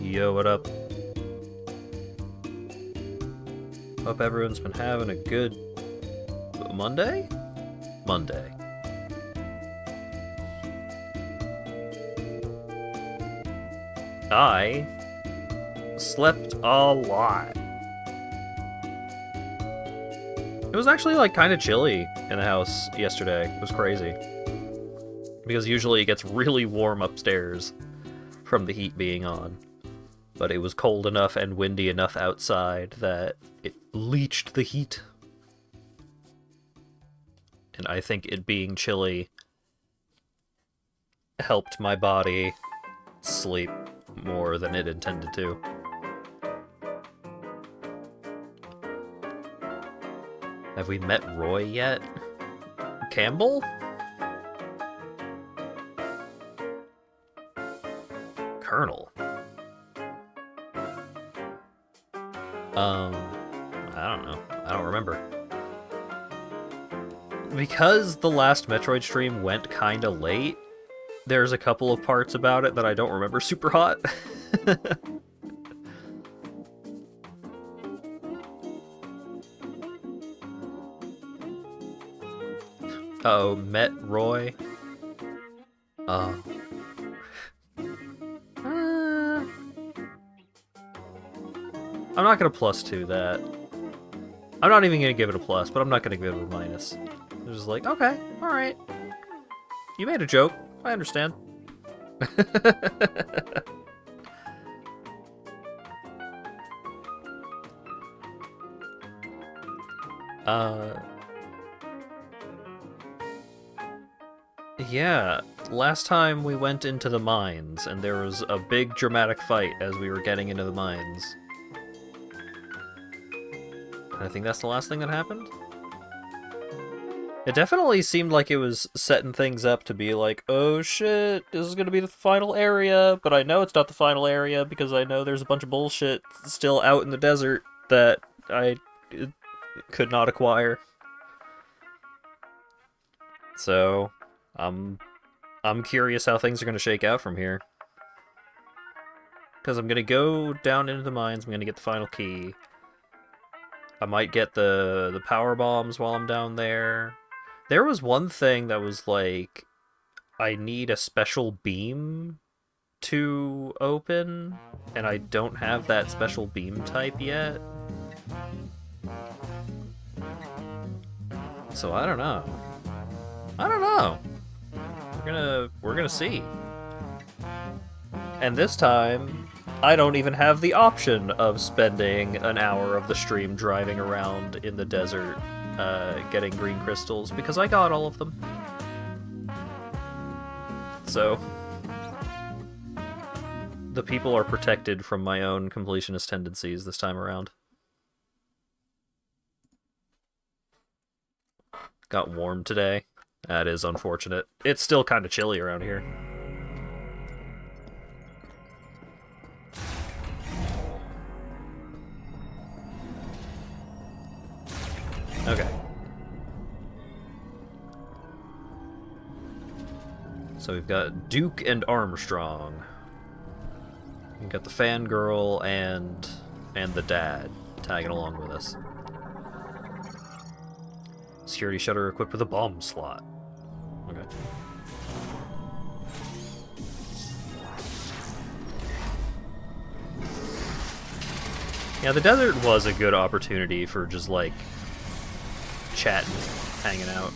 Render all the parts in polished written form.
Yo, what up? Hope everyone's been having a good Monday? Monday. I slept a lot. It was actually like kind of chilly in the house yesterday. It was crazy. Because usually it gets really warm upstairs from the heat being on. But it was cold enough and windy enough outside that it leached the heat. And I think it being chilly helped my body sleep more than it intended to. Have we met Roy yet? Campbell? Colonel? I don't know. I don't remember. Because the last Metroid stream went kinda late, there's a couple of parts about it that I don't remember super hot. Oh, met Roy? Oh. I'm not gonna +2 that. I'm not even gonna give it a plus, but I'm not gonna give it a minus. I'm just like, okay, alright. You made a joke. I understand. Yeah, last time we went into the mines, and there was a big dramatic fight as we were getting into the mines. And I think that's the last thing that happened. It definitely seemed like it was setting things up to be like, oh shit, this is gonna be the final area, but I know it's not the final area because I know there's a bunch of bullshit still out in the desert that I could not acquire. So, I'm curious how things are gonna shake out from here. Because I'm gonna go down into the mines, I'm gonna get the final key. I might get the power bombs while I'm down there. There was one thing that was like, I need a special beam to open, and I don't have that special beam type yet. So I don't know. I don't know. We're gonna see. And this time, I don't even have the option of spending an hour of the stream driving around in the desert getting green crystals, because I got all of them. So, the people are protected from my own completionist tendencies this time around. Got warm today. That is unfortunate. It's still kind of chilly around here. Okay. So we've got Duke and Armstrong. We've got the fangirl and the dad tagging along with us. Security shutter equipped with a bomb slot. Okay. Yeah, the desert was a good opportunity for just like chatting, hanging out.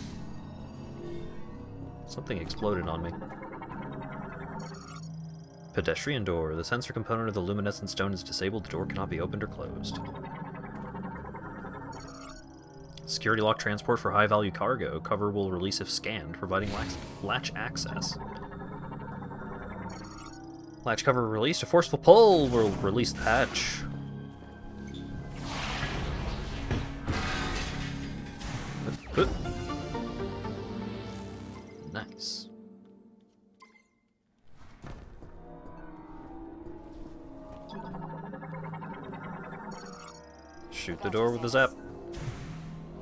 Something exploded on me. Pedestrian door. The sensor component of the luminescent stone is disabled. The door cannot be opened or closed. Security lock transport for high-value cargo. Cover will release if scanned, providing latch access. Latch cover released. A forceful pull will release the hatch. Nice. Shoot the door with the zap.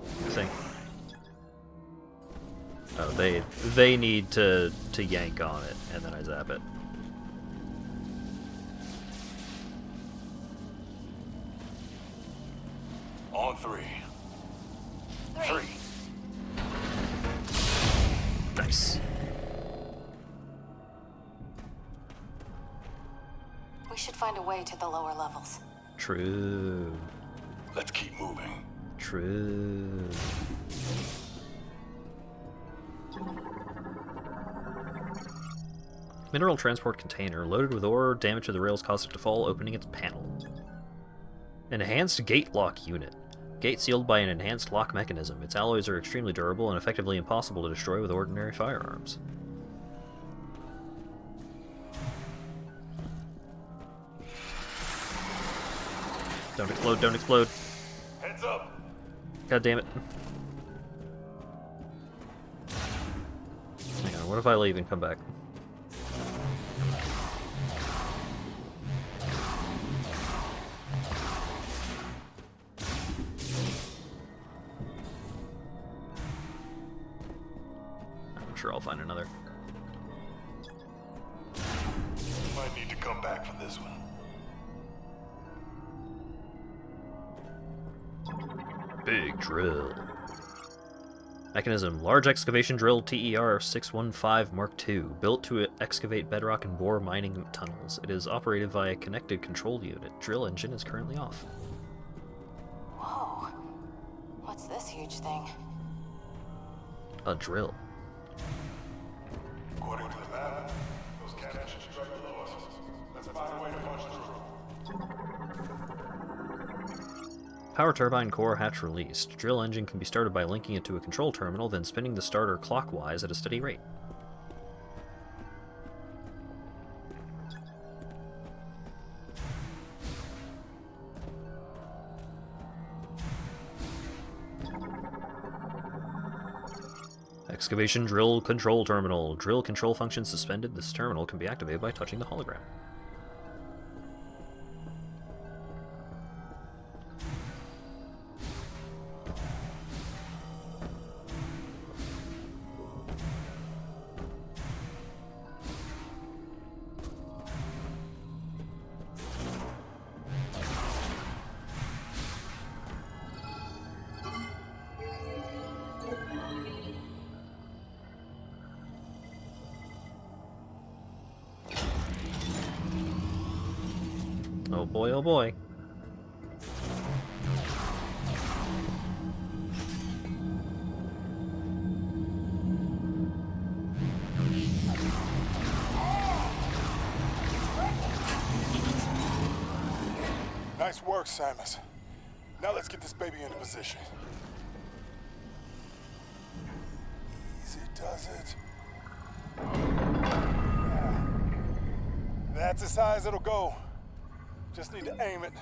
I think. Oh, they need to yank on it, and then I zap it. Nice. We should find a way to the lower levels. True. Let's keep moving. True. Mineral transport container loaded with ore. Damage to the rails caused it to fall, opening its panel. Enhanced gate lock unit. Gate sealed by an enhanced lock mechanism. Its alloys are extremely durable and effectively impossible to destroy with ordinary firearms. Don't explode, don't explode. Heads up! God damn it. Hang on, what if I leave and come back? I'm sure I'll find another. Might need to come back for this one. Big drill. Mechanism. Large excavation drill TER-615 Mark II. Built to excavate bedrock and bore mining tunnels. It is operated via connected control unit. Drill engine is currently off. Whoa. What's this huge thing? A drill. According to the map, those cannons should strike below us. Let's find a way to punch through. Power turbine core hatch released. Drill engine can be started by linking it to a control terminal, then spinning the starter clockwise at a steady rate. Excavation drill control terminal. Drill control function suspended. This terminal can be activated by touching the hologram. Oh boy, oh boy. Nice work, Samus. Now let's get this baby into position. Easy does it. That's as high as it'll go. Just need to aim it.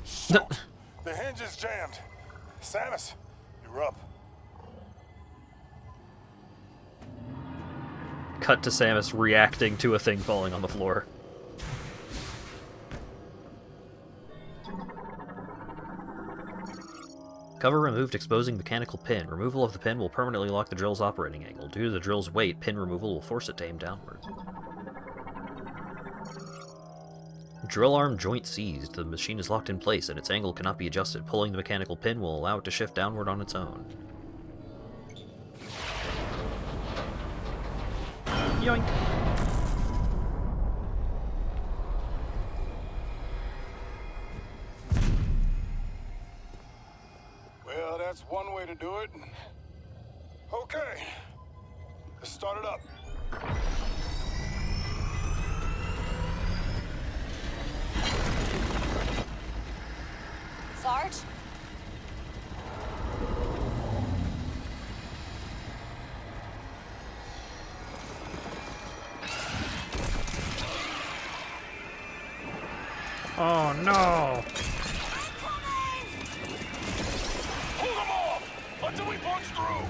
Shoot! The hinge is jammed. Samus, you're up. Cut to Samus reacting to a thing falling on the floor. Cover removed, exposing mechanical pin. Removal of the pin will permanently lock the drill's operating angle. Due to the drill's weight, pin removal will force it to aim downward. Drill arm joint seized. The machine is locked in place and its angle cannot be adjusted. Pulling the mechanical pin will allow it to shift downward on its own. Yoink! Well, that's one way to do it. Okay, let's start it up. Sarge? Oh no! Hold them off until we punch through.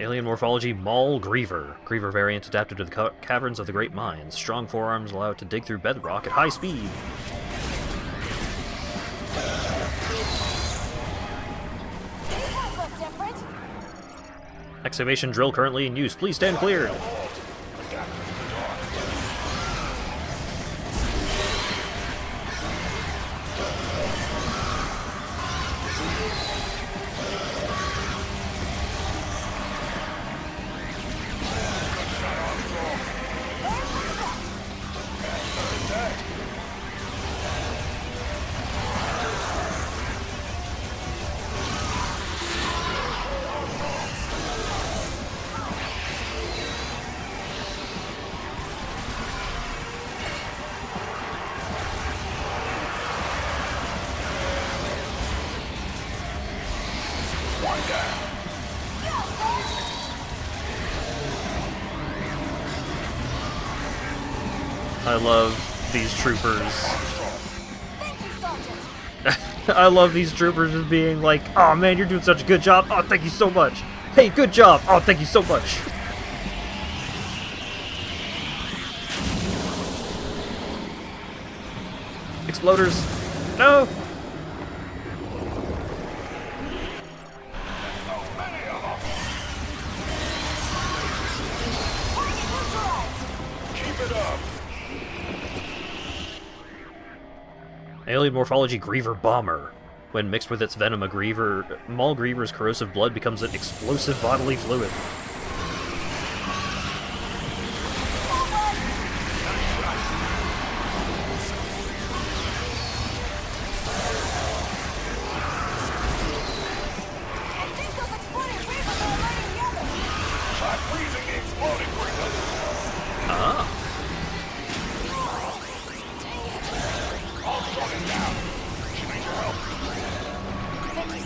Alien morphology, Maul Griever. Griever variant adapted to the caverns of the Great Mines. Strong forearms allow it to dig through bedrock at high speed. Excavation drill currently in use. Please stand clear. I love these troopers. I love these troopers as being like, oh man, you're doing such a good job. Oh, thank you so much. Hey, good job. Oh, thank you so much. Exploders. No. Alien morphology Griever Bomber. When mixed with its venom, Maul Griever's corrosive blood becomes an explosive bodily fluid.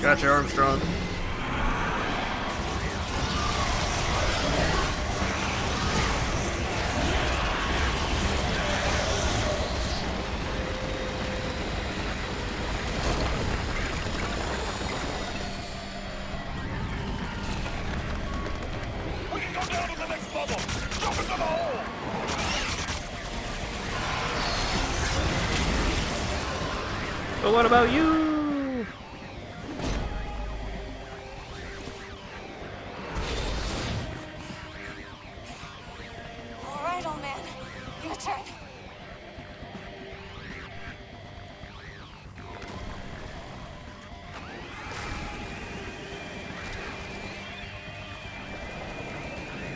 Gotcha, Armstrong. We can go down to the next level! Jump into the hole! But what about you? Alright, old man. Your turn.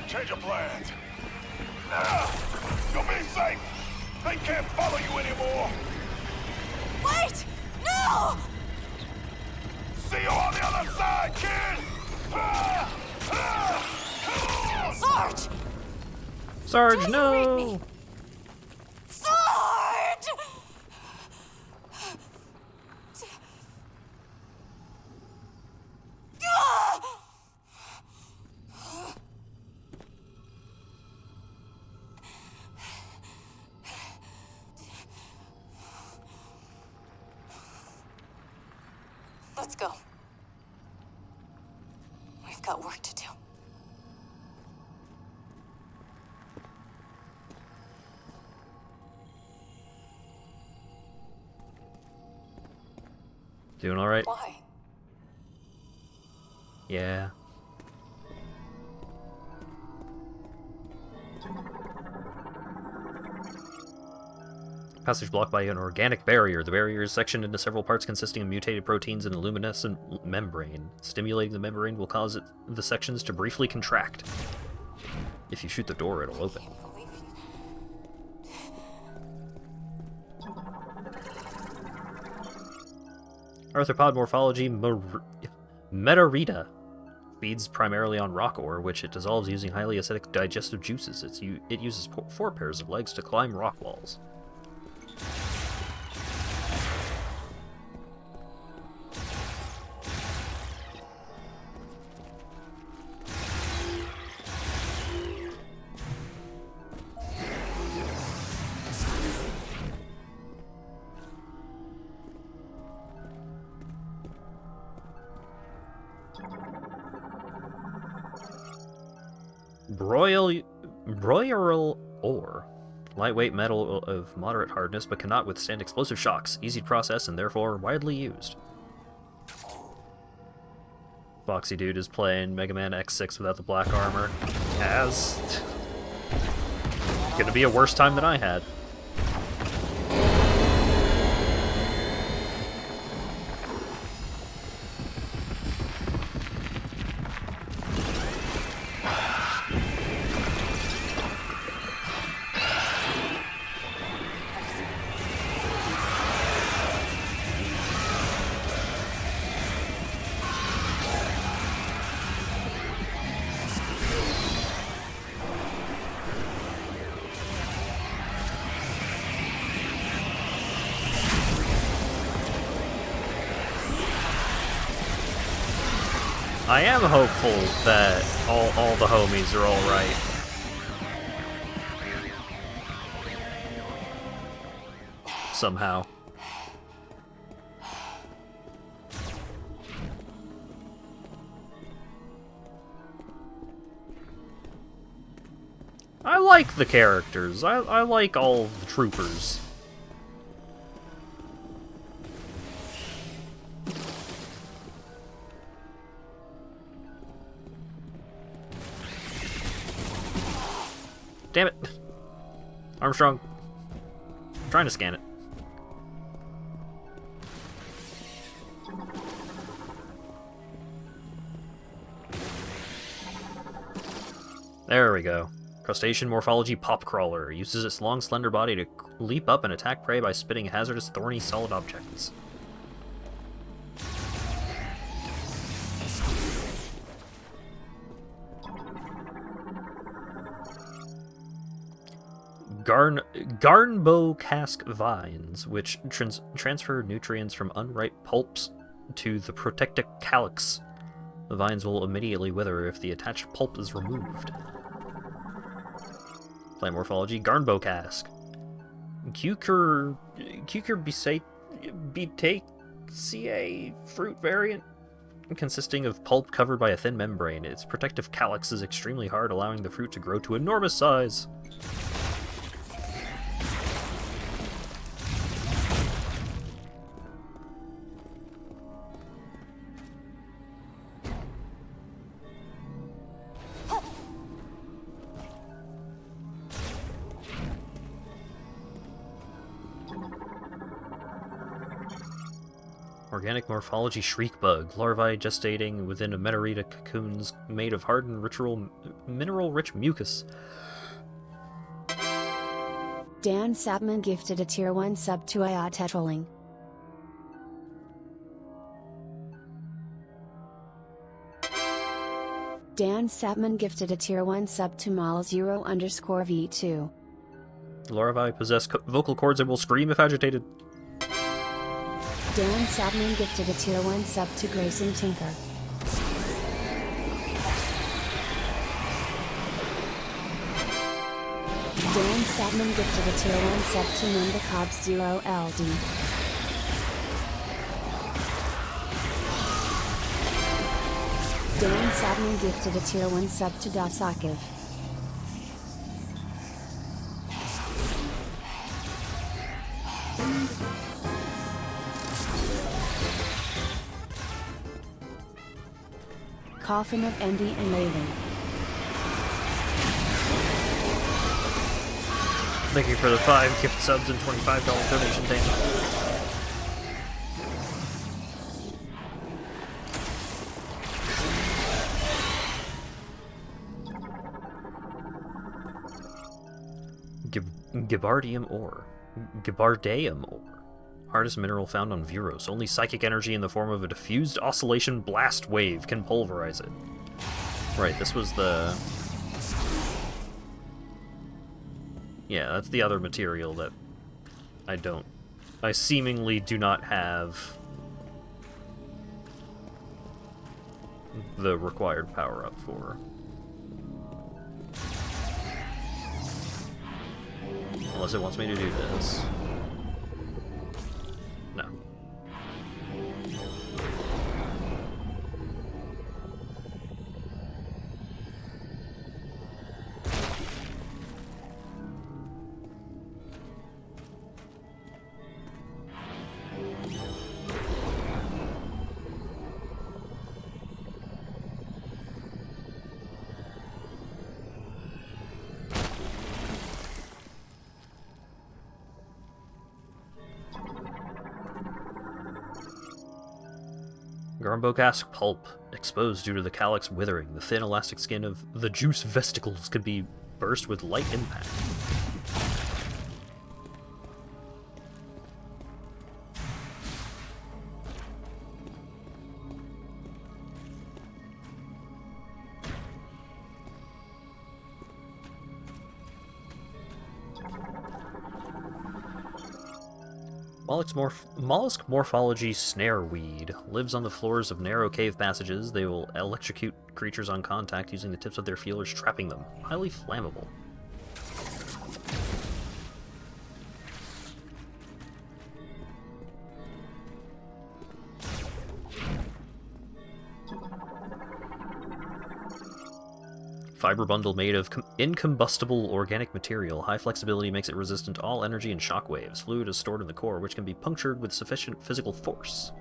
Change of plans. Nah! You'll be safe! They can't follow you anymore! Wait! No! See you on the other side, kid! Ah! Ah! Sarge! Sarge, Try to no! read me. Sarge! Ah! Let's go. We've got work to do. Doing alright? Why? Yeah. Passage blocked by an organic barrier. The barrier is sectioned into several parts consisting of mutated proteins and a luminescent membrane. Stimulating the membrane will cause the sections to briefly contract. If you shoot the door, it'll open. Can't believe you. Arthropod morphology Metarita. Feeds primarily on rock ore, which it dissolves using highly acidic digestive juices. It uses 4 pairs of legs to climb rock walls. broiler ore. Lightweight metal of moderate hardness, but cannot withstand explosive shocks. Easy to process and therefore widely used. Foxy Dude is playing Mega Man X6 without the black armor. As... gonna be a worse time than I had. I am hopeful that all the homies are alright. Somehow. I like the characters. I like all the troopers. Damn it. Armstrong. I'm trying to scan it. There we go. Crustacean morphology pop crawler. Uses its long, slender body to leap up and attack prey by spitting hazardous, thorny, solid objects. Garnbow cask vines, which transfer nutrients from unripe pulps to the protective calyx. The vines will immediately wither if the attached pulp is removed. Plant morphology, Garnbow cask. Cucurbitaceae fruit variant, consisting of pulp covered by a thin membrane. Its protective calyx is extremely hard, allowing the fruit to grow to enormous size. Organic morphology shriek bug, larvae gestating within a Meteorita cocoons made of hardened mineral-rich mucus. Dan Sapman gifted a tier 1 sub to Tetroling. Dan Sapman gifted a tier 1 sub to Mal0_V2. Larvae possess vocal cords and will scream if agitated. Dan Sapman gifted a tier 1 sub to Grayson Tinker. Dan Sapman gifted a tier 1 sub to Mendacab0LD. Dan Sapman gifted a tier 1 sub to Dasakiv. Coffin of Envy and Laven. Thank you for the 5 gift subs and $25 donation, Dan. Gibardium ore. Gibardeum ore. Hardest mineral found on Vuros. Only psychic energy in the form of a diffused oscillation blast wave can pulverize it. Right, this was the... Yeah, that's the other material that I seemingly do not have the required power-up for. Unless it wants me to do this. No. Garmbocask pulp, exposed due to the calyx withering. The thin, elastic skin of the juice vesicles can be burst with light impact. Mollusk morphology snareweed lives on the floors of narrow cave passages. They will electrocute creatures on contact using the tips of their feelers, trapping them. Highly flammable. Fiber bundle made of incombustible organic material. High flexibility makes it resistant to all energy and shock waves. Fluid is stored in the core, which can be punctured with sufficient physical force.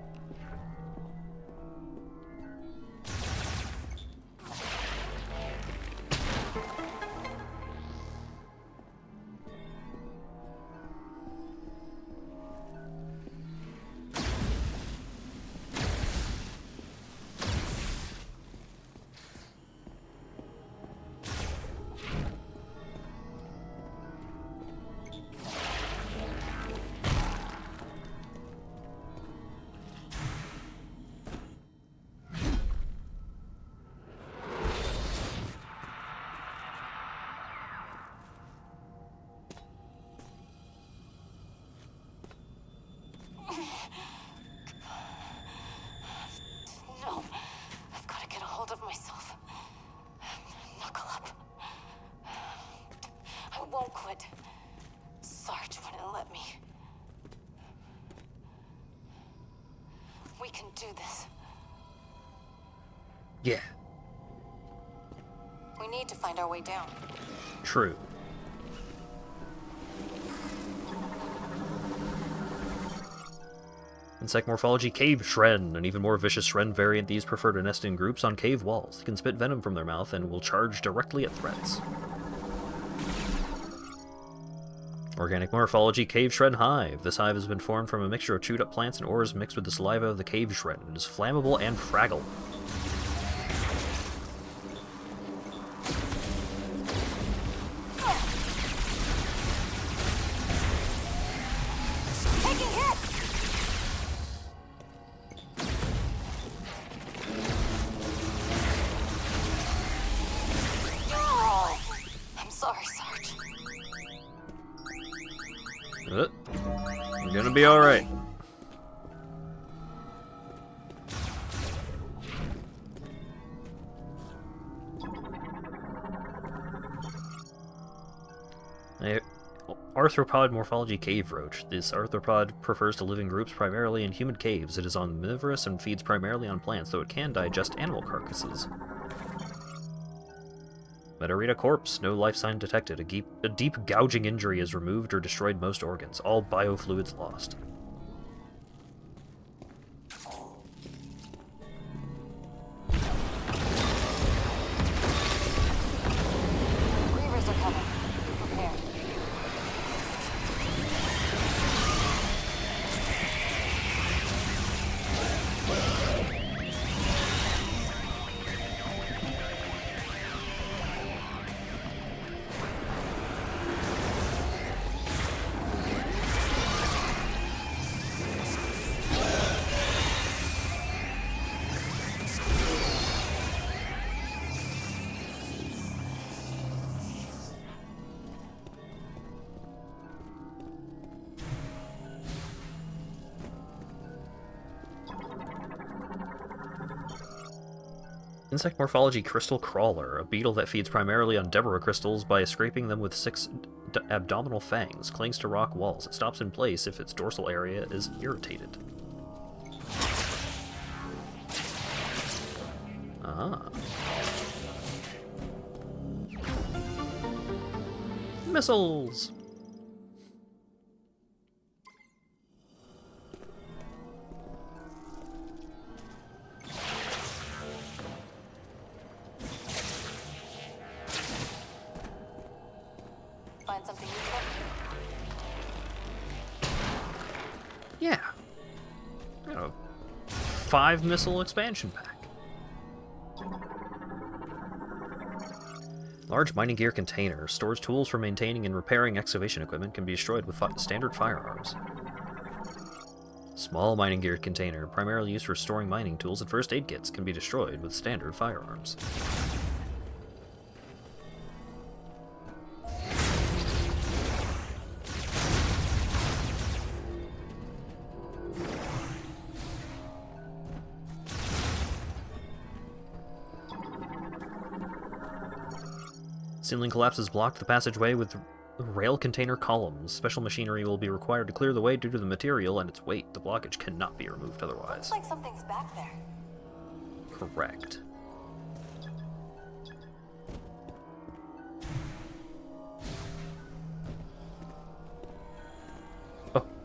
No. I've got to get a hold of myself. Knuckle up. I won't quit. Sarge wouldn't let me. We can do this. Yeah. We need to find our way down. True. Insect morphology cave Shren, an even more vicious Shren variant. These prefer to nest in groups on cave walls. They can spit venom from their mouth and will charge directly at threats. Organic morphology cave Shren hive. This hive has been formed from a mixture of chewed up plants and ores mixed with the saliva of the cave Shren. It is flammable and fragile. You're gonna be alright. Arthropod morphology cave roach. This arthropod prefers to live in groups primarily in humid caves. It is omnivorous and feeds primarily on plants, though it can digest animal carcasses. Meteorita corpse. No life sign detected. A deep gouging injury has removed or destroyed most organs. All biofluids lost. Reavers are coming. Be prepared. Insect morphology crystal crawler, a beetle that feeds primarily on Deborah crystals by scraping them with 6 abdominal fangs. Clings to rock walls. It stops in place if its dorsal area is irritated. Ah. Missiles! Find something useful? Yeah. I got a 5 missile expansion pack. Large mining gear container stores tools for maintaining and repairing excavation equipment, can be destroyed with standard firearms. Small mining gear container, primarily used for storing mining tools and first aid kits, can be destroyed with standard firearms. Ceiling collapses blocked the passageway with rail container columns. Special machinery will be required to clear the way due to the material and its weight. The blockage cannot be removed otherwise. Looks like something's back there. Correct.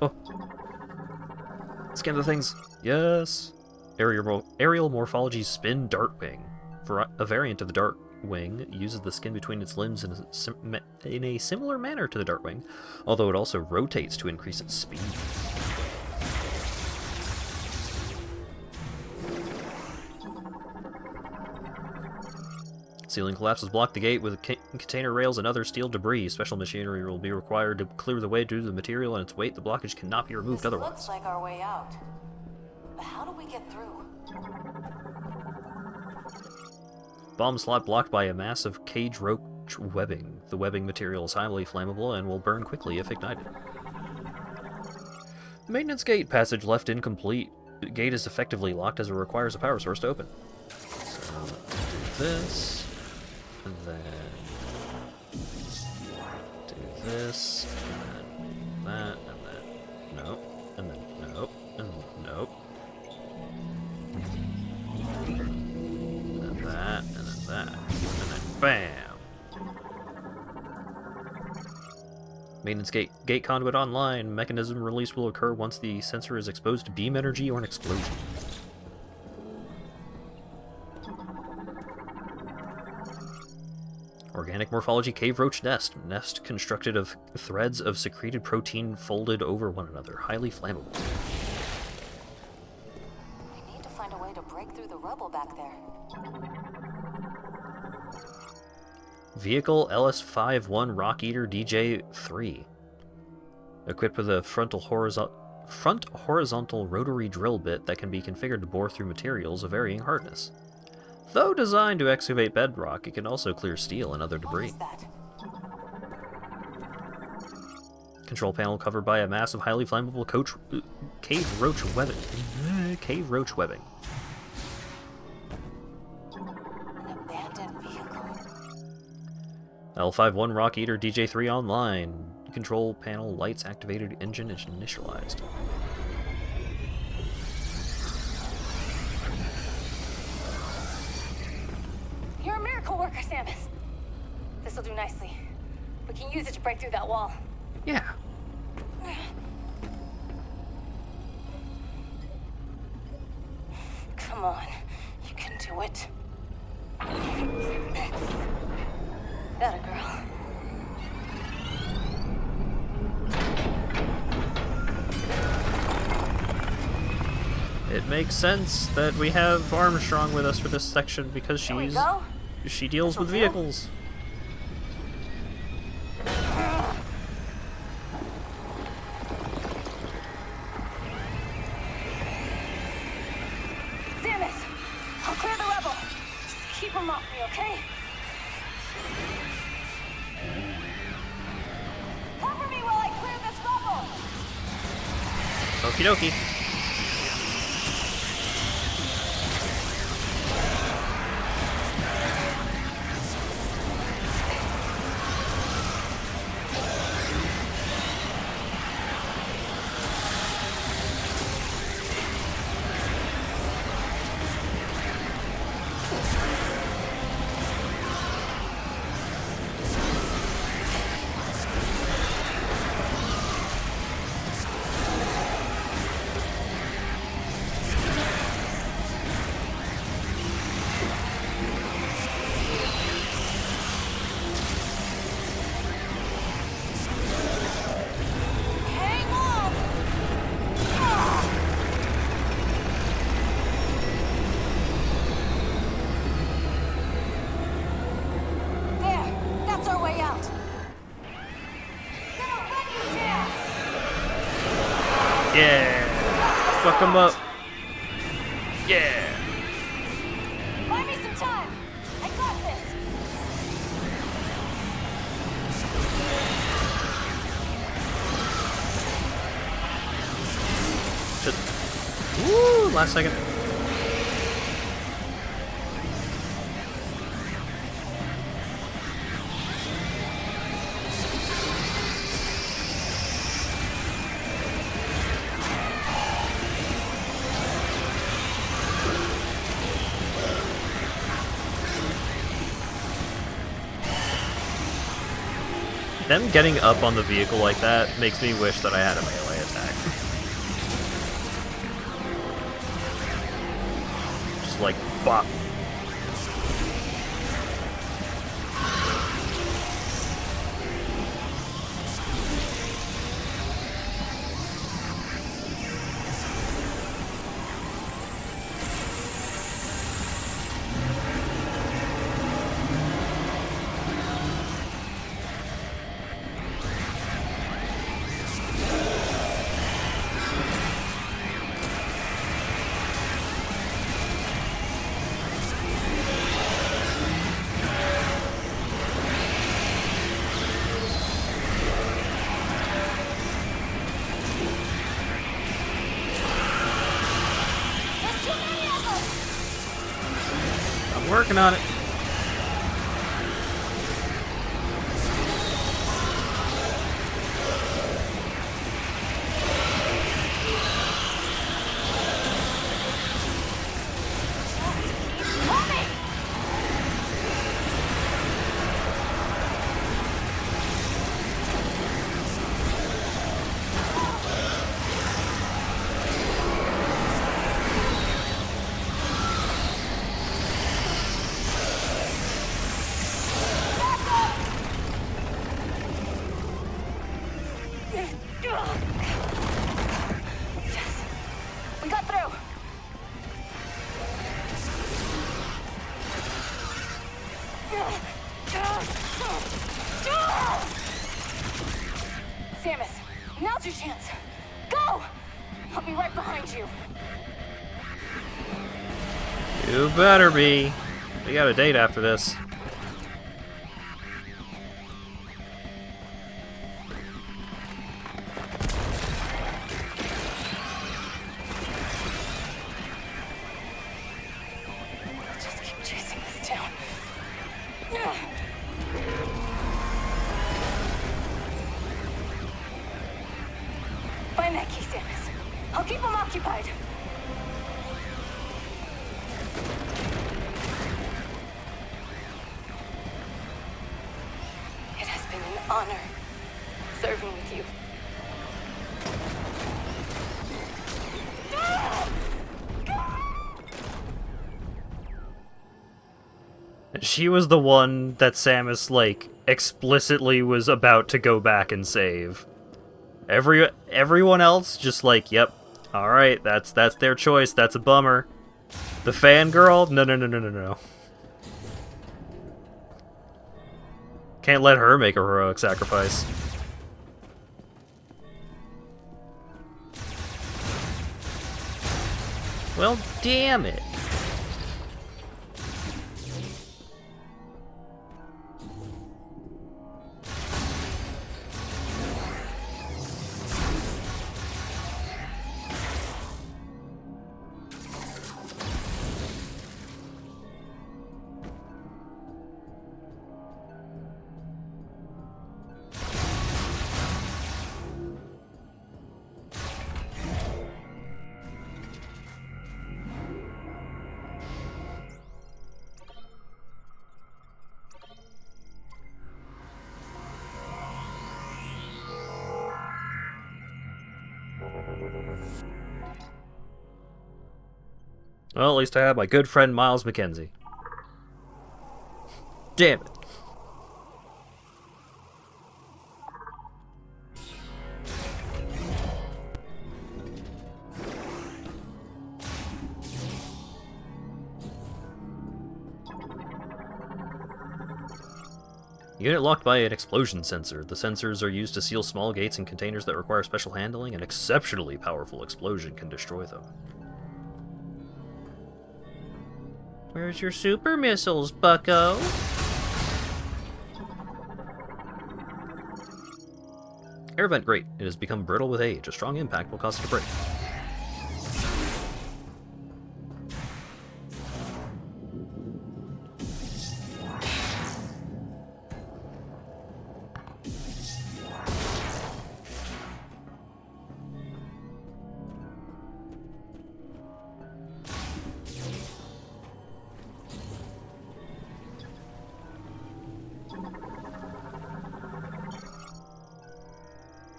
Oh. Scan the things. Yes. Aerial morphology spin dartwing. A variant of the dartwing uses the skin between its limbs in a similar manner to the dartwing, although it also rotates to increase its speed. Ceiling collapses block the gate with container rails and other steel debris. Special machinery will be required to clear the way due to the material and its weight. The blockage cannot be removed otherwise. Looks like our way out. But how do we get through? Bomb slot blocked by a mass of cage roach webbing. The webbing material is highly flammable and will burn quickly if ignited. Maintenance gate passage left incomplete. The gate is effectively locked as it requires a power source to open. So, do this, and then do this, and then that, and then nope, and then nope, and nope. And then that, and then that, and then bam! Maintenance gate conduit online. Mechanism release will occur once the sensor is exposed to beam energy or an explosion. Organic morphology cave roach nest. Nest constructed of threads of secreted protein folded over one another. Highly flammable. We need to find a way to break through the rubble back there. Vehicle LS51 Rock Eater DJ3. Equipped with a front horizontal rotary drill bit that can be configured to bore through materials of varying hardness. Though designed to excavate bedrock, it can also clear steel and other debris. What is that? Control panel covered by a mass of highly flammable cave roach webbing. Cave roach webbing. An abandoned vehicle. L51 Rock Eater DJ3 online. Control panel lights activated. Engine is initialized. You're a miracle worker, Samus. This'll do nicely. We can use it to break through that wall. Yeah. Come on, you can do it. That a girl. It makes sense that we have Armstrong with us for this section because Here we go. she deals with This'll do. vehicles. Samus, I'll clear the rubble. Just keep them off me, okay? Cover me while I clear this rubble. Okie dokie. Fuck him up. Yeah. Buy me some time. I got this. Woo! Last second. Them getting up on the vehicle like that makes me wish that I had a melee attack. Just like, bop. There's too many of them. I'm working on it. Coming. Yes. We got through. Samus, now's your chance. Go! I'll be right behind you. You better be. We got a date after this. Just keep chasing this down. Find that key, Samus. I'll keep them occupied. It has been an honor serving with you. She was the one that Samus, like, explicitly was about to go back and save. Everyone else just like, yep, alright, that's their choice, that's a bummer. The fangirl? No. Can't let her make a heroic sacrifice. Well, damn it. Well, at least I have my good friend Miles McKenzie. Damn it. Unit locked by an explosion sensor. The sensors are used to seal small gates and containers that require special handling. An exceptionally powerful explosion can destroy them. Where's your super missiles, bucko? Air vent grate. It has become brittle with age. A strong impact will cause it to break.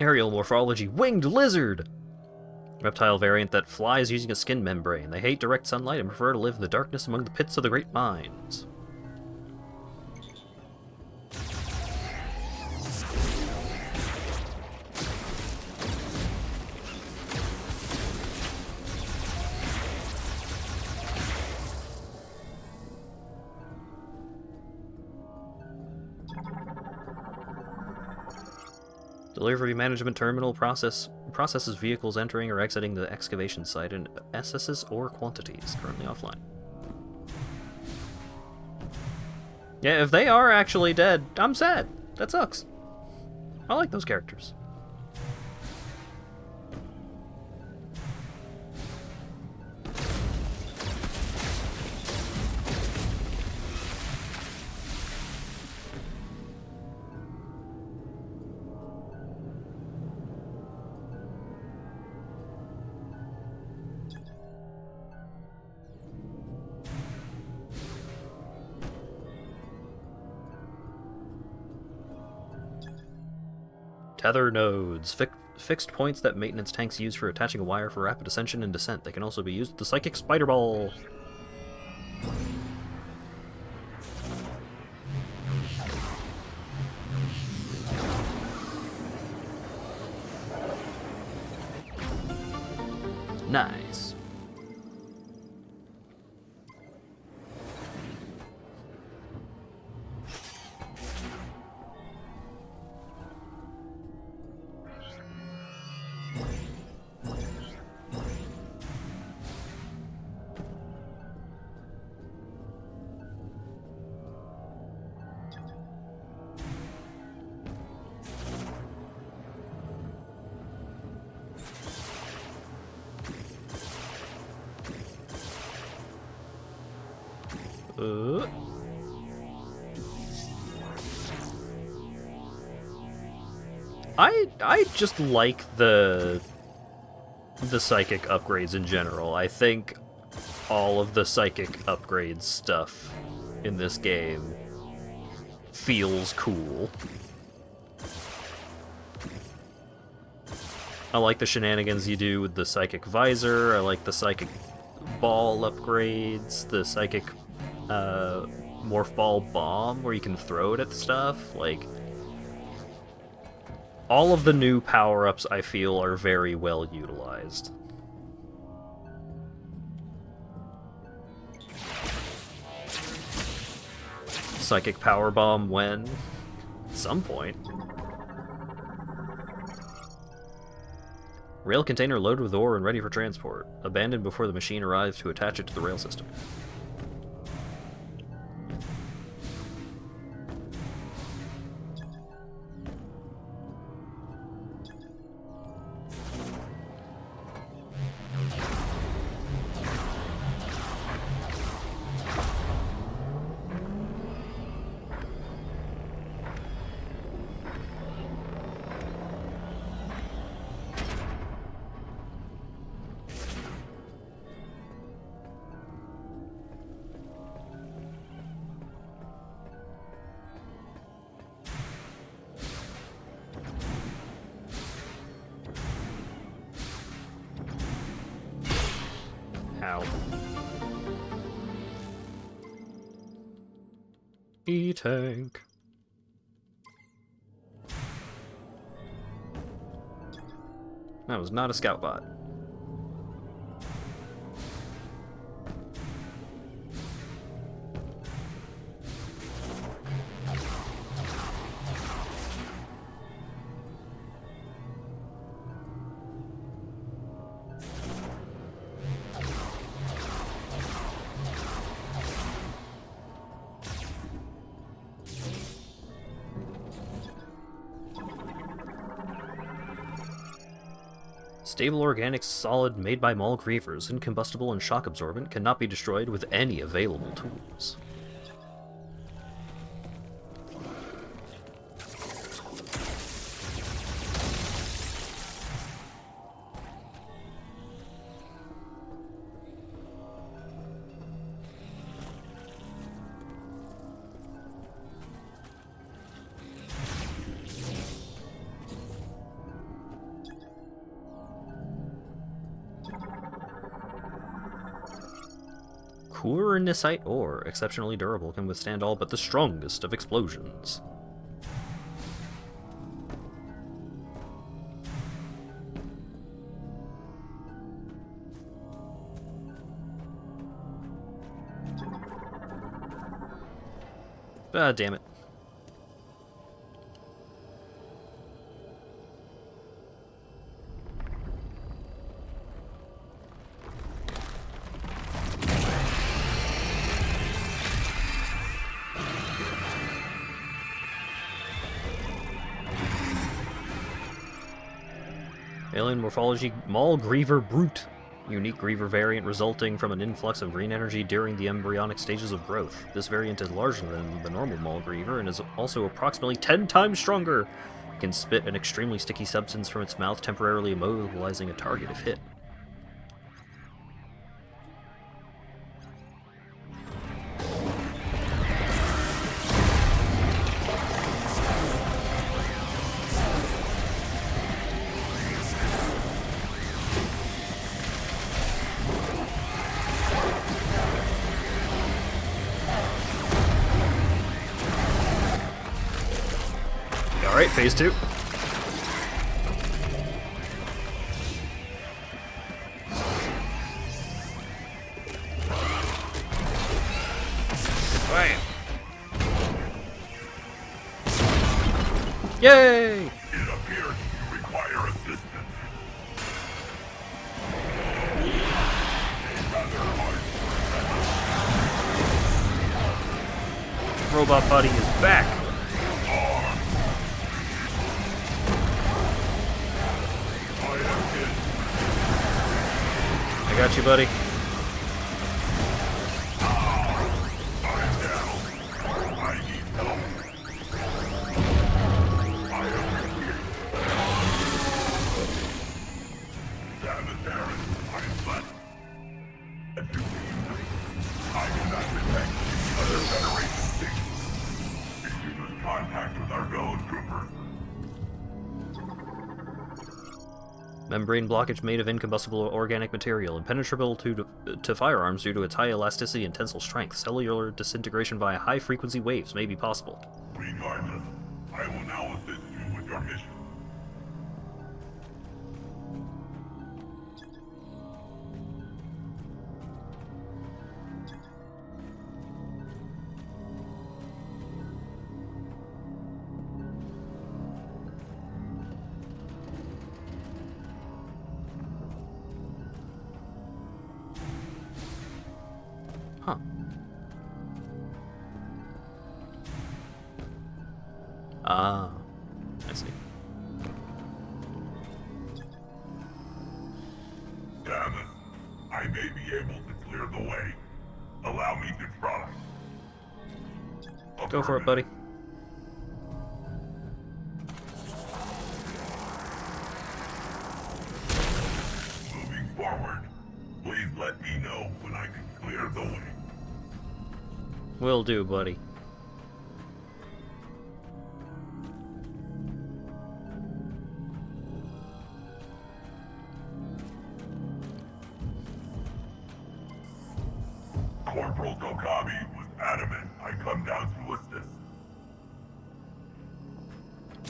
Aerial morphology. Winged lizard! Reptile variant that flies using a skin membrane. They hate direct sunlight and prefer to live in the darkness among the pits of the great mines. Delivery management terminal processes vehicles entering or exiting the excavation site and assesses ore quantities. Currently offline. Yeah, if they are actually dead, I'm sad. That sucks. I like those characters. Tether nodes. Fixed points that maintenance tanks use for attaching a wire for rapid ascension and descent. They can also be used with the Psychic Spider Ball. Nice. I just like the psychic upgrades in general. I think all of the psychic upgrades stuff in this game feels cool. I like the shenanigans you do with the psychic visor. I like the psychic ball upgrades, the psychic morph ball bomb where you can throw it at stuff. Like, all of the new power-ups, I feel, are very well utilized. Psychic power bomb when? At some point. Rail container loaded with ore and ready for transport. Abandoned before the machine arrives to attach it to the rail system. E-tank. That was not a scout bot. Stable organic solid made by Maul Grievers, incombustible and shock absorbent, cannot be destroyed with any available tools. Kurinysite ore, exceptionally durable, can withstand all but the strongest of explosions. Ah, damn it. Alien morphology, Maul Griever Brute. Unique Griever variant resulting from an influx of green energy during the embryonic stages of growth. This variant is larger than the normal Maul Griever and is also approximately 10 times stronger. It can spit an extremely sticky substance from its mouth, temporarily immobilizing a target if hit. Alright, phase 2. Bam! Yay! It appears you require assistance. Robot Buddy is back! I got you, buddy. Contact with our fellow troopers. Membrane blockage made of incombustible organic material, impenetrable to firearms due to its high elasticity and tensile strength. Cellular disintegration via high-frequency waves may be possible. Regardless, I will now assist you with your mission. Huh. Ah, I see. Damn it. I may be able to clear the way. Allow me to try. Go for it, buddy. Moving forward. Please let me know when I can clear the way. Will do, buddy. Corporal Kokami was adamant I come down to assist.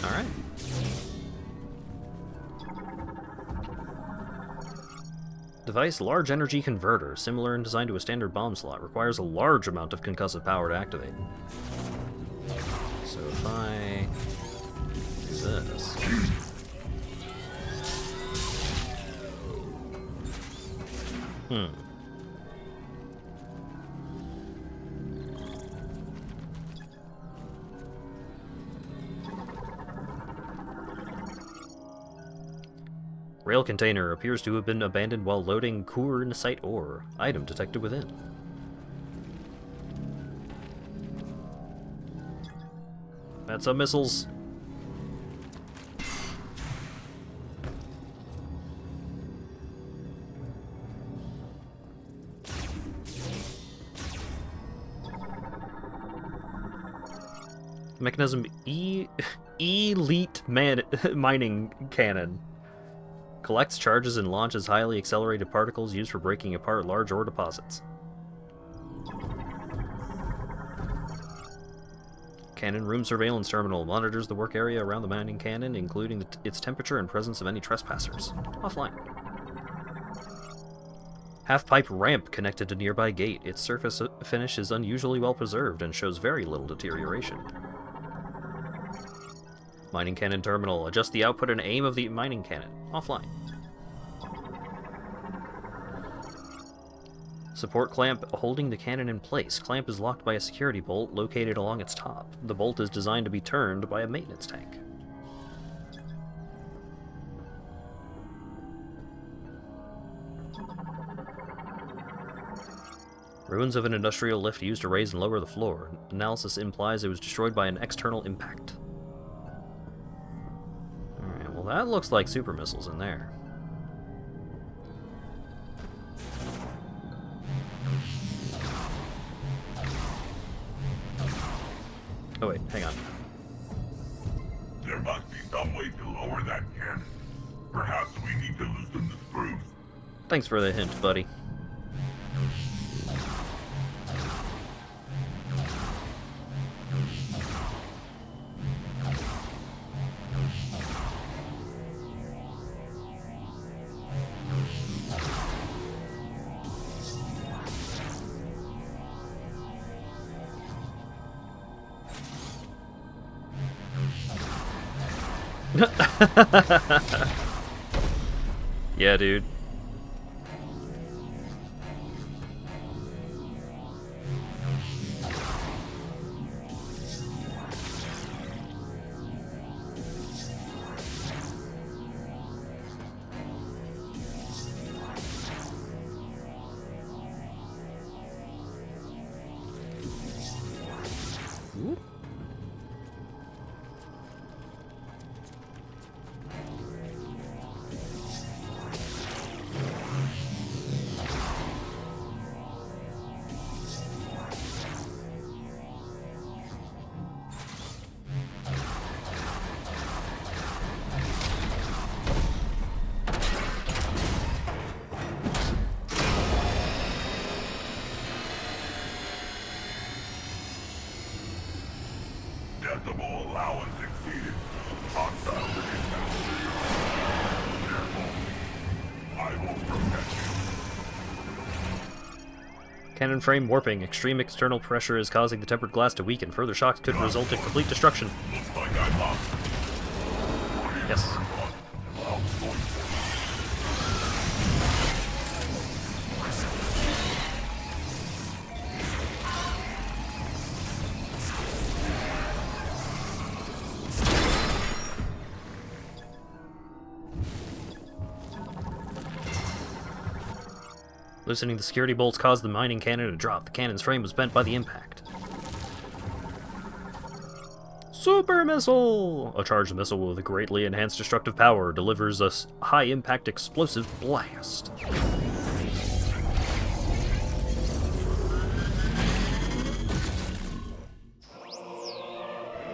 Alright. Device large energy converter, similar in design to a standard bomb slot, requires a large amount of concussive power to activate. So if I do this. Rail container appears to have been abandoned while loading Kuurnite ore. Item detected within. That's some missiles. Mechanism Elite Mining Cannon. Collects, charges, and launches highly accelerated particles used for breaking apart large ore deposits. Cannon Room Surveillance Terminal monitors the work area around the mining cannon, including its temperature and presence of any trespassers. Offline. Half-pipe ramp connected to nearby gate. Its surface finish is unusually well preserved and shows very little deterioration. Mining cannon terminal. Adjust the output and aim of the mining cannon. Offline. Support clamp holding the cannon in place. Clamp is locked by a security bolt located along its top. The bolt is designed to be turned by a maintenance tank. Ruins of an industrial lift used to raise and lower the floor. Analysis implies it was destroyed by an external impact. Alright, well that looks like super missiles in there. Oh wait, hang on. There must be some way to lower that cannon. Perhaps we need to loosen the screws. Thanks for the hint, buddy. Yeah, dude. Ooh. Decibel allowance exceeded. Hostile within boundaries. Careful. I will protect you. Cannon frame warping. Extreme external pressure is causing the tempered glass to weaken. Further shocks could result in complete destruction. Looks like I lost. Yes. Loosening the security bolts caused the mining cannon to drop. The cannon's frame was bent by the impact. Super Missile! A charged missile with a greatly enhanced destructive power delivers a high-impact explosive blast.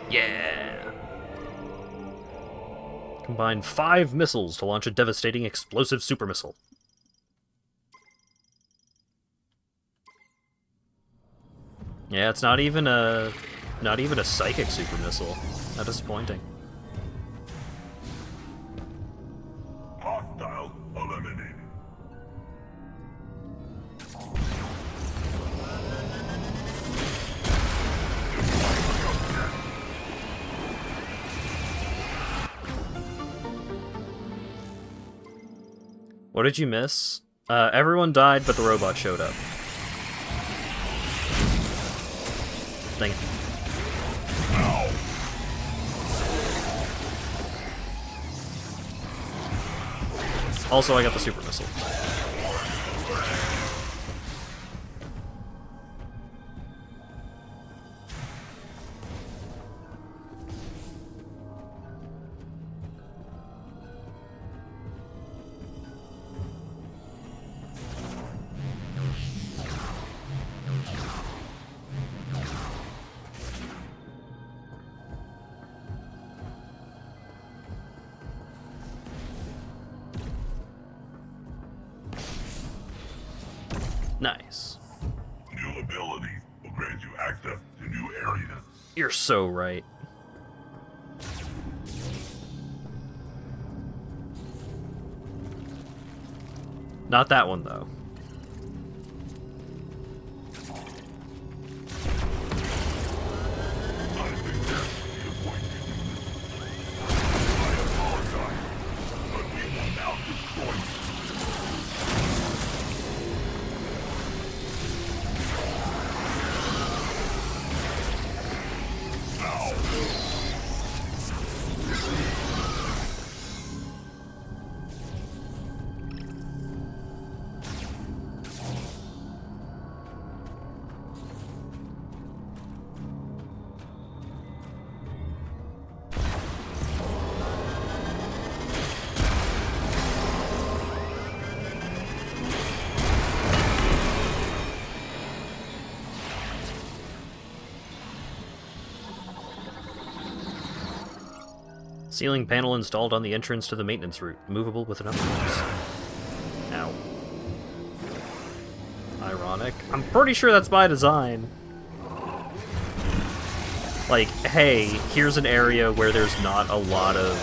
Yeah! Combine 5 missiles to launch a devastating explosive super missile. Yeah, it's not even a psychic super missile. How disappointing. Hostile eliminated. What did you miss? Everyone died, but the robot showed up. Dang it. Also, I got the super missile. Nice. New abilities will grant you access to new areas. You're so right. Not that one, though. I think that's disappointing. I apologize, but we will now destroy you. Ceiling panel installed on the entrance to the maintenance route. Movable with enough force. Ow. Ironic. I'm pretty sure that's by design. Like, hey, here's an area where there's not a lot of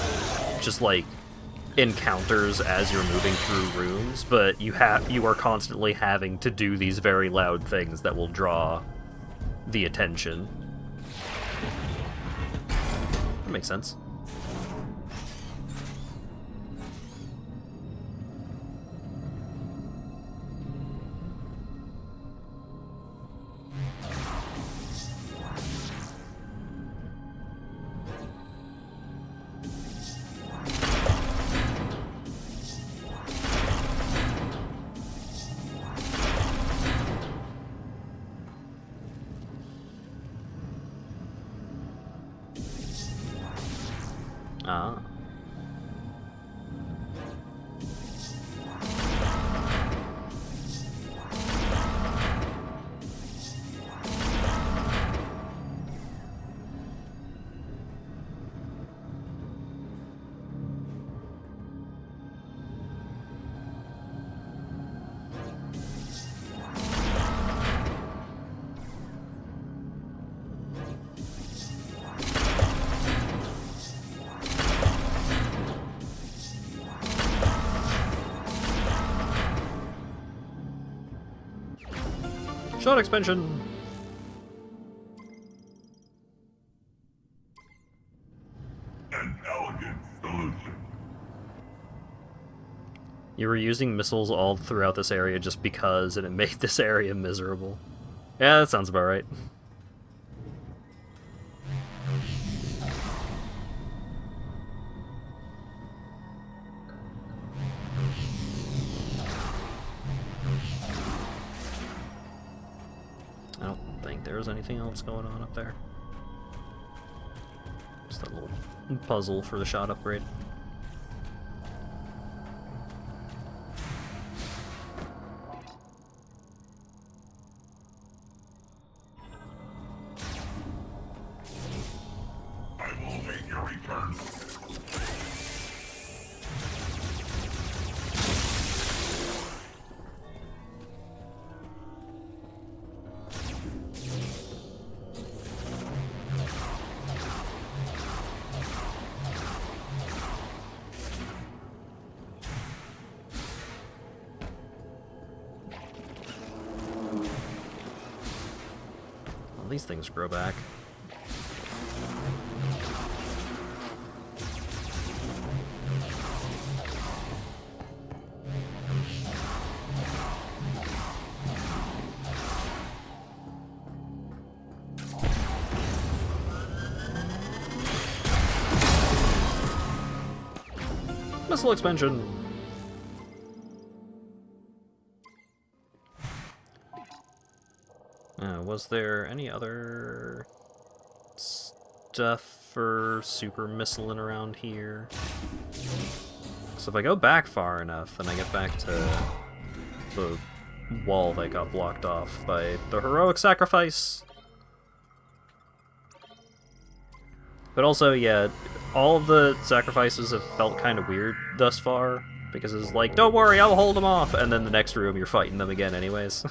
just, like, encounters as you're moving through rooms, but you are constantly having to do these very loud things that will draw the attention. That makes sense. Ah. Shot expansion! An elegant solution. You were using missiles all throughout this area just because, and it made this area miserable. Yeah, that sounds about right. I don't think there's anything else going on up there. Just that little puzzle for the shot upgrade. I will await your return. Well, these things grow back. Missile expansion! was there any other stuff for super missiling around here? So if I go back far enough, then I get back to the wall that got blocked off by the heroic sacrifice. But also, yeah, all of the sacrifices have felt kind of weird thus far, because it's like, don't worry, I'll hold them off, and then the next room you're fighting them again anyways.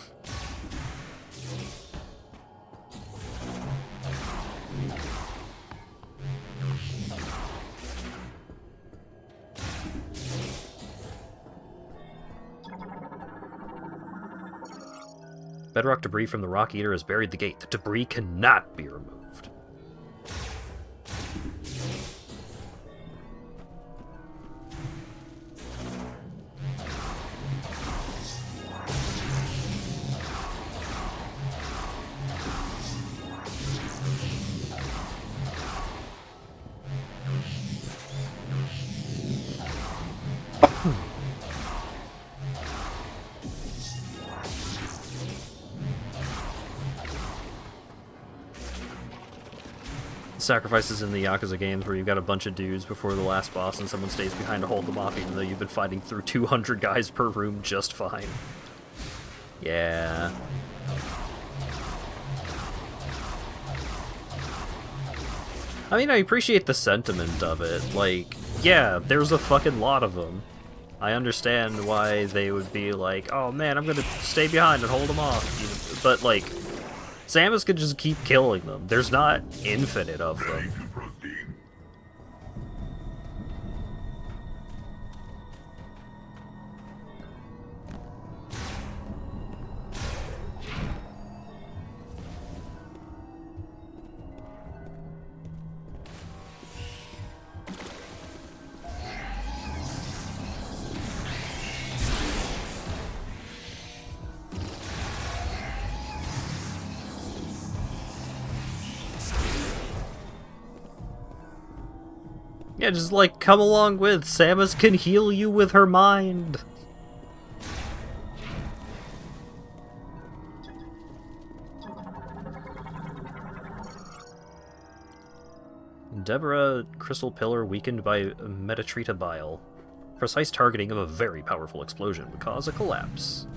Bedrock debris from the Rock Eater has buried the gate. The debris cannot be removed. Sacrifices in the Yakuza games where you've got a bunch of dudes before the last boss and someone stays behind to hold them off even though you've been fighting through 200 guys per room just fine. Yeah. I mean, I appreciate the sentiment of it. Like, yeah, there's a fucking lot of them. I understand why they would be like, oh man, I'm gonna stay behind and hold them off. But, like, Samus could just keep killing them. There's not infinite of them. Yeah, just like, come along with. Samus can heal you with her mind. Deborah, crystal pillar weakened by Metatrita bile. Precise targeting of a very powerful explosion would cause a collapse.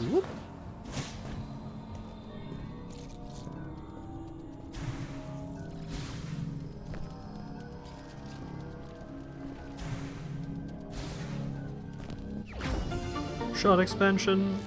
Whoop. Shot expansion.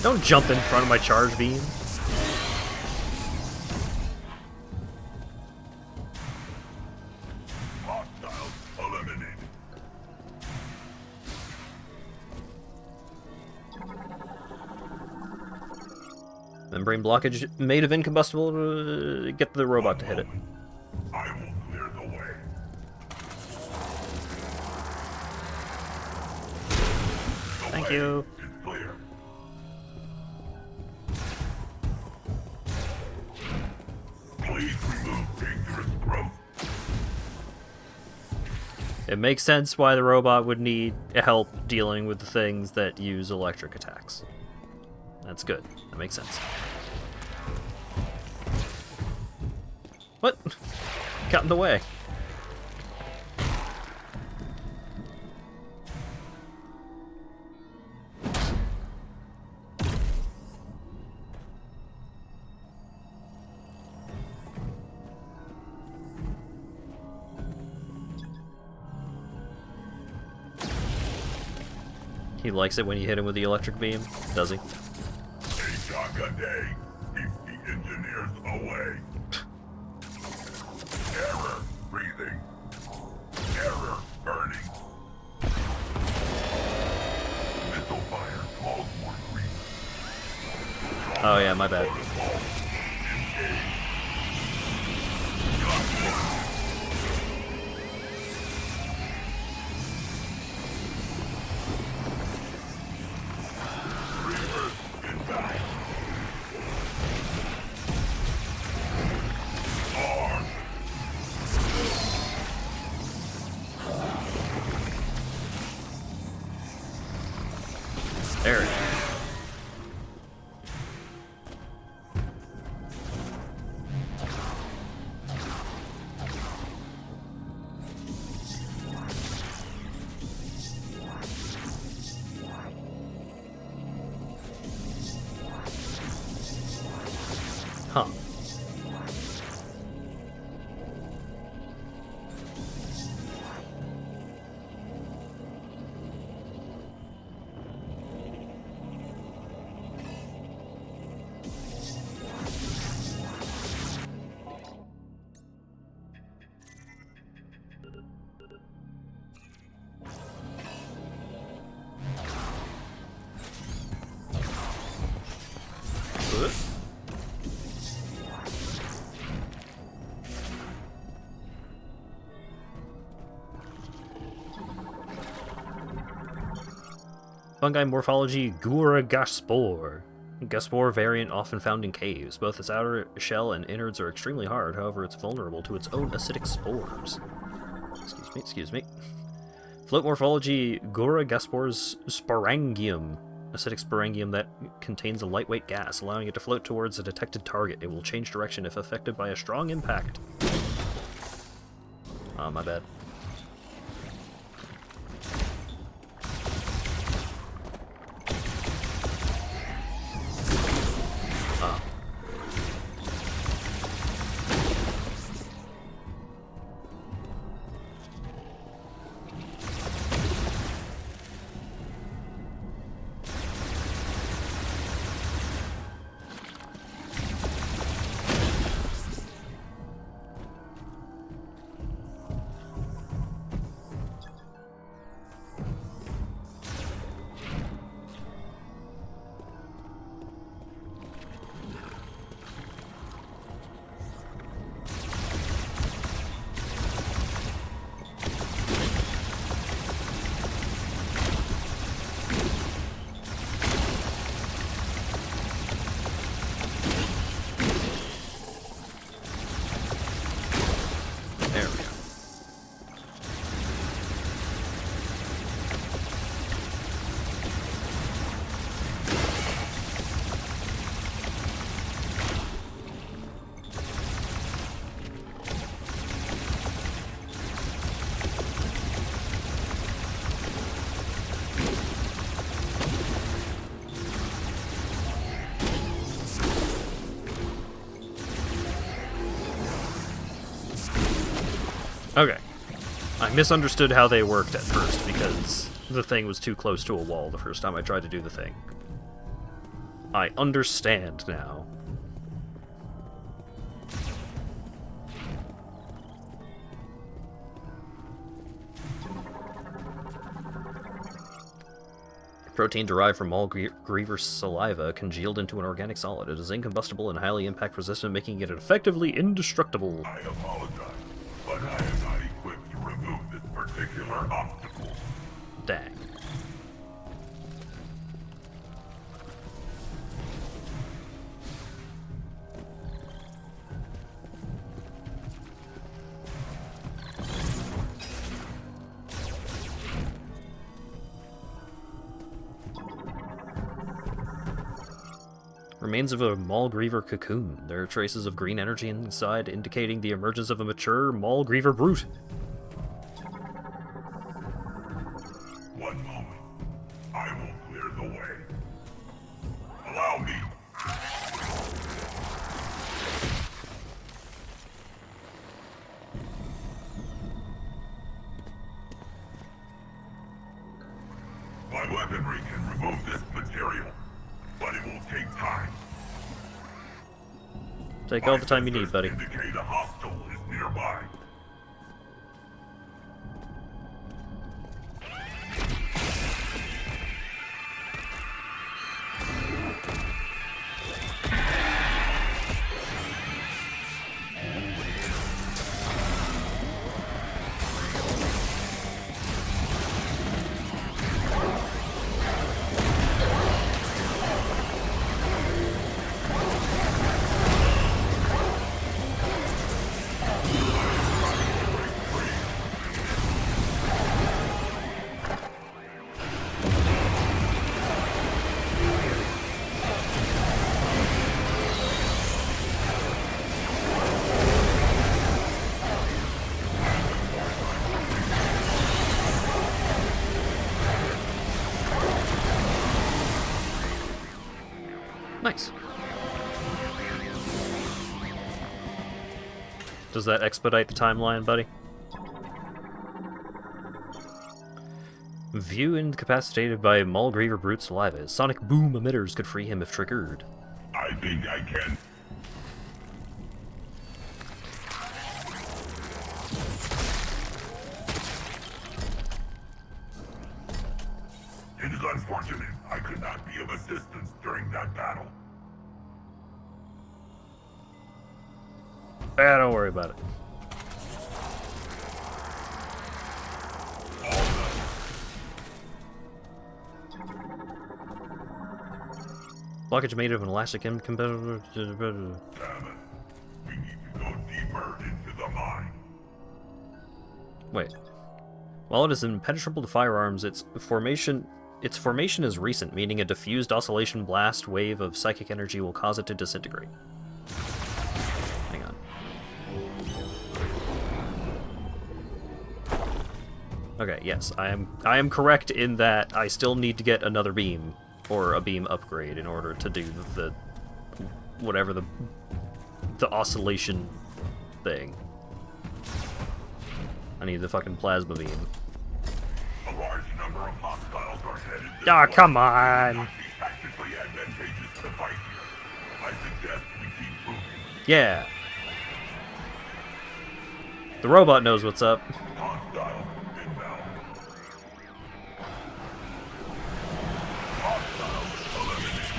Don't jump in front of my charge beam. Hostiles eliminated. Membrane blockage made of incombustible. Get the robot to hit it. I will clear the way. Thank you. It's clear. Please remove dangerous growth. It makes sense why the robot would need help dealing with the things that use electric attacks. That's good. That makes sense. What? Got in the way. He likes it when you hit him with the electric beam, does he? A shock a day keeps the engineers away. Error. Breathe Oh yeah, my bad. There it is. Huh. Fungi morphology Gura Gaspor. Gaspor variant often found in caves. Both its outer shell and innards are extremely hard, however it's vulnerable to its own acidic spores. Excuse me. Float morphology Gura Gaspor's sporangium. Acidic sporangium that contains a lightweight gas, allowing it to float towards a detected target. It will change direction if affected by a strong impact. Oh, my bad. Okay. I misunderstood how they worked at first because the thing was too close to a wall the first time I tried to do the thing. I understand now. Protein derived from Maul Griever's saliva congealed into an organic solid. It is incombustible and highly impact resistant, making it effectively indestructible. I apologize, but I am not equipped to remove this particular obstacle. Dang. Remains of a Maul Griever cocoon. There are traces of green energy inside, indicating the emergence of a mature Maul Griever brute. One moment. I will clear the way. Allow me. My weaponry can remove this material, but it will take time. Take all the time you need, buddy. Indicate a hostile is nearby. Nice. Does that expedite the timeline, buddy? View incapacitated by Maulgriever Brute saliva. Sonic boom emitters could free him if triggered. I think I can. It is unfortunate I could not be of assistance during that battle. Don't worry about it. Blockage made of an elastic compatible. Damn it. We need to go deeper into the mine. Wait. While it is impenetrable to firearms, its formation is recent, meaning a diffused oscillation blast wave of psychic energy will cause it to disintegrate. Hang on. Okay, yes, I am correct in that I still need to get another beam, or a beam upgrade, in order to do the whatever the oscillation thing. I need the fucking plasma beam. A large number of hostiles are headed this Ah, way. come on! Not be tactically advantageous to fight here. I suggest we keep moving. Yeah. The robot knows what's up. Hostile inbound. Hostile eliminated.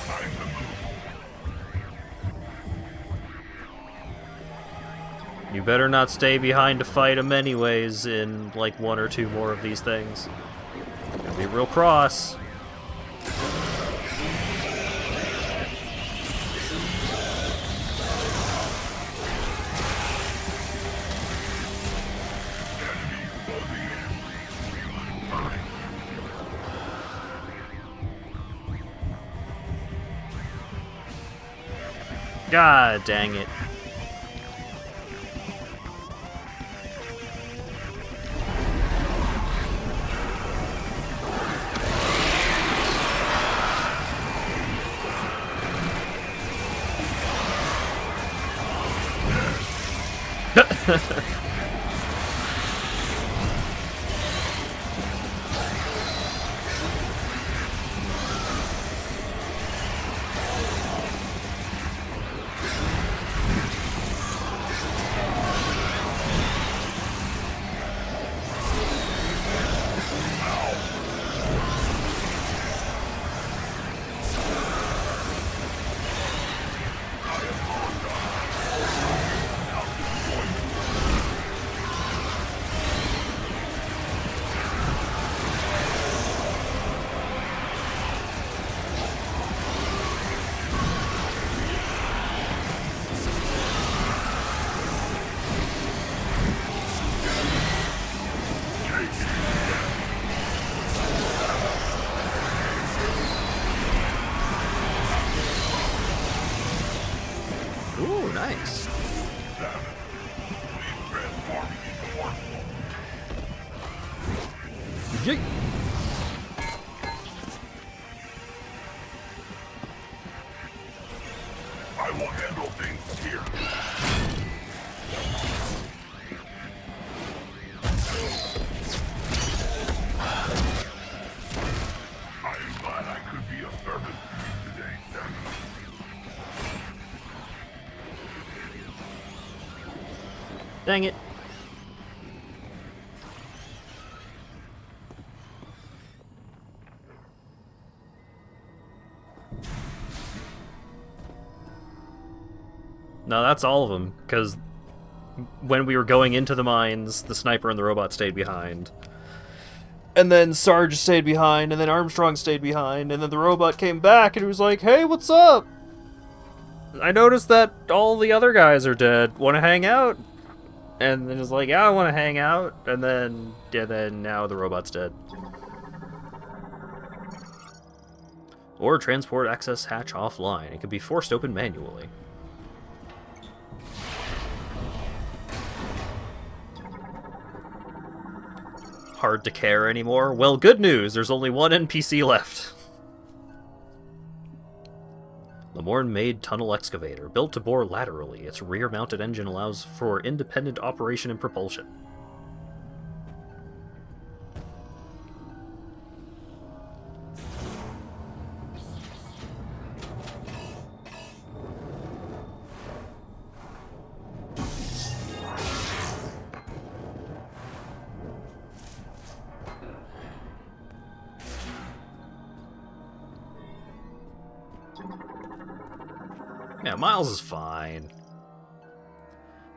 Time to move. You better not stay behind to fight him anyways in like one or two more of these things. Gonna be real cross. God dang it. Ooh, nice. Yeet. I will handle things here. I am glad I could be of service to you today, Sam. Dang it. No, that's all of them, because when we were going into the mines, the sniper and the robot stayed behind. And then Sarge stayed behind, and then Armstrong stayed behind, and then the robot came back and he was like, "Hey, what's up? I noticed that all the other guys are dead. Want to hang out?" And then it's like, "Yeah, I want to hang out." And then now the robot's dead. Or transport access hatch offline. It can be forced open manually. hard to care anymore. Well, good news, there's only one NPC left. The Morn-made tunnel excavator, built to bore laterally. Its rear-mounted engine allows for independent operation and propulsion. Yeah, Miles is fine.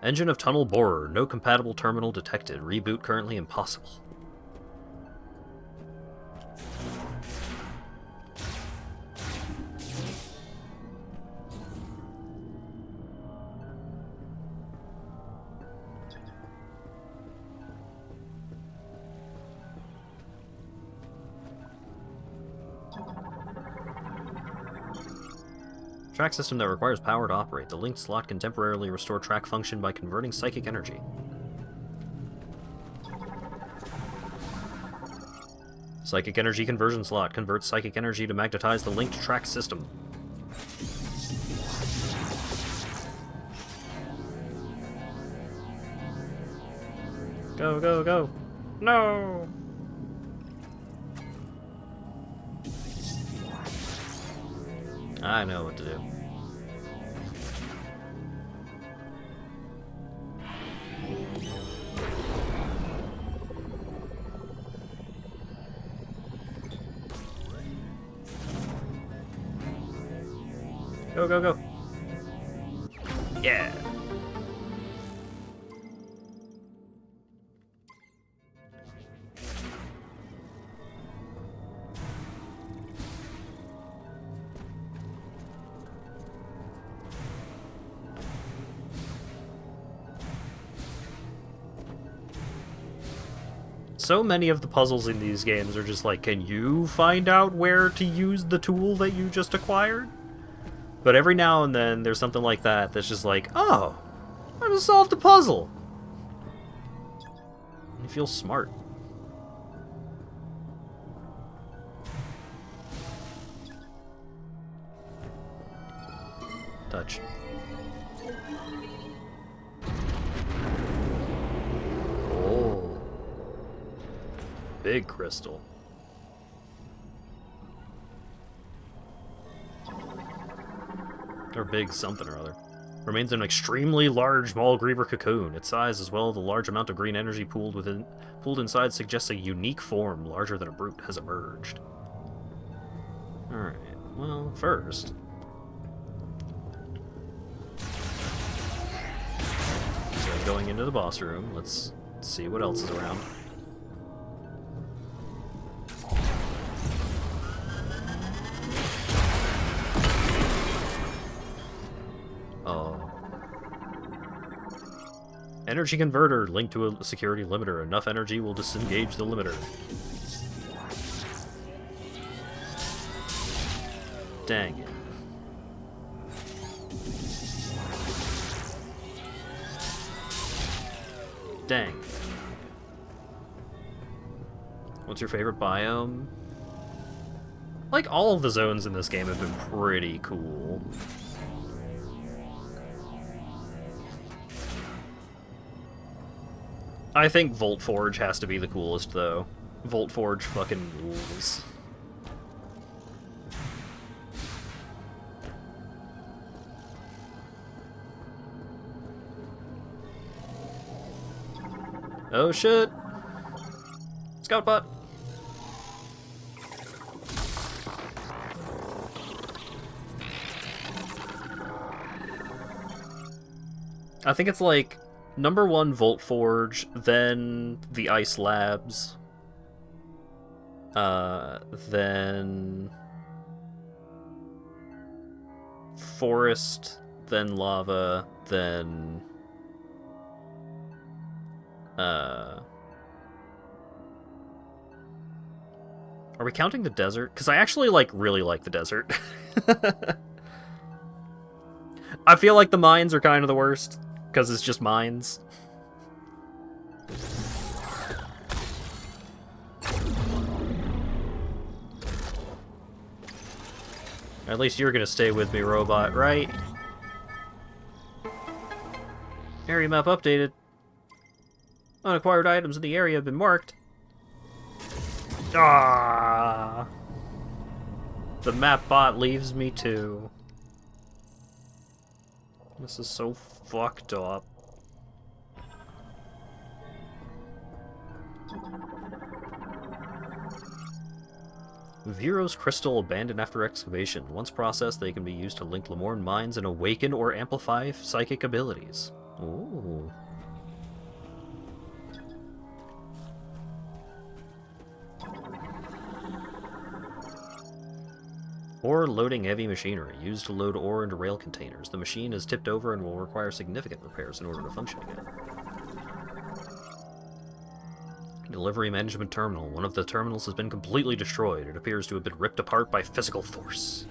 Engine of tunnel borer. No compatible terminal detected. Reboot currently impossible. Track system that requires power to operate. The linked slot can temporarily restore track function by converting psychic energy. Psychic energy conversion slot converts psychic energy to magnetize the linked track system. Go, go, go! No! I know what to do. Go, go, go. Yeah. So many of the puzzles in these games are just like, can you find out where to use the tool that you just acquired? But every now and then, there's something like that that's just like, oh, I just solved a puzzle. You feel smart. Touch. Oh. Big crystal. Or big something or other. Remains an extremely large Maulgriever cocoon. Its size, as well as the large amount of green energy pooled inside, suggests a unique form larger than a brute has emerged. Alright, well, first... So going into the boss room, let's see what else is around. Energy converter linked to a security limiter. Enough energy will disengage the limiter. Dang it. Dang. What's your favorite biome? Like, all of the zones in this game have been pretty cool. I think Volt Forge has to be the coolest, though. Volt Forge fucking rules. Oh shit! Scout bot! I think it's like number 1 Volt Forge, then the Ice Labs, then Forest, then Lava, then are we counting the desert? Because I actually really like the desert. I feel like the mines are kind of the worst, because it's just mines. At least you're gonna stay with me, robot, right? Area map updated. Unacquired items in the area have been marked. Ah! The map bot leaves me too. This is so fucked up. Vero's crystal abandoned after excavation. Once processed, they can be used to link Lemorn mines and awaken or amplify psychic abilities. Ooh. Ore loading heavy machinery, used to load ore into rail containers. The machine is tipped over and will require significant repairs in order to function again. Delivery management terminal. One of the terminals has been completely destroyed. It appears to have been ripped apart by physical force.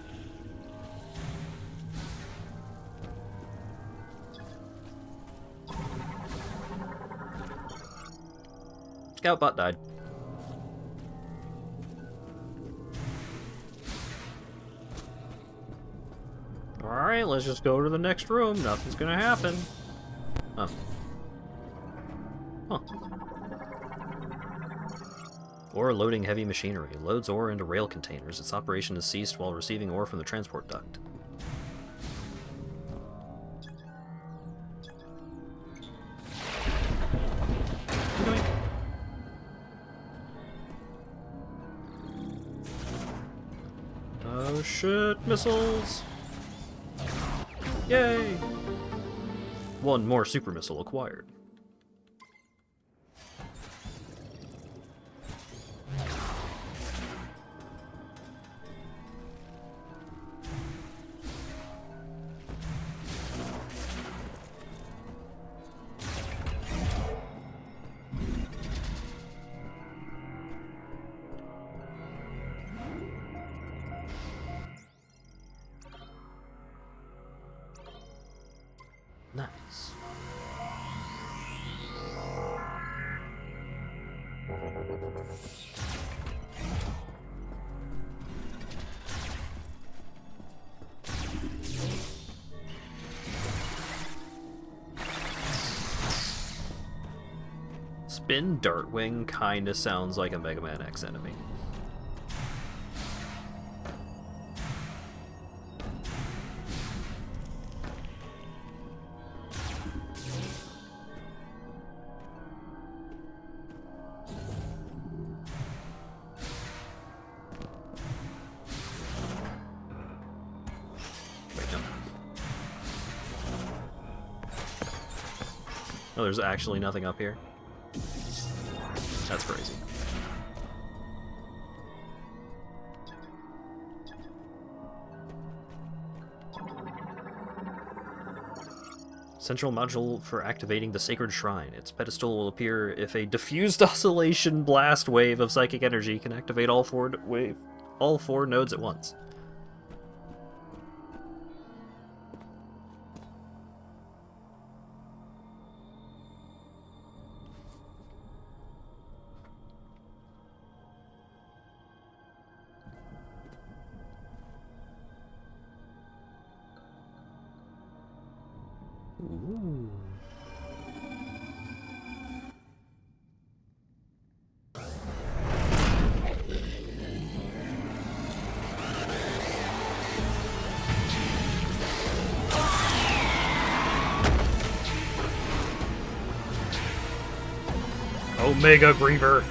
Scoutbot died. Alright, let's just go to the next room. Nothing's gonna happen. Oh. Huh. Ore loading heavy machinery. Loads ore into rail containers. Its operation is ceased while receiving ore from the transport duct. Yoink. Oh shit, missiles! Yay! One more super missile acquired. Nice. Spin Dartwing kinda sounds like a Mega Man X enemy. Oh, there's actually nothing up here? That's crazy. Central module for activating the Sacred Shrine. Its pedestal will appear if a diffused oscillation blast wave of psychic energy can activate all four nodes at once. Ooh. Omega Griever!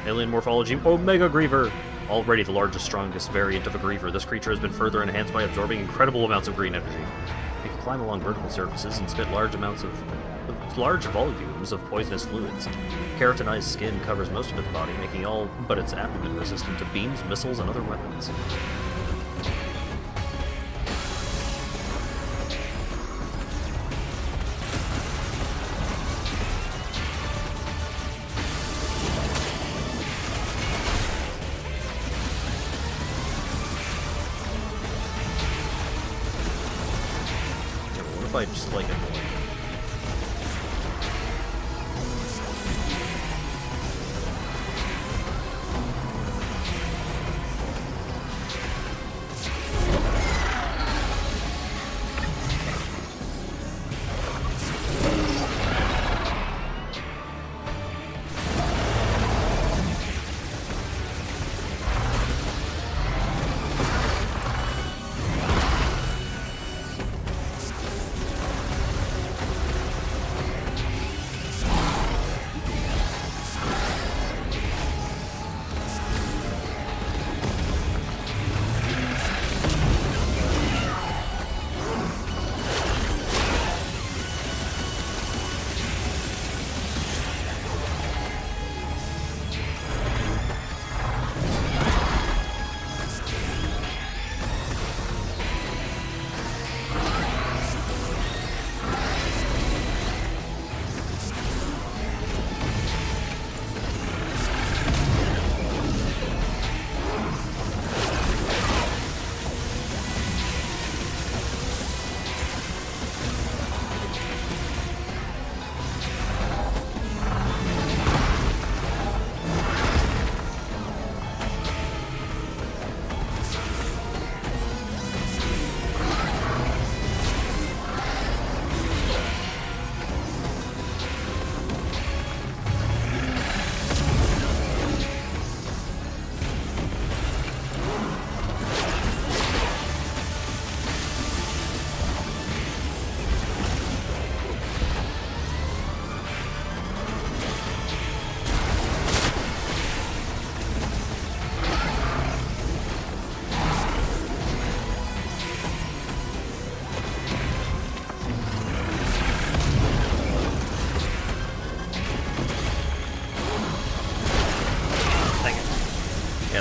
Alien morphology, Omega Griever! Already the largest, strongest variant of a Griever, this creature has been further enhanced by absorbing incredible amounts of green energy. It can climb along vertical surfaces and spit large volumes of poisonous fluids. Keratinized skin covers most of its body, making all but its abdomen resistant to beams, missiles, and other weapons. I just like it.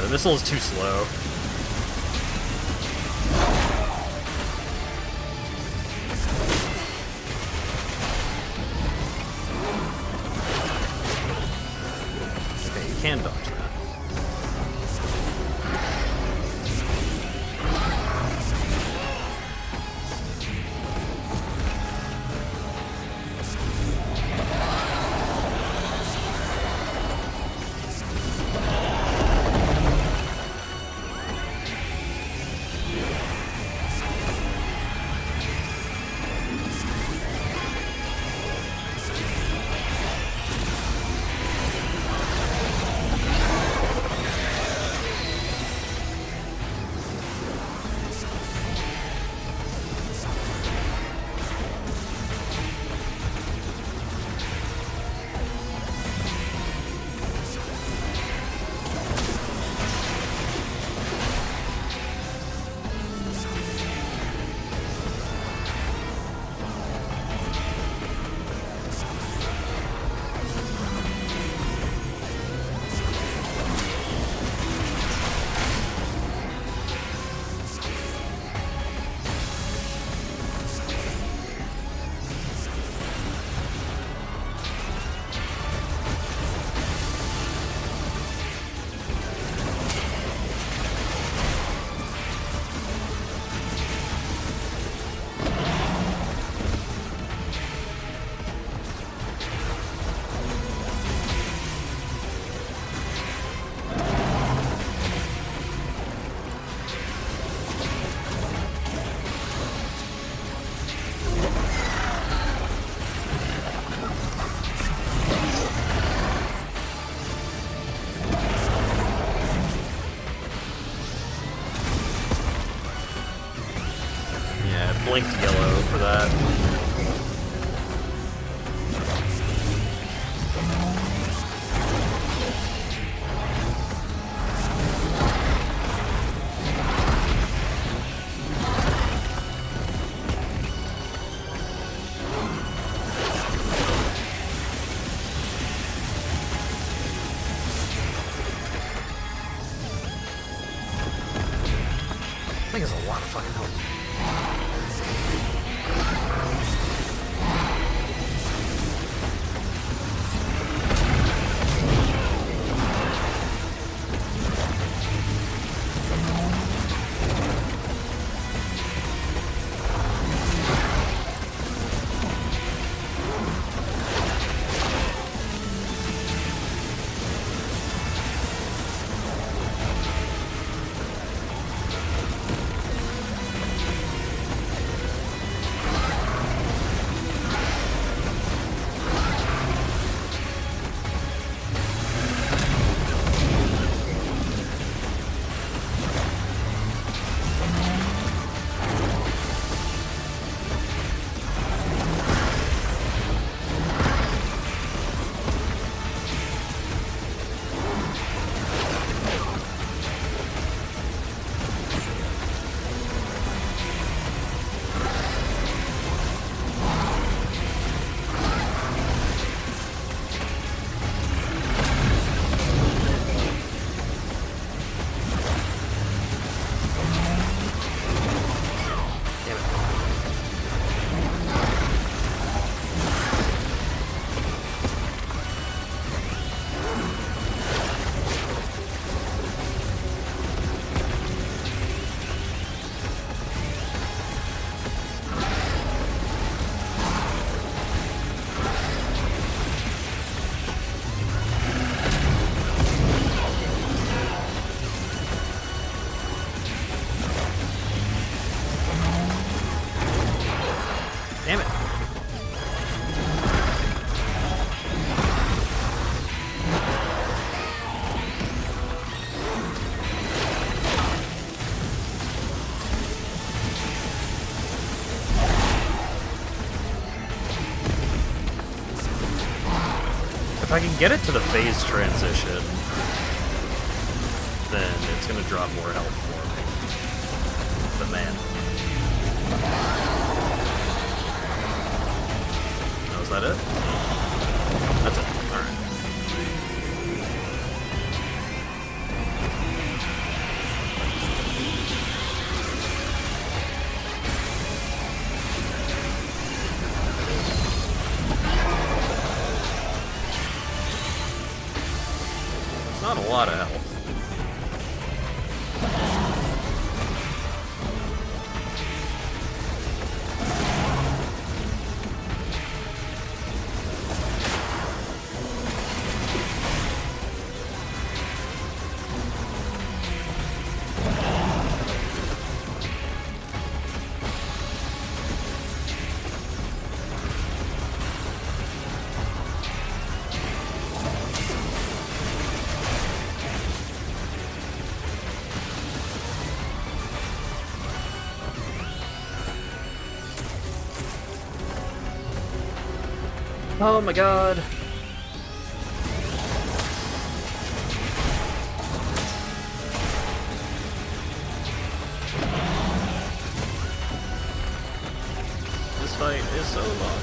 the missile is too slow. Okay, you can dodge that. Blinked yellow for that. I think it's a lot of fucking help. Damn it. If I can get it to the phase transition, then it's going to drop more health for me. But man. Oh, is that it? That's it. Alright. Not a lot of health. Oh my god. This fight is so long.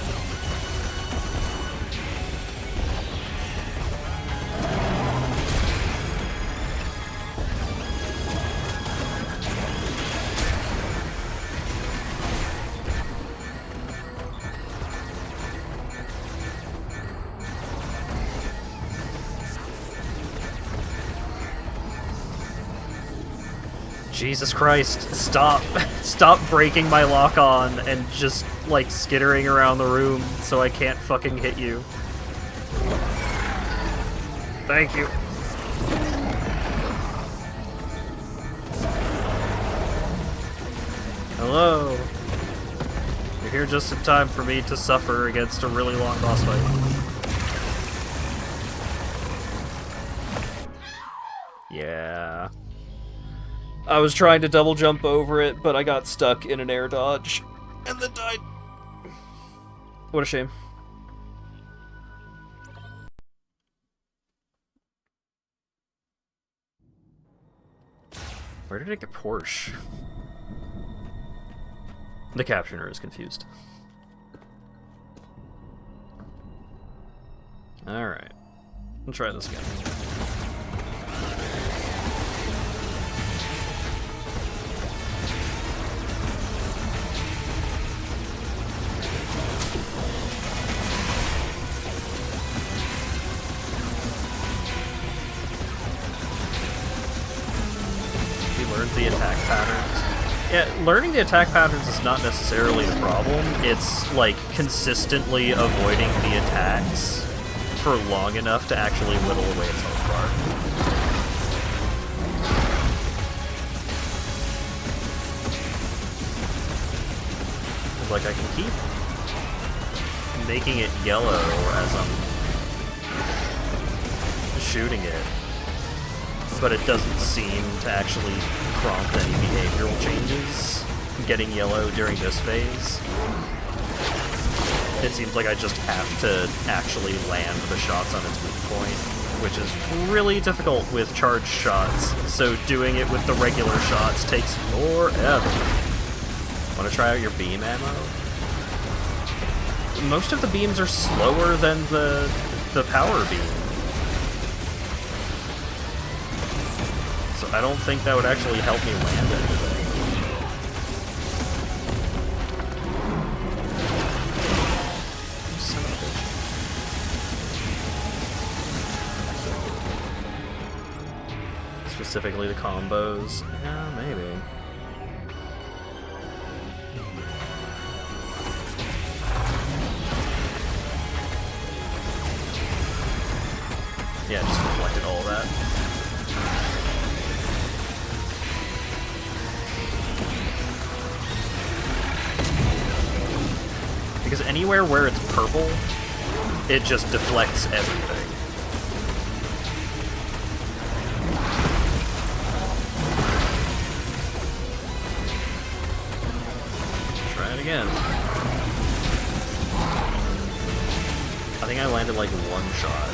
Jesus Christ, stop. Stop breaking my lock on and just, like, skittering around the room so I can't fucking hit you. Thank you. Hello. You're here just in time for me to suffer against a really long boss fight. Yeah. I was trying to double jump over it, but I got stuck in an air dodge and then died. What a shame. Where did it get Porsche? The captioner is confused. Alright. We'll try this again. The attack patterns. Yeah, learning the attack patterns is not necessarily the problem. It's like consistently avoiding the attacks for long enough to actually whittle away its health bar. Like I can keep making it yellow as I'm shooting it, but it doesn't seem to actually prompt any behavioral changes getting yellow during this phase. It seems like I just have to actually land the shots on its weak point, which is really difficult with charged shots, so doing it with the regular shots takes forever. Want to try out your beam ammo? Most of the beams are slower than the power beam. So I don't think that would actually help me land anything. Son of a bitch. Specifically the combos. Yeah, maybe. Yeah, just reflected all of that. Because anywhere where it's purple, it just deflects everything. Try it again. I think I landed like one shot.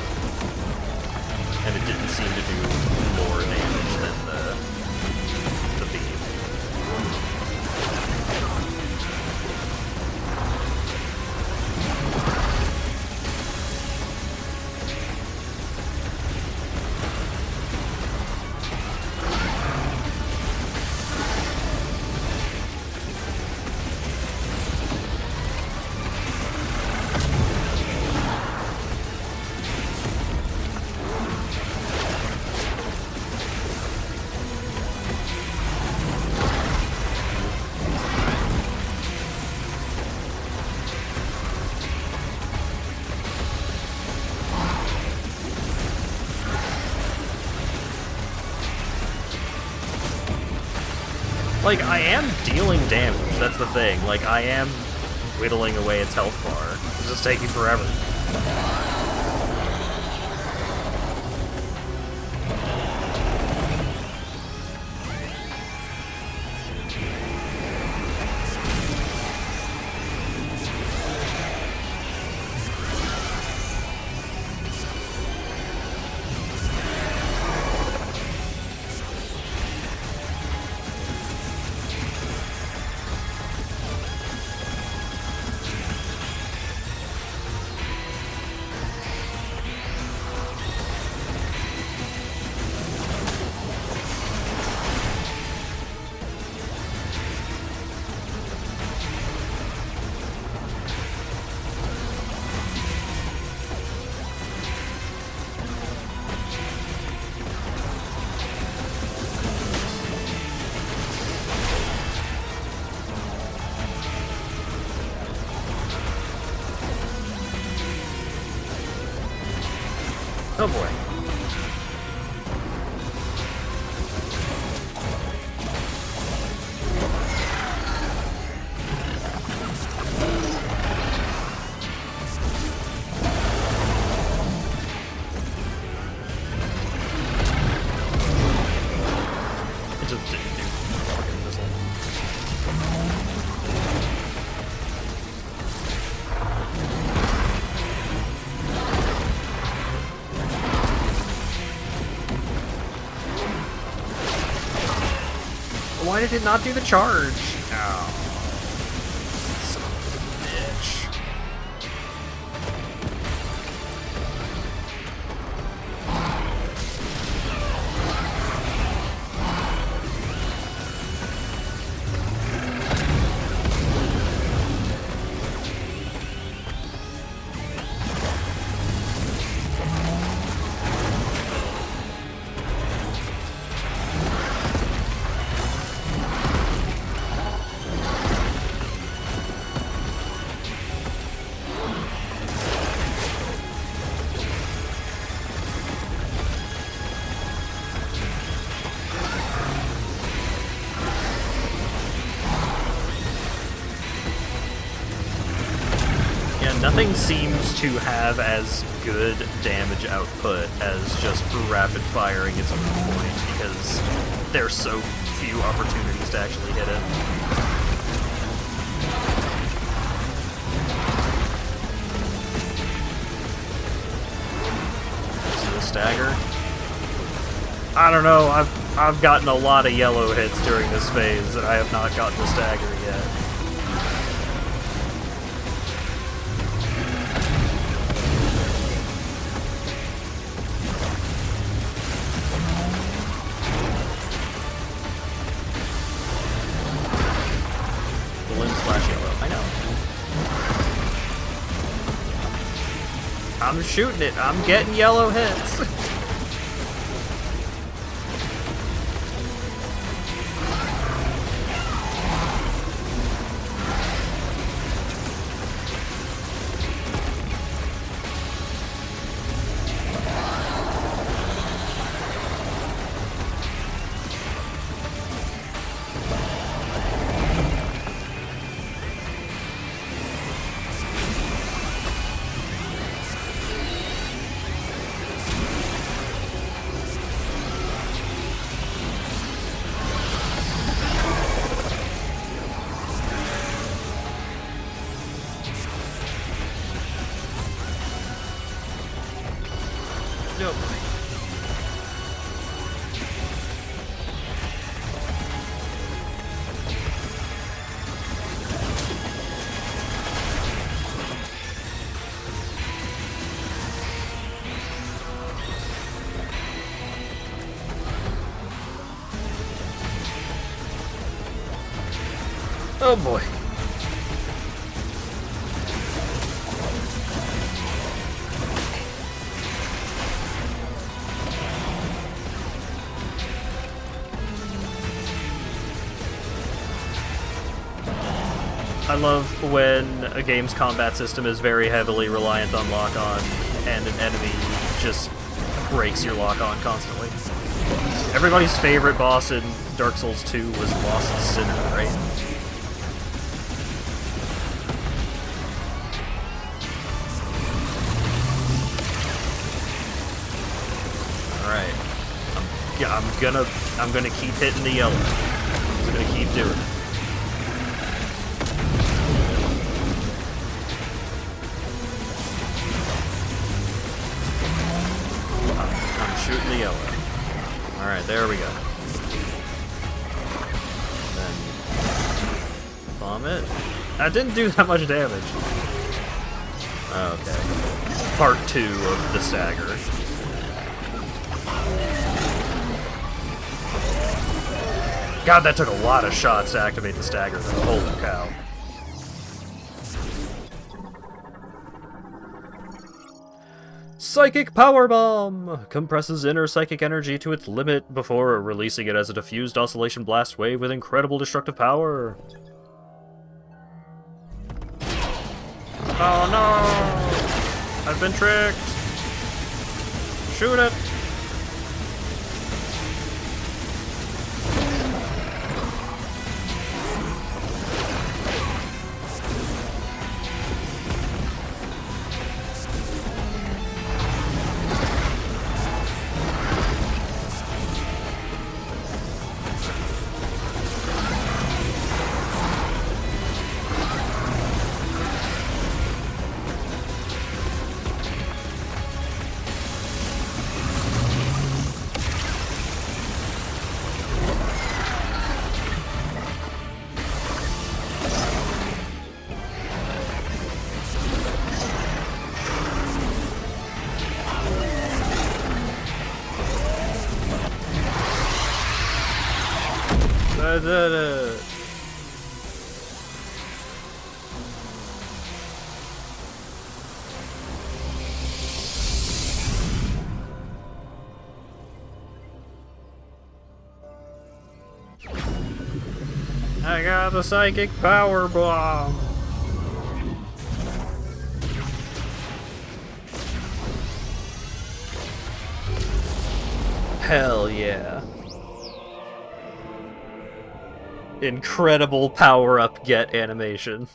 And it didn't seem to do more damage than the beam. Like, I am dealing damage, that's the thing. Like, I am whittling away its health bar. It's just taking forever. Oh boy. It just didn't do fucking missile. Why did it not do the charge? Oh. Son of a bitch. Nothing seems to have as good damage output as just rapid firing its own point, because there's so few opportunities to actually hit it. See the stagger? I don't know, I've gotten a lot of yellow hits during this phase, and I have not gotten the stagger yet. I'm shooting it. I'm getting yellow hits. Nope. Oh boy. I love when a game's combat system is very heavily reliant on lock-on, and an enemy just breaks your lock-on constantly. Everybody's favorite boss in Dark Souls 2 was Lost Sinner, right? Alright. I'm gonna keep hitting the yellow. I'm just gonna keep doing it. I'm shooting the yellow. Alright, there we go. Then bomb it. That didn't do that much damage. Okay. Part 2 of the stagger. God, that took a lot of shots to activate the stagger, though. Holy cow. Psychic Power Bomb! Compresses inner psychic energy to its limit before releasing it as a diffused oscillation blast wave with incredible destructive power. Oh no! I've been tricked! Shoot it! I did it! I got the psychic power bomb! Hell yeah. Incredible power-up get animation.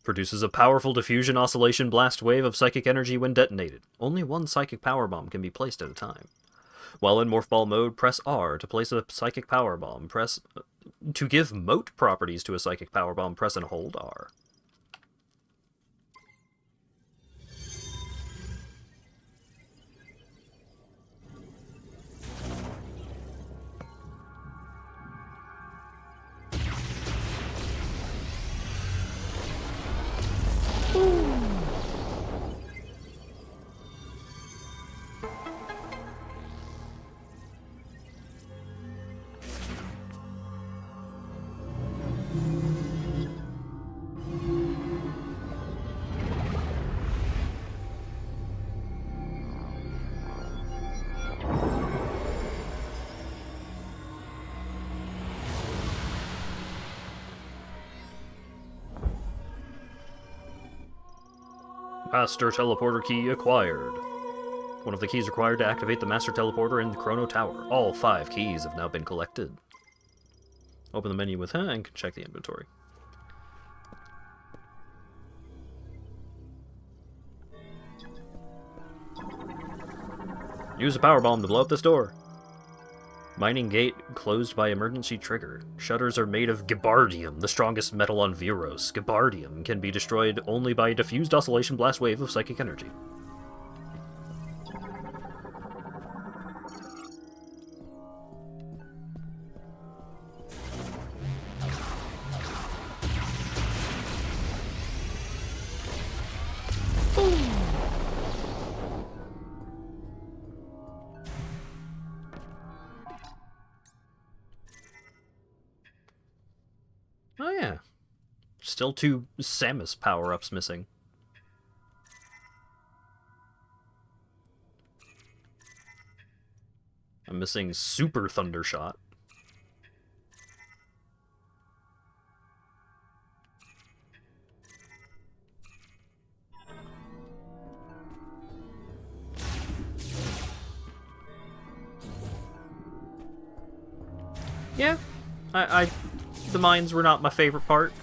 Produces a powerful diffusion oscillation blast wave of psychic energy when detonated. Only one psychic power bomb can be placed at a time. While in Morph Ball mode, press R to place a psychic power bomb. To give moat properties to a psychic power bomb, press and hold R. Master Teleporter Key acquired. One of the keys required to activate the Master Teleporter in the Chrono Tower. All 5 keys have now been collected. Open the menu with and check the inventory. Use a power bomb to blow up this door. Mining gate closed by emergency trigger. Shutters are made of Gibardium, the strongest metal on Viros. Gibardium can be destroyed only by a diffused oscillation blast wave of psychic energy. Oh yeah. Still 2 Samus power-ups missing. I'm missing Super Thundershot. Yeah, the mines were not my favorite part.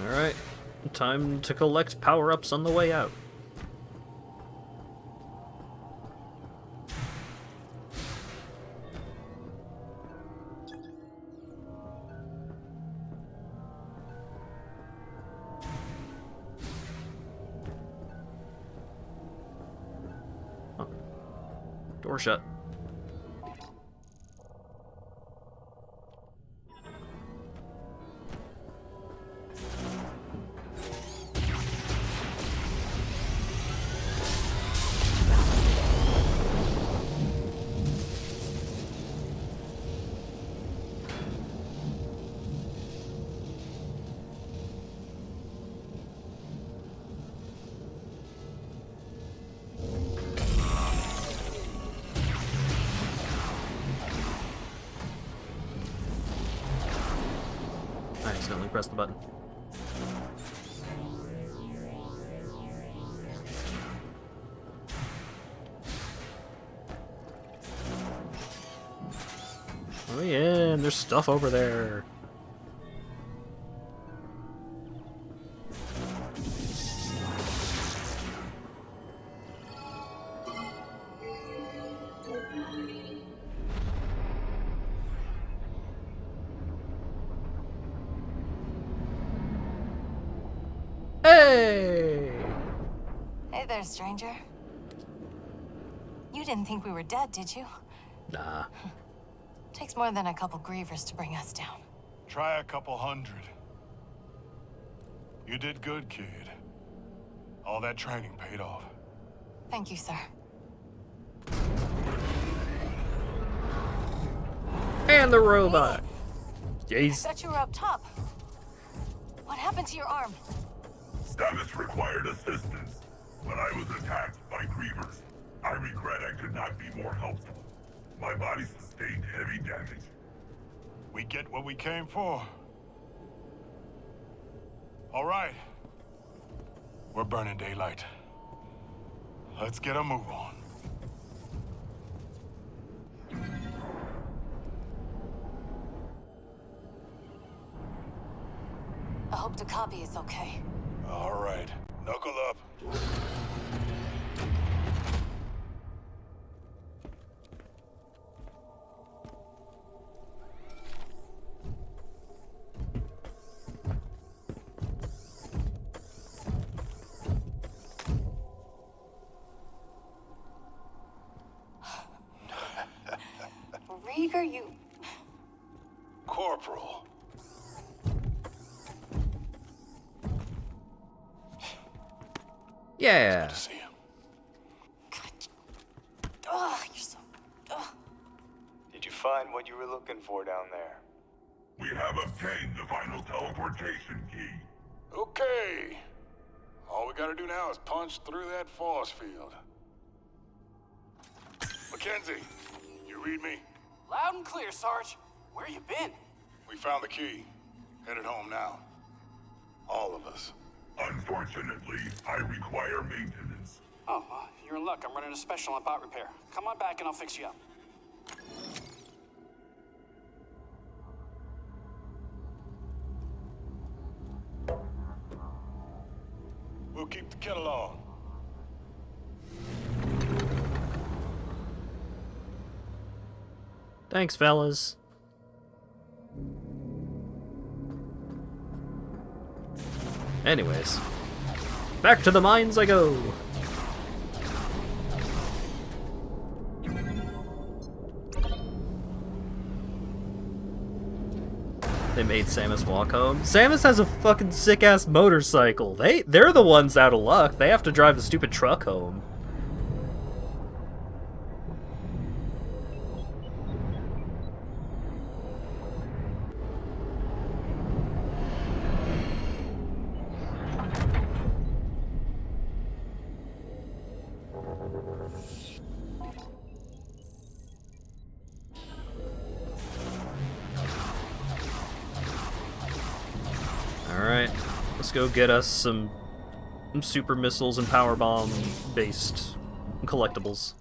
Alright, time to collect power-ups on the way out. Oh. Door shut. I accidentally pressed the button. Oh yeah, and there's stuff over there. Hey! Hey there, stranger. You didn't think we were dead, did you? Nah. Takes more than a couple grievers to bring us down. Try a couple hundred. You did good, kid. All that training paid off. Thank you, sir. And the robot. I Jeez. thought you were up top. What happened to your arm? Status required assistance, but I was attacked by grievers. I regret I could not be more helpful. My body sustained heavy damage. We get what we came for. All right. We're burning daylight. Let's get a move on. I hope the copy is okay. All right. Knuckle up. Rieger, you... Corporal. Yeah. See him. Ugh, you're so... Ugh. Did you find what you were looking for down there? We have obtained the final teleportation key. Okay. All we gotta do now is punch through that force field. Mackenzie, you read me? Loud and clear, Sarge. Where you been? We found the key. Headed home now. All of us. Unfortunately, I require maintenance. Oh, you're in luck. I'm running a special on bot repair. Come on back and I'll fix you up. We'll keep the kettle on. Thanks, fellas. Anyways, back to the mines I go. They made Samus walk home. Samus has a fucking sick-ass motorcycle. They're the ones out of luck. They have to drive the stupid truck home. Alright, let's go get us some super missiles and power bomb based collectibles.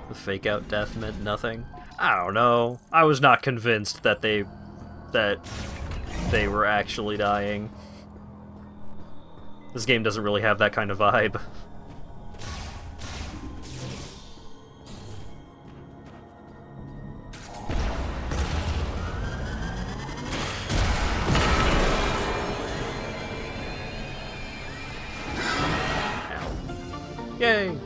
The fake out death meant nothing. I don't know. I was not convinced that they were actually dying. This game doesn't really have that kind of vibe. Ow. Yay!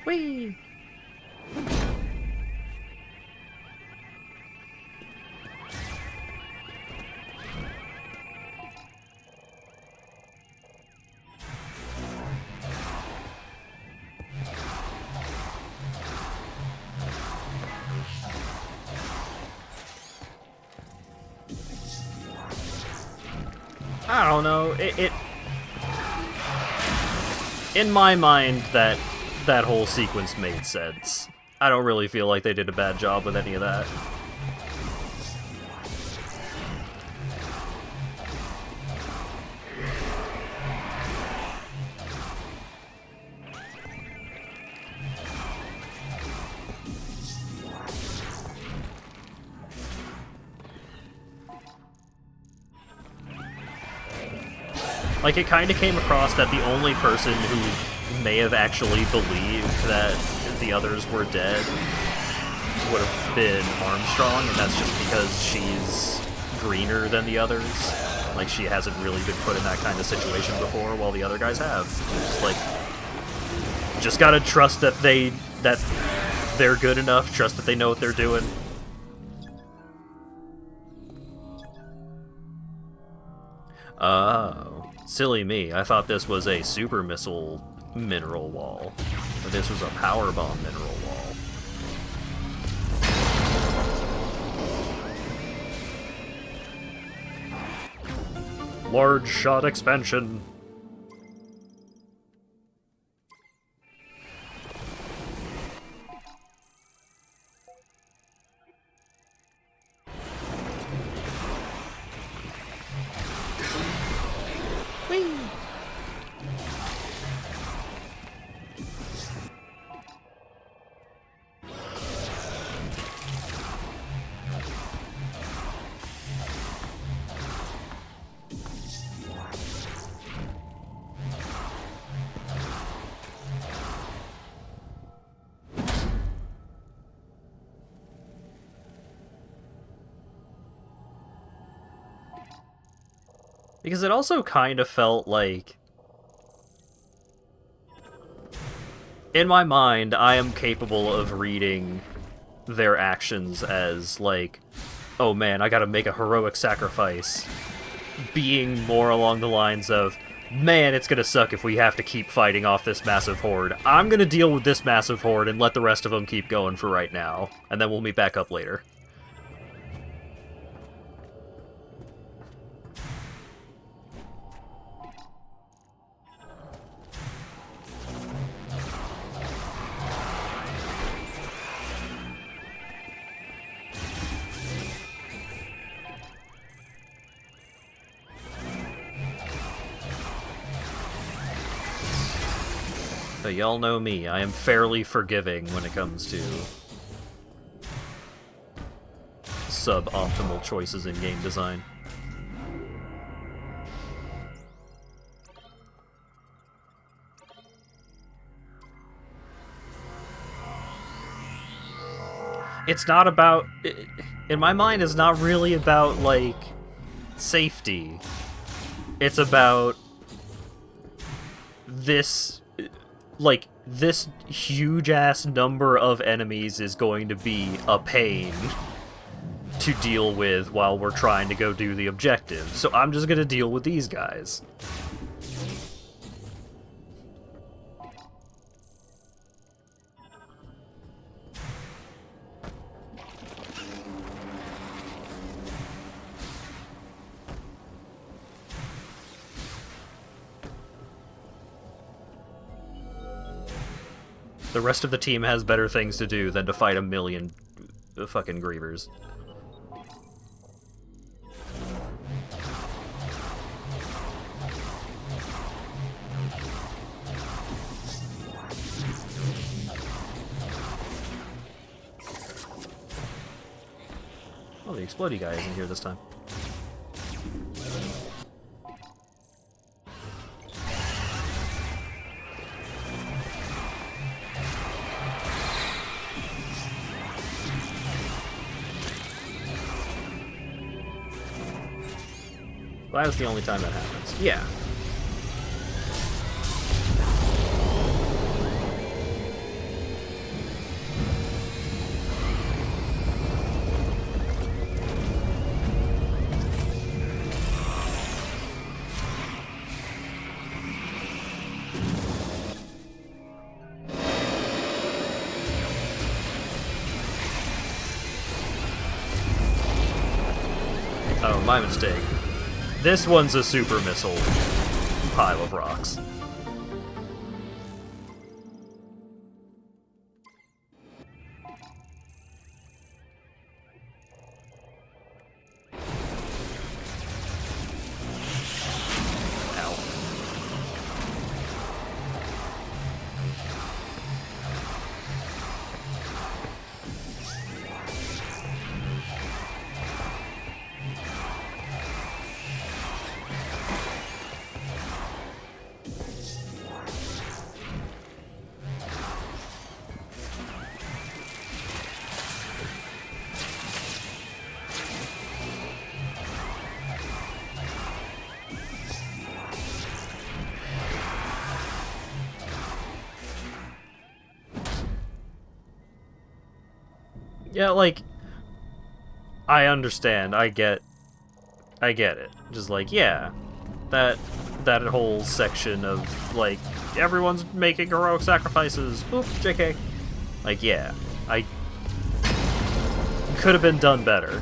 Whee! I don't know. It in my mind that whole sequence made sense. I don't really feel like they did a bad job with any of that. Like, it kind of came across that the only person who may have actually believed that the others were dead would have been Armstrong, and that's just because she's greener than the others. Like, she hasn't really been put in that kind of situation before, while the other guys have. It's like, just gotta trust that they're good enough, trust that they know what they're doing. Oh. Silly me, I thought this was a super missile mineral wall. Or this was a power bomb mineral wall. Large shot expansion. Because it also kind of felt like... In my mind, I am capable of reading their actions as, like, oh man, I gotta make a heroic sacrifice. Being more along the lines of, man, it's gonna suck if we have to keep fighting off this massive horde. I'm gonna deal with this massive horde and let the rest of them keep going for right now. And then we'll meet back up later. But y'all know me, I am fairly forgiving when it comes to suboptimal choices in game design. It's not about... in my mind, it's not really about, like, safety. It's about this... like, this huge-ass number of enemies is going to be a pain to deal with while we're trying to go do the objective. So I'm just gonna deal with these guys. The rest of the team has better things to do than to fight a million fucking grievers. Oh, the explodey guy isn't here this time. Well, that's the only time that happens. Yeah. Oh, my mistake. This one's a super missile pile of rocks. Yeah, like, I understand, I get it. Just like, yeah, that whole section of, like, everyone's making heroic sacrifices. Oops, JK. Like, yeah, I could have been done better.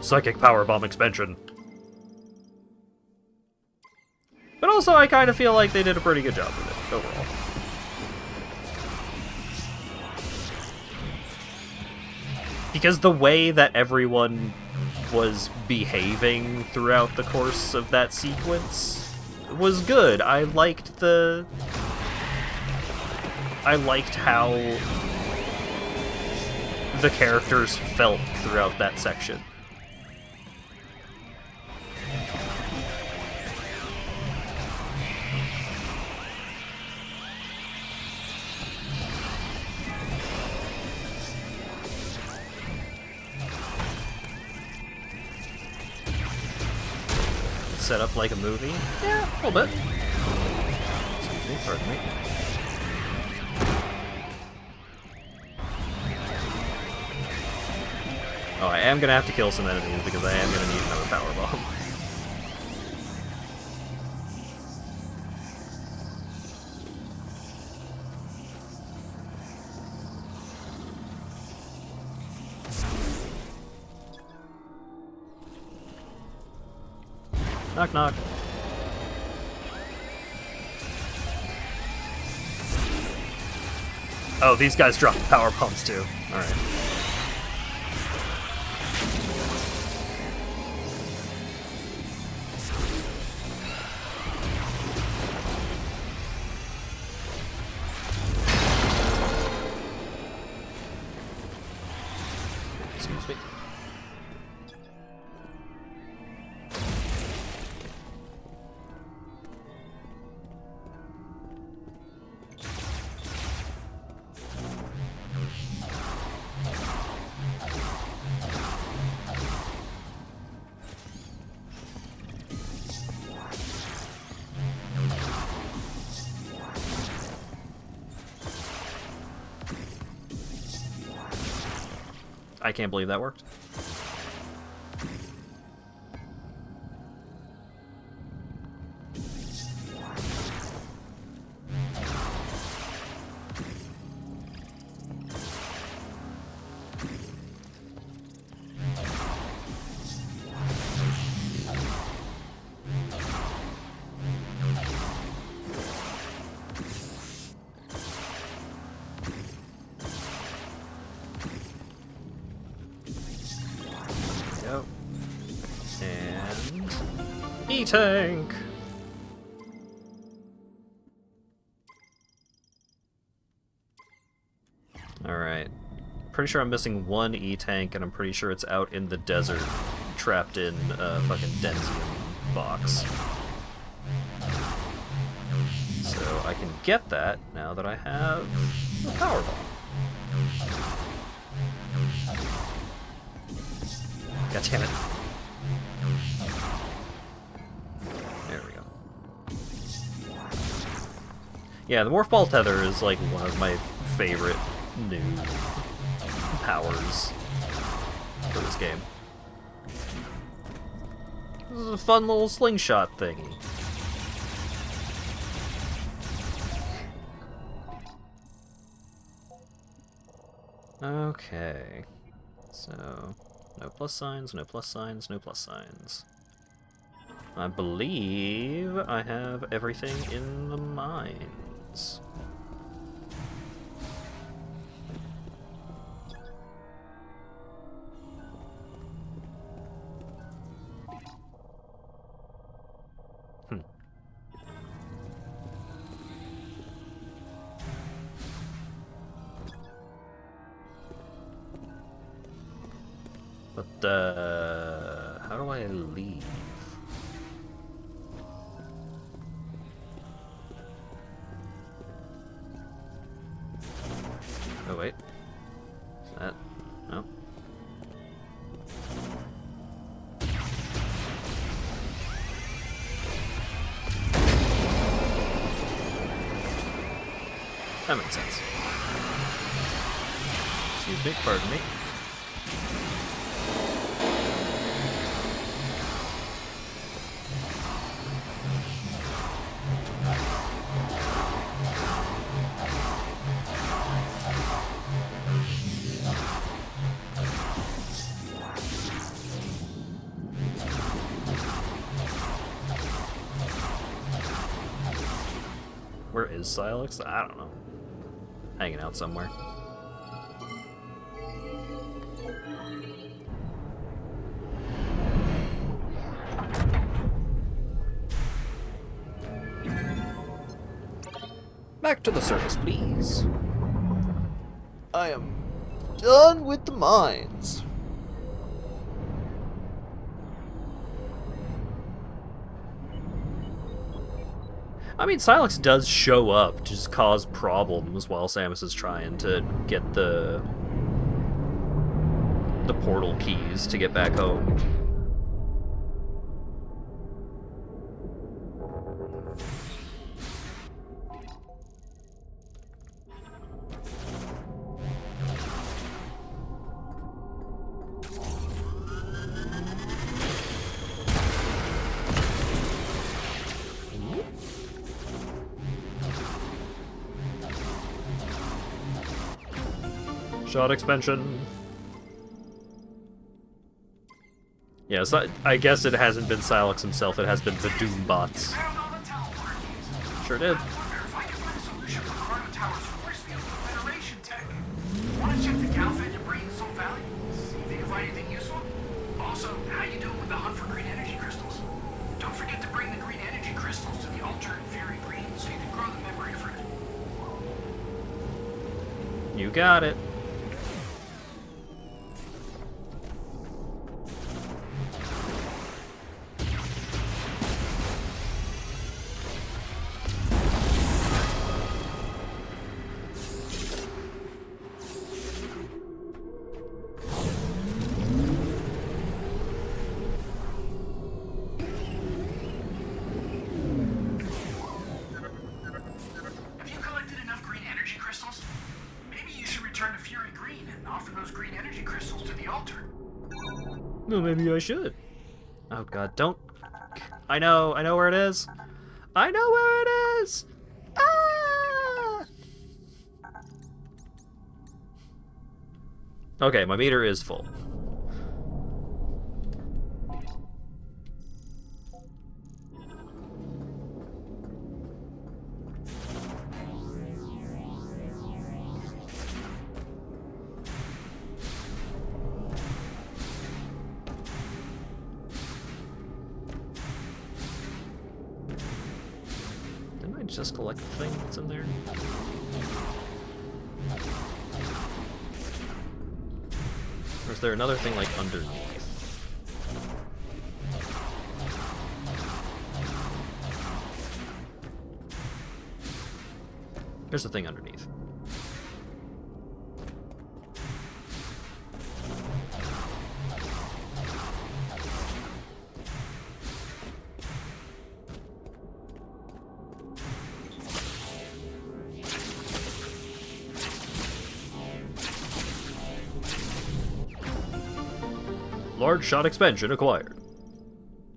Psychic power bomb expansion. But also, I kind of feel like they did a pretty good job with it, overall. Because the way that everyone was behaving throughout the course of that sequence was good. I liked how the characters felt throughout that section. Set up like a movie? Yeah, a little bit. Excuse me, pardon me. Oh, I am gonna have to kill some enemies because I am gonna need another power bomb. Knock knock. Oh, these guys drop power bombs too. Alright. Excuse me. I can't believe that worked. Yep. And E-Tank! Alright. Pretty sure I'm missing one E-Tank, and I'm pretty sure it's out in the desert, trapped in a fucking Denzium box. So I can get that now that I have the power bomb. God damn it. There we go. Yeah, the Morph Ball Tether is like one of my favorite new powers for this game. This is a fun little slingshot thingy. Okay. So, no plus signs, no plus signs, no plus signs. I believe I have everything in the mines. But, how do I leave? Oh, wait. Is that... No. That makes sense. Excuse me, pardon me. Where is Silex? I don't know. Hanging out somewhere. Back to the surface, please. I am done with the mines. I mean, Silex does show up, just cause problems while Samus is trying to get the portal keys to get back home. Shot expansion. Yeah, so I guess it hasn't been Silex himself, it has been the Doom bots. Sure did. Also, how you doing with the hunt for green energy crystals? Don't forget to bring the green energy crystals to the altar in Fairy Green so you can grow the memory fruit. You got it. energy crystals to the altar. Well, maybe I should. Oh god, don't... I know where it is. I know where it is! Ah! Okay, my meter is full. Just collect the thing that's in there. Or is there another thing like underneath? There's a thing underneath. Large shot expansion acquired.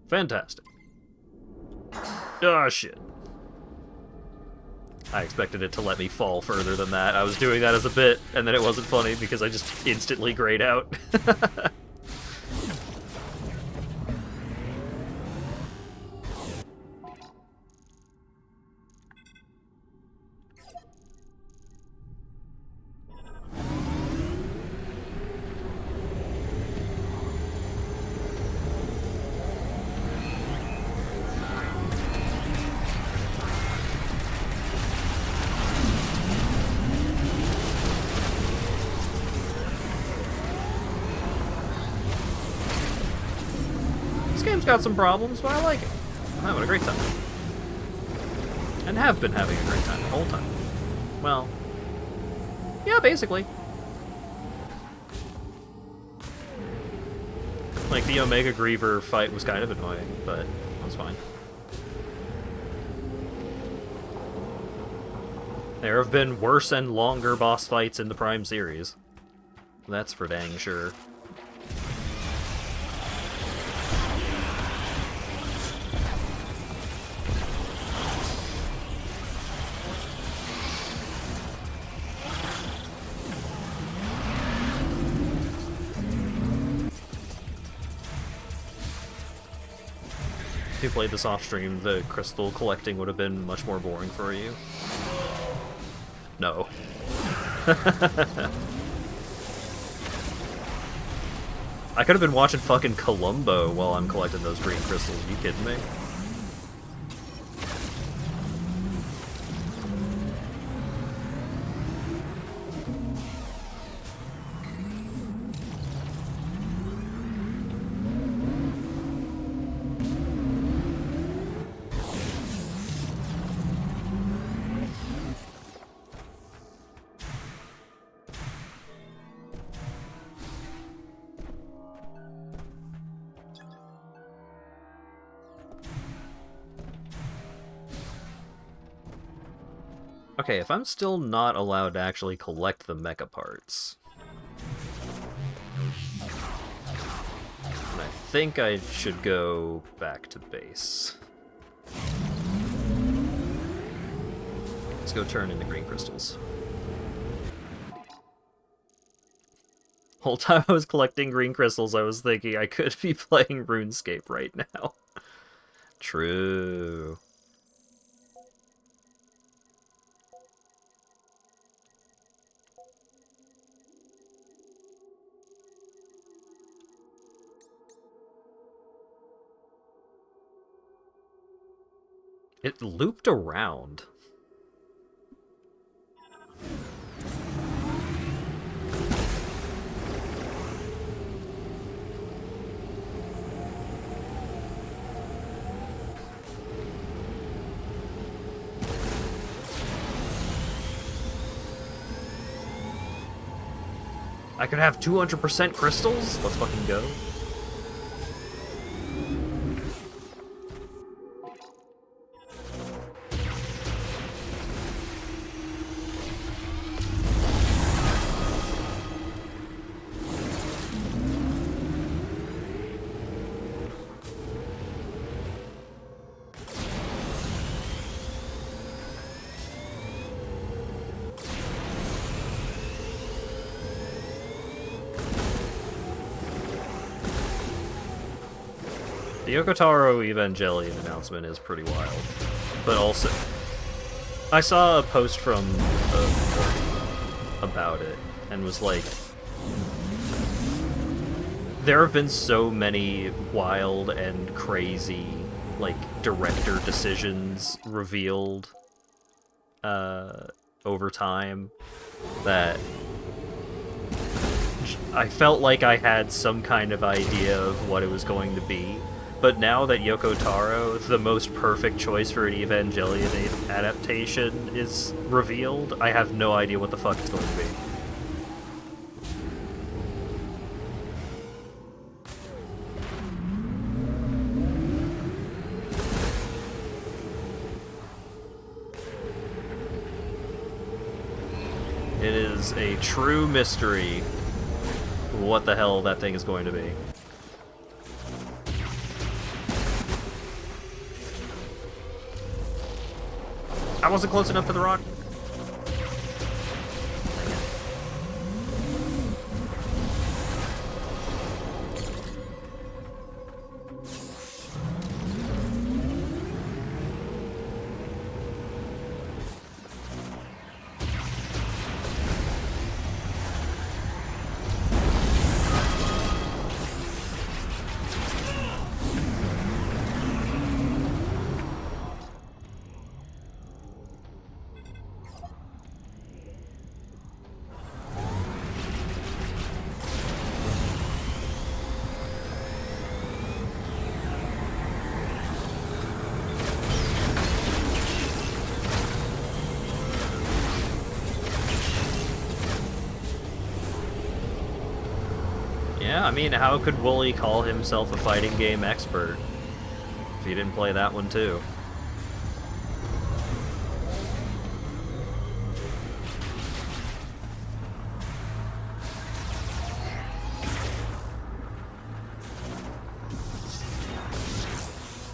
Fantastic. Ah, shit. I expected it to let me fall further than that. I was doing that as a bit, and then it wasn't funny because I just instantly grayed out. This game's got some problems, but I like it. I'm having a great time. And have been having a great time the whole time. Well, yeah, basically. Like, the Omega Griever fight was kind of annoying, but it was fine. There have been worse and longer boss fights in the Prime series. That's for dang sure. If you played this off stream, the crystal collecting would have been much more boring for you. No. I could have been watching fucking Columbo while I'm collecting those green crystals. Are you kidding me? Okay, if I'm still not allowed to actually collect the mecha parts, then I think I should go back to base. Let's go turn into green crystals. Whole time I was collecting green crystals, I was thinking I could be playing RuneScape right now. True. It looped around. I could have 200% crystals? Let's fucking go. The Yokotaro Evangelion announcement is pretty wild. But also, I saw a post from about it, and was like, there have been so many wild and crazy, like, director decisions revealed over time that I felt like I had some kind of idea of what it was going to be. But now that Yoko Taro, the most perfect choice for an Evangelion adaptation, is revealed, I have no idea what the fuck it's going to be. It is a true mystery what the hell that thing is going to be. I wasn't close enough to the rock. Yeah, I mean, how could Wooly call himself a fighting game expert if he didn't play that one too?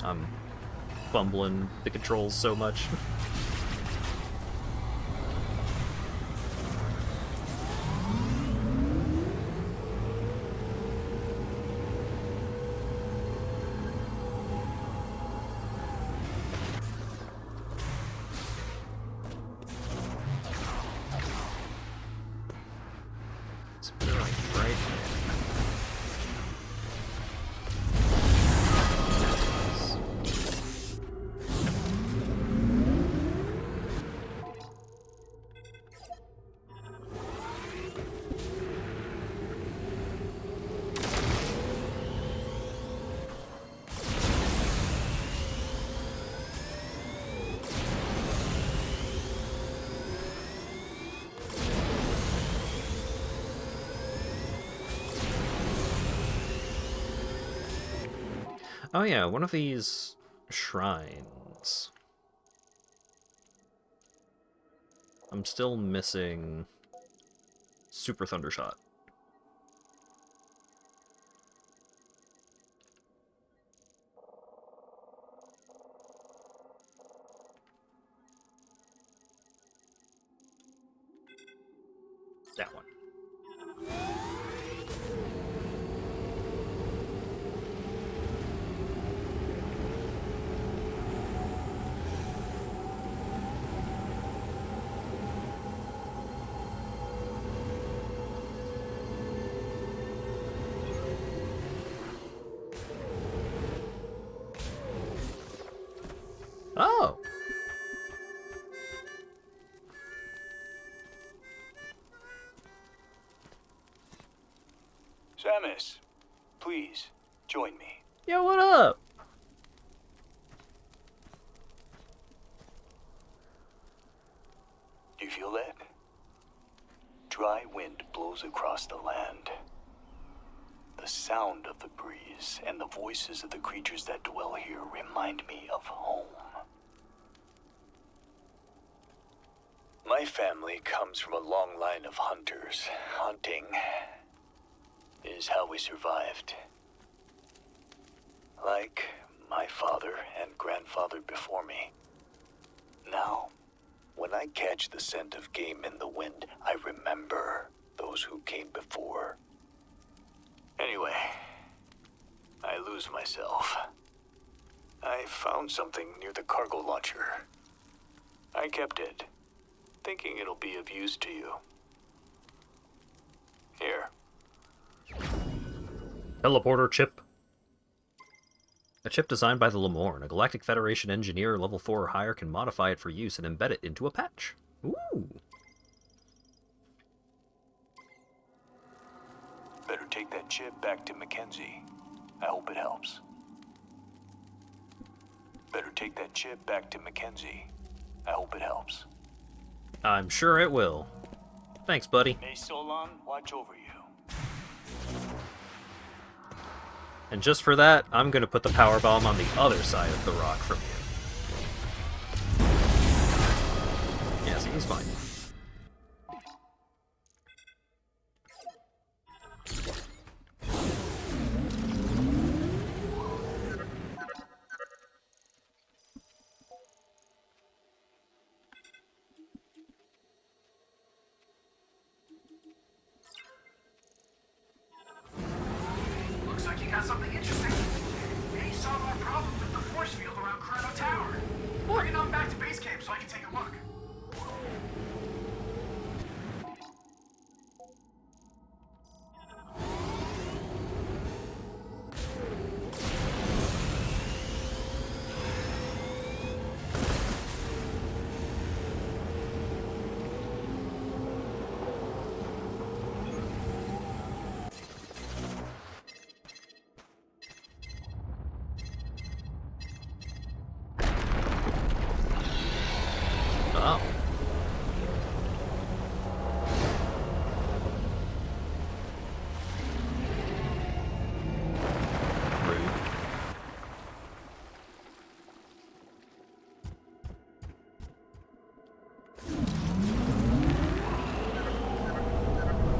I'm fumbling the controls so much. Oh yeah, one of these shrines. I'm still missing Super Thundershot. That one. Oh! Samus, please, join me. Yo, what up? Do you feel that? Dry wind blows across the land. The sound of the breeze and the voices of the creatures that dwell here remind me of home. My family comes from a long line of hunters. Hunting is how we survived. Like my father and grandfather before me. Now, when I catch the scent of game in the wind, I remember those who came before. Anyway, I lose myself. I found something near the cargo launcher. I kept it, thinking it'll be of use to you. Here. Teleporter chip. A chip designed by the Lemorn. A Galactic Federation engineer level 4 or higher can modify it for use and embed it into a patch. Ooh. Better take that chip back to Mackenzie. I hope it helps. Better take that chip back to Mackenzie. I hope it helps. I'm sure it will. Thanks, buddy. May Solon watch over you. And just for that, I'm gonna put the power bomb on the other side of the rock from you. Yeah, see, he's fine. Looks like you got something interesting. May solve our problem with the force field around Chrono Tower. Bring it on back to base camp so I can take a look. Oh. Rude.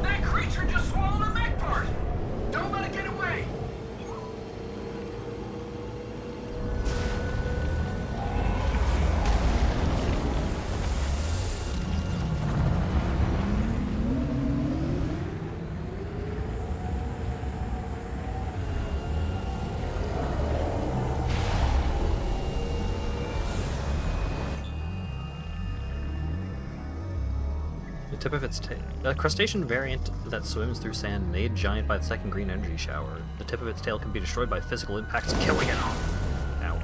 That creature just swallowed a mech part! Don't let it get away! The tip of its tail. A crustacean variant that swims through sand made giant by the second green energy shower. The tip of its tail can be destroyed by physical impacts, killing it all. Ow.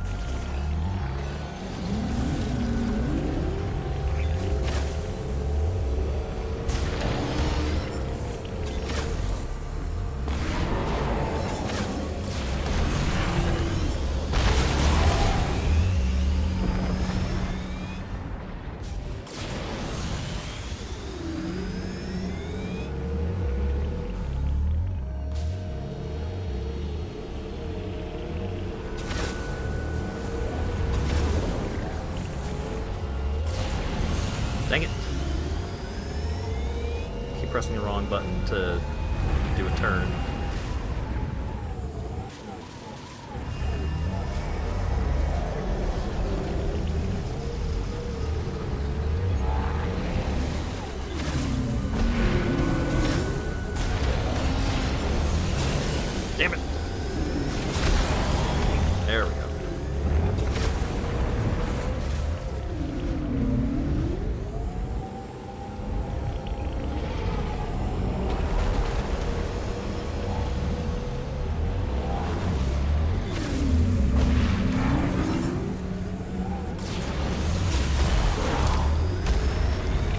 Dang it. Keep pressing the wrong button to do a turn. Damn it. There we go.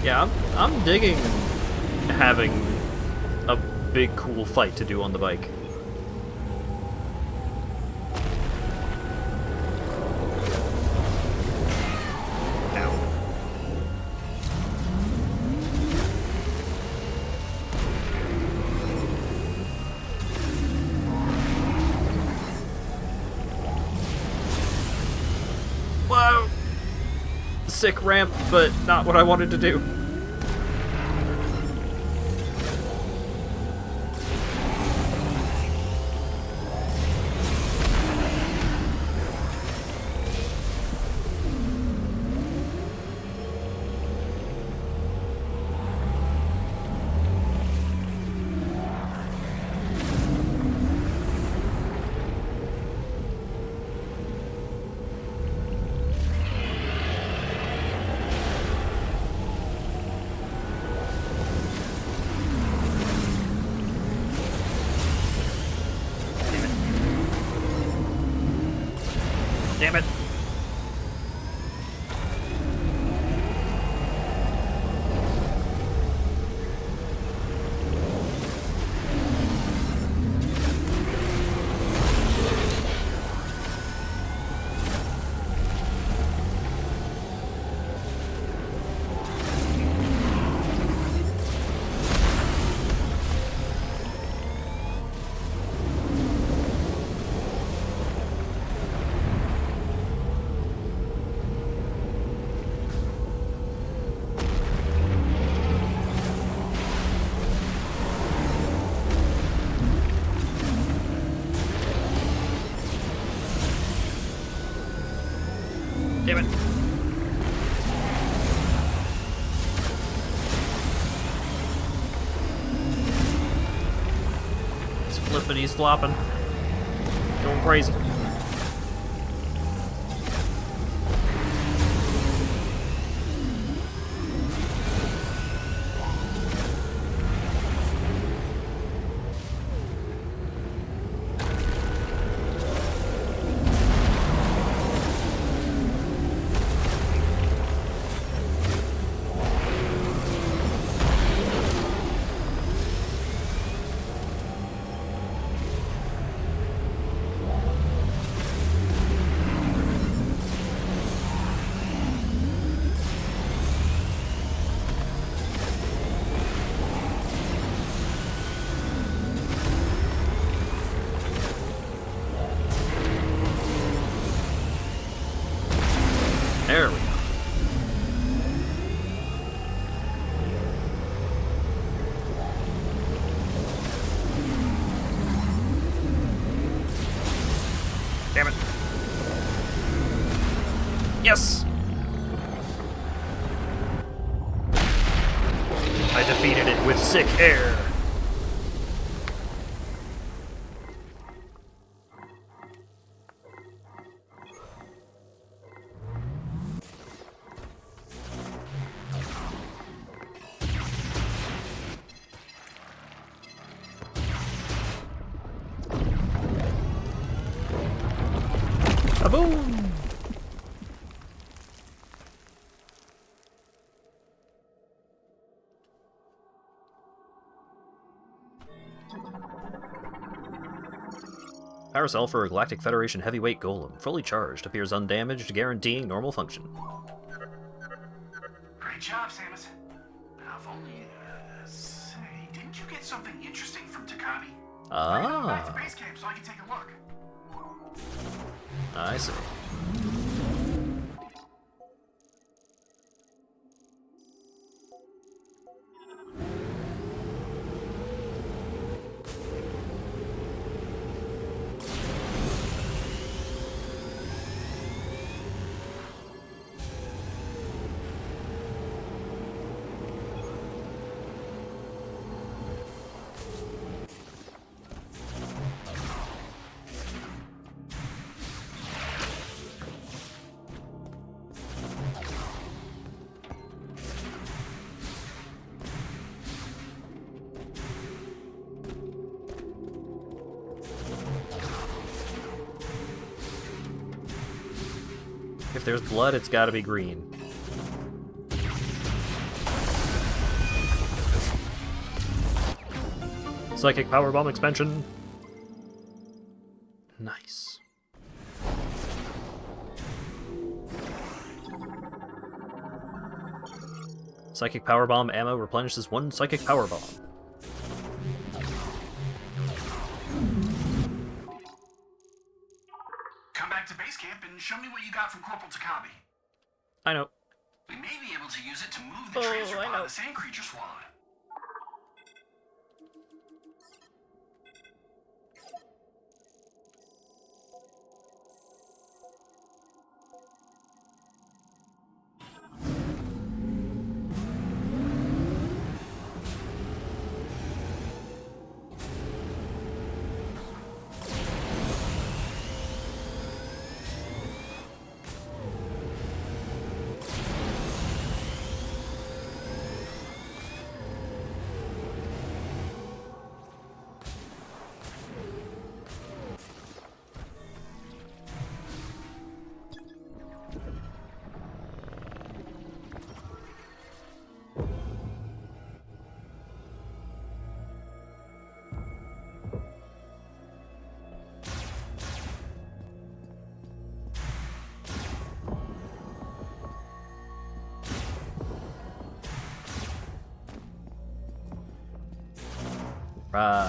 Yeah, I'm digging having a big cool fight to do on the bike. Ow. Whoa! Sick ramp, but not what I wanted to do. Damn it. Damn it. He's flipping, he's flopping. Going crazy. There we go. Damn it. Yes! I defeated it with sick air. Boom! Power cell for a Galactic Federation heavyweight golem, fully charged, appears undamaged, guaranteeing normal function. Great job, Samus. Now, if only, say, didn't you get something interesting from Takabi? Bring it back to base camp so I can take a look. I see. If there's blood, it's gotta be green. Psychic Power Bomb expansion. Nice. Psychic Power Bomb ammo replenishes one Psychic Power Bomb. Come back to base camp and show me what you got from Corporal Takabi. I know. We may be able to use it to move the transfer pod the sand creature swallowed. Right.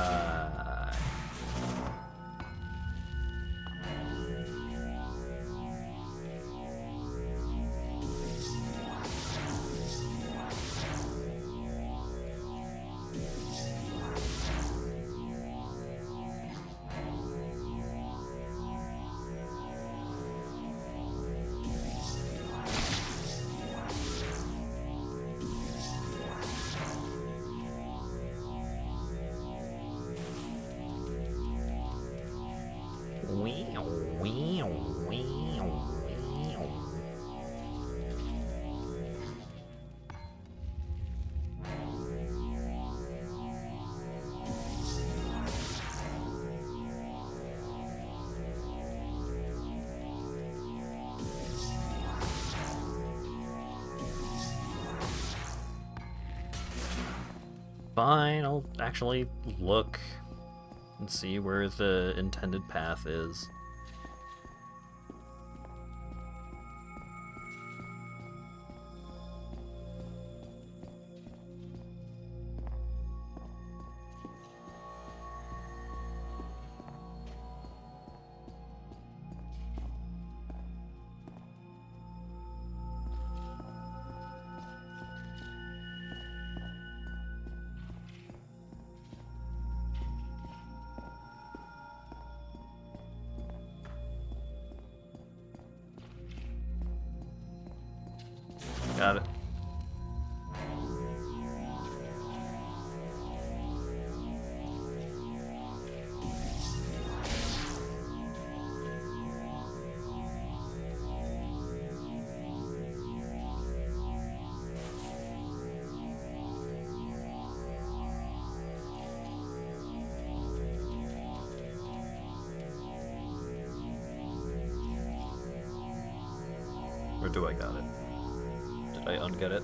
Fine, I'll actually look and see where the intended path is. Got it. Or do I got it? Did I unget it?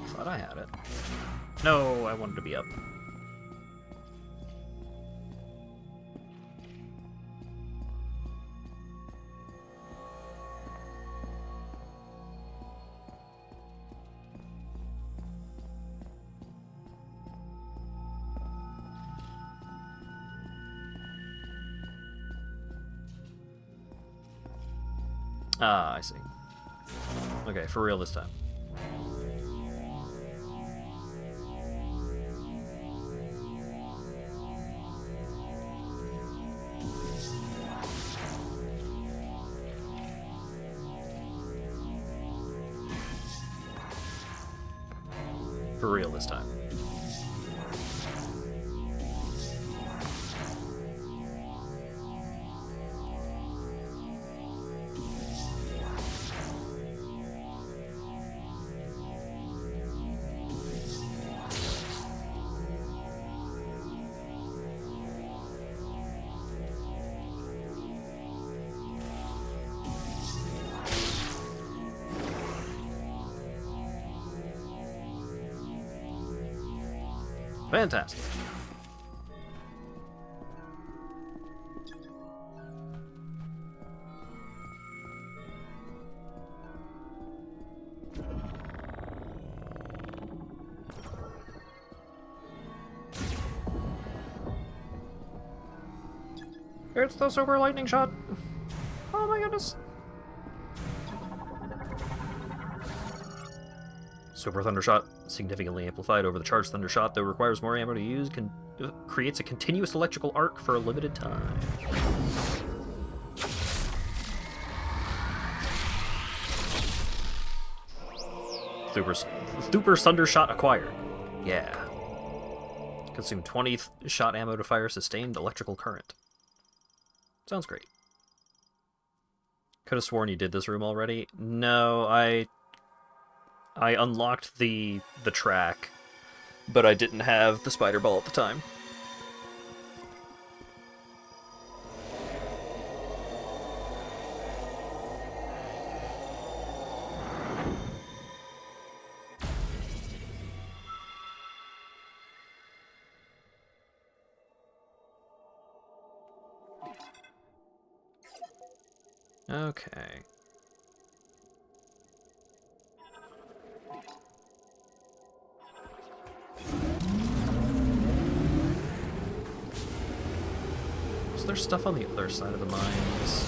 Thought I had it. No, I wanted to be up. Ah, I see. Okay, for real this time. For real this time. Fantastic. It's the super lightning shot. Oh my goodness. Super Thunder Shot, significantly amplified over the charged Thunder Shot, though requires more ammo to use, creates a continuous electrical arc for a limited time. Super Thunder Shot acquired. Yeah. Consume 20 shot ammo to fire sustained electrical current. Sounds great. Could have sworn you did this room already. No, I unlocked the track, but I didn't have the spider ball at the time. Okay. Is there stuff on the other side of the mines?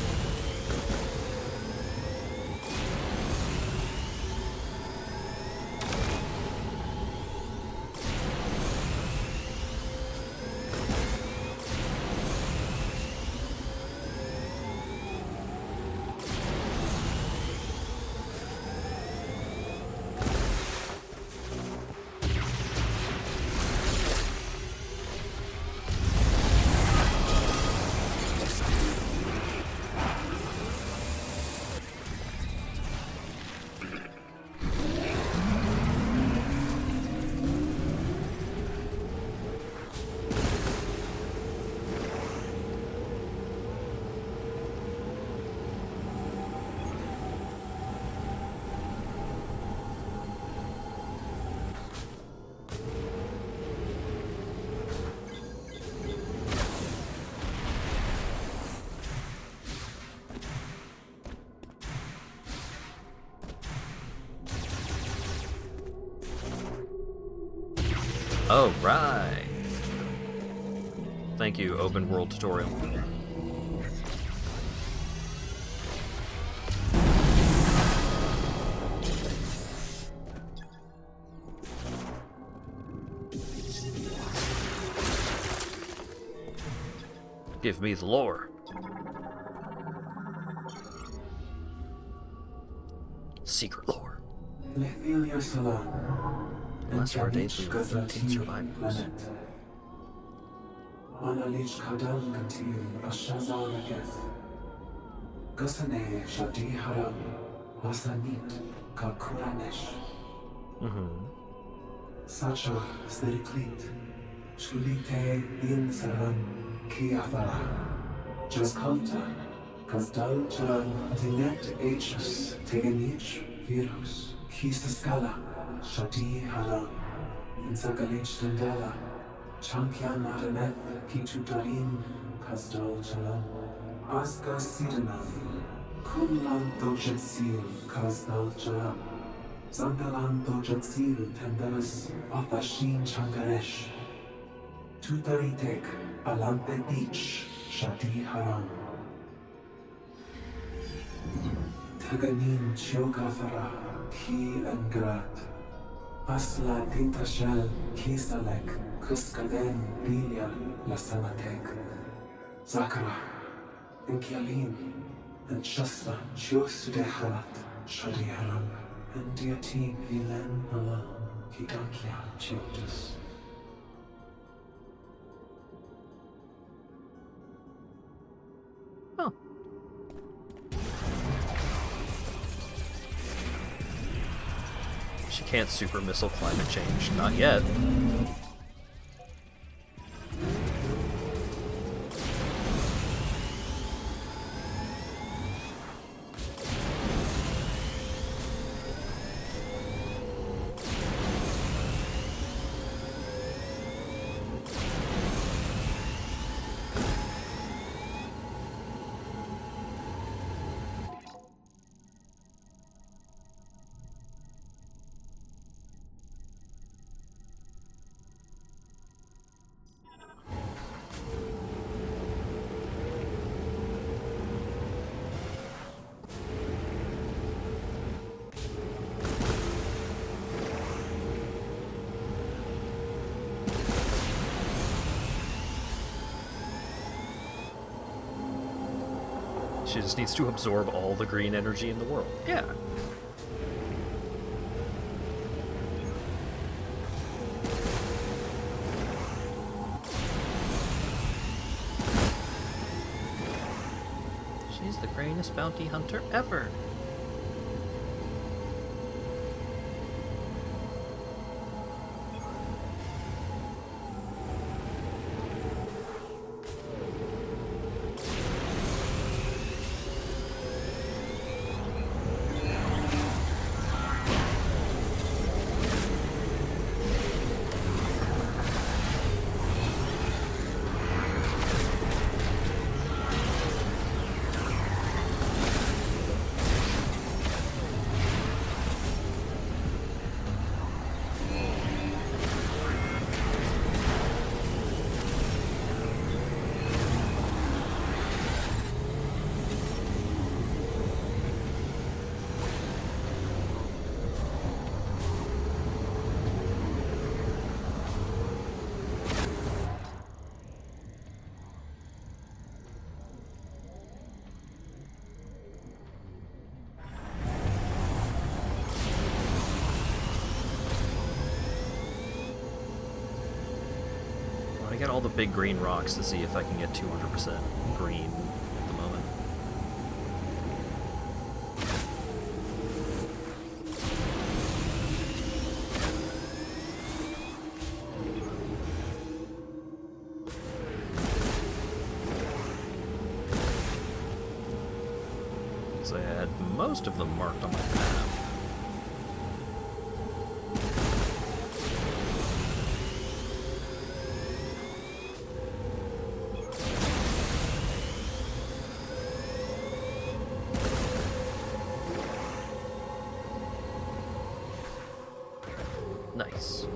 Oh, right. Thank you, open world tutorial. Give me the lore. Secret lore. Unless our days we were 13 survivors. Sacha Sneriklit, Chulite Din Saran, Kiathara, Jaskalta, Kazdal Charan, Dinet Hs, Teganich, Virus, Kistaskala, Shati Haran, Insagalich Dandela, Champion Matanet, Kitutarin, Kazdal Charan, Aska Sidanan, Kumlan Dojatsil, Kazdal Charan. Zandalan Dojatsil Tendalas Athashin Changaresh Tutaritek Alante Beach Shati Haram Taganin Chiogathara Ki Angrat Asla Tintashal Kisalek Kuskaden Bilia Lasanatek Zakara Inkyalin and Shasta Chiosudeharat Shadi Haram and dear team, Milan Ala, Kidakia, Childers. Oh. She can't super missile climate change. Not yet. She just needs to absorb all the green energy in the world. Yeah. She's the greatest bounty hunter ever. at all the big green rocks to see if I can get 200% green at the moment. So I had most of them marked on my map. Nice.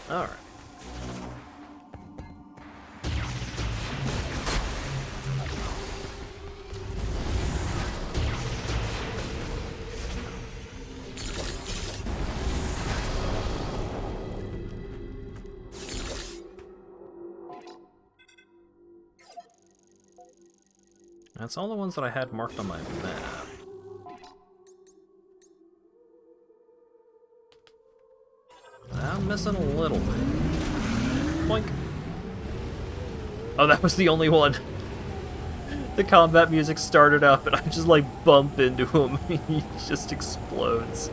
Alright. That's all the ones that I had marked on my map. I'm missing a little bit. Boink. Oh, that was the only one. The combat music started up and I just like bump into him. He just explodes.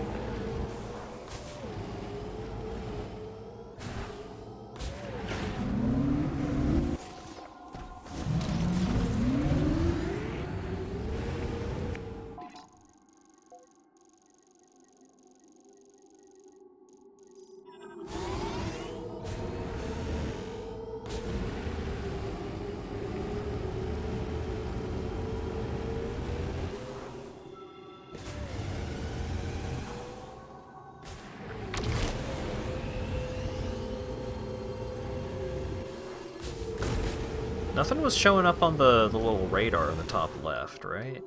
Nothing was showing up on the little radar in the top left, right?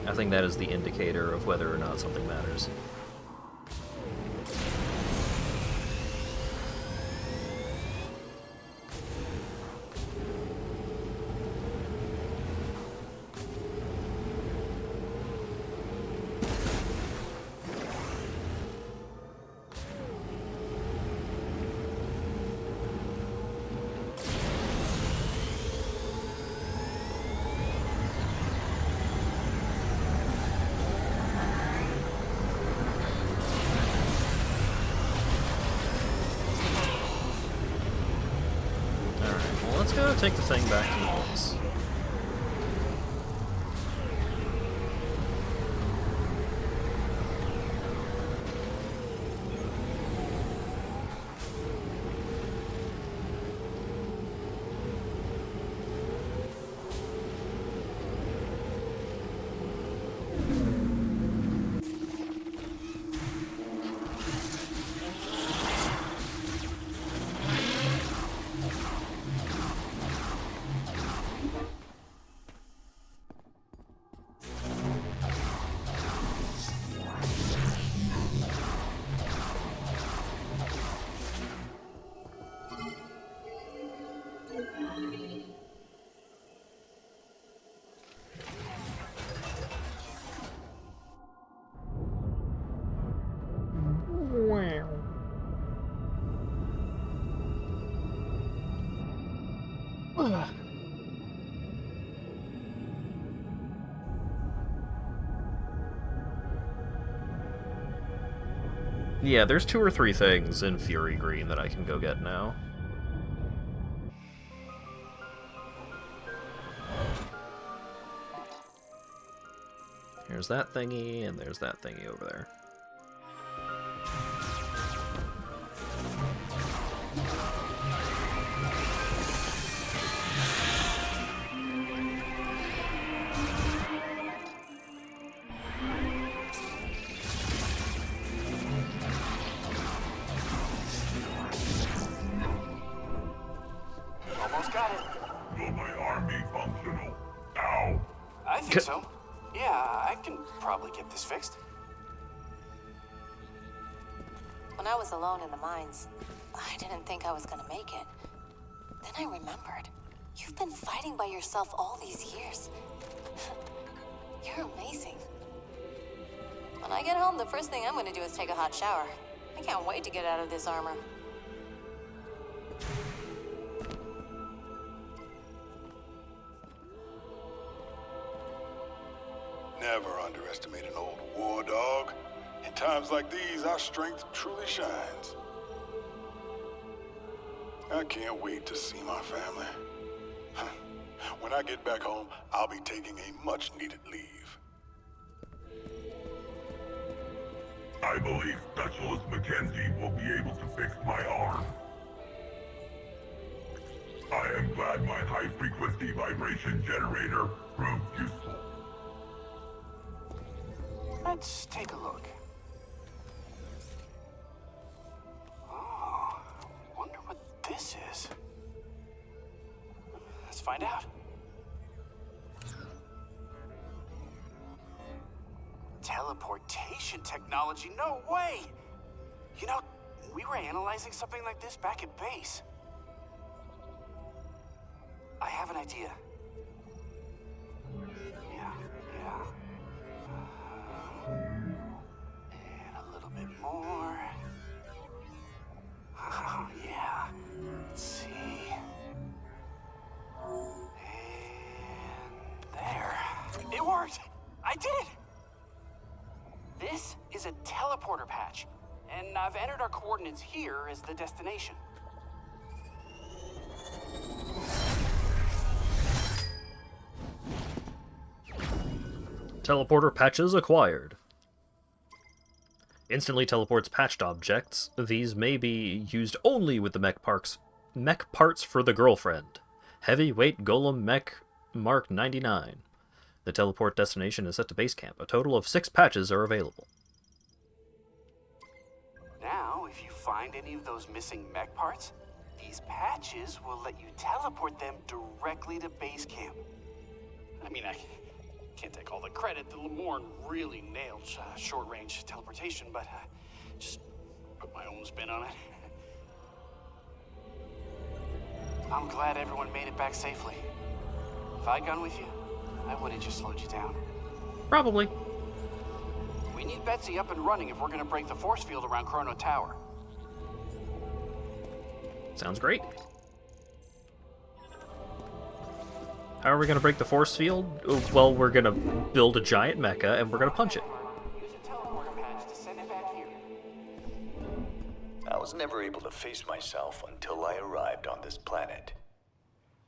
I think that is the indicator of whether or not something matters. Let's go take the thing back to the base. Yeah, there's 2 or 3 things in Fury Green that I can go get now. Here's that thingy, and there's that thingy over there. Almost got it. Will my arm be functional? Ow! I think so. Yeah, I can probably get this fixed. When I was alone in the mines, I didn't think I was gonna make it. Then I remembered. You've been fighting by yourself all these years. You're amazing. When I get home, the first thing I'm gonna do is take a hot shower. I can't wait to get out of this armor. Never underestimate an old war dog. In times like these, our strength truly shines. I can't wait to see my family. When I get back home, I'll be taking a much-needed leave. I believe Specialist Mackenzie will be able to fix my arm. I am glad my high-frequency vibration generator proved useful. Let's take a look. Oh, wonder what this is. Let's find out. Teleportation technology? No way! You know, we were analyzing something like this back at base. I have an idea. Yeah. And a little bit more. Oh, yeah. Let's see. And there. It worked! I did it! This is a teleporter patch, and I've entered our coordinates here as the destination. Teleporter patches acquired. Instantly teleports patched objects. These may be used only with the mech parts for the girlfriend. Heavyweight Golem Mech Mark 99. The teleport destination is set to base camp. A total of 6 patches are available. Now, if you find any of those missing mech parts, these patches will let you teleport them directly to base camp. I mean, I can't take all the credit. The Lemorne really nailed short-range teleportation, but just put my own spin on it. I'm glad everyone made it back safely. If I'd gone with you, I would have just slowed you down. Probably. We need Betsy up and running if we're going to break the force field around Chrono Tower. Sounds great. How are we going to break the force field? Well, we're going to build a giant mecha and we're going to punch it. Use a teleporter patch to send it back here. I was never able to face myself until I arrived on this planet.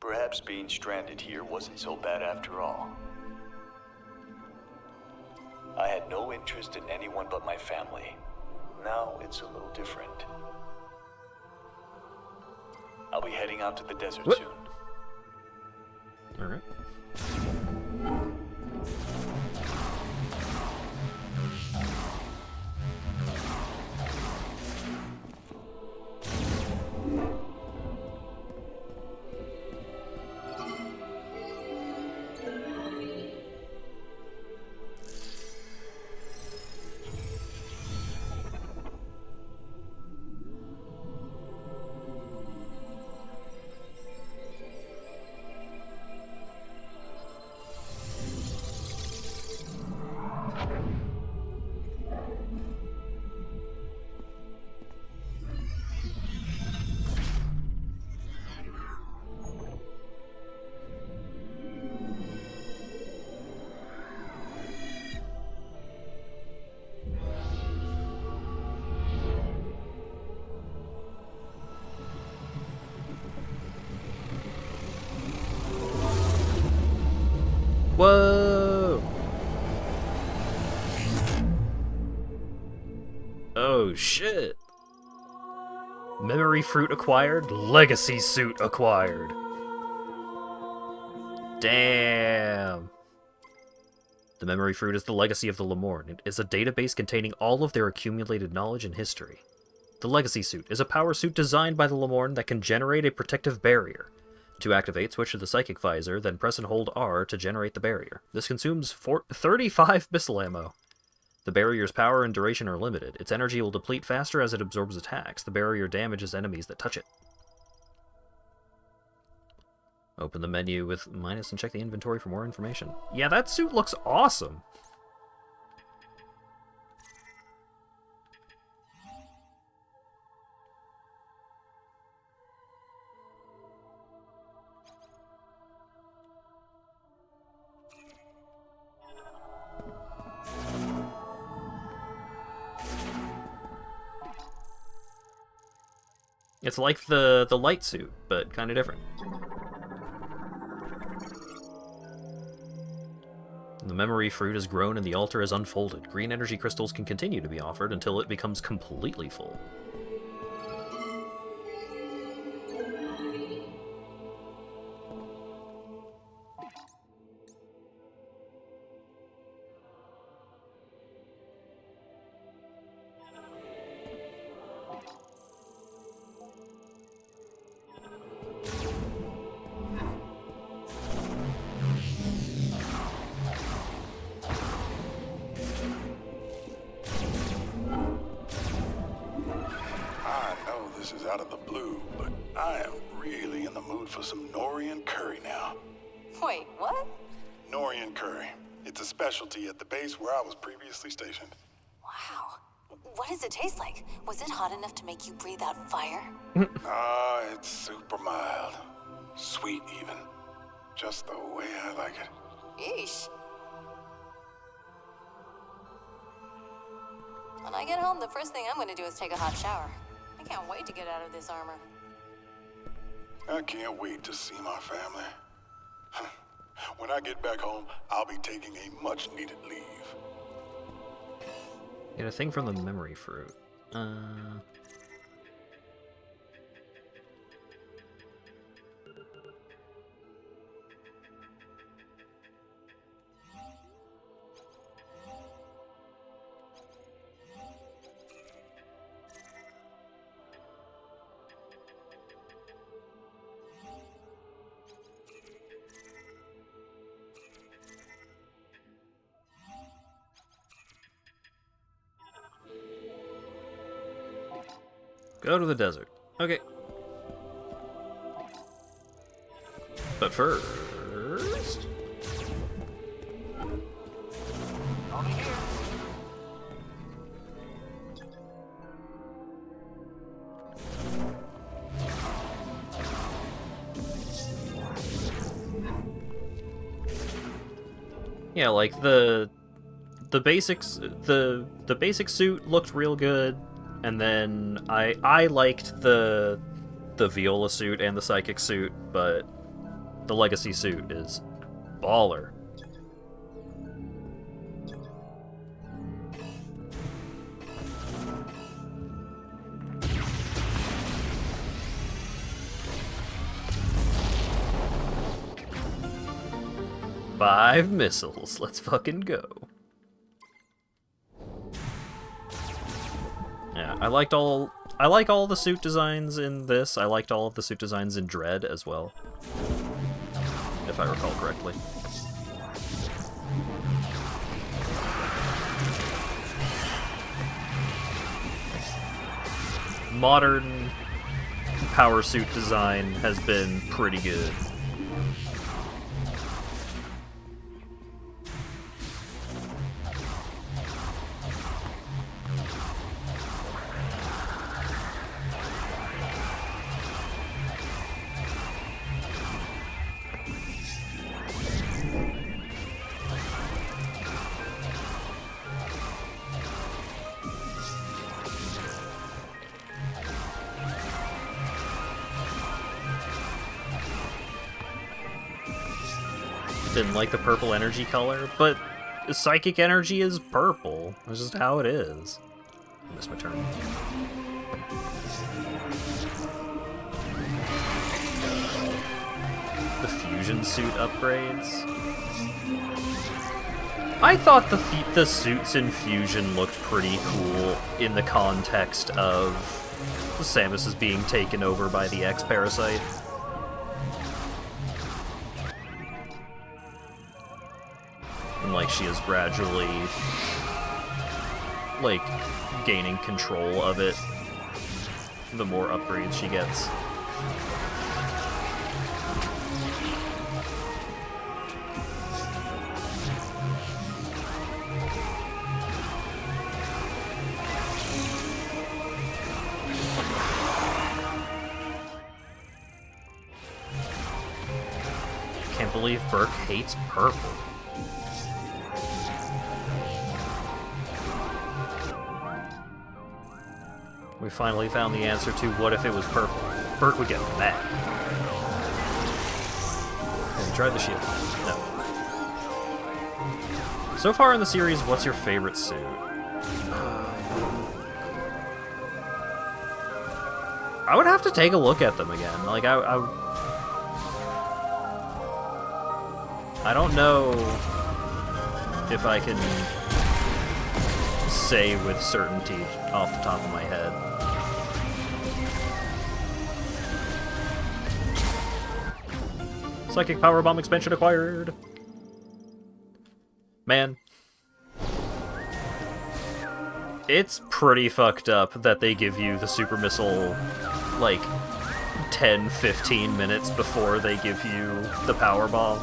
Perhaps being stranded here wasn't so bad after all. I had no interest in anyone but my family. Now it's a little different. I'll be heading out to the desert soon. Alright. Whoa! Oh shit! Memory fruit acquired, legacy suit acquired. Damn! The memory fruit is the legacy of the Lemorn. It is a database containing all of their accumulated knowledge and history. The legacy suit is a power suit designed by the Lemorn that can generate a protective barrier. To activate, switch to the psychic visor, then press and hold R to generate the barrier. This consumes 35 missile ammo. The barrier's power and duration are limited. Its energy will deplete faster as it absorbs attacks. The barrier damages enemies that touch it. Open the menu with minus and check the inventory for more information. Yeah, that suit looks awesome. It's like the light suit, but kind of different. The memory fruit has grown and the altar has unfolded. Green energy crystals can continue to be offered until it becomes completely full. This is out of the blue, but I am really in the mood for some Norian curry now. Wait, what? Norian curry. It's a specialty at the base where I was previously stationed. Wow. What does it taste like? Was it hot enough to make you breathe out fire? It's super mild. Sweet, even. Just the way I like it. Yeesh. When I get home, the first thing I'm gonna do is take a hot shower. I can't wait to get out of this armor. I can't wait to see my family. When I get back home, I'll be taking a much-needed leave. Get a thing from the memory fruit. Go to the desert. Okay. But first... Over here. Yeah, like the basics, the basic suit looked real good. And then I liked the Viola suit and the Psychic suit, but the Legacy suit is baller. Five missiles, let's fucking go. Yeah, I like all the suit designs in this. I liked all of the suit designs in Dread as well, if I recall correctly. Modern power suit design has been pretty good. didn't like the purple energy color, but psychic energy is purple. That's just how it is. I missed my turn. The fusion suit upgrades. I thought the suits in Fusion looked pretty cool in the context of Samus is being taken over by the X-Parasite. And like she is gradually like gaining control of it the more upgrades she gets. Can't believe Burke hates purple. We finally found the answer to what if it was purple. Burke would get mad. Have you tried the shield? No. So far in the series, what's your favorite suit? I would have to take a look at them again. Like, I don't know if I can say with certainty off the top of my head. Psychic Powerbomb expansion acquired! Man. It's pretty fucked up that they give you the super missile, like, 10-15 minutes before they give you the powerbomb.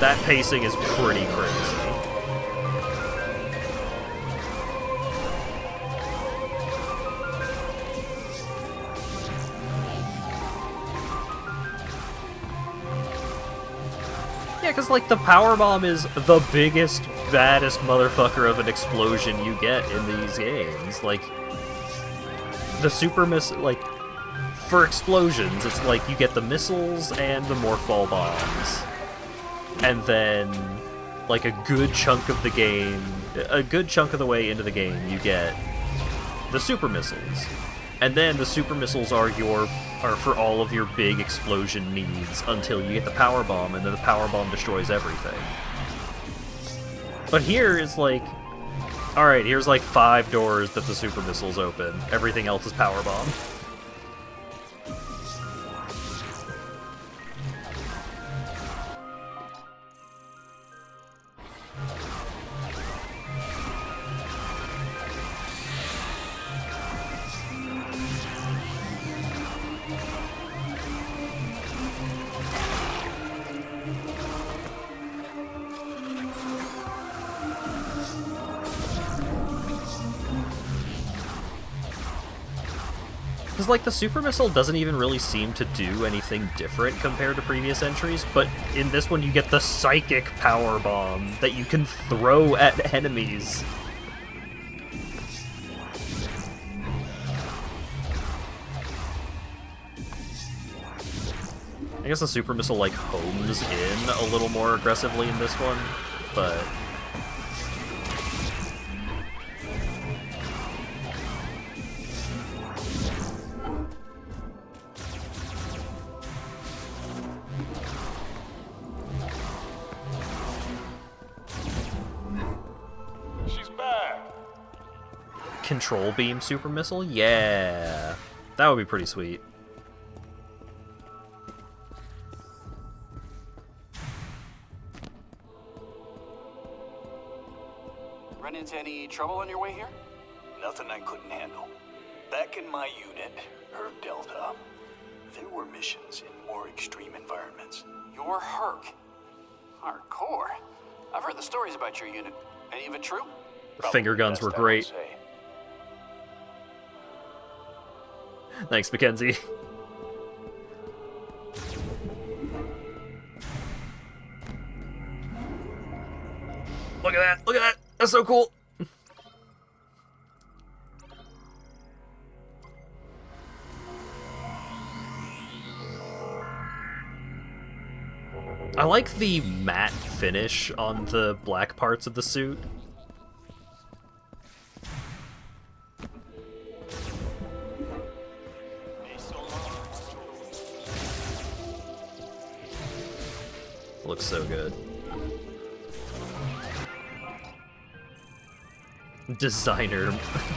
That pacing is pretty crazy. Yeah, because, like, the powerbomb is the biggest, baddest motherfucker of an explosion you get in these games. Like, the super missile, like, for explosions, it's like you get the missiles and the morph ball bombs. And then, like, a good chunk of the game, a good chunk of the way into the game, you get the super missiles. And then the super missiles are for all of your big explosion needs until you get the power bomb, and then the power bomb destroys everything. But here is like, alright, here's like 5 doors that the super missiles open. Everything else is power bomb. Because, like, the super missile doesn't even really seem to do anything different compared to previous entries, but in this one you get the psychic power bomb that you can throw at enemies. I guess the super missile, like, homes in a little more aggressively in this one, but... Control beam super missile? Yeah. That would be pretty sweet. Run into any trouble on your way here? Nothing I couldn't handle. Back in my unit, Herb Delta, there were missions in more extreme environments. You're Herc. Hardcore. I've heard the stories about your unit. Any of it true? Finger guns were great. Thanks, Mackenzie. Look at that! Look at that! That's so cool! I like the matte finish on the black parts of the suit. Looks so good. Designer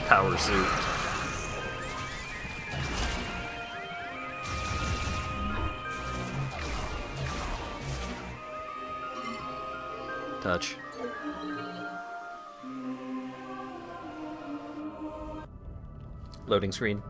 power suit. Touch. Loading screen.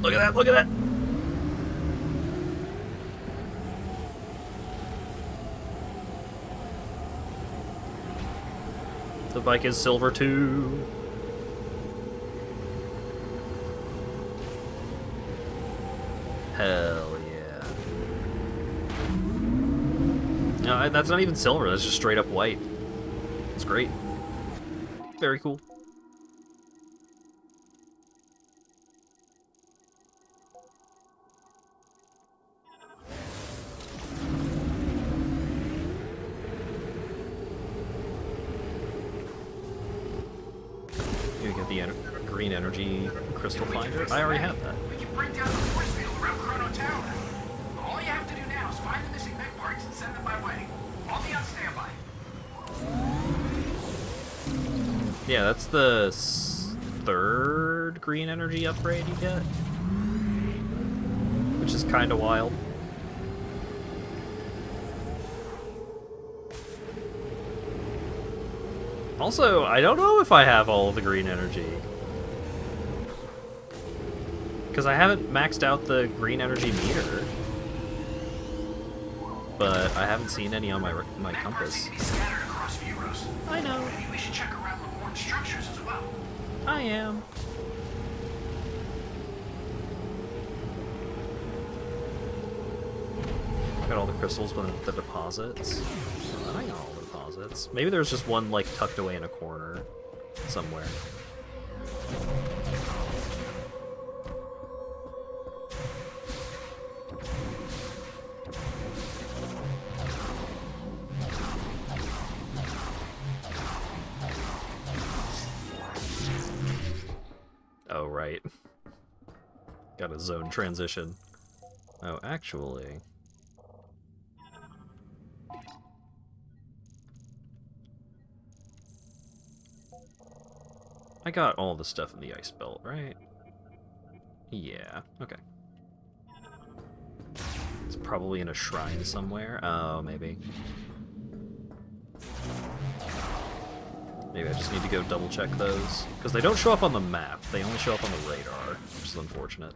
Look at that, look at that! The bike is silver too. Hell yeah. No, that's not even silver, that's just straight up white. It's great. Very cool. You get the green energy crystal finder. I already have that. We can bring down the force field around Chrono Tower. All you have to do now is find the missing mech parts and send them my way. I'll be on standby. Yeah, that's the third green energy upgrade you get, which is kind of wild. Also, I don't know if I have all of the green energy. Because I haven't maxed out the green energy meter. But I haven't seen any on my compass. Scattered across Vuros. I know. Maybe we should check around Lemoyne structures as well. I am. Got all the crystals with the deposits. I got all the deposits. Maybe there's just one like tucked away in a corner somewhere. Oh, right. Got a zone transition. Oh, actually... I got all the stuff in the ice belt, right? Yeah, okay. It's probably in a shrine somewhere. Oh, maybe. Maybe I just need to go double check those. Because they don't show up on the map, they only show up on the radar, which is unfortunate.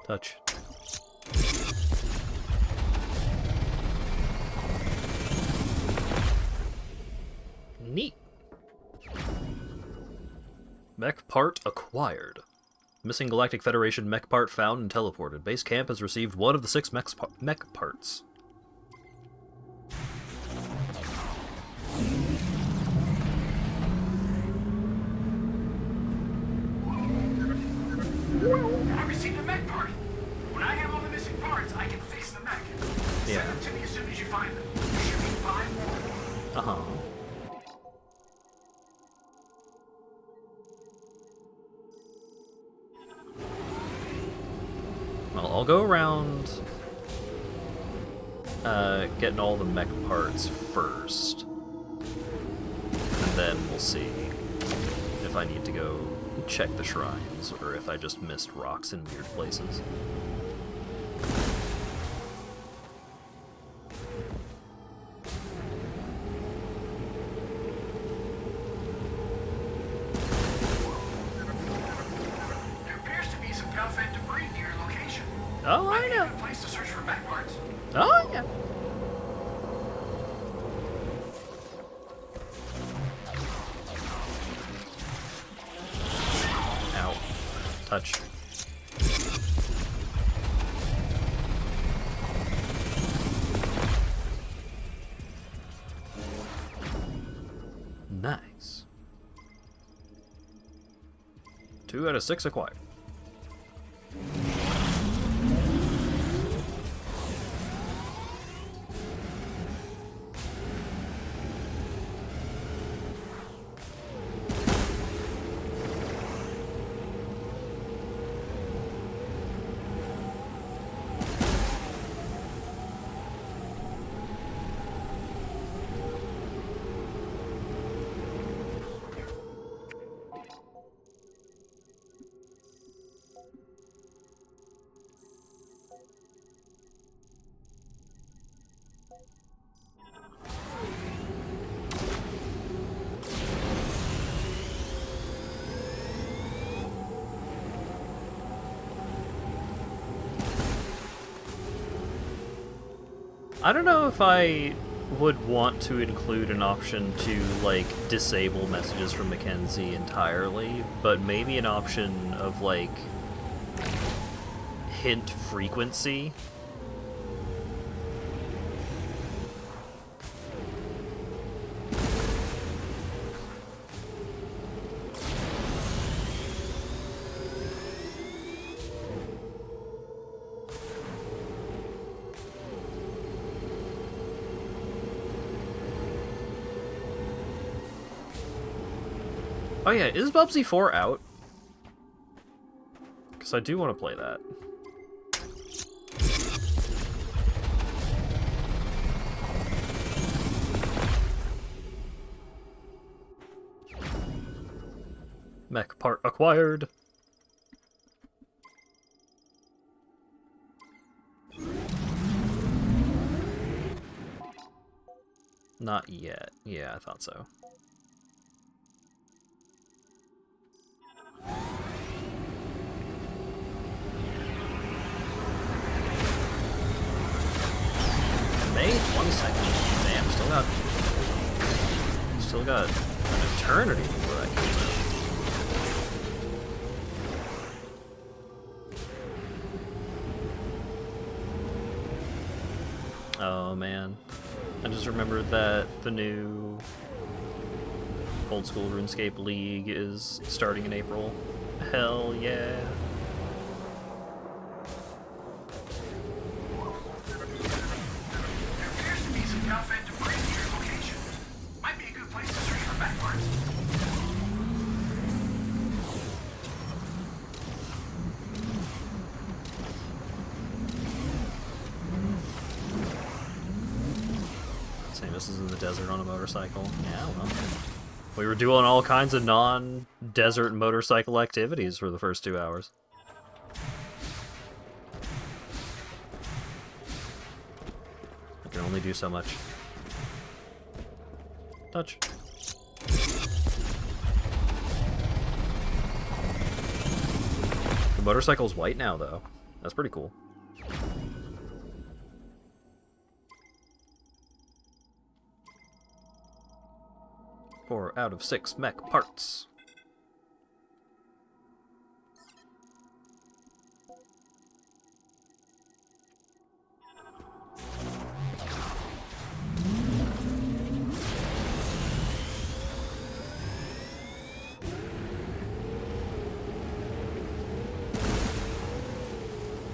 Touch. Neat. Mech part acquired. Missing Galactic Federation mech part found and teleported. Base camp has received one of the 6 mech parts. I received a mech part. When I have all the missing parts, I can fix the mech. Yeah. Send them to me as soon as you find them. You should be fine more. Uh-huh. Well, I'll go around getting all the mech parts first. And then we'll see if I need to go check the shrines, or if I just missed rocks in weird places. There appears to be some Calfed debris near your location. Oh, Might I be a know. good place to search for mech parts. Oh, yeah. Ow. Touch. Nice. 2 out of 6 acquired. I don't know if I would want to include an option to, like, disable messages from Mackenzie entirely, but maybe an option of, like, hint frequency. Oh yeah, is Bubsy 4 out? Because I do want to play that. Mech part acquired. Not yet. Yeah, I thought so. May 22nd. Damn, still got an eternity before that comes out. Oh man. I just remembered that the new Old School RuneScape League is starting in April. Hell yeah. This is in the desert on a motorcycle. Yeah, well. We were doing all kinds of non-desert motorcycle activities for the first 2 hours. I can only do so much. Touch. The motorcycle's white now, though. That's pretty cool. 4 out of 6 mech parts.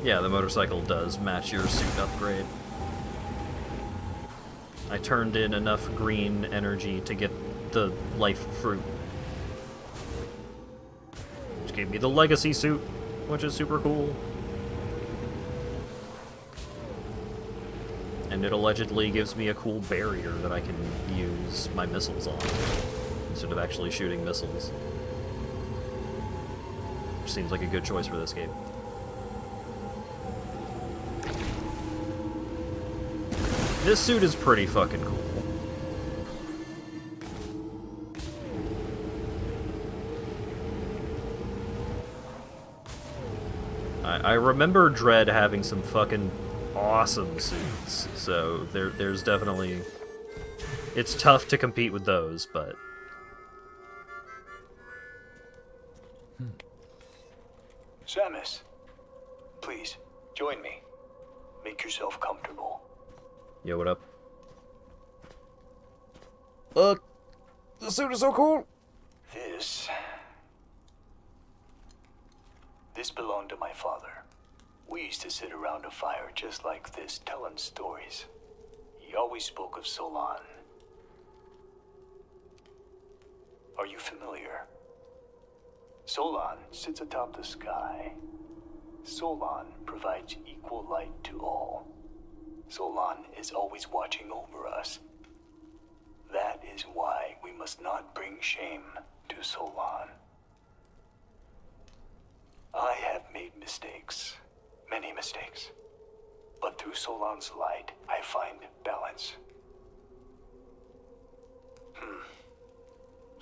Yeah, the motorcycle does match your suit upgrade. I turned in enough green energy to get the life fruit, which gave me the legacy suit, which is super cool. And it allegedly gives me a cool barrier that I can use my missiles on, instead of actually shooting missiles. which seems like a good choice for this game. This suit is pretty fucking cool. I remember Dread having some fucking awesome suits, so there's definitely... It's tough to compete with those, but... Samus, please, join me. Make yourself comfortable. Yo, what up? The suit is so cool! This belonged to my father. We used to sit around a fire just like this, telling stories. He always spoke of Solon. Are you familiar? Solon sits atop the sky. Solon provides equal light to all. Solon is always watching over us. That is why we must not bring shame to Solon. I have made mistakes, many mistakes. But through Solon's light, I find balance.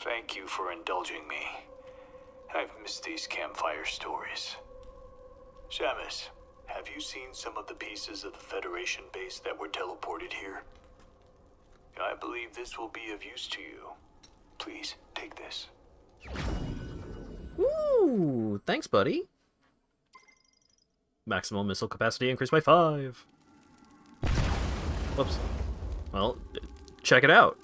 Thank you for indulging me. I've missed these campfire stories. Samus, have you seen some of the pieces of the Federation base that were teleported here? I believe this will be of use to you. Please, take this. Ooh, thanks, buddy. Maximum missile capacity increased by 5. Whoops. Well, check it out.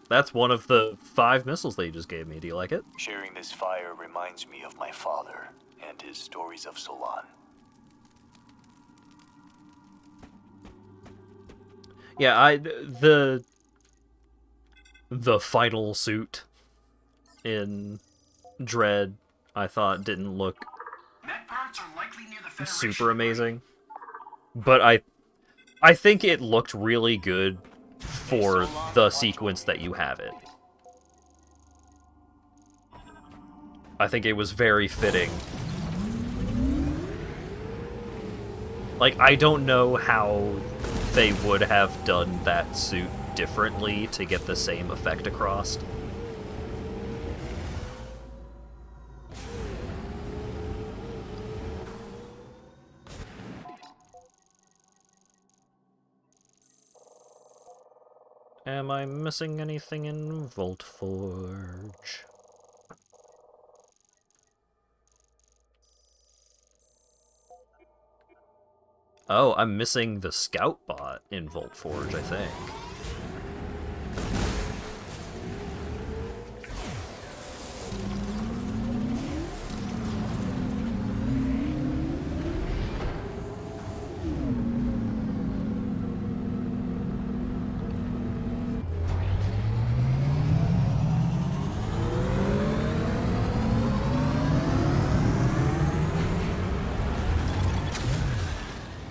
That's one of the 5 missiles they just gave me. Do you like it? Sharing this fire reminds me of my father and his stories of Solon. Yeah, the final suit in Dread, I thought didn't look Mech parts are likely near the Federation. super amazing, but I think it looked really good for the sequence that you have it. I think it was very fitting. Like, I don't know how they would have done that suit differently to get the same effect across. Am I missing anything in Vault Forge? Oh, I'm missing the Scout bot in Vault Forge, I think.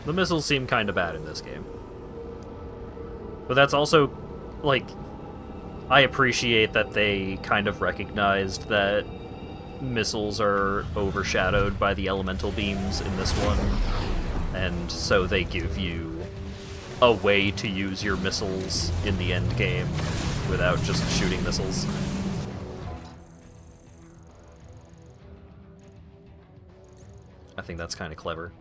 The missiles seem kind of bad in this game. But that's also, like, I appreciate that they kind of recognized that missiles are overshadowed by the elemental beams in this one, and so they give you a way to use your missiles in the end game without just shooting missiles. I think that's kind of clever.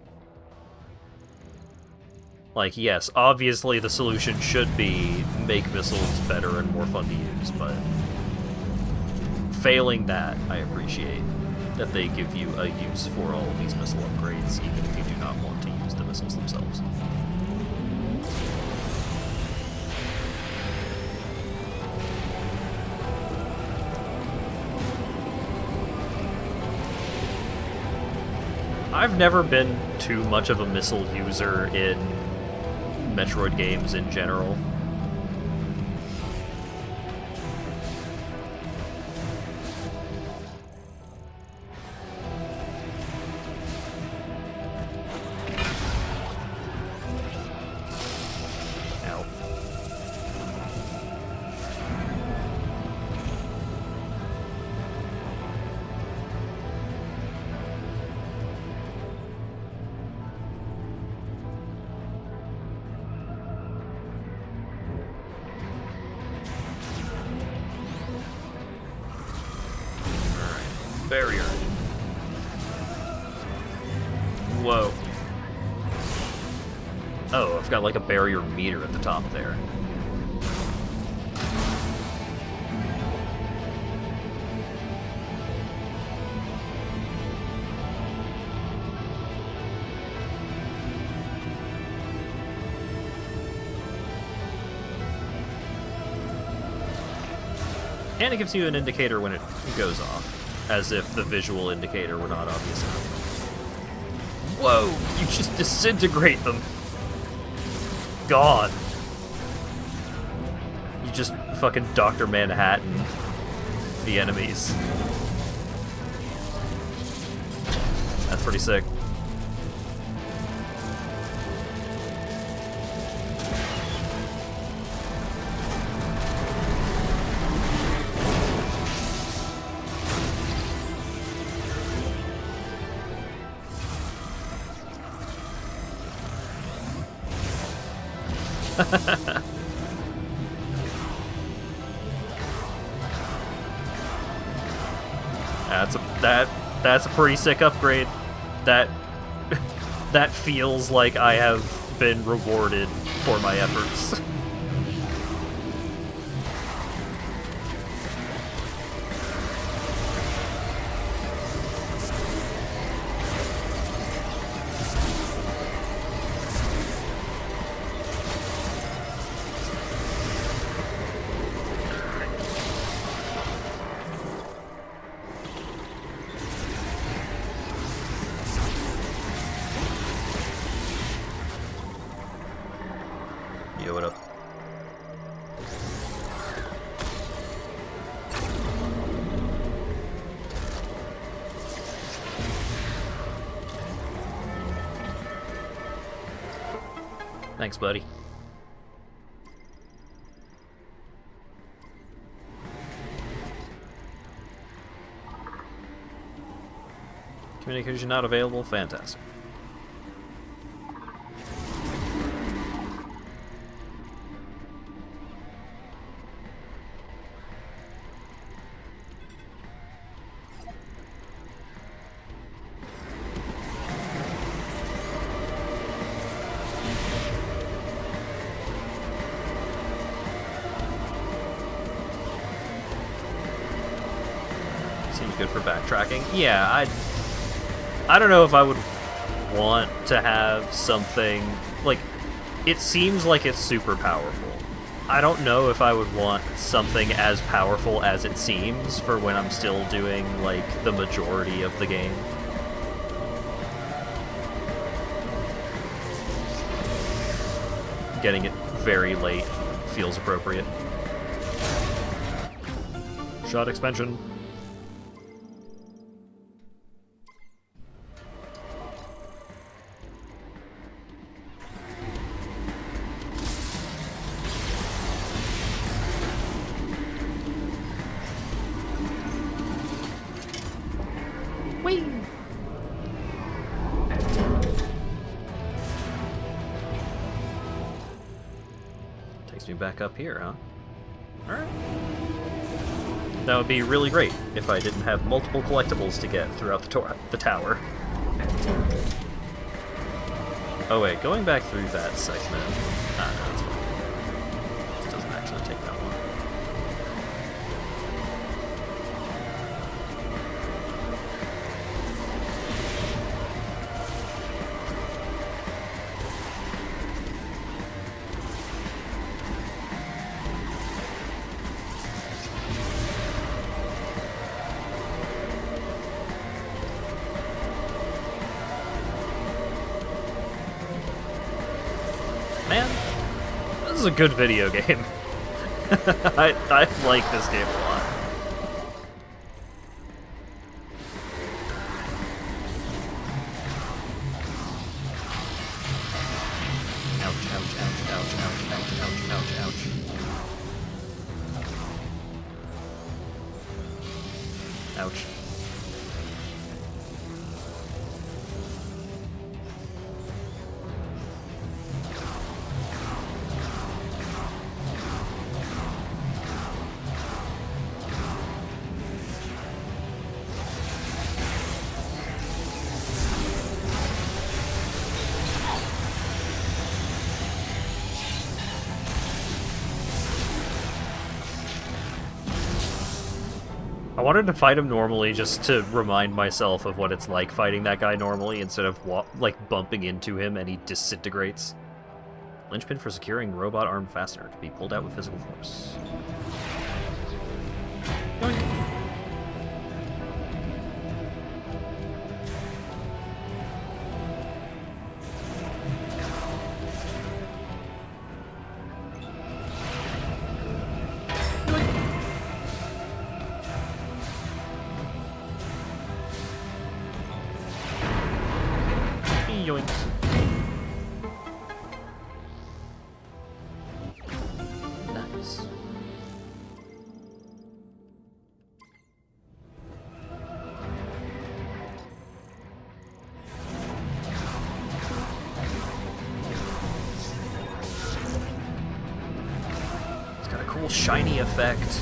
Like, yes, obviously the solution should be make missiles better and more fun to use, but failing that, I appreciate that they give you a use for all of these missile upgrades, even if you do not want to use the missiles themselves. I've never been too much of a missile user in Metroid games in general. Ow. Barrier. Whoa. Oh, I've got like a barrier meter at the top there. And it gives you an indicator when it goes off, as if the visual indicator were not obvious enough. Whoa! You just disintegrate them! God! You just fucking Dr. Manhattan the enemies. That's pretty sick. That's a pretty sick upgrade. That that feels like I have been rewarded for my efforts. Yo, what up? Thanks, buddy. Communication not available? Fantastic. Seems good for backtracking. Yeah, I don't know if I would want to have something like, it seems like it's super powerful. I don't know if I would want something as powerful as it seems for when I'm still doing like the majority of the game. Getting it very late feels appropriate. Shot expansion. Whee! Takes me back up here, huh? Alright. That would be really great if I didn't have multiple collectibles to get throughout the tower. Oh wait, going back through that segment... no, that's fine. This doesn't actually take that long. Man, this is a good video game. I like this game a lot. Ouch, ouch, ouch, ouch, ouch, ouch, ouch, ouch, ouch. Ouch. wanted to fight him normally just to remind myself of what it's like fighting that guy normally instead of, like, bumping into him and he disintegrates. Linchpin for securing robot arm fastener to be pulled out with physical force. Yoink. Yoink. Nice. It's got a cool shiny effect.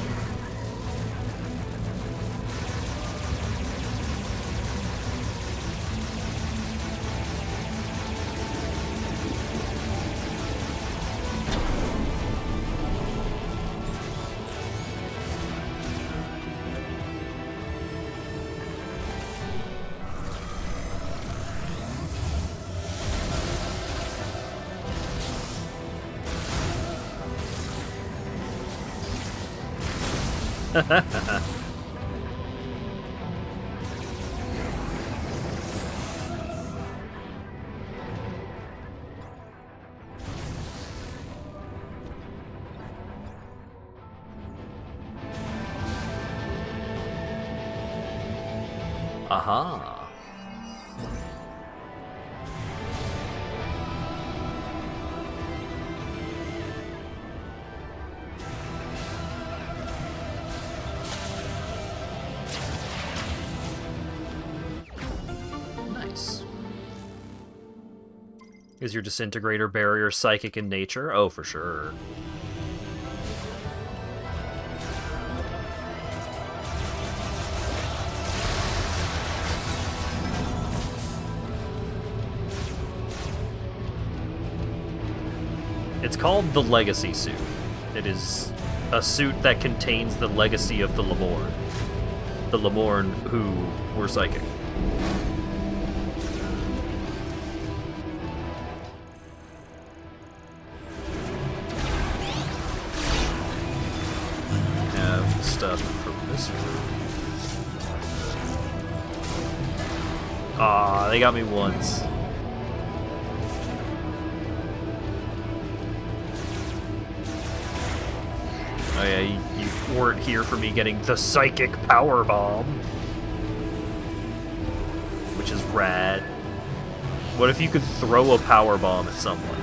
Aha. Nice. Is your disintegrator barrier psychic in nature? Oh, for sure. It's called the Legacy Suit. It is a suit that contains the legacy of the Lemorn. The Lemorn who were psychic. Have stuff from this room. Aw, they got me once. Oh yeah, you weren't here for me getting the psychic power bomb. Which is rad. What if you could throw a power bomb at someone?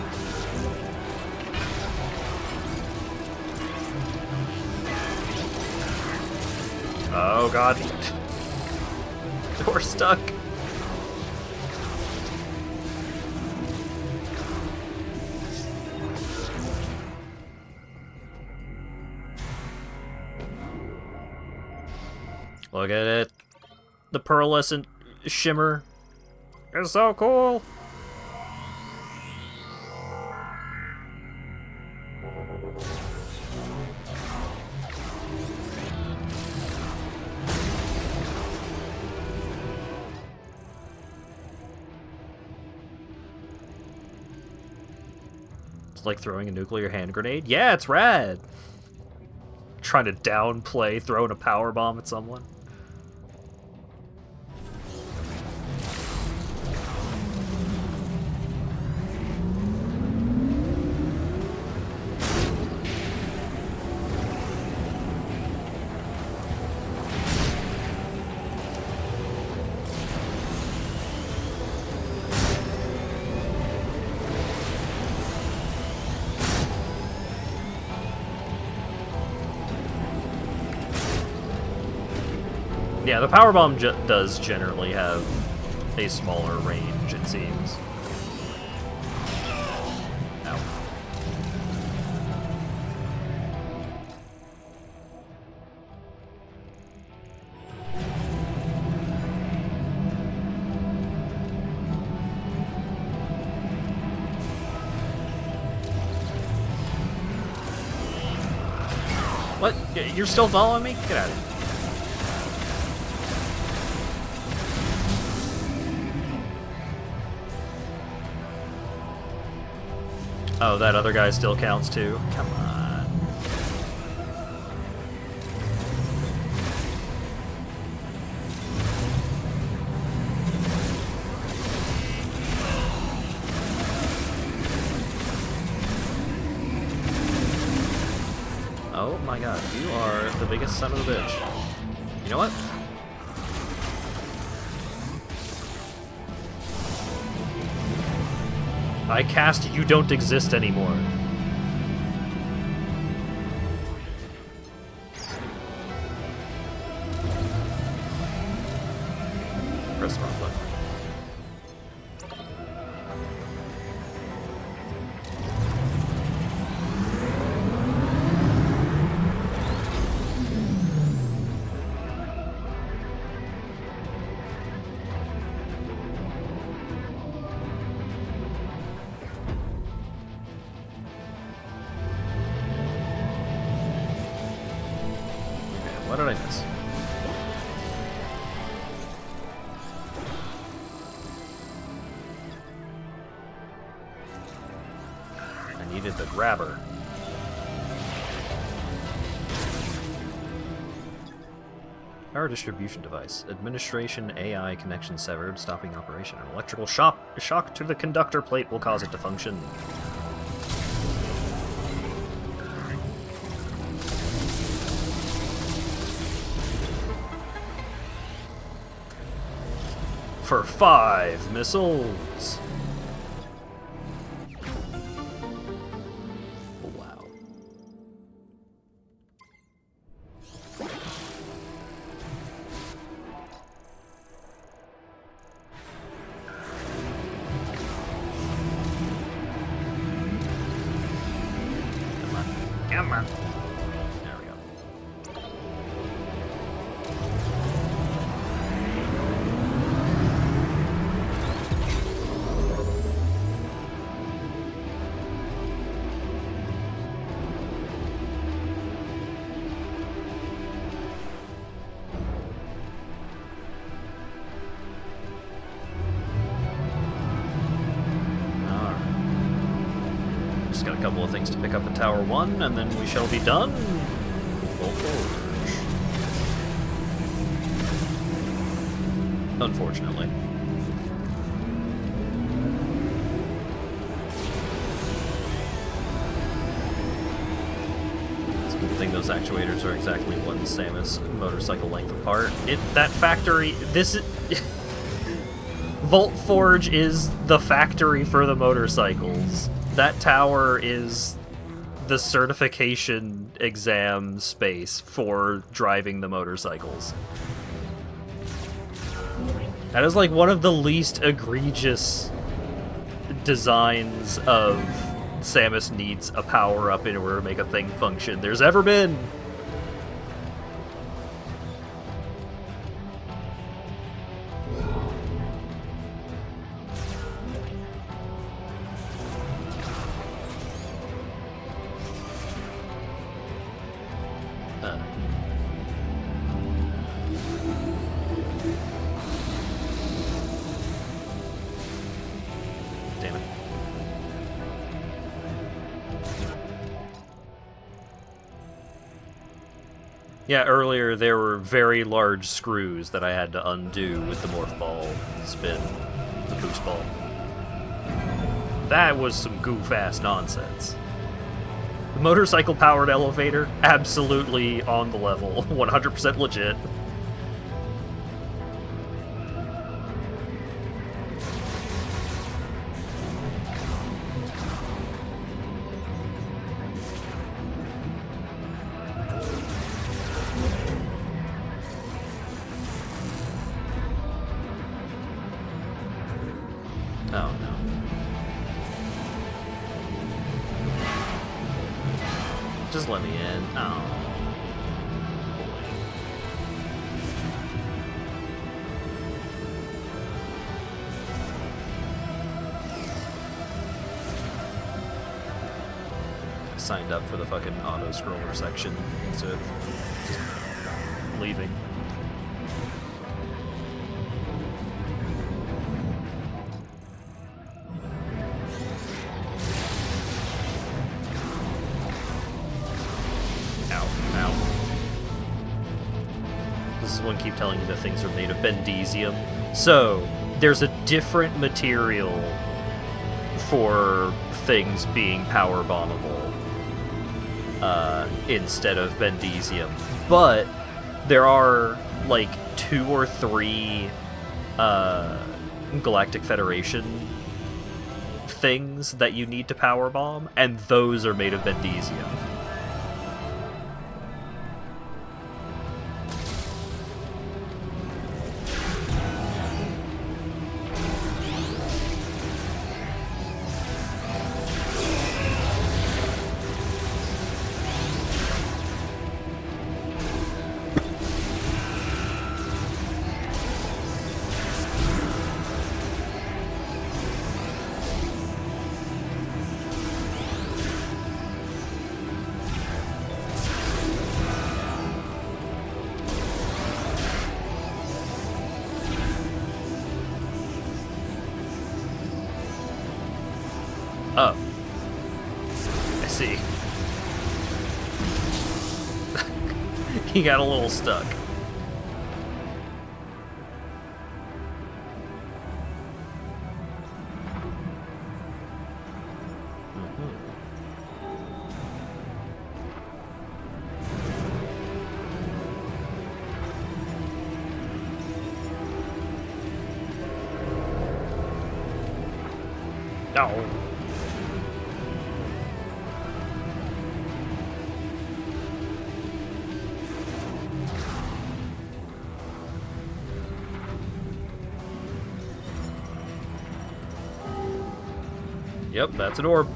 Oh god. Door stuck. Look at it. The pearlescent shimmer is so cool. It's like throwing a nuclear hand grenade. Yeah, it's rad. Trying to downplay throwing a power bomb at someone. Yeah, the powerbomb does generally have a smaller range, it seems. Ow. What? You're still following me? Get out of here. Oh, that other guy still counts too? Come on. Oh my god, you are the biggest son of a bitch. You know what? I cast You Don't Exist Anymore. Press the wrong button. What did I miss? I needed the grabber. Power distribution device. Administration AI connection severed, stopping operation. An electrical shock to the conductor plate will cause it to function. For 5 missiles. Wow. Come on. There we go. Just got a couple of things to pick up in Tower 1, and then we shall be done. Full forge. Unfortunately. It's a good thing those actuators are exactly 1 Samus motorcycle length apart. That factory, Volt Forge is the factory for the motorcycles. That tower is the certification exam space for driving the motorcycles. That is like one of the least egregious designs of Samus needs a power-up in order to make a thing function there's ever been. Damn it. Yeah, earlier there were very large screws that I had to undo with the morph ball spin, the boost ball. That was some goof-ass nonsense. The motorcycle-powered elevator, absolutely on the level, 100% legit. Oh no. Just let me in. Oh. Signed up for the fucking auto-scroller section instead of just leaving. everyone keep telling you that things are made of bendesium. So, there's a different material for things being power bombable instead of bendesium. But there are like 2 or 3 Galactic Federation things that you need to power bomb, and those are made of bendesium. Oh. I see. He got a little stuck. No. Yep, that's an orb.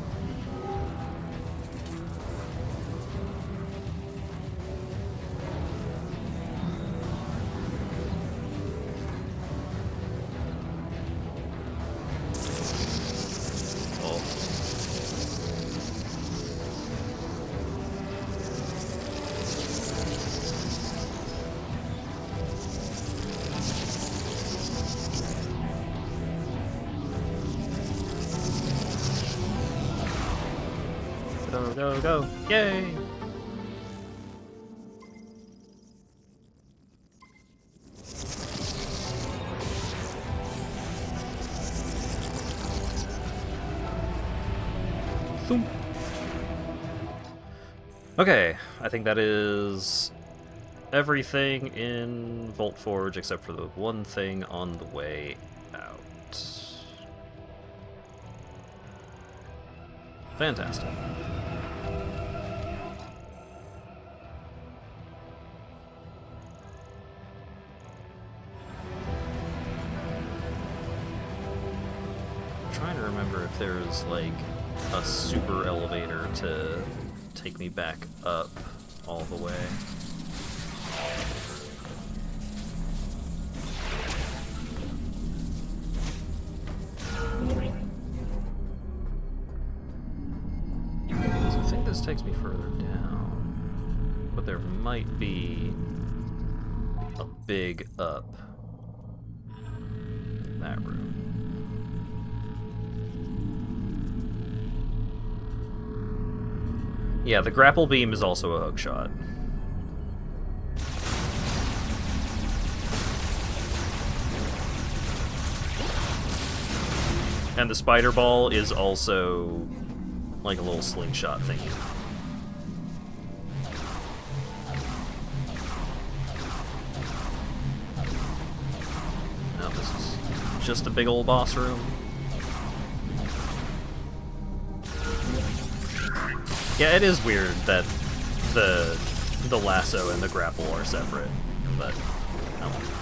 Oh. Go, go, go. Yay! Thump. Okay, I think that is everything in Vault Forge except for the one thing on the way out. Fantastic. I'm trying to remember if there's like a super elevator to take me back up all the way. So I think this takes me further down, but there might be a big up in that room. Yeah, the grapple beam is also a hook shot. And the spider ball is also like a little slingshot thingy. Now this is just a big old boss room. Yeah, it is weird that the lasso and the grapple are separate, but oh.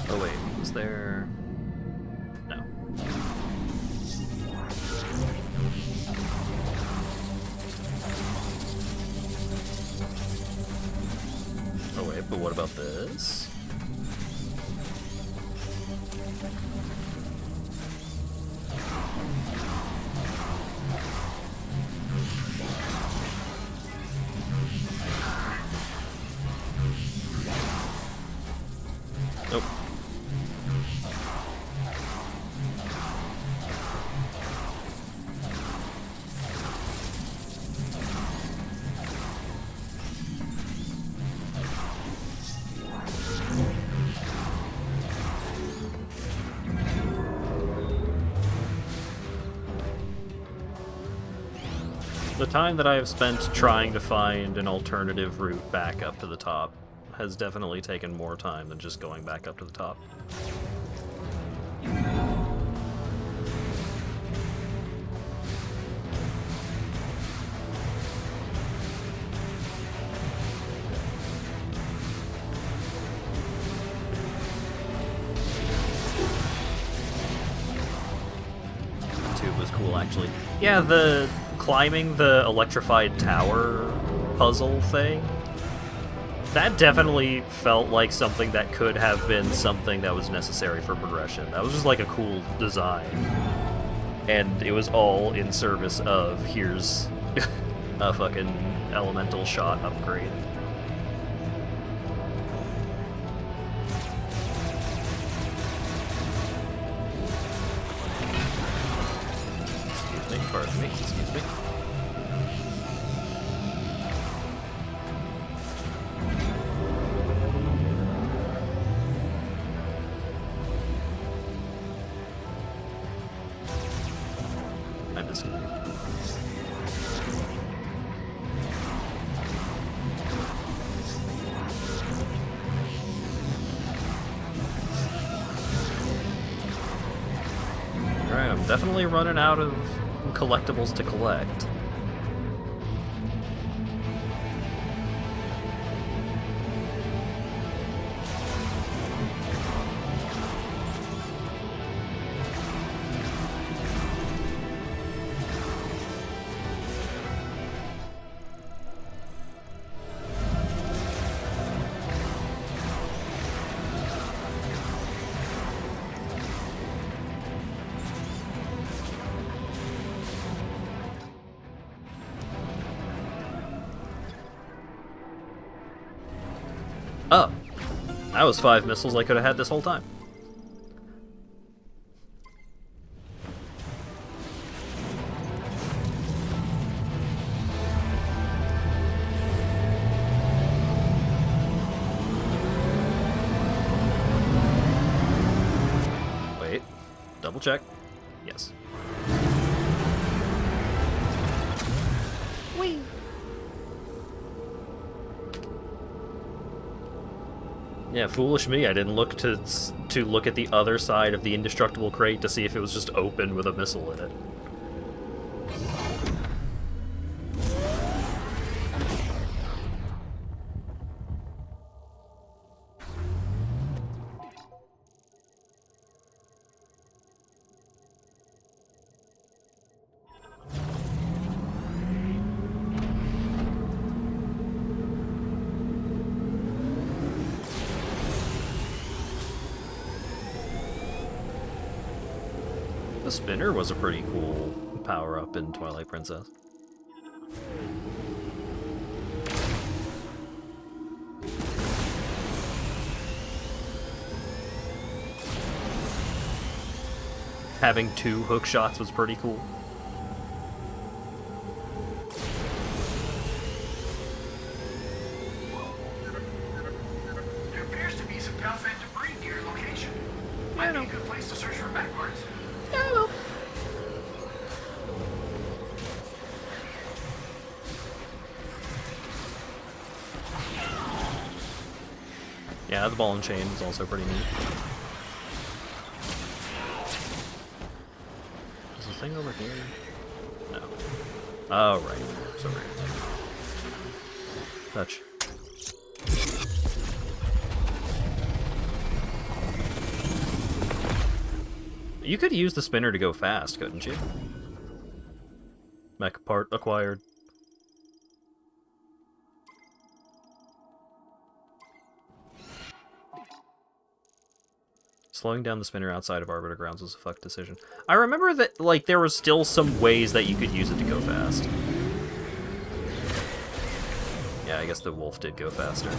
Oh wait, was there... No. Oh wait, but what about this? The time that I have spent trying to find an alternative route back up to the top has definitely taken more time than just going back up to the top. Tube was cool, actually. Yeah, the climbing the electrified tower puzzle thing, that definitely felt like something that could have been something that was necessary for progression. That was just like a cool design. And it was all in service of, here's a fucking elemental shot upgrade. Pardon me, excuse me. I missed it. Alright, I'm definitely running out of collectibles to collect. Oh, that was 5 missiles I could have had this whole time. Wait, double check. Yes. Whee! Yeah, foolish me. I didn't look to look at the other side of the indestructible crate to see if it was just open with a missile in it. The spinner was a pretty cool power-up in Twilight Princess. Having 2 hook shots was pretty cool. There appears to be some Palfed debris near your location. Might be a good place to search for mech parts. Yeah, the ball and chain is also pretty neat. Is the thing over here? No. Oh, right. It's over here. Touch. You could use the spinner to go fast, couldn't you? Mech part acquired. Slowing down the spinner outside of Arbiter Grounds was a fuck decision. I remember that, like, there were still some ways that you could use it to go fast. Yeah, I guess the wolf did go faster.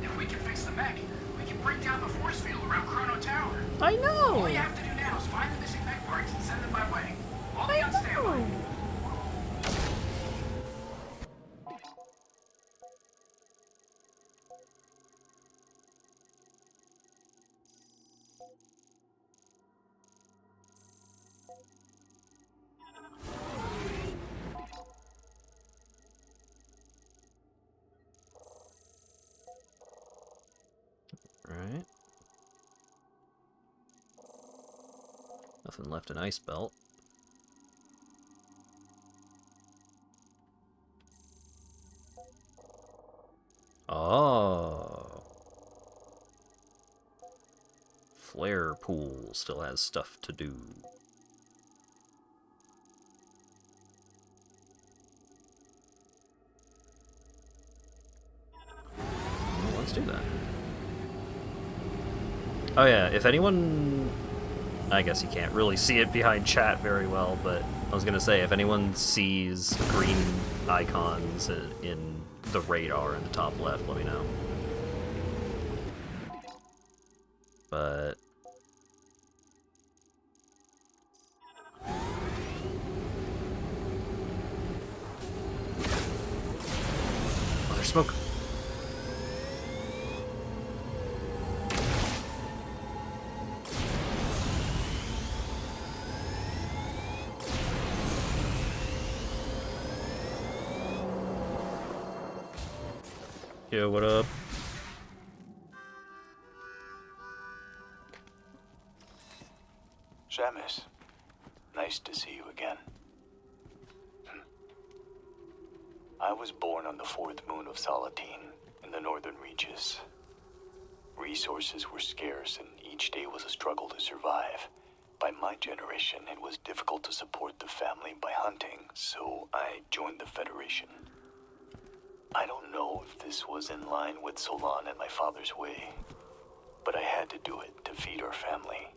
If we can fix the mech, we can break down the force field around Chrono Tower. I know! All you have to do now is find the missing mech parts and send them my way. I'll be on standby. Nothing left in Ice Belt. Oh. Flare Pool still has stuff to do. Well, let's do that. Oh yeah, if anyone... I guess you can't really see it behind chat very well, but I was gonna say, if anyone sees green icons in the radar in the top left, let me know. But... oh, there's smoke! Yo, what up? Samus, nice to see you again. I was born on the fourth moon of Salatine, in the northern reaches. Resources were scarce, and each day was a struggle to survive. By my generation, it was difficult to support the family by hunting, so I joined the Federation. I don't know if this was in line with Solon and my father's way, but I had to do it to feed our family.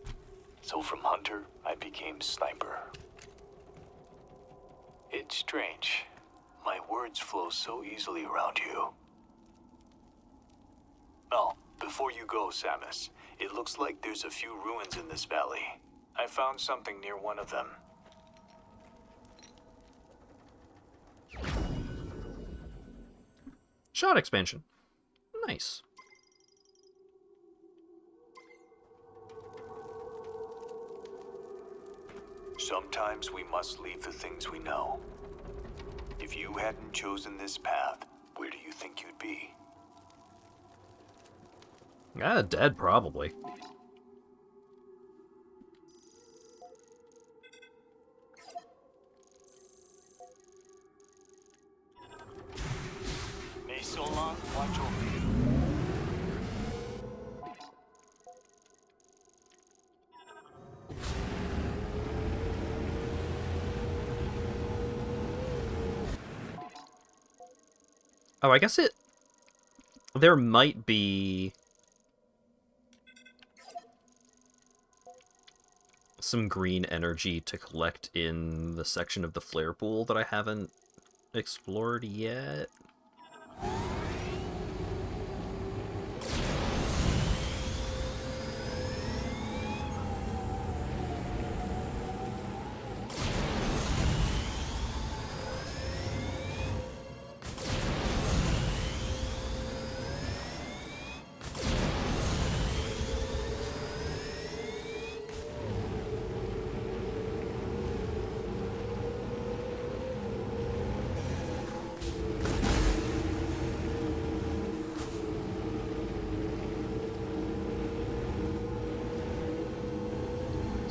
So from hunter, I became sniper. It's strange. My words flow so easily around you. Oh, before you go, Samus, it looks like there's a few ruins in this valley. I found something near one of them. Shot expansion. Nice. Sometimes we must leave the things we know. If you hadn't chosen this path, where do you think you'd be? Dead, probably. Hey, Solon, watch over you. Oh, I guess there might be some green energy to collect in the section of the flare pool that I haven't explored yet.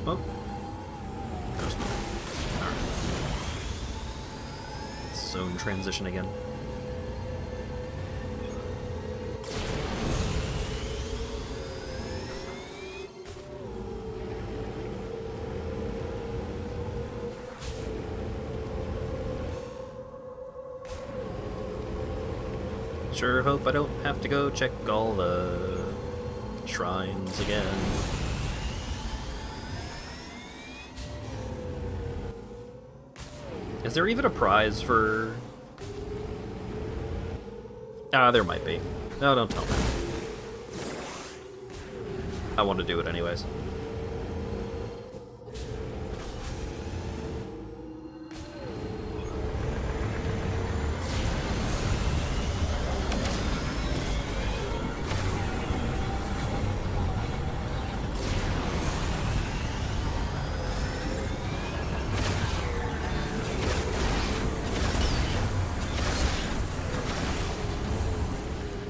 Smoke? No smoke. Alright. Zone transition again. Sure hope I don't have to go check all the shrines again. Is there even a prize for... ah, there might be. No, don't tell me. I want to do it anyways.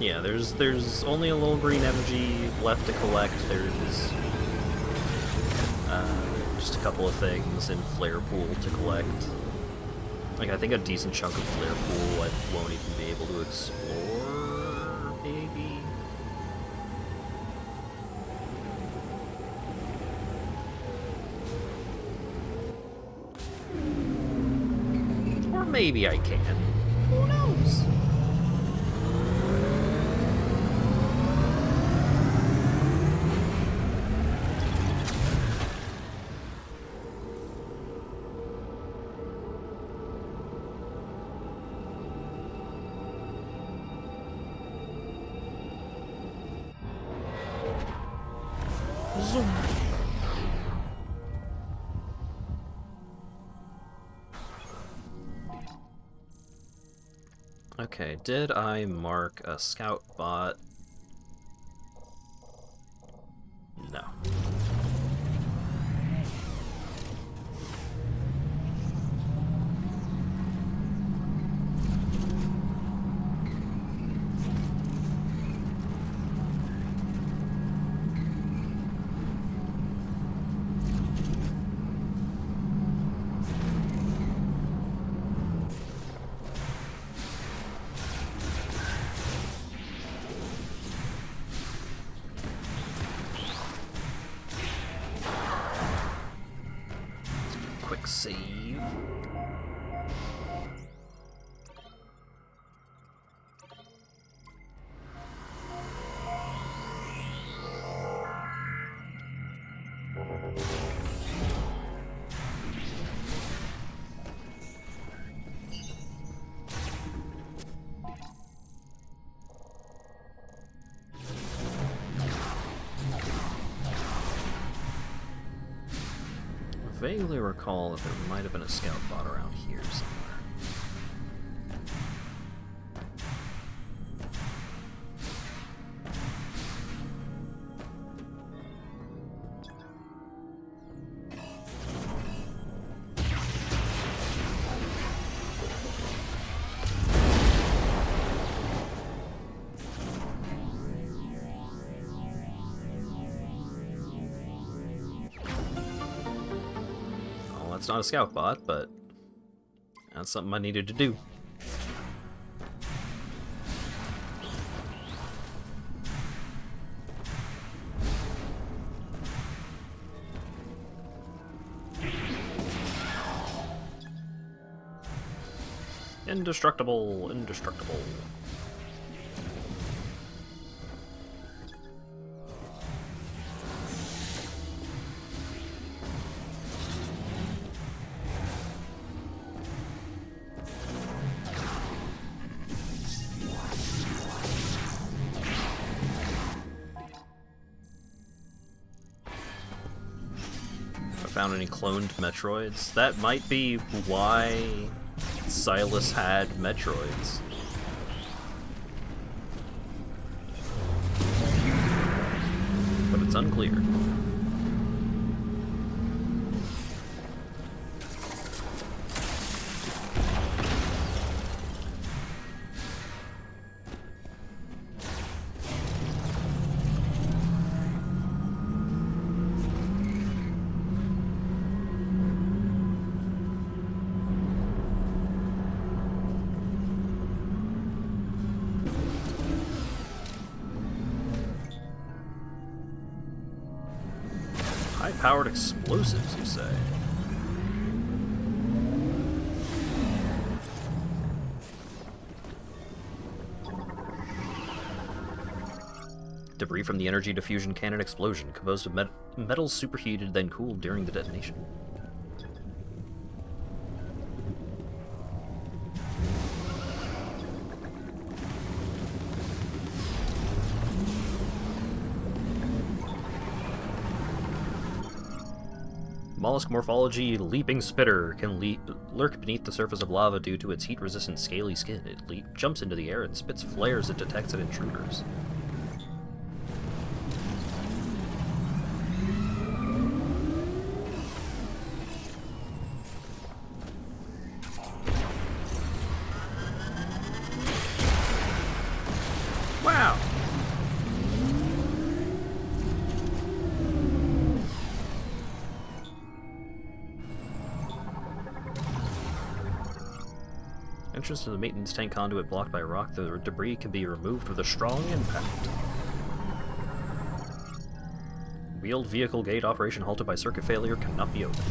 Yeah, there's only a little green energy left to collect. There's just a couple of things in Flare Pool to collect. Like, I think a decent chunk of Flare Pool I won't even be able to explore, maybe? Or maybe I can. Who knows? Zoom. Okay, did I mark a scout bot? No. Quick save. I vaguely recall that there might have been a scout bot around here somewhere. It's not a scout bot, but that's something I needed to do. Indestructible, indestructible. Found any cloned Metroids? That might be why Silas had Metroids. But it's unclear. High-powered explosives, you say? Debris from the energy diffusion cannon explosion, composed of metals superheated then cooled during the detonation. Mollusk morphology leaping spitter can lurk beneath the surface of lava due to its heat-resistant scaly skin. It jumps into the air and spits flares it detects at intruders. Wow! Entrance to the maintenance tank conduit blocked by rock. The debris can be removed with a strong impact. Wheeled vehicle gate operation halted by circuit failure cannot be opened.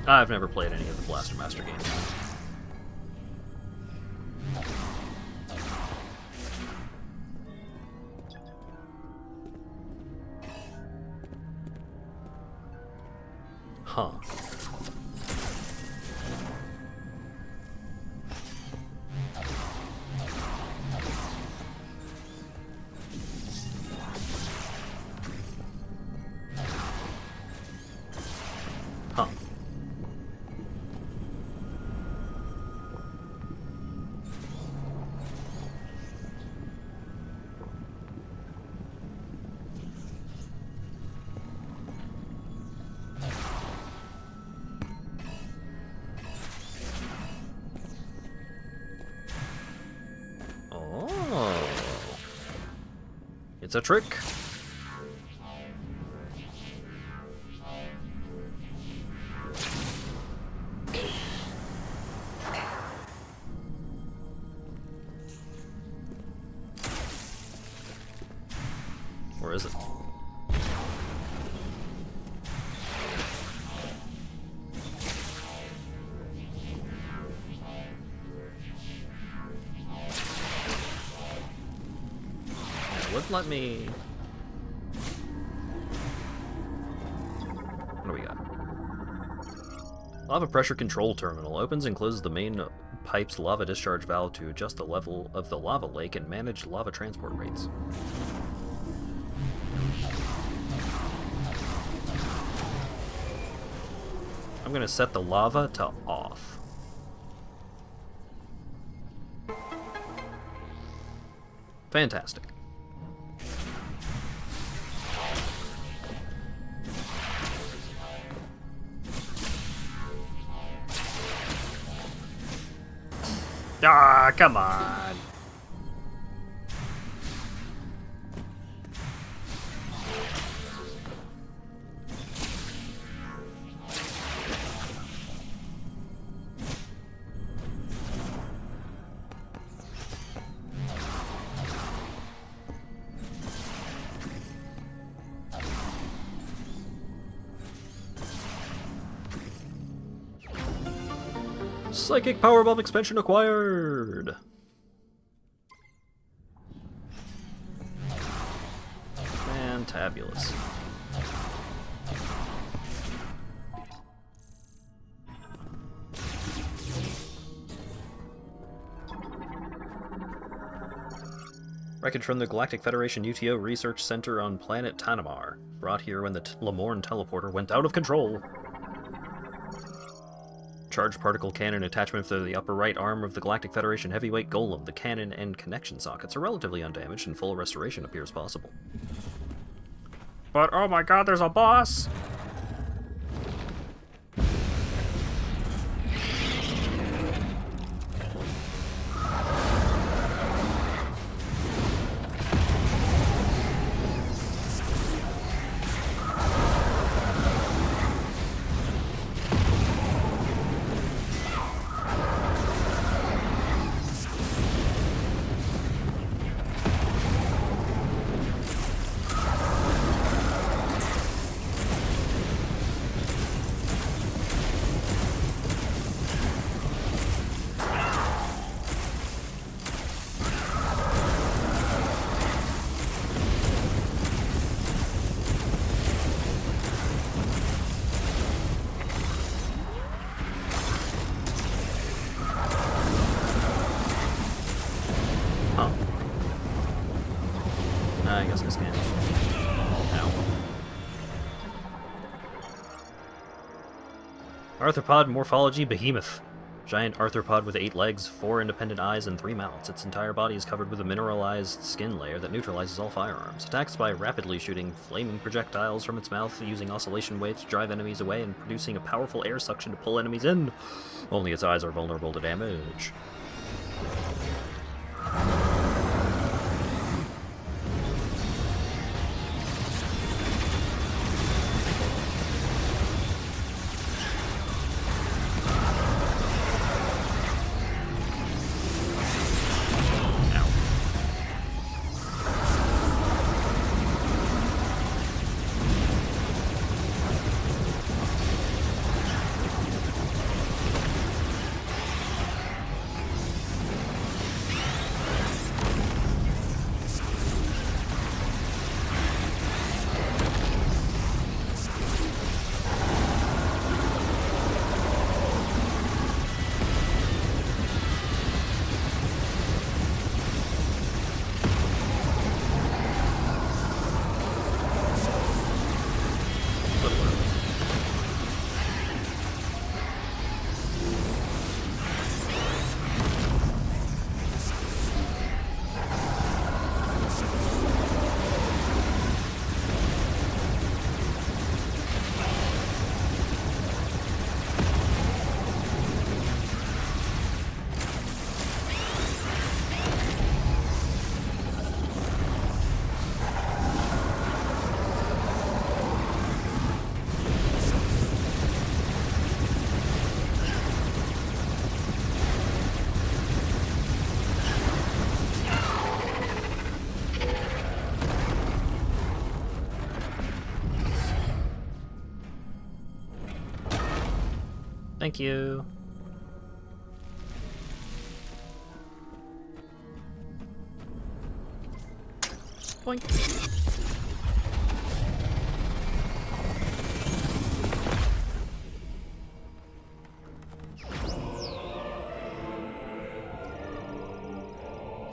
I've never played any of the Blaster Master games. Huh. Huh. It's a trick. Or is it? Wouldn't let me. What do we got? Lava pressure control terminal opens and closes the main pipe's lava discharge valve to adjust the level of the lava lake and manage lava transport rates. I'm gonna set the lava to off. Fantastic. Ah, come on. Psychic Powerbomb expansion acquired! Fantabulous. Wreckage from the Galactic Federation UTO Research Center on planet Tanamar, brought here when the Lamorne teleporter went out of control. Charged particle cannon attachment for the upper right arm of the Galactic Federation heavyweight golem. The cannon and connection sockets are relatively undamaged and full restoration appears possible. But oh my god, there's a boss! I guess I scanned. Ow. Arthropod morphology behemoth. Giant arthropod with 8 legs, 4 independent eyes, and 3 mouths. Its entire body is covered with a mineralized skin layer that neutralizes all firearms. Attacks by rapidly shooting flaming projectiles from its mouth, using oscillation waves to drive enemies away, and producing a powerful air suction to pull enemies in. Only its eyes are vulnerable to damage. Thank you. Boink.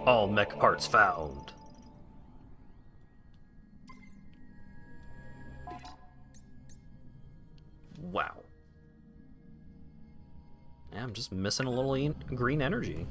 All mech parts found. Wow. Yeah, I'm just missing a little green energy.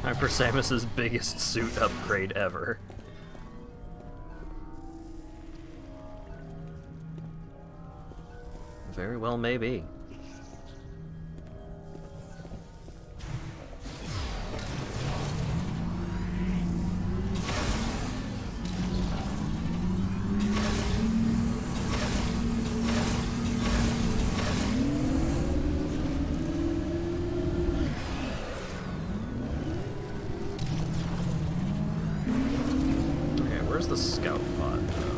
Hyper Samus's biggest suit upgrade ever. Very well, maybe. Where's the scout pod, though?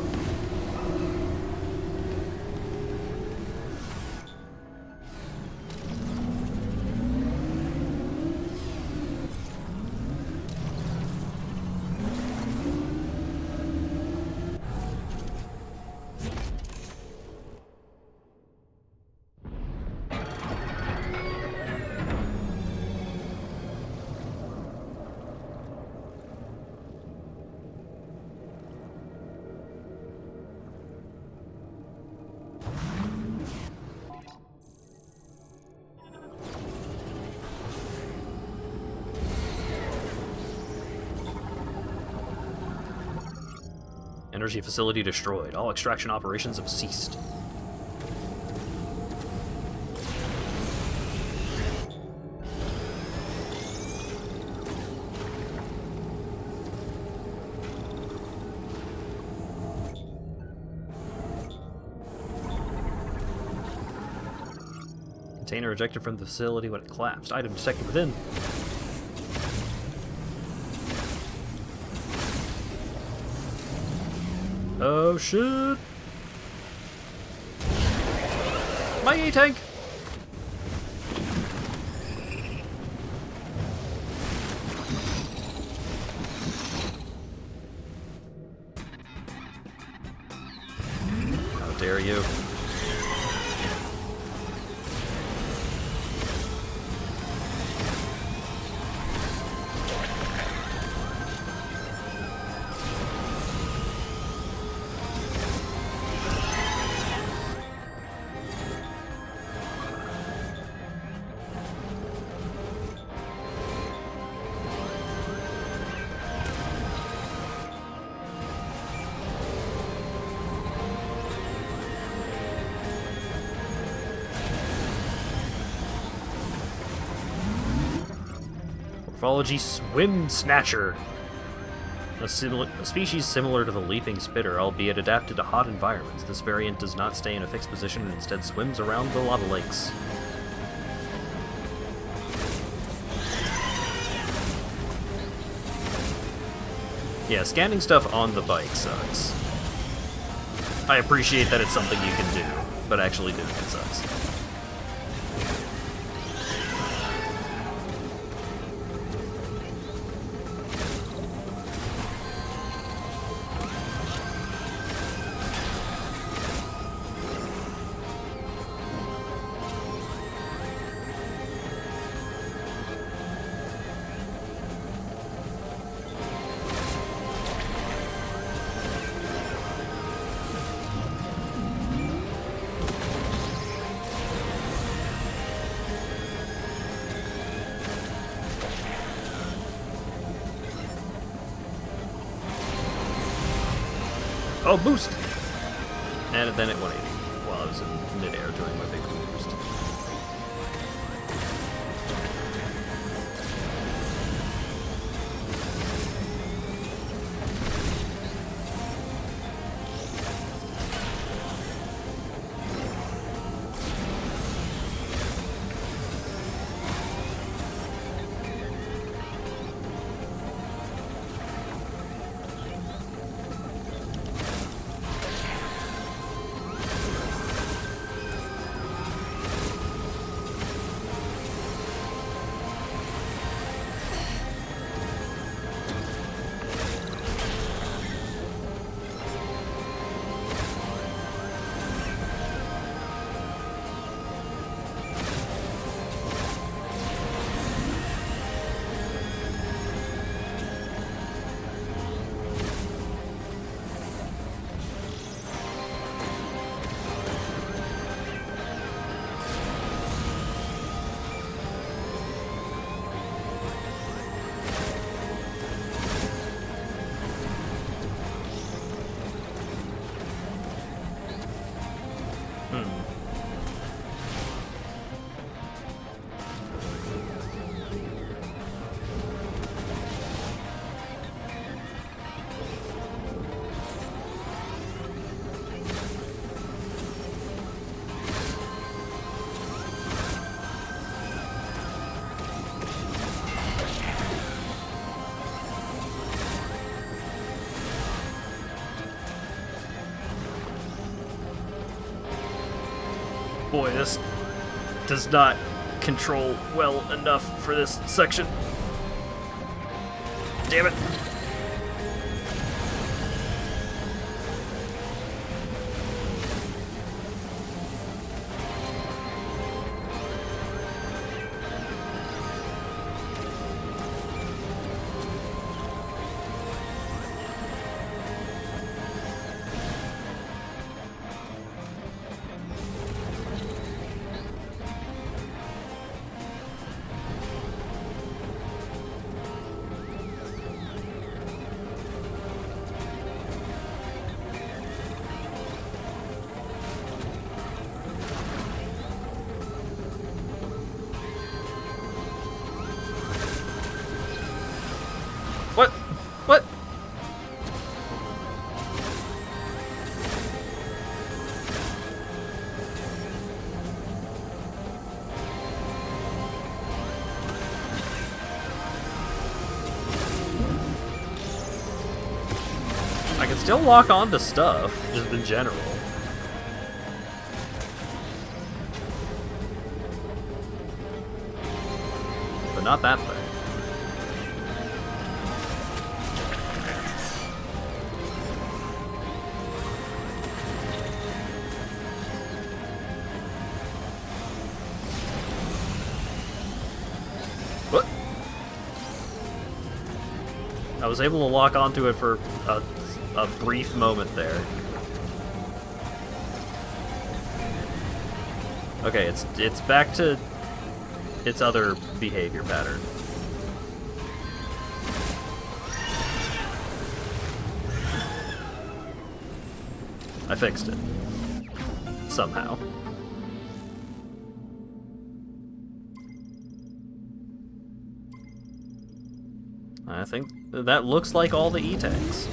Energy facility destroyed. All extraction operations have ceased. Container ejected from the facility when it collapsed. Item detected within. Oh shit! My E-tank! How dare you? Morphology Swim Snatcher. A species similar to the leaping spitter, albeit adapted to hot environments. This variant does not stay in a fixed position and instead swims around the lava lakes. Yeah, scanning stuff on the bike sucks. I appreciate that it's something you can do, but actually doing it sucks. Oh, boost! And then it 180 while I was in midair doing my big boost. Boy, this does not control well enough for this section. Damn it. can still lock on to stuff, just in general. But not that thing. What? I was able to lock onto it for a brief moment there. Okay, it's back to its other behavior pattern. I fixed it. Somehow. I think that looks like all the E-tanks.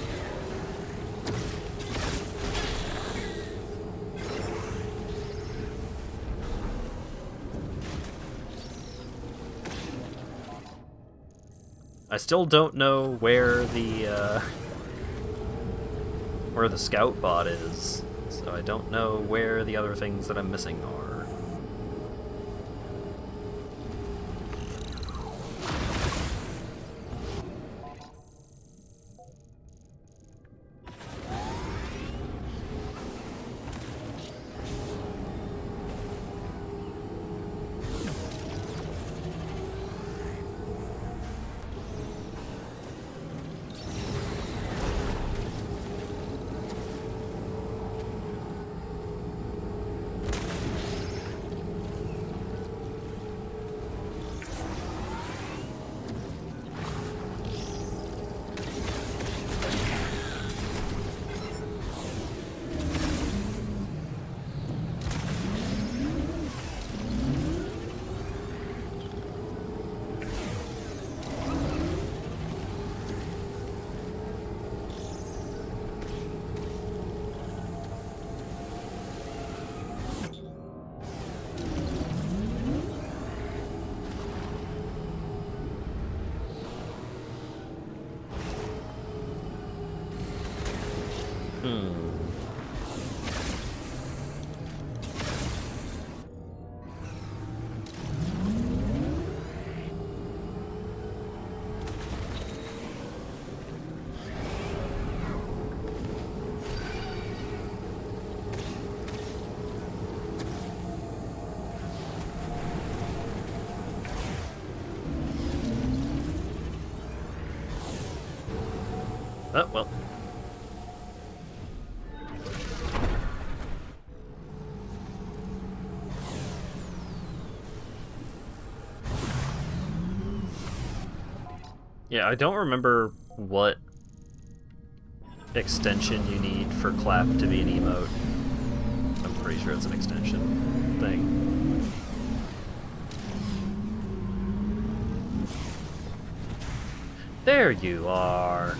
I still don't know where the scout bot is, so I don't know where the other things that I'm missing are. Oh, well. Yeah, I don't remember what extension you need for clap to be an emote. I'm pretty sure it's an extension thing. There you are.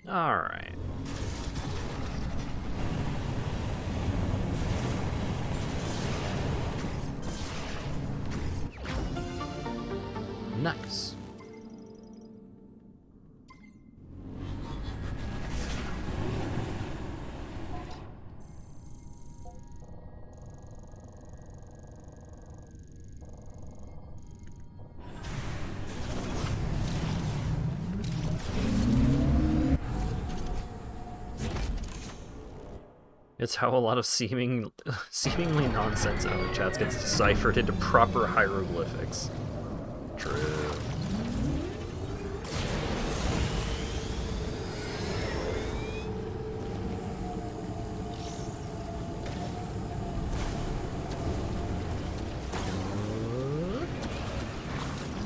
All right. Nice. It's how a lot of seemingly nonsense in other chats gets deciphered into proper hieroglyphics. True.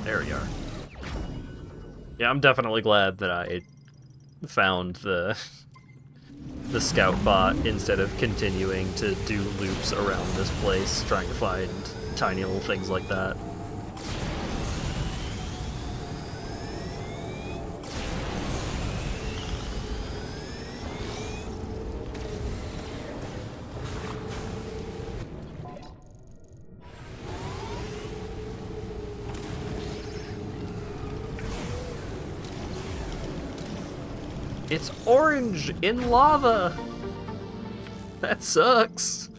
There we are. Yeah, I'm definitely glad that I found the the scout bot instead of continuing to do loops around this place, trying to find tiny little things like that. It's orange in lava! That sucks!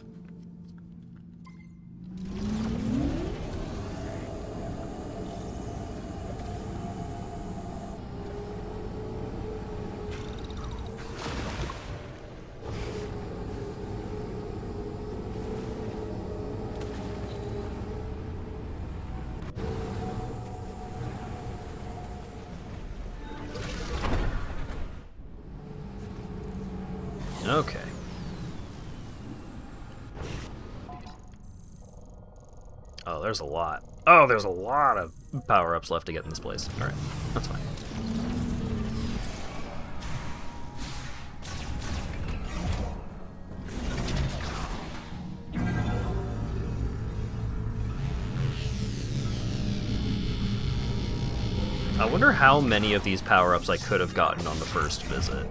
Okay. Oh, there's a lot. Oh, there's a lot of power-ups left to get in this place. Alright, that's fine. I wonder how many of these power-ups I could have gotten on the first visit.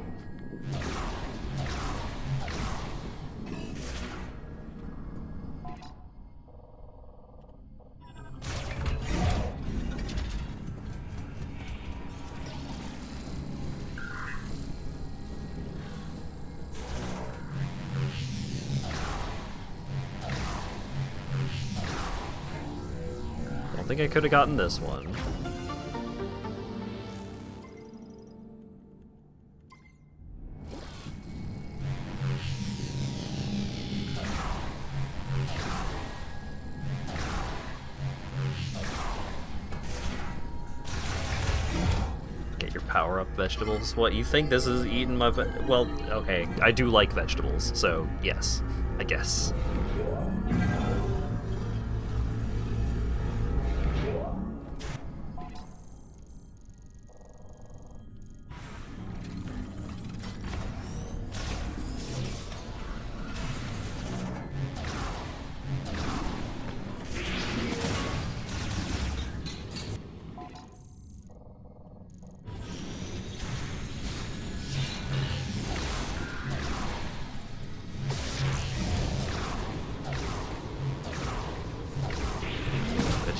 I don't think I could have gotten this one. Get your power-up vegetables. What, you think this is eating my well, okay, I do like vegetables, so yes, I guess.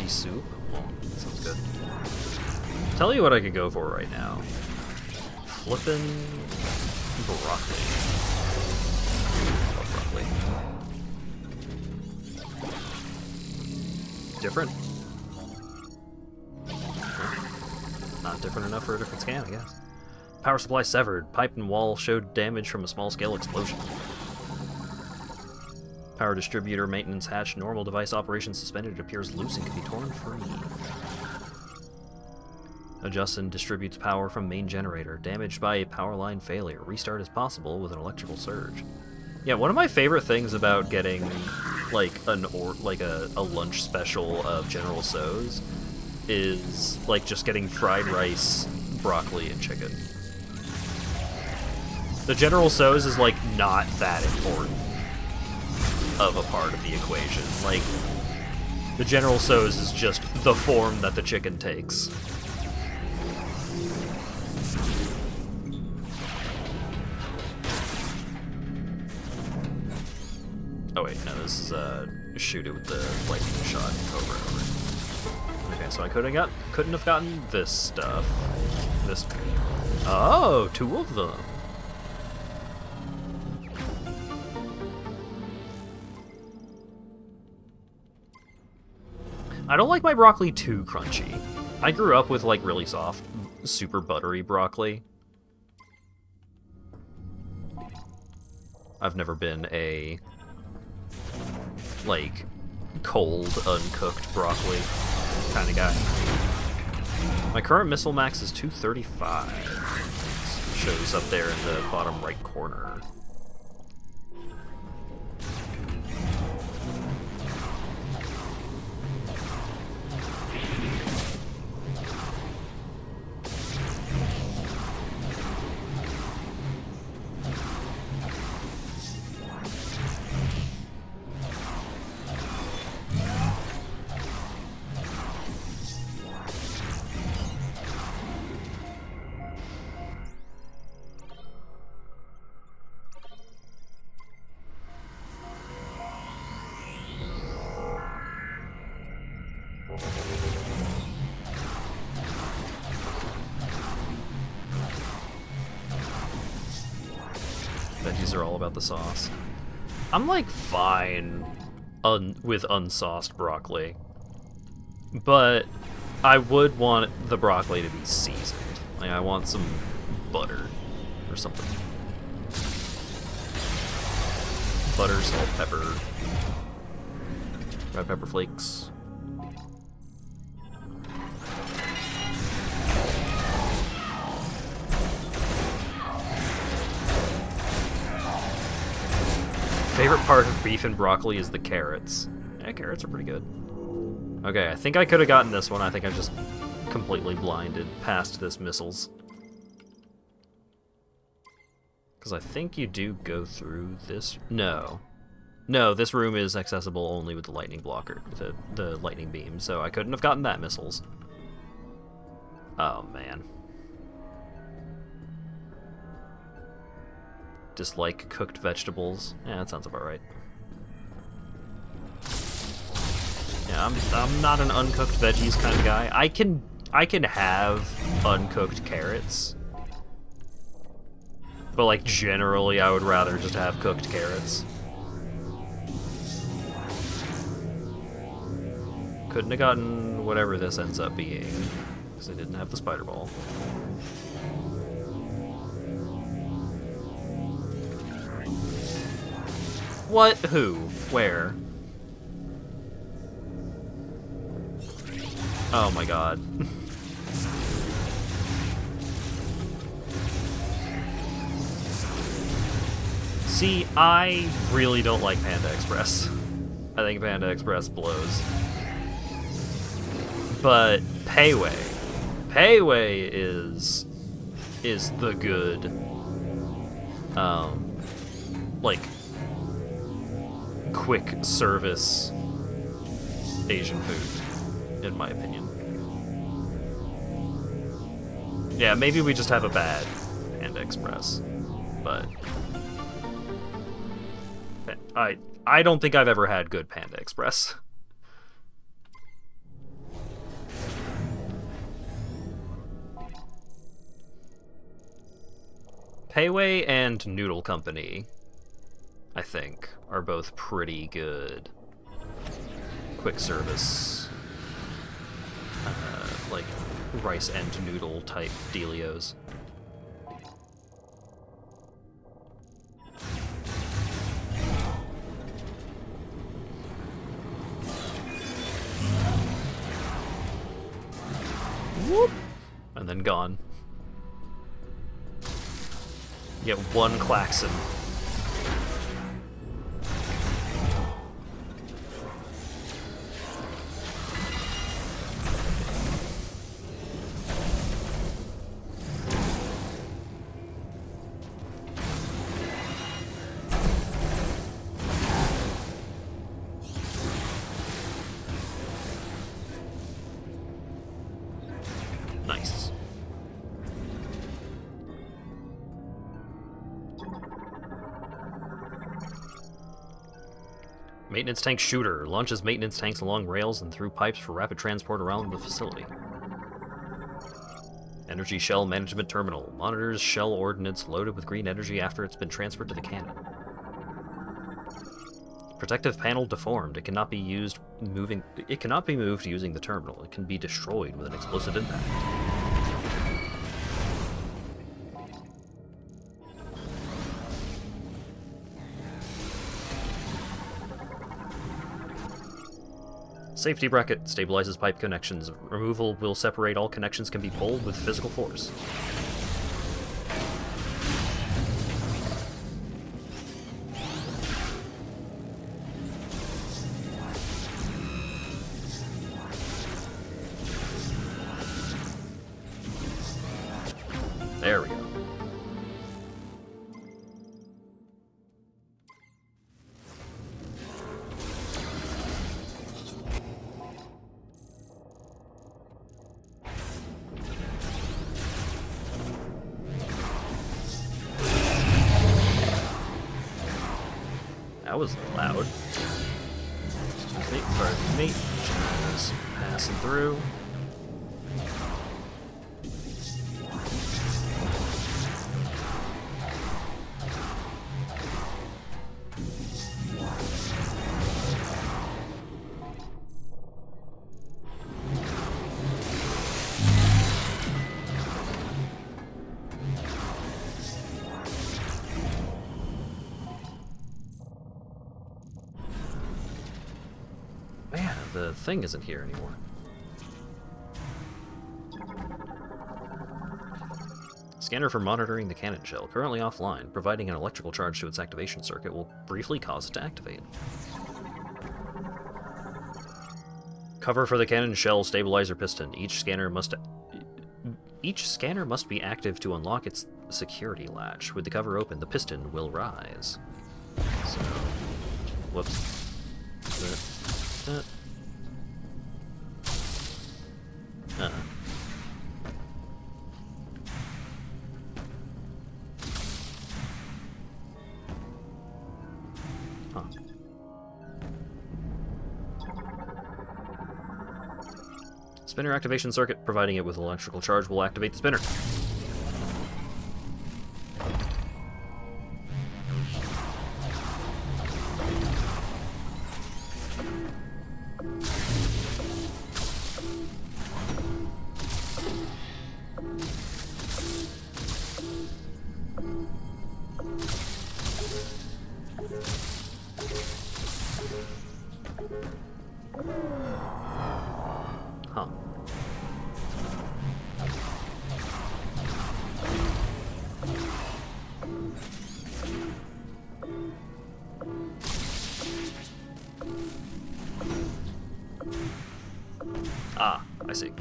Soup? Well, that sounds good. Tell you what I could go for right now. Flippin' broccoli. Oh, broccoli. Different? Not different enough for a different scan, I guess. Power supply severed. Pipe and wall showed damage from a small-scale explosion. Power distributor maintenance hatch. Normal device operation suspended. It appears loose and can be torn free. Adjusts and distributes power from main generator. Damaged by a power line failure. Restart is possible with an electrical surge. Yeah, one of my favorite things about getting like a lunch special of General Tso's is like just getting fried rice, broccoli, and chicken. The General Tso's is like not that important of a part of the equation. Like, the General Tso's is just the form that the chicken takes. Oh wait, no, this is shoot it with the lightning shot Cobra. Okay, so I couldn't have gotten this stuff. This. Oh, two of them. I don't like my broccoli too crunchy. I grew up with, like, really soft, super buttery broccoli. I've never been a, like, cold, uncooked broccoli kind of guy. My current missile max is 235. It shows up there in the bottom right corner. Veggies are all about the sauce. I'm like fine with unsauced broccoli, but I would want the broccoli to be seasoned. Like I want some butter or something. Butter, salt, pepper, red pepper flakes. Favorite part of beef and broccoli is the carrots. Yeah, carrots are pretty good. Okay, I think I could have gotten this one. I think I just completely blinded past this missiles. Because I think you do go through this... No. No, this room is accessible only with the lightning blocker, the lightning beam, so I couldn't have gotten that missiles. Oh, man. Dislike cooked vegetables. Yeah, that sounds about right. Yeah, I'm not an uncooked veggies kind of guy. I can have uncooked carrots. But like generally I would rather just have cooked carrots. Couldn't have gotten whatever this ends up being, because I didn't have the spider ball. What? Who? Where? Oh my god. See, I really don't like Panda Express. I think Panda Express blows. But Payway is the good, like, quick service Asian food, in my opinion. Yeah, maybe we just have a bad Panda Express, but I don't think I've ever had good Panda Express. Payway and Noodle Company, I think, are both pretty good quick service, like rice and noodle type dealios. Whoop! And then gone. Get one klaxon. Nice. Maintenance tank shooter. Launches maintenance tanks along rails and through pipes for rapid transport around the facility. Energy shell management terminal. Monitors shell ordnance loaded with green energy after it's been transferred to the cannon. Protective panel deformed. It cannot be moved using the terminal. It can be destroyed with an explosive impact. Safety bracket stabilizes pipe connections. Removal will separate all connections, can be pulled with physical force. There we go. That was loud. Excuse me, pardon me. Just passing through. the thing isn't here anymore. Scanner for monitoring the cannon shell, currently offline. Providing an electrical charge to its activation circuit will briefly cause it to activate. Cover for the cannon shell stabilizer piston. Each scanner must be active to unlock its security latch. With the cover open, the piston will rise. So, whoops. Spinner activation circuit, providing it with electrical charge, will activate the spinner. Huh. Ah, I see.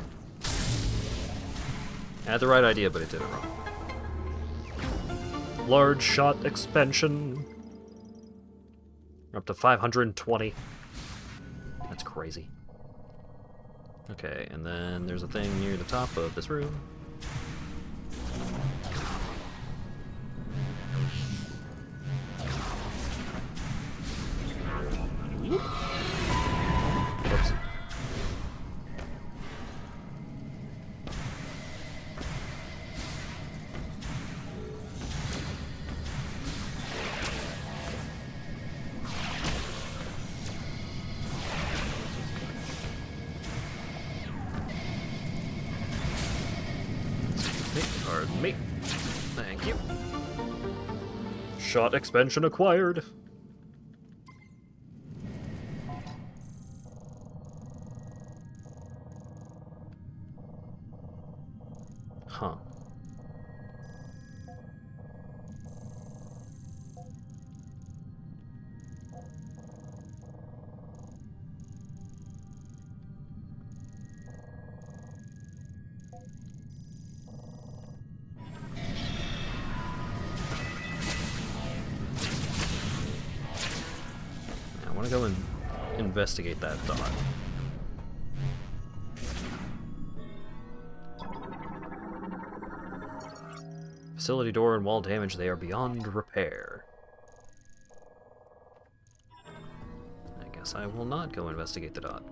I had the right idea, but it did it wrong. Large shot expansion. We're up to 520. That's crazy. Okay, and then there's a thing near the top of this room. Whoops. Pardon me. Thank you. Shot expansion acquired. Huh. I want to go and investigate that dot. Facility door and wall damage, they are beyond repair. I guess I will not go investigate the dot.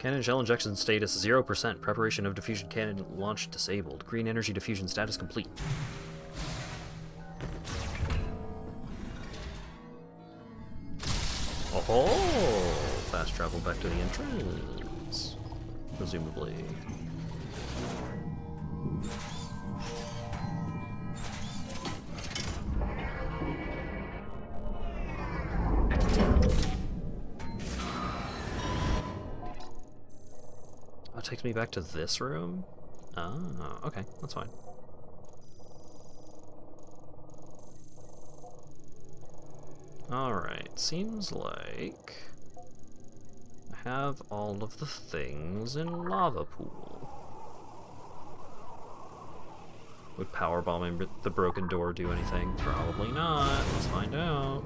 Cannon shell injection status 0%. Preparation of diffusion cannon launch disabled. Green energy diffusion status complete. Oh, fast travel back to the entrance. Presumably. Oh, it takes me back to this room? Oh, okay, that's fine. Alright, seems like I have all of the things in Lava Pool. Would powerbombing the broken door do anything? Probably not. Let's find out.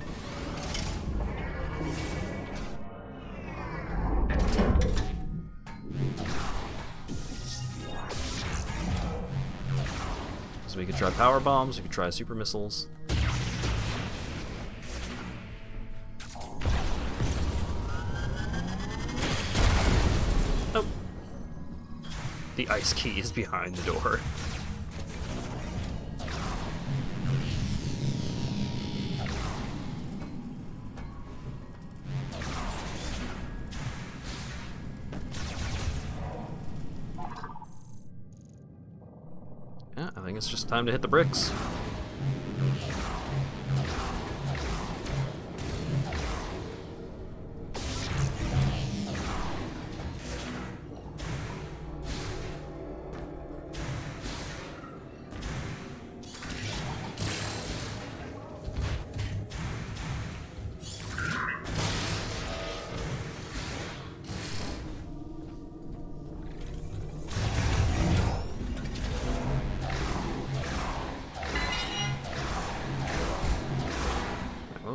So we could try power bombs, we could try super missiles. Nope. The ice key is behind the door. Yeah, I think it's just time to hit the bricks.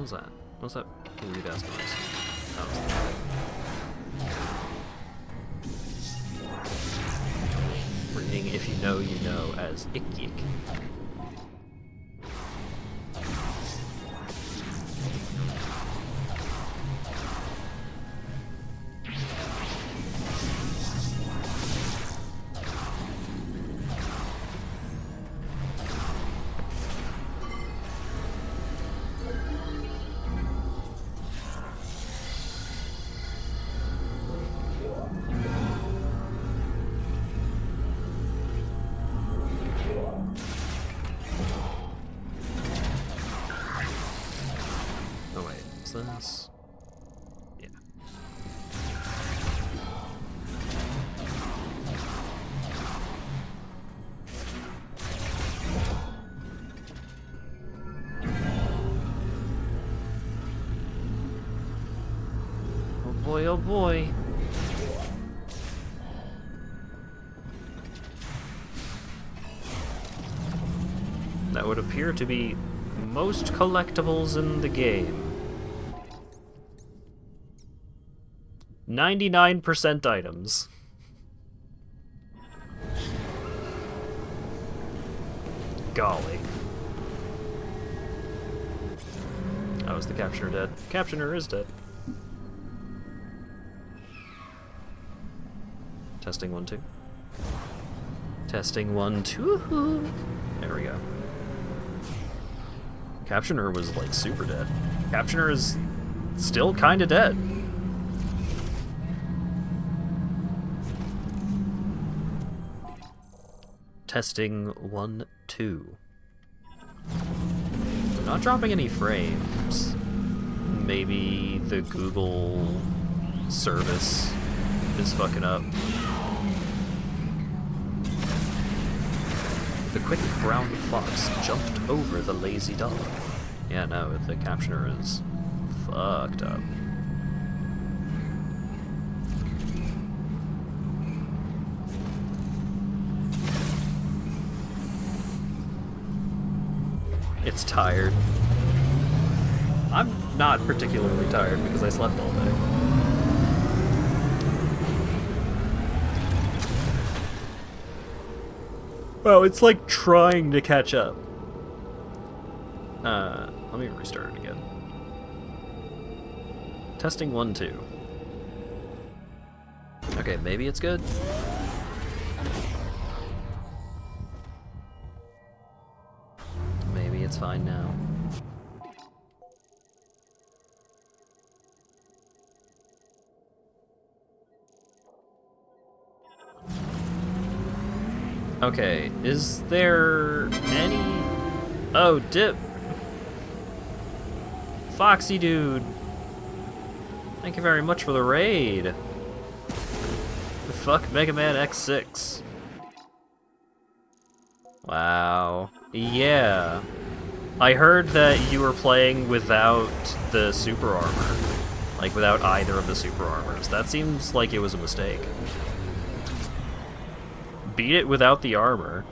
was that? What was that weird ass noise? That was the... Reading If You Know, You Know as Ick Yick. This? Yeah. Oh boy, oh boy. That would appear to be most collectibles in the game. 99% items. Golly. Oh, is the captioner dead? Captioner is dead. Testing 1, 2. Testing 1, 2. There we go. Captioner was like super dead. Captioner is still kinda dead. Testing 1, 2. Not dropping any frames. Maybe the Google service is fucking up. The quick brown fox jumped over the lazy dog. Yeah, no, the captioner is fucked up. It's tired. I'm not particularly tired because I slept all day. Well, it's like trying to catch up. Let me restart it again. Testing 1, 2. Okay, maybe it's good. Maybe it's fine now. Okay, is there any... Oh, Dip! Foxy dude! Thank you very much for the raid! Fuck Mega Man X6. Wow. Yeah. I heard that you were playing without the super armor. Like, without either of the super armors. That seems like it was a mistake. Beat it without the armor.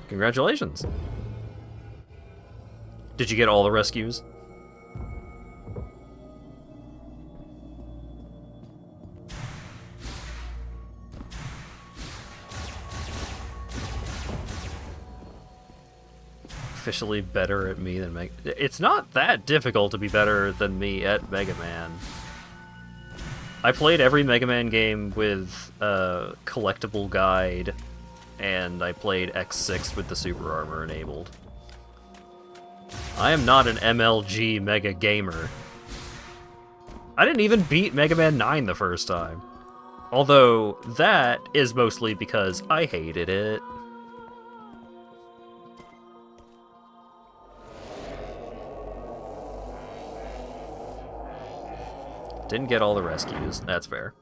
Congratulations. Did you get all the rescues? Officially better at me than Mega... It's not that difficult to be better than me at Mega Man. I played every Mega Man game with a collectible guide, and I played X6 with the super armor enabled. I am not an MLG Mega gamer. I didn't even beat Mega Man 9 the first time. Although, that is mostly because I hated it. Didn't get all the rescues. That's fair.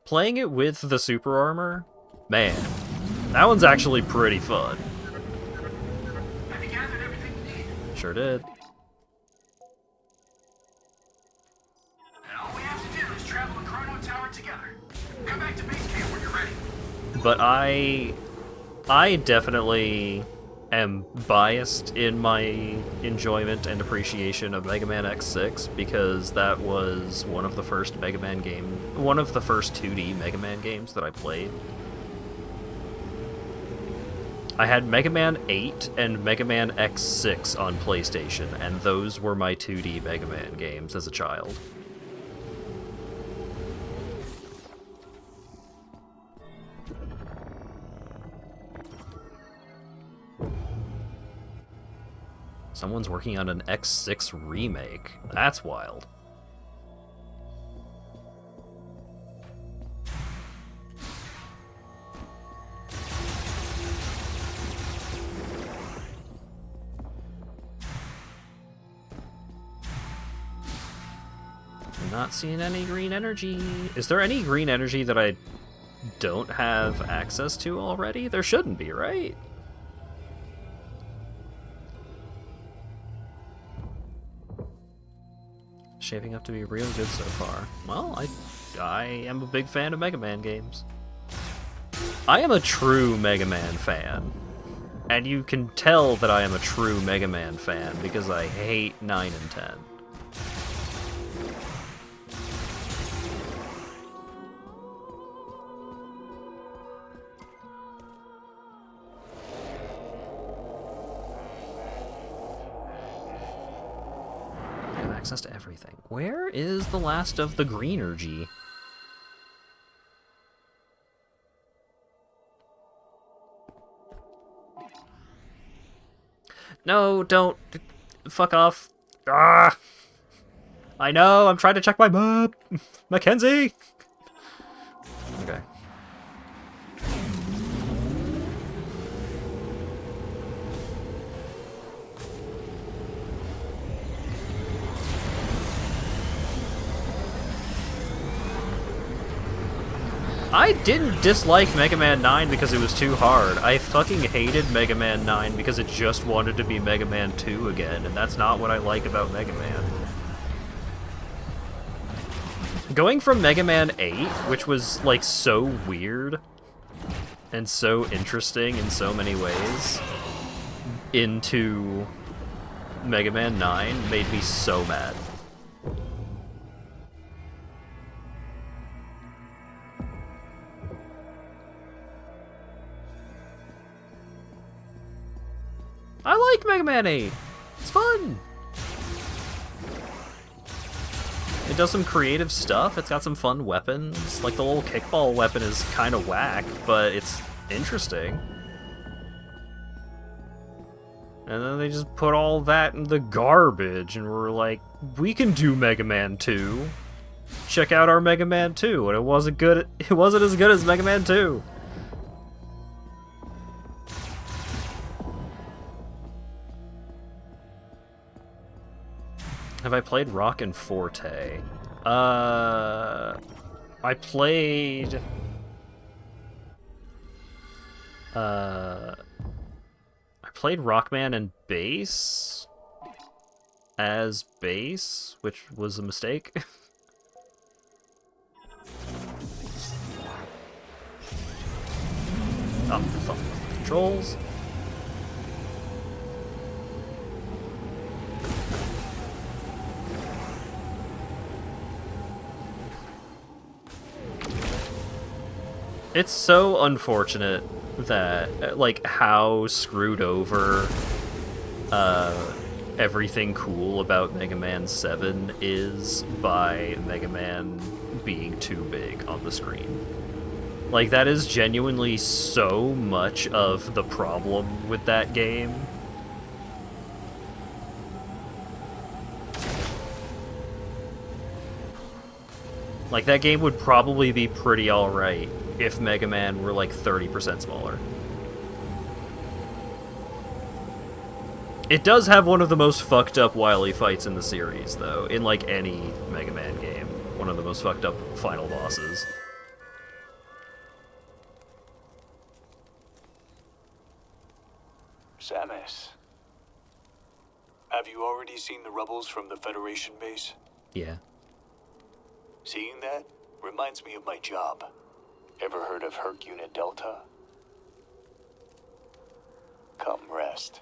Playing it with the super armor, man, that one's actually pretty fun. Have you gathered everything you need? Sure did. And all we have to do is travel to Chrono Tower together. Come back to base camp when you're ready. But I I definitely am biased in my enjoyment and appreciation of Mega Man X6 because that was one of the first 2D Mega Man games that I played. I had Mega Man 8 and Mega Man X6 on PlayStation, and those were my 2D Mega Man games as a child. Someone's working on an X6 remake. That's wild. I'm not seeing any green energy. Is there any green energy that I don't have access to already? There shouldn't be, right? Shaping up to be real good so far. Well, I am a big fan of Mega Man games. I am a true Mega Man fan. And you can tell that I am a true Mega Man fan because I hate 9 and 10. Access to everything. Where is the last of the greenergy? No, don't. Fuck off. Ah! I know, I'm trying to check my map! Mackenzie! Okay. I didn't dislike Mega Man 9 because it was too hard. I fucking hated Mega Man 9 because it just wanted to be Mega Man 2 again, and that's not what I like about Mega Man. Going from Mega Man 8, which was, like, so weird and so interesting in so many ways, into Mega Man 9 made me so mad. I like Mega Man 8. It's fun. It does some creative stuff. It's got some fun weapons. Like, the little kickball weapon is kind of whack, but it's interesting. And then they just put all that in the garbage, and we're like, we can do Mega Man 2. Check out our Mega Man 2, and it wasn't good. It wasn't as good as Mega Man 2. Have I played Rock and Forte? I played... I played Rockman and Bass as Bass, which was a mistake. Oh, fuck. Controls. It's so unfortunate that, like, how screwed over everything cool about Mega Man 7 is by Mega Man being too big on the screen. Like, that is genuinely so much of the problem with that game. Like, that game would probably be pretty alright if Mega Man were, like, 30% smaller. It does have one of the most fucked up Wily fights in the series, though, in, like, any Mega Man game. One of the most fucked up final bosses. Samus, have you already seen the rebels from the Federation base? Yeah. Seeing that reminds me of my job. Ever heard of Herc Unit Delta? come rest.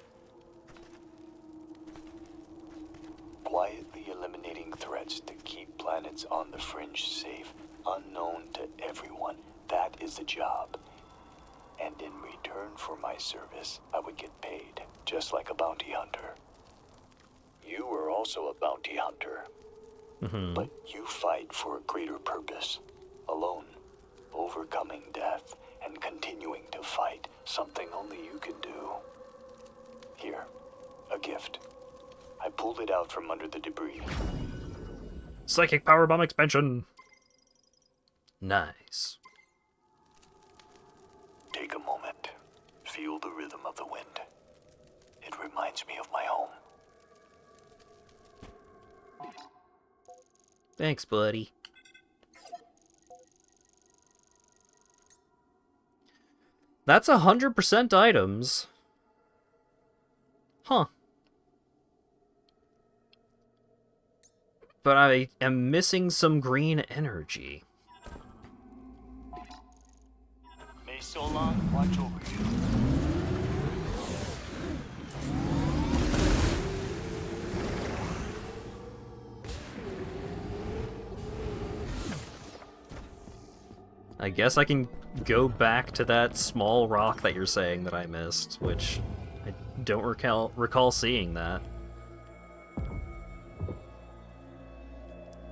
Quietly eliminating threats to keep planets on the fringe safe, unknown to everyone. That is the job. And in return for my service, I would get paid, just like a bounty hunter. You are also a bounty hunter. But you fight for a greater purpose. Alone, overcoming death, and continuing to fight, something only you can do. Here, a gift. I pulled it out from under the debris. Psychic powerbomb expansion. Nice. Take a moment. Feel the rhythm of the wind. It reminds me of my home. Thanks, buddy. That's 100% items. Huh. But I am missing some green energy. May Solon watch over you. I guess I can go back to that small rock that you're saying that I missed, which I don't recall seeing that.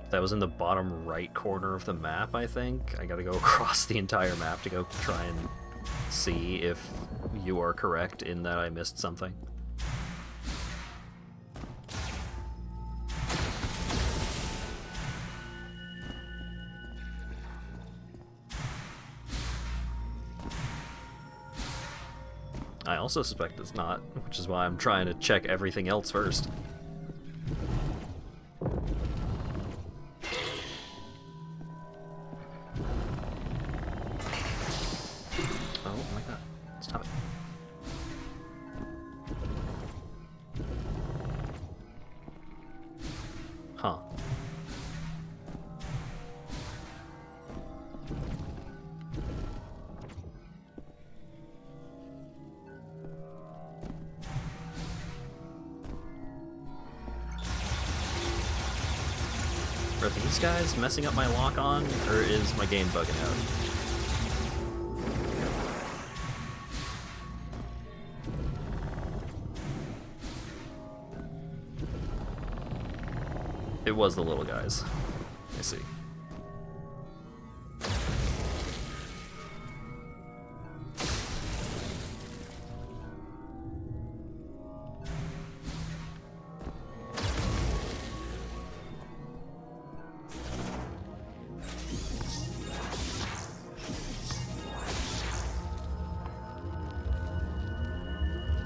That was in the bottom right corner of the map, I think. I gotta go across the entire map to go try and see if you are correct in that I missed something. I also suspect it's not, which is why I'm trying to check everything else first. Oh my god. Stop it. Huh. Are these guys messing up my lock-on, or is my game bugging out? It was the little guys. I see.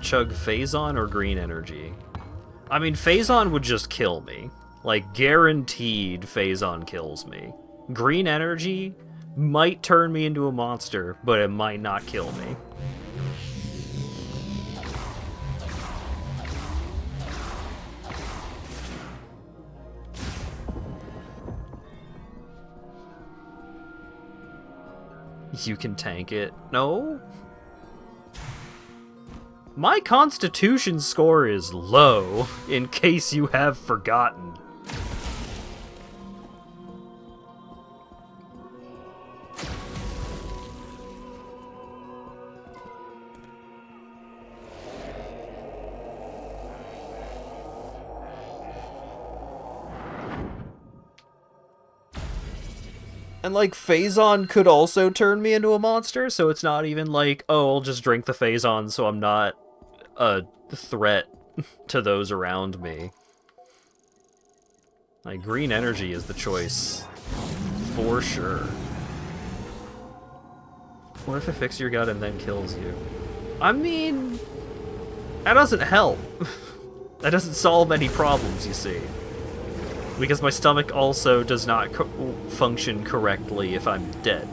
Chug Phazon or green energy? I mean, Phazon would just kill me. Like, guaranteed Phazon kills me. Green energy might turn me into a monster, but it might not kill me. You can tank it. No? My Constitution score is low, in case you have forgotten. And, like, Phazon could also turn me into a monster, so it's not even like, oh, I'll just drink the Phazon so I'm not a threat to those around me. Like, green energy is the choice. For sure. What if it fixes your gut and then kills you? I mean, that doesn't help. That doesn't solve any problems, you see. Because my stomach also does not function correctly if I'm dead.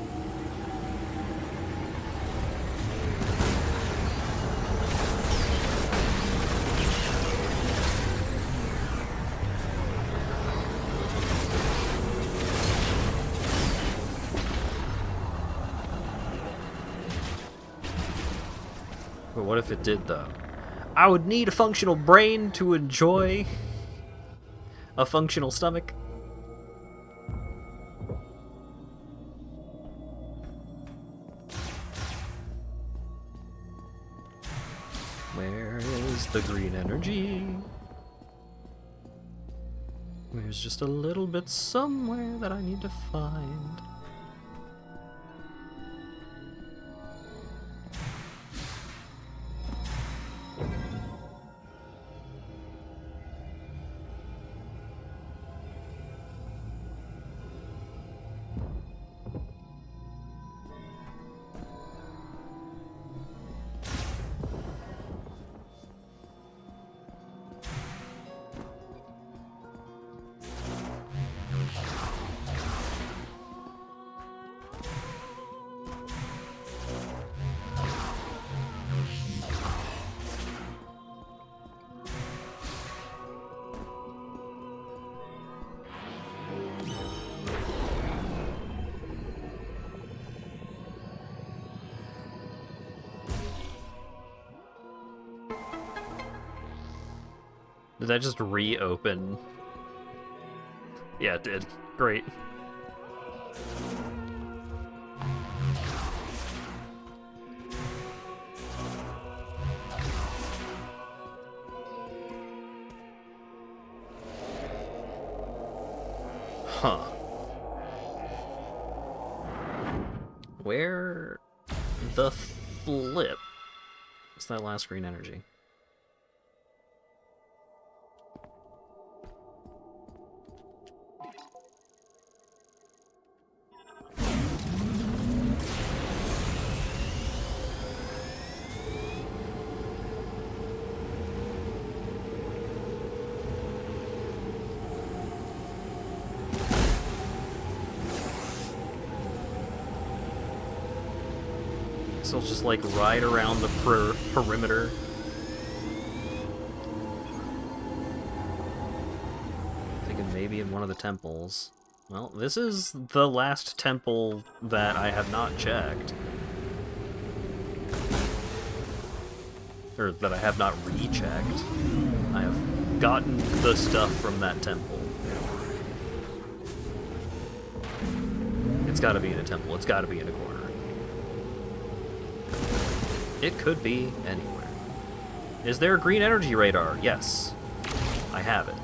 But what if it did, though? I would need a functional brain to enjoy a functional stomach. Where is the green energy? There's just a little bit somewhere that I need to find. Did that just reopen? Yeah, it did. Great. Huh. Where the flip is that last green energy? So it's just like right around the perimeter. Thinking maybe in one of the temples. Well, this is the last temple that I have not checked. Or that I have not rechecked. I have gotten the stuff from that temple. It's gotta be in a temple. It's gotta be in a corner. It could be anywhere. Is there a green energy radar? Yes. I have it.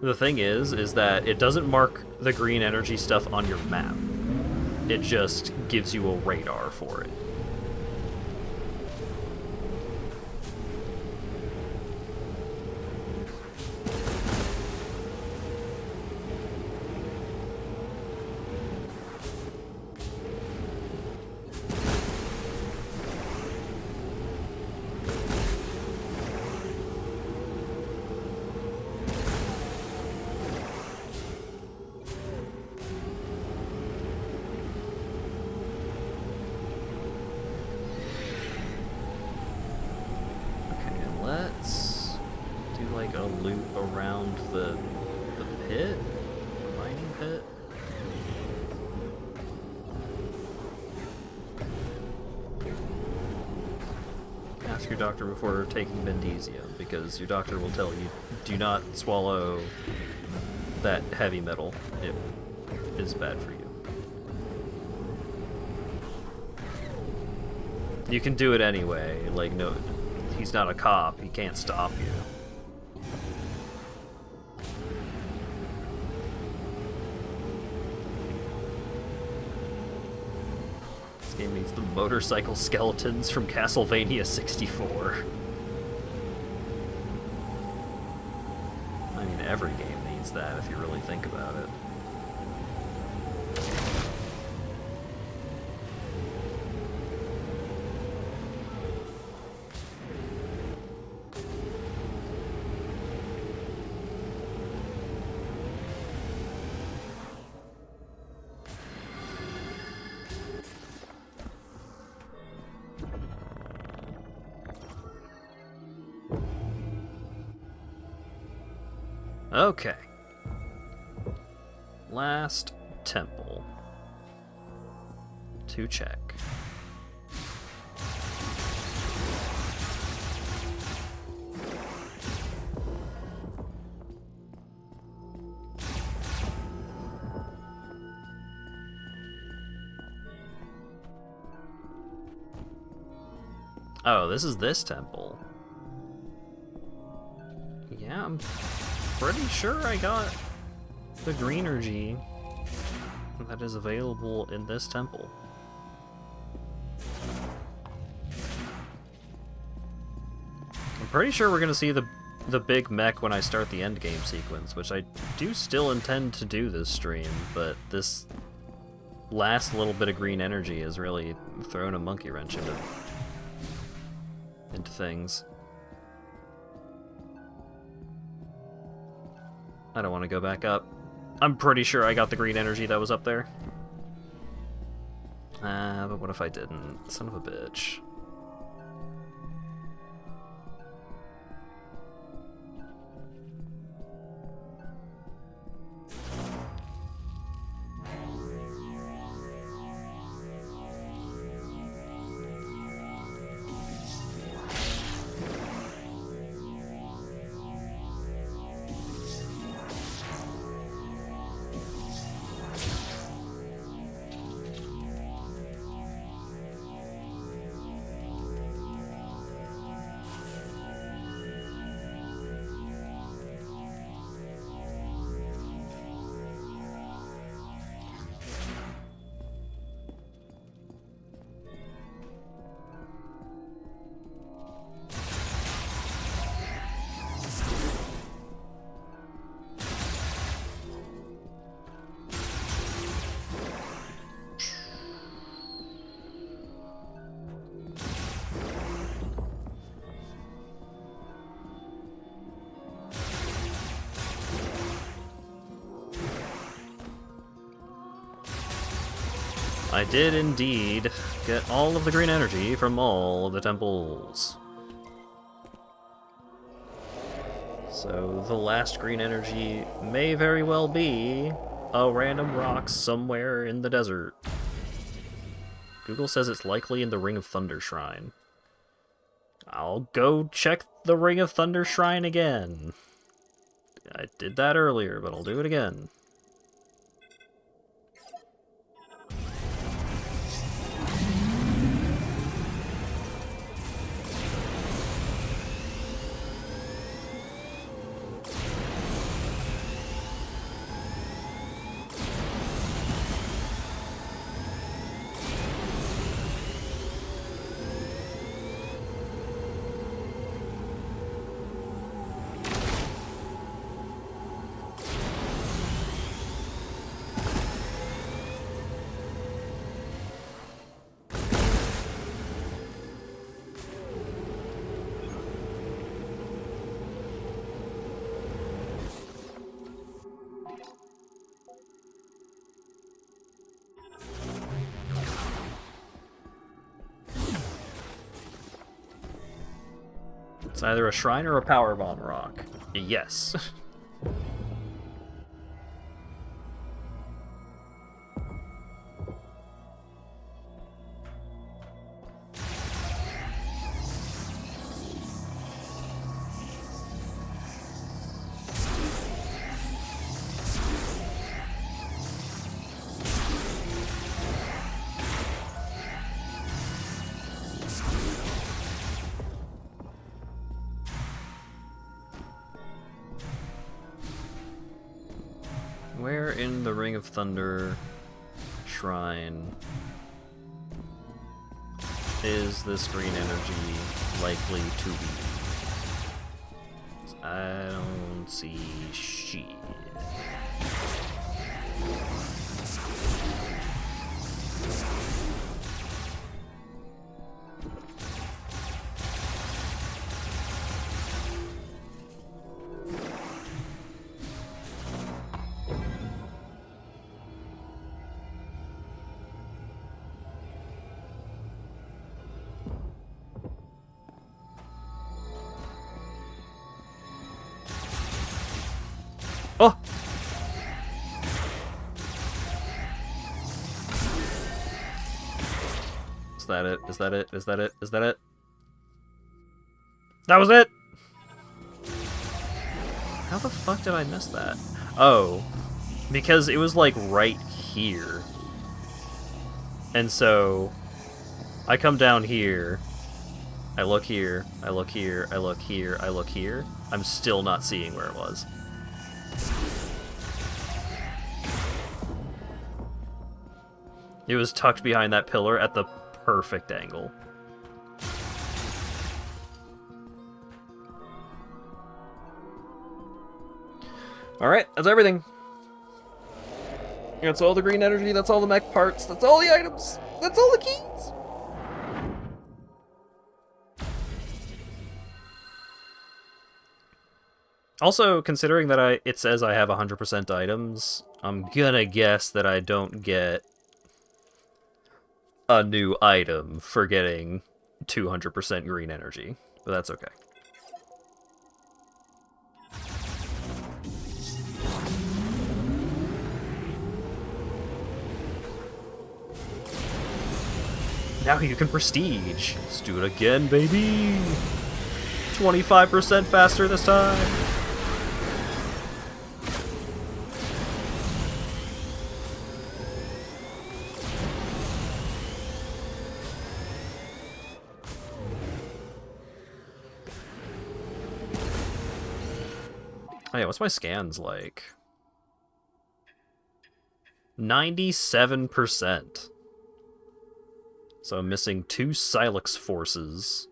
The thing is that it doesn't mark the green energy stuff on your map. It just gives you a radar for it. Let's do like a loop around the pit, mining pit. Ask your doctor before taking Bendesium, because your doctor will tell you, do not swallow that heavy metal. It is bad for you. You can do it anyway, like, no, he's not a cop, he can't stop you. This game needs the motorcycle skeletons from Castlevania 64. I mean, every game needs that if you really think about it. Okay. Last temple to check. Oh, this is this temple. Yeah, I'm pretty sure I got the green energy that is available in this temple. I'm pretty sure we're gonna see the big mech when I start the end game sequence, which I do still intend to do this stream, but this last little bit of green energy has really thrown a monkey wrench into things. I don't want to go back up. I'm pretty sure I got the green energy that was up there. But what if I didn't? Son of a bitch. I did indeed get all of the green energy from all of the temples. So the last green energy may very well be a random rock somewhere in the desert. Google says it's likely in the Ring of Thunder Shrine. I'll go check the Ring of Thunder Shrine again. I did that earlier, but I'll do it again. It's either a shrine or a powerbomb rock. Yes. Where in the Ring of Thunder Shrine is this green energy likely to be? I don't see shit. Oh! that it? Is that it? Is that it? Is that it? That was it! How the fuck did I miss that? Oh, because it was like right here. And so I come down here, I look here, I look here, I look here, I look here. I'm still not seeing where it was. It was tucked behind that pillar at the perfect angle. Alright, that's everything. That's all the green energy, that's all the mech parts, that's all the items, that's all the keys! Also, considering that it says I have 100% items, I'm gonna guess that I don't get a new item for getting 200% green energy, but that's okay. Now you can prestige. Let's do it again, baby. 25% faster this time. Oh yeah, what's my scans like? 97%. So I'm missing 2 Silex forces.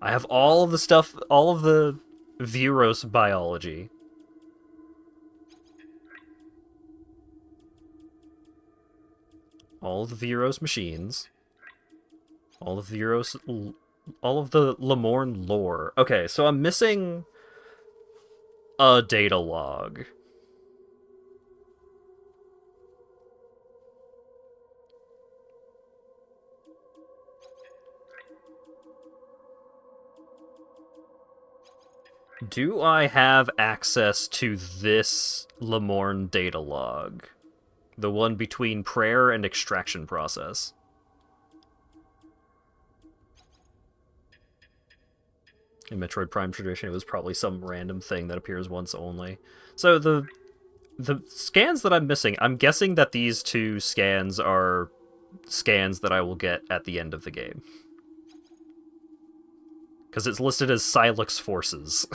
I have all of the stuff, all of the Viros biology. All of the Viros machines. All of the Viros... all of the Lemorne lore. Okay, so I'm missing a data log. Do I have access to this Lemorne data log? The one between prayer and extraction process? In Metroid Prime tradition, it was probably some random thing that appears once only. So the scans that I'm missing, I'm guessing that these 2 scans are scans that I will get at the end of the game. Because it's listed as Silex forces.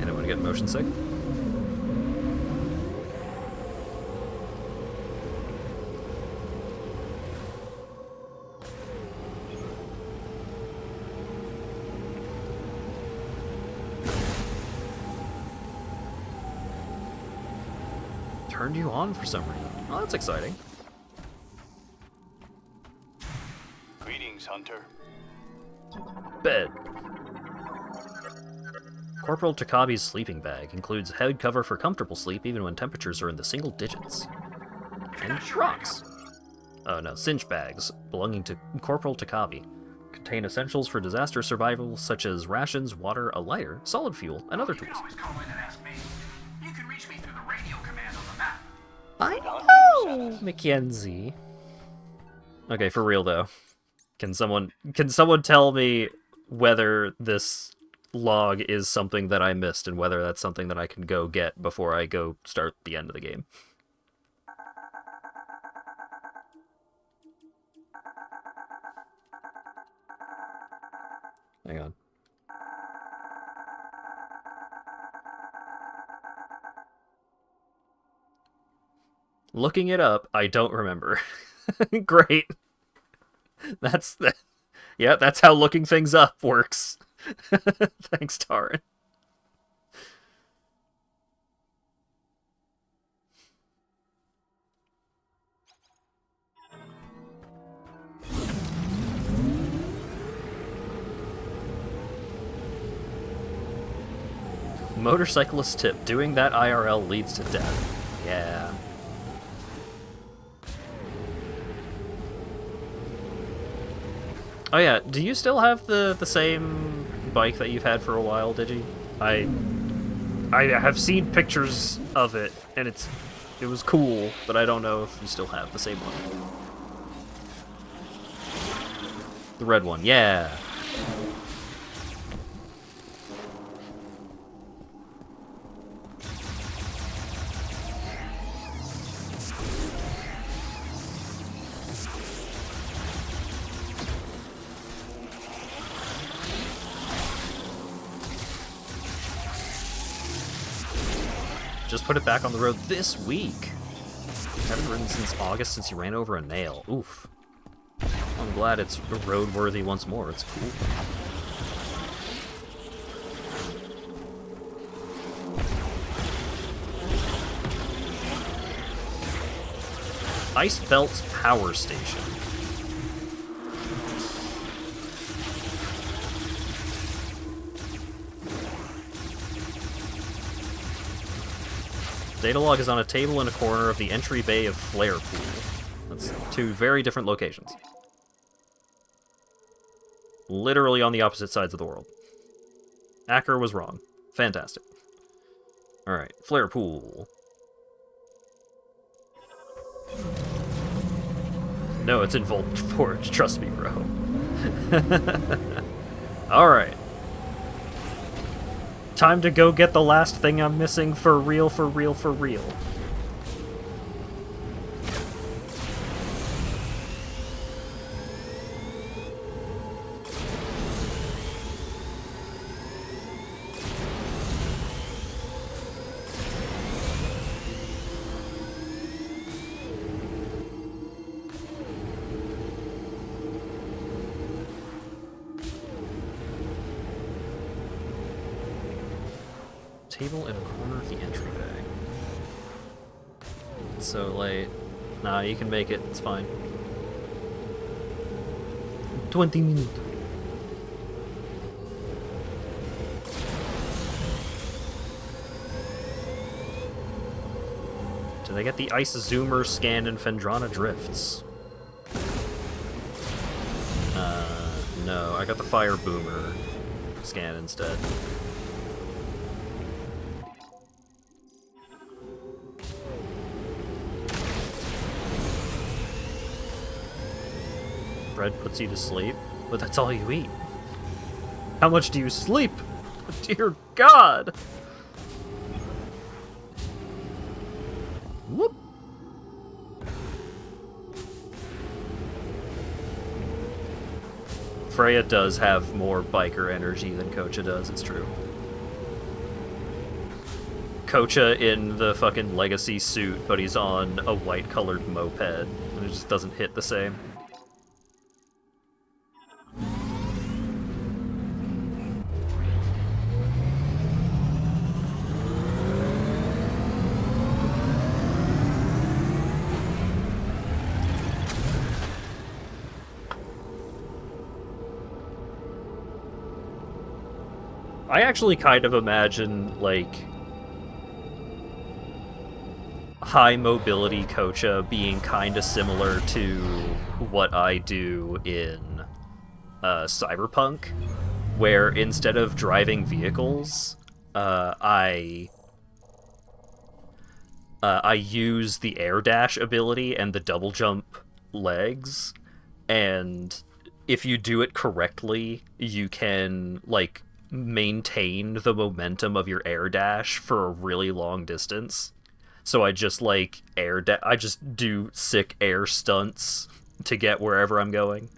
Anyone get motion sick? Turned you on for some reason. Oh, that's exciting. Greetings, Hunter. Bed. Corporal Takabi's sleeping bag includes head cover for comfortable sleep even when temperatures are in the single digits. And rocks. Oh no, cinch bags belonging to Corporal Takabi contain essentials for disaster survival such as rations, water, a lighter, solid fuel, and other You tools. can always call in and ask me. You can reach me through the radio command on the map. I know, Mackenzie. Okay, for real though. Can someone tell me whether this log is something that I missed and whether that's something that I can go get before I go start the end of the game? Hang on. Looking it up, I don't remember. Great. Yeah, that's how looking things up works. Thanks, Taran. Motorcyclist tip. Doing that IRL leads to death. Yeah. Oh yeah, do you still have the same bike that you've had for a while, Digi? I have seen pictures of it, and it was cool, but I don't know if you still have the same one. The red one, yeah. Just put it back on the road this week. Haven't ridden since August since you ran over a nail. Oof. I'm glad it's roadworthy once more. It's cool. Ice Belt's power station. Data log is on a table in a corner of the entry bay of Flare Pool. That's two very different locations. Literally on the opposite sides of the world. Acker was wrong. Fantastic. Alright, Flare Pool. No, it's in Volt Forge, trust me, bro. Alright. Time to go get the last thing I'm missing for real, for real, for real. Table in a corner of the entry bay. It's so late. Nah, you can make it. It's fine. 20 minutes. Did I get the Ice Zoomer scan in Fendrana Drifts? No, I got the Fire Boomer scan instead. Bread puts you to sleep, but that's all you eat. How much do you sleep? Dear God! Whoop! Freya does have more biker energy than Kocha does, it's true. Kocha in the fucking legacy suit, but he's on a white-colored moped, and it just doesn't hit the same. I actually kind of imagine, like, high mobility Kocha being kind of similar to what I do in Cyberpunk, where instead of driving vehicles, I use the air dash ability and the double jump legs, and if you do it correctly, you can, like, maintain the momentum of your air dash for a really long distance. So I just, like, I just do sick air stunts to get wherever I'm going.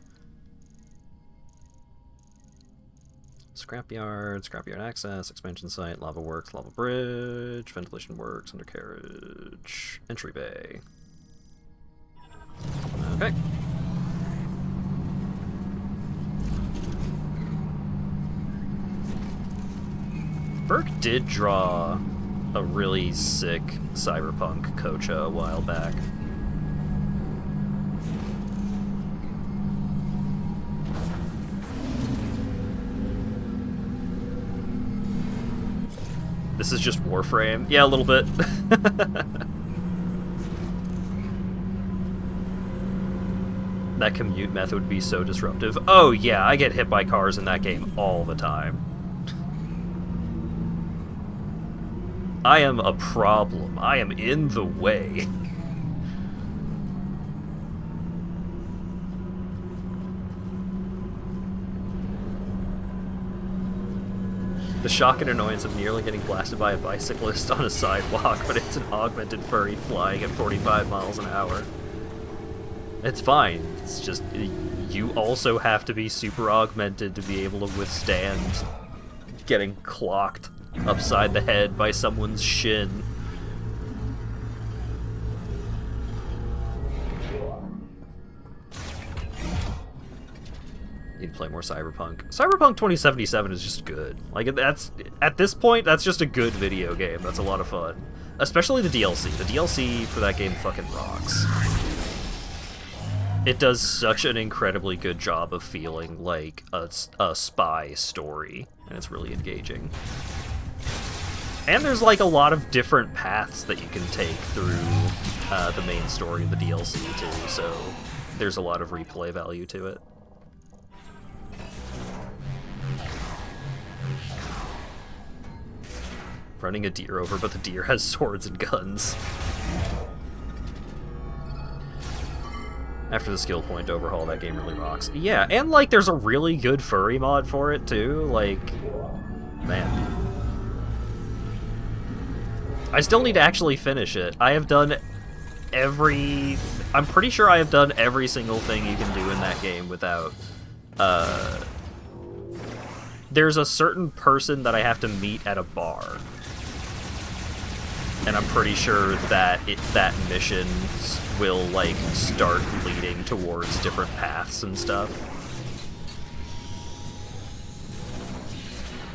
Scrapyard access, expansion site, lava works, lava bridge, ventilation works, undercarriage, entry bay. Okay. Burke did draw a really sick cyberpunk Kocha a while back. This is just Warframe. Yeah, a little bit. That commute method would be so disruptive. Oh yeah, I get hit by cars in that game all the time. I am a problem. I am in the way. The shock and annoyance of nearly getting blasted by a bicyclist on a sidewalk, but it's an augmented furry flying at 45 miles an hour. It's fine. It's just, you also have to be super augmented to be able to withstand getting clocked upside the head by someone's shin. Need to play more Cyberpunk. Cyberpunk 2077 is just good. Like, that's, at this point, that's just a good video game. That's a lot of fun. Especially the DLC. The DLC for that game fucking rocks. It does such an incredibly good job of feeling like a spy story, and it's really engaging. And there's like a lot of different paths that you can take through the main story of the DLC too, so there's a lot of replay value to it. Running a deer over, but the deer has swords and guns. After the skill point overhaul, that game really rocks. Yeah, and like there's a really good furry mod for it too. Like, man. I still need to actually finish it. I have done I'm pretty sure I have done every single thing you can do in that game without, there's a certain person that I have to meet at a bar. And I'm pretty sure that that mission will, like, start leading towards different paths and stuff.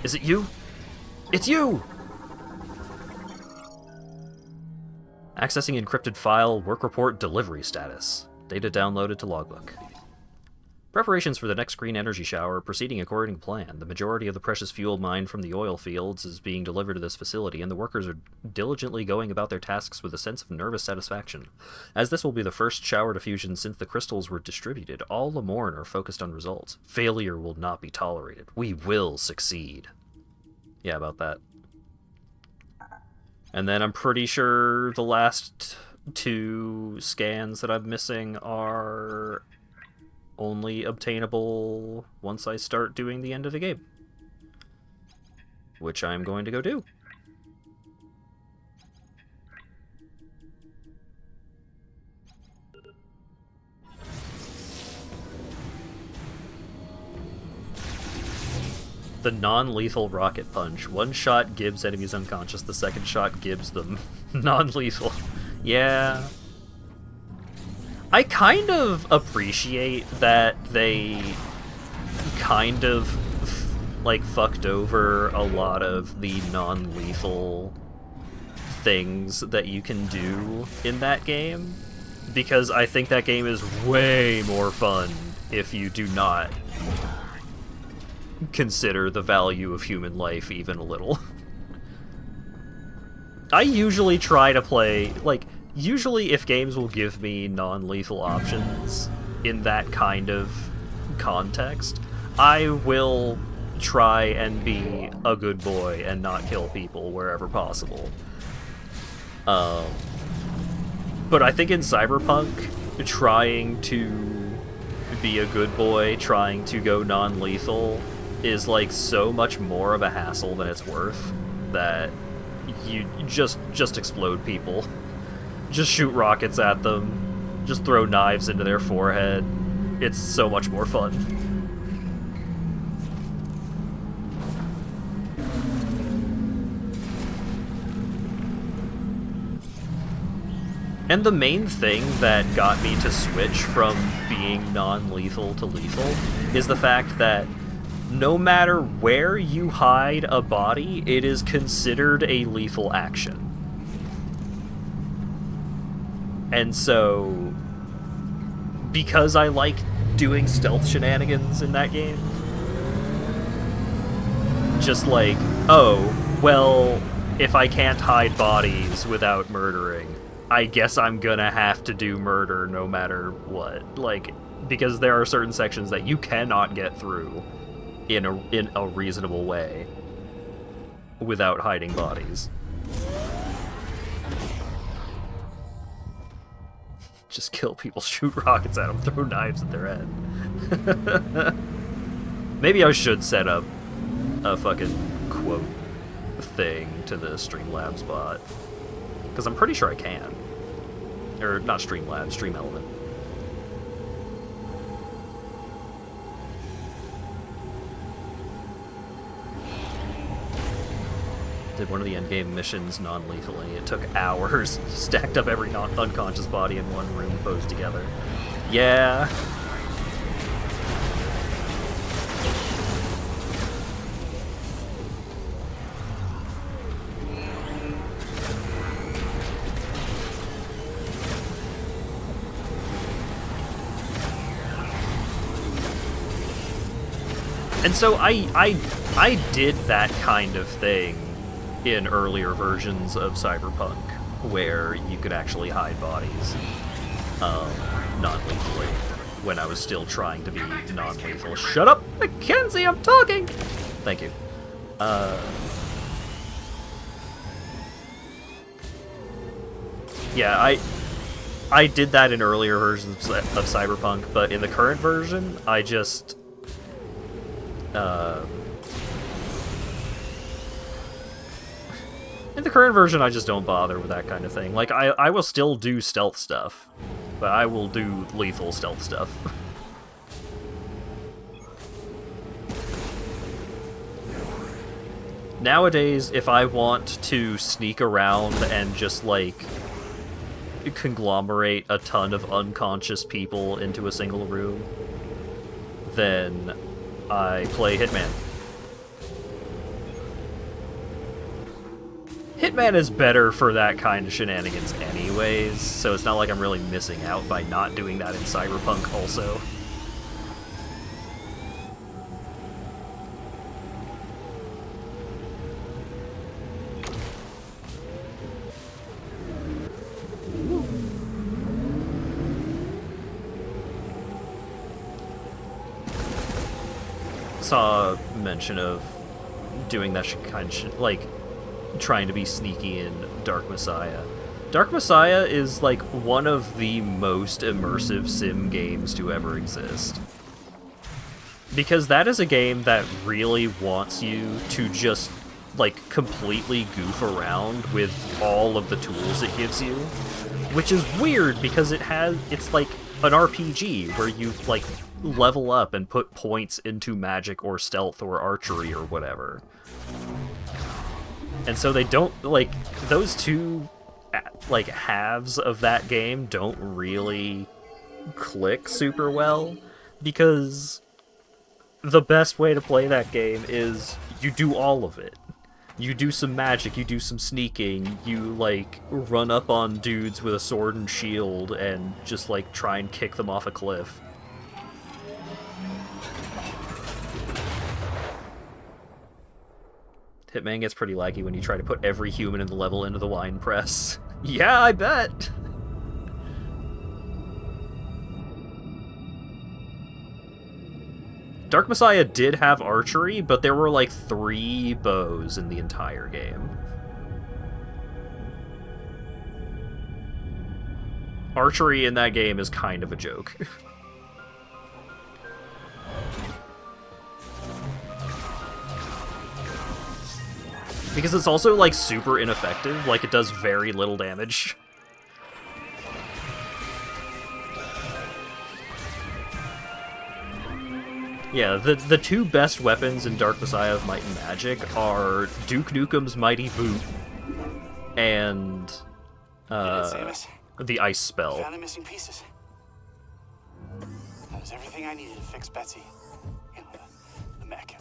Is it you? It's you! Accessing encrypted file, work report delivery status. Data downloaded to logbook. Preparations for the next green energy shower are proceeding according to plan. The majority of the precious fuel mined from the oil fields is being delivered to this facility, and the workers are diligently going about their tasks with a sense of nervous satisfaction. As this will be the first shower diffusion since the crystals were distributed, all Lamorne are focused on results. Failure will not be tolerated. We will succeed. Yeah, about that. And then I'm pretty sure the last two scans that I'm missing are only obtainable once I start doing the end of the game, which I'm going to go do. The non-lethal rocket punch. One shot gives enemies unconscious, the second shot gives them non-lethal. Yeah. I kind of appreciate that they kind of, like, fucked over a lot of the non-lethal things that you can do in that game, because I think that game is way more fun if you do not consider the value of human life even a little. I usually try to play, like, usually if games will give me non-lethal options in that kind of context, I will try and be a good boy and not kill people wherever possible. But I think in Cyberpunk, trying to be a good boy, trying to go non-lethal, is like so much more of a hassle than it's worth, that you just explode people. Just shoot rockets at them, just throw knives into their forehead. It's so much more fun. And the main thing that got me to switch from being non-lethal to lethal is the fact that no matter where you hide a body, it is considered a lethal action. And so, because I like doing stealth shenanigans in that game, just like, oh, well, if I can't hide bodies without murdering, I guess I'm gonna have to do murder no matter what. Like, because there are certain sections that you cannot get through in a reasonable way without hiding bodies. Just kill people, shoot rockets at them, throw knives at their head. Maybe I should set up a fucking quote thing to the Streamlabs bot. Because I'm pretty sure I can. Or, not Streamlabs, Stream Element. Did one of the endgame missions non-lethally. It took hours. Stacked up every unconscious body in one room posed together. Yeah. And so I did that kind of thing in earlier versions of Cyberpunk, where you could actually hide bodies non-lethally, when I was still trying to be non-lethal. Shut up, Mackenzie, I'm talking! Thank you. Yeah, I did that in earlier versions of Cyberpunk, but in the current version, I just... in the current version, I just don't bother with that kind of thing. Like, I will still do stealth stuff, but I will do lethal stealth stuff. Nowadays, if I want to sneak around and just, like, conglomerate a ton of unconscious people into a single room, then I play Hitman. Hitman is better for that kind of shenanigans anyways, so it's not like I'm really missing out by not doing that in Cyberpunk also. Saw mention of doing that kind of shit, like trying to be sneaky in Dark Messiah. Dark Messiah is like one of the most immersive sim games to ever exist. Because that is a game that really wants you to just like completely goof around with all of the tools it gives you. Which is weird because it's like an RPG where you like level up and put points into magic or stealth or archery or whatever. And so they don't, like, those two, like, halves of that game don't really click super well, because the best way to play that game is you do all of it. You do some magic, you do some sneaking, you, like, run up on dudes with a sword and shield and just, like, try and kick them off a cliff. Hitman gets pretty laggy when you try to put every human in the level into the wine press. Yeah, I bet! Dark Messiah did have archery, but there were like 3 bows in the entire game. Archery in that game is kind of a joke. Because it's also, like, super ineffective. Like, it does very little damage. Yeah, the 2 best weapons in Dark Messiah of Might and Magic are Duke Nukem's Mighty Boot and the Ice Spell. Found the missing pieces. That was everything I needed to fix Betsy. You know, the mech.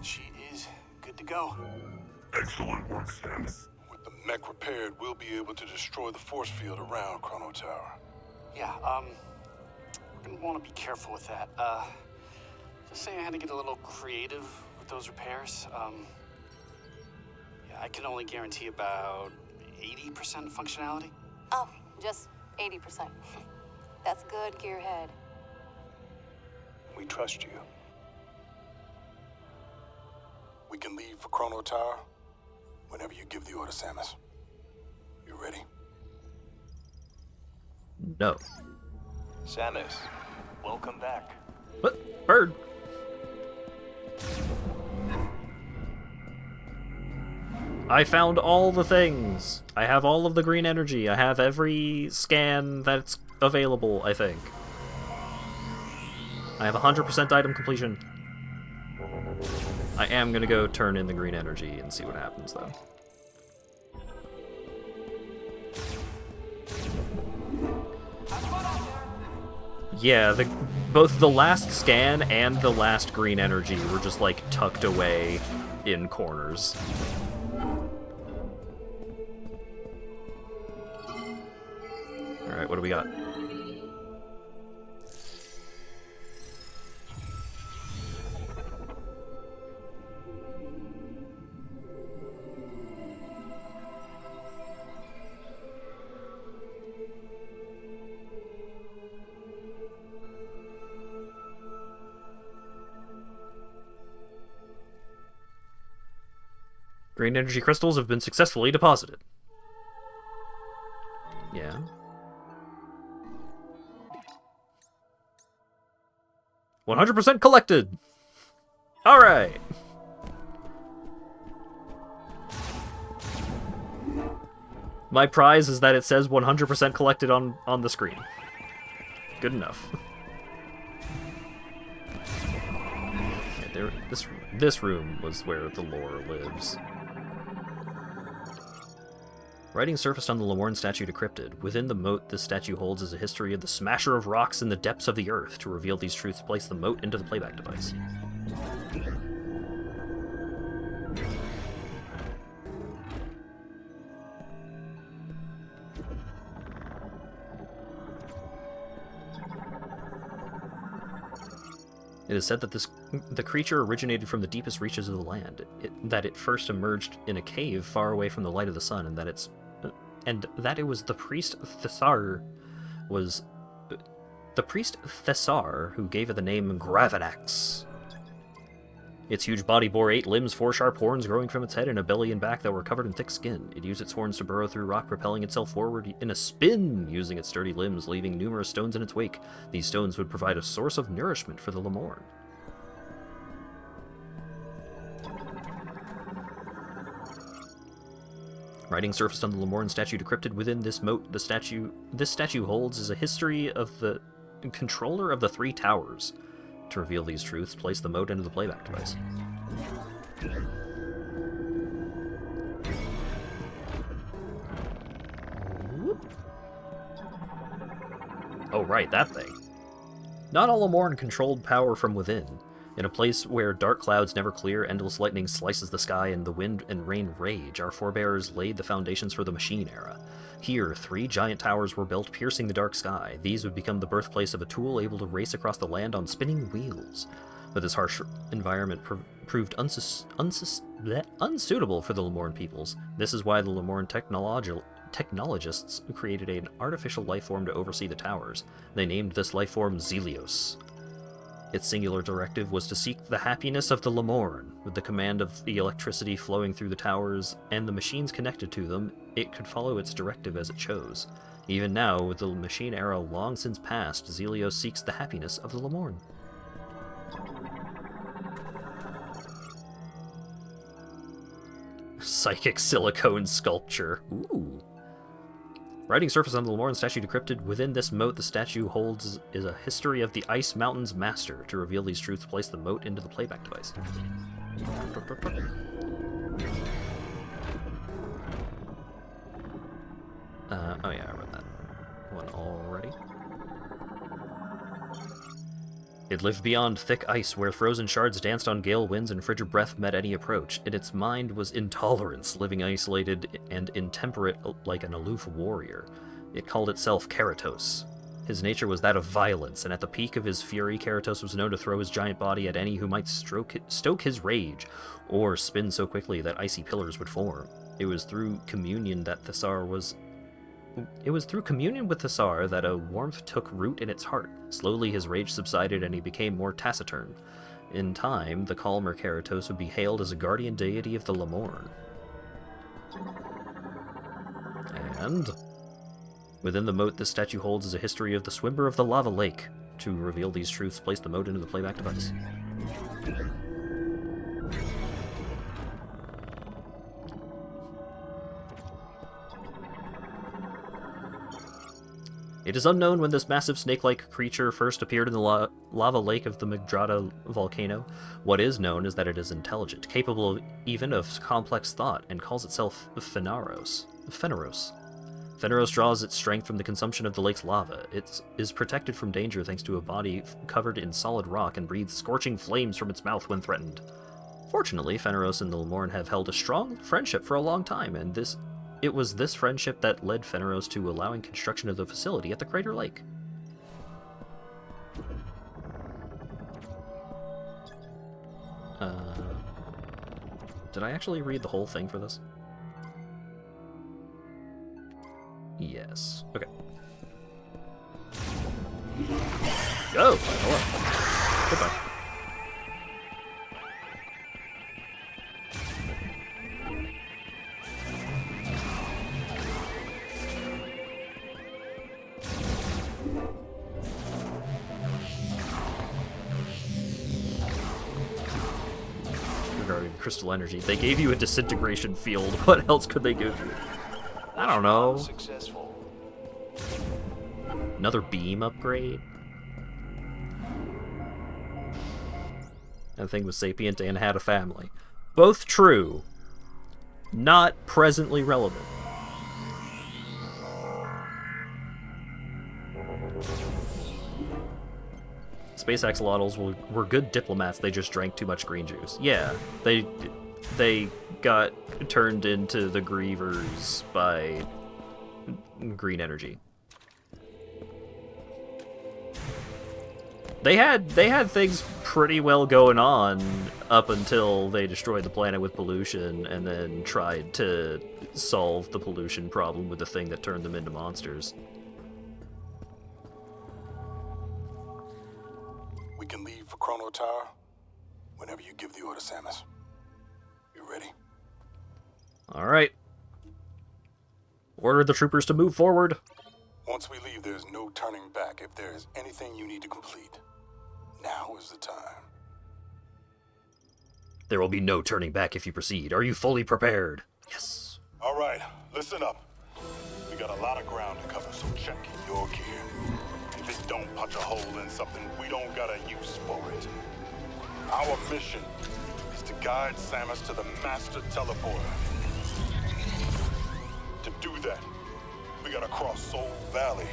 She is good to go. Excellent work, Stannis. With the mech repaired, we'll be able to destroy the force field around Chrono Tower. Yeah, we're gonna want to be careful with that. Just saying I had to get a little creative with those repairs. Yeah, I can only guarantee about 80% functionality. Oh, just 80%. That's good, Gearhead. We trust you. We can leave for Chrono Tower whenever you give the order, Samus. You ready? No. Samus, welcome back. What? Bird! I found all the things! I have all of the green energy. I have every scan that's available, I think. I have 100% item completion. I am gonna go turn in the green energy and see what happens, though. Yeah, both the last scan and the last green energy were just, like, tucked away in corners. Alright, what do we got? Green energy crystals have been successfully deposited. Yeah. "100% collected!" Alright! My prize is that it says 100% collected on the screen. Good enough. Okay, this room was where the lore lives. Writing surfaced on the Lemorne statue decrypted. Within the moat this statue holds is a history of the smasher of rocks in the depths of the earth. To reveal these truths, place the moat into the playback device. It is said that the creature originated from the deepest reaches of the land, that it first emerged in a cave far away from the light of the sun, and that it was the priest Thessar who gave it the name Gravanax. Its huge body bore 8 limbs, 4 sharp horns growing from its head, and a belly and back that were covered in thick skin. It used its horns to burrow through rock, propelling itself forward in a spin, using its sturdy limbs, leaving numerous stones in its wake. These stones would provide a source of nourishment for the Lemorne. Writing surfaced on the Lemorne statue decrypted within this moat. This statue holds is a history of the controller of the 3 towers. To reveal these truths, place the moat into the playback device. Oh right, that thing. Not all Lemorne controlled power from within. In a place where dark clouds never clear, endless lightning slices the sky, and the wind and rain rage, our forebears laid the foundations for the Machine Era. Here, 3 giant towers were built, piercing the dark sky. These would become the birthplace of a tool able to race across the land on spinning wheels. But this harsh environment proved unsuitable for the Lemorne peoples. This is why the Lemorne technologists created an artificial life form to oversee the towers. They named this life form Zelios. Its singular directive was to seek the happiness of the Lemorne. With the command of the electricity flowing through the towers and the machines connected to them, it could follow its directive as it chose. Even now, with the Machine Era long since past, Zelios seeks the happiness of the Lemorne. Psychic silicone sculpture. Ooh. Writing surface on the Lemorne statue decrypted within this moat the statue holds is a history of the Ice Mountain's master. To reveal these truths, place the moat into the playback device. Oh yeah, I read that one already. It lived beyond thick ice, where frozen shards danced on gale winds and frigid breath met any approach. In its mind was intolerance, living isolated and intemperate like an aloof warrior. It called itself Keratos. His nature was that of violence, and at the peak of his fury, Keratos was known to throw his giant body at any who might stoke his rage, or spin so quickly that icy pillars would form. It was through communion with Thessar that a warmth took root in its heart. Slowly his rage subsided and he became more taciturn. In time, the calmer Keratos would be hailed as a guardian deity of the Lamorn. And within the moat, this statue holds is a history of the swimmer of the lava lake. To reveal these truths, place the moat into the playback device. It is unknown when this massive snake-like creature first appeared in the lava lake of the Magdrada volcano. What is known is that it is intelligent, capable even of complex thought, and calls itself Fenaros. Fenaros draws its strength from the consumption of the lake's lava. It is protected from danger thanks to a body covered in solid rock and breathes scorching flames from its mouth when threatened. Fortunately, Fenaros and the Lamorn have held a strong friendship for a long time, and it was this friendship that led Fenaros to allowing construction of the facility at the Crater Lake. Did I actually read the whole thing for this? Yes. Okay. Oh, hello. Goodbye. Regarding crystal energy, they gave you a disintegration field. What else could they give you? I don't know. Successful. Another beam upgrade? That thing was sapient and had a family. Both true. Not presently relevant. Space axolotls were good diplomats, they just drank too much green juice. Yeah, they got turned into the Grievers by green energy. They had things pretty well going on up until they destroyed the planet with pollution and then tried to solve the pollution problem with the thing that turned them into monsters. We can leave for Chrono Tower whenever you give the order, Samus. You ready? All right. Order the troopers to move forward. Once we leave, there's no turning back. If there is anything you need to complete, now is the time. There will be no turning back if you proceed. Are you fully prepared? Yes. All right, listen up. We got a lot of ground to cover, so check your gear. If it don't punch a hole in something, we don't got a use for it. Our mission is to guide Samus to the Master Teleporter. To do that, we gotta cross Soul Valley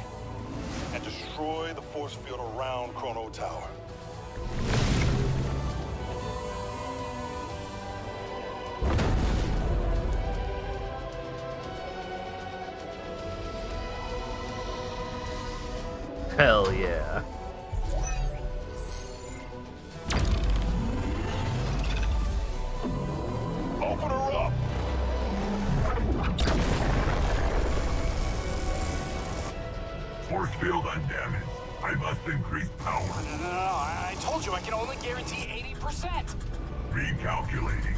and destroy the force field around Chrono Tower. Hell yeah. Open her up! Force field undamaged. I must increase power. No, I told you I can only guarantee 80%. Recalculating.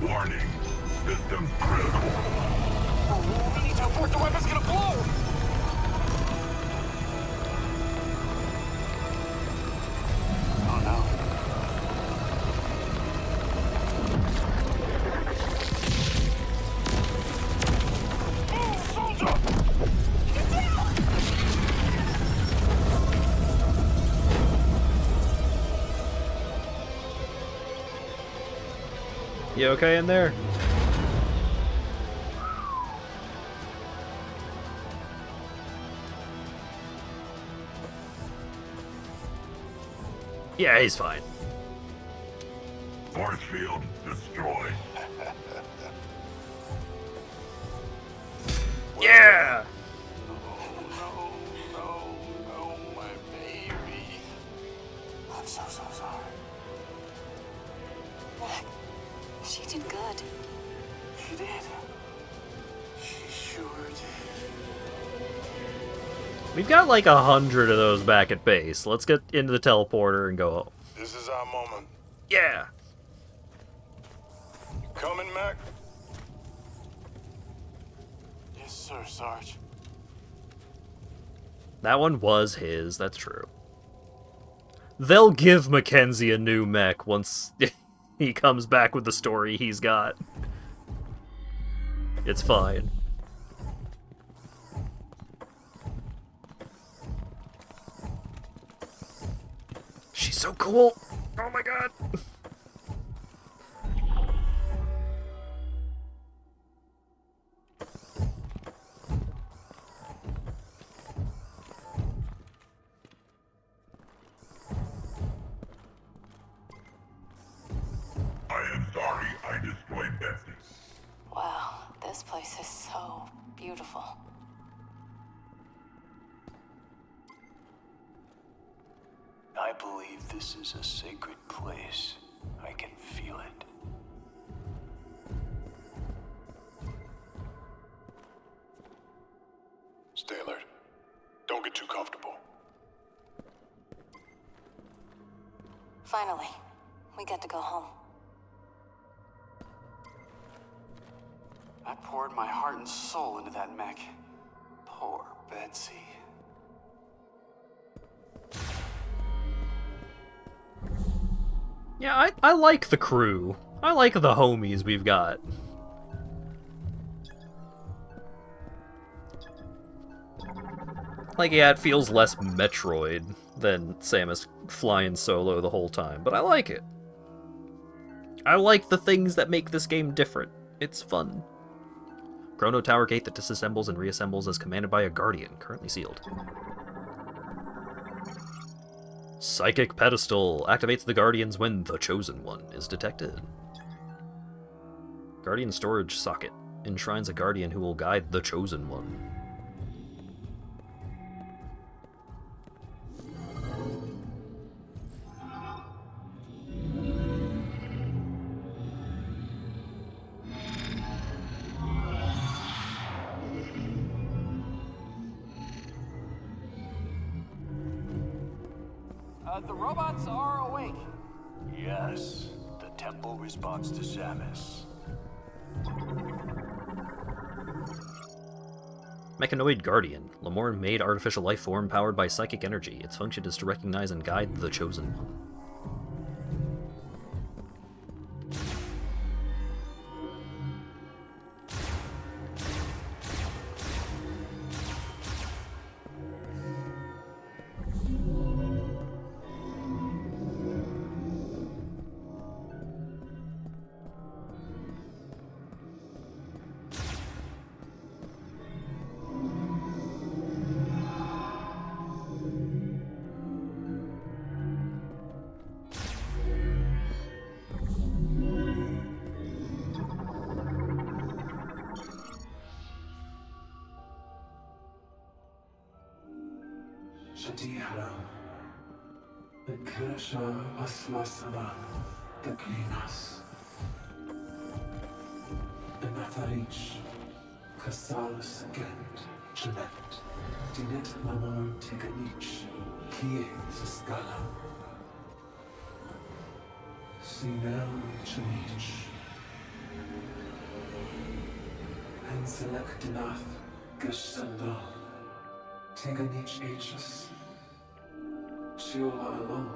Warning. Systems critical. We need to abort, the weapon's gonna blow! Oh no. Move, soldier! Get down! You okay in there? Yeah, he's fine. Force field destroyed. Yeah! No, my baby. I'm so sorry. Mac, she did good. She did. She sure did. We've got like 100 of those back at base. Let's get into the teleporter and go home. This is our moment. Yeah! You coming, Mac? Yes, sir, Sarge. That one was his, that's true. They'll give Mackenzie a new mech once he comes back with the story he's got. It's fine. She's so cool! Oh my god! I am sorry I destroyed Betsy. Wow, this place is so beautiful. I believe this is a sacred place. I can feel it. Stay alert. Don't get too comfortable. Finally, we get to go home. I poured my heart and soul into that mech. Poor Betsy. Yeah, I like the crew. I like the homies we've got. Like, yeah, it feels less Metroid than Samus flying solo the whole time, but I like it. I like the things that make this game different. It's fun. Chrono Tower Gate that disassembles and reassembles as commanded by a Guardian, currently sealed. Psychic Pedestal activates the Guardians when the Chosen One is detected. Guardian Storage Socket enshrines a Guardian who will guide the Chosen One. The robots are awake. Yes, the temple responds to Samus. Mechanoid Guardian, Lamorne-made artificial life form powered by psychic energy. Its function is to recognize and guide the Chosen One. شتيحة الكرشة أسمى السماء تكليناس النثريش كسال سكند جنت دينت مامور تكنيش كيه سسكالا سينال جنيش هنسلك دناث قشتندا تكنيش إيشس شيولا ألون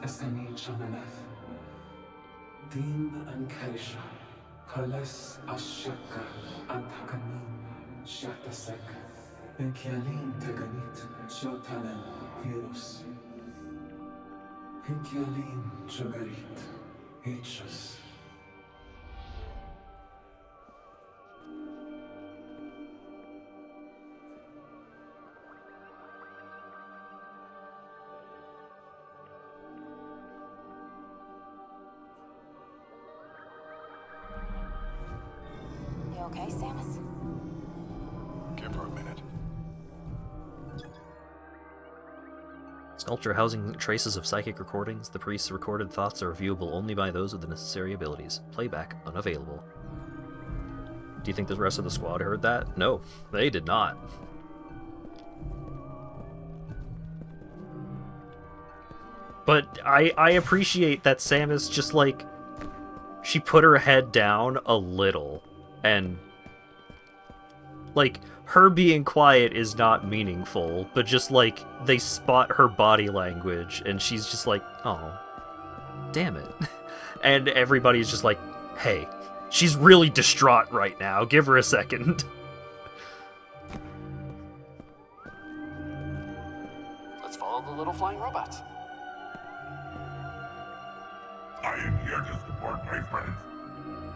أسكني جننث دين أنكيشا كالس أشكا أنتكنين شاتسك إنكيالين تغنيت شوتالن فيروس إنكيالين جغريت إيشس okay, Samus? Give her a minute. Sculpture housing traces of psychic recordings. The priest's recorded thoughts are viewable only by those with the necessary abilities. Playback unavailable. Do you think the rest of the squad heard that? No, they did not. But I appreciate that Samus just, like, she put her head down a little, and, like, her being quiet is not meaningful, but just, like, they spot her body language, and she's just like, oh, damn it. And everybody's just like, hey, she's really distraught right now, give her a second. Let's follow the little flying robots. I am here to support my friends.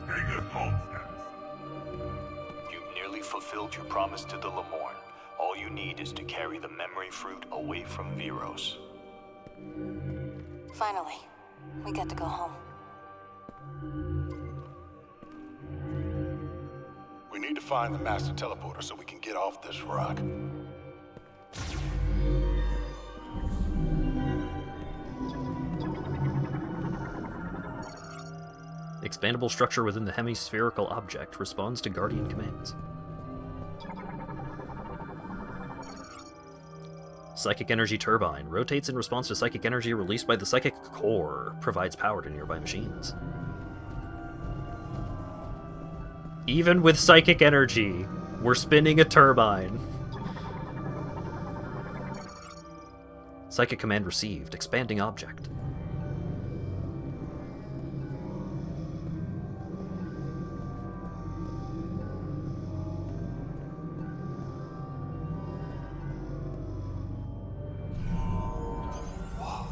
Take us home, Samus. You've nearly fulfilled your promise to the Lamorne. All you need is to carry the memory fruit away from Viros. Finally, we get to go home. We need to find the master teleporter so we can get off this rock. Expandable structure within the hemispherical object responds to Guardian commands. Psychic energy turbine rotates in response to psychic energy released by the psychic core, provides power to nearby machines. Even with psychic energy, we're spinning a turbine. Psychic command received, expanding object.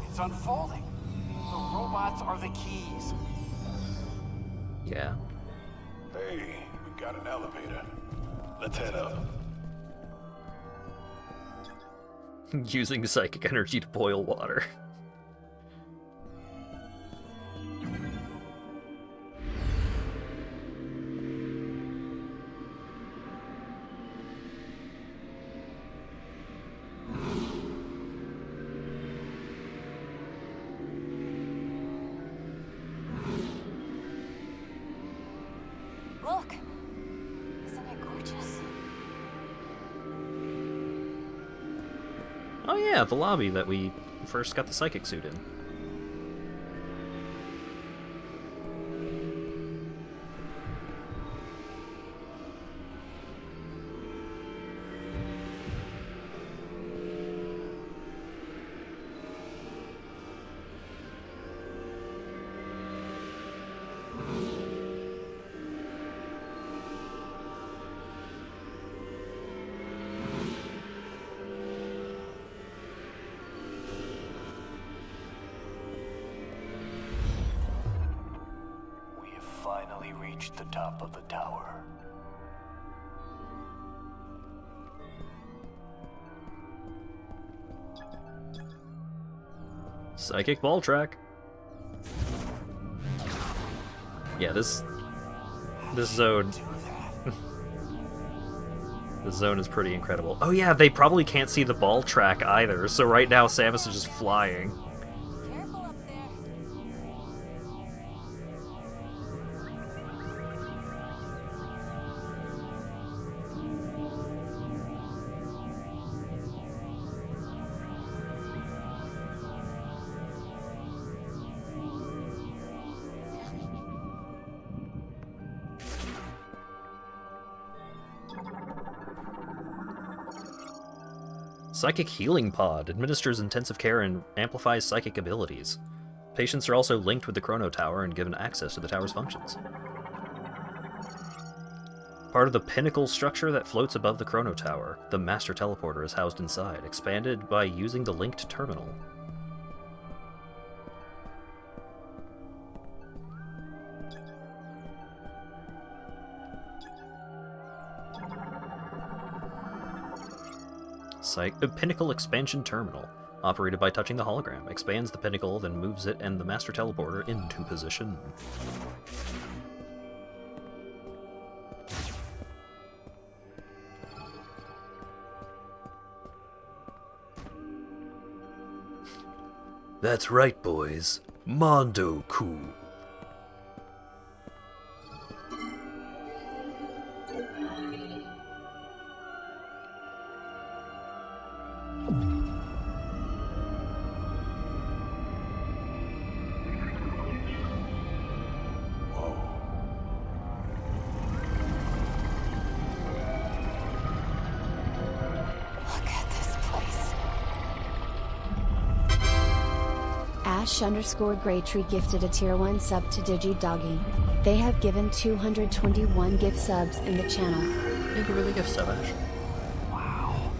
It's unfolding. The robots are the keys. Yeah. Hey, we got an elevator. Let's head up. Using psychic energy to boil water. Look! Isn't it gorgeous? Oh yeah, the lobby that we first got the psychic suit in. We have finally reached the top of the tower. Psychic ball track. Yeah, this zone. This zone is pretty incredible. Oh yeah, they probably can't see the ball track either, so right now Samus is just flying. Careful up there. Psychic Healing Pod administers intensive care and amplifies psychic abilities. Patients are also linked with the Chrono Tower and given access to the tower's functions. Part of the pinnacle structure that floats above the Chrono Tower, the Master Teleporter is housed inside, expanded by using the linked terminal. Pinnacle Expansion Terminal, operated by touching the hologram, expands the pinnacle, then moves it and the Master Teleporter into position. That's right, boys. Mondo cool. Look at this place. Ash_Graytree gifted a tier 1 sub to DigiDoggy. They have given 221 gift subs in the channel. Thank you for the gift sub, Ash. Wow.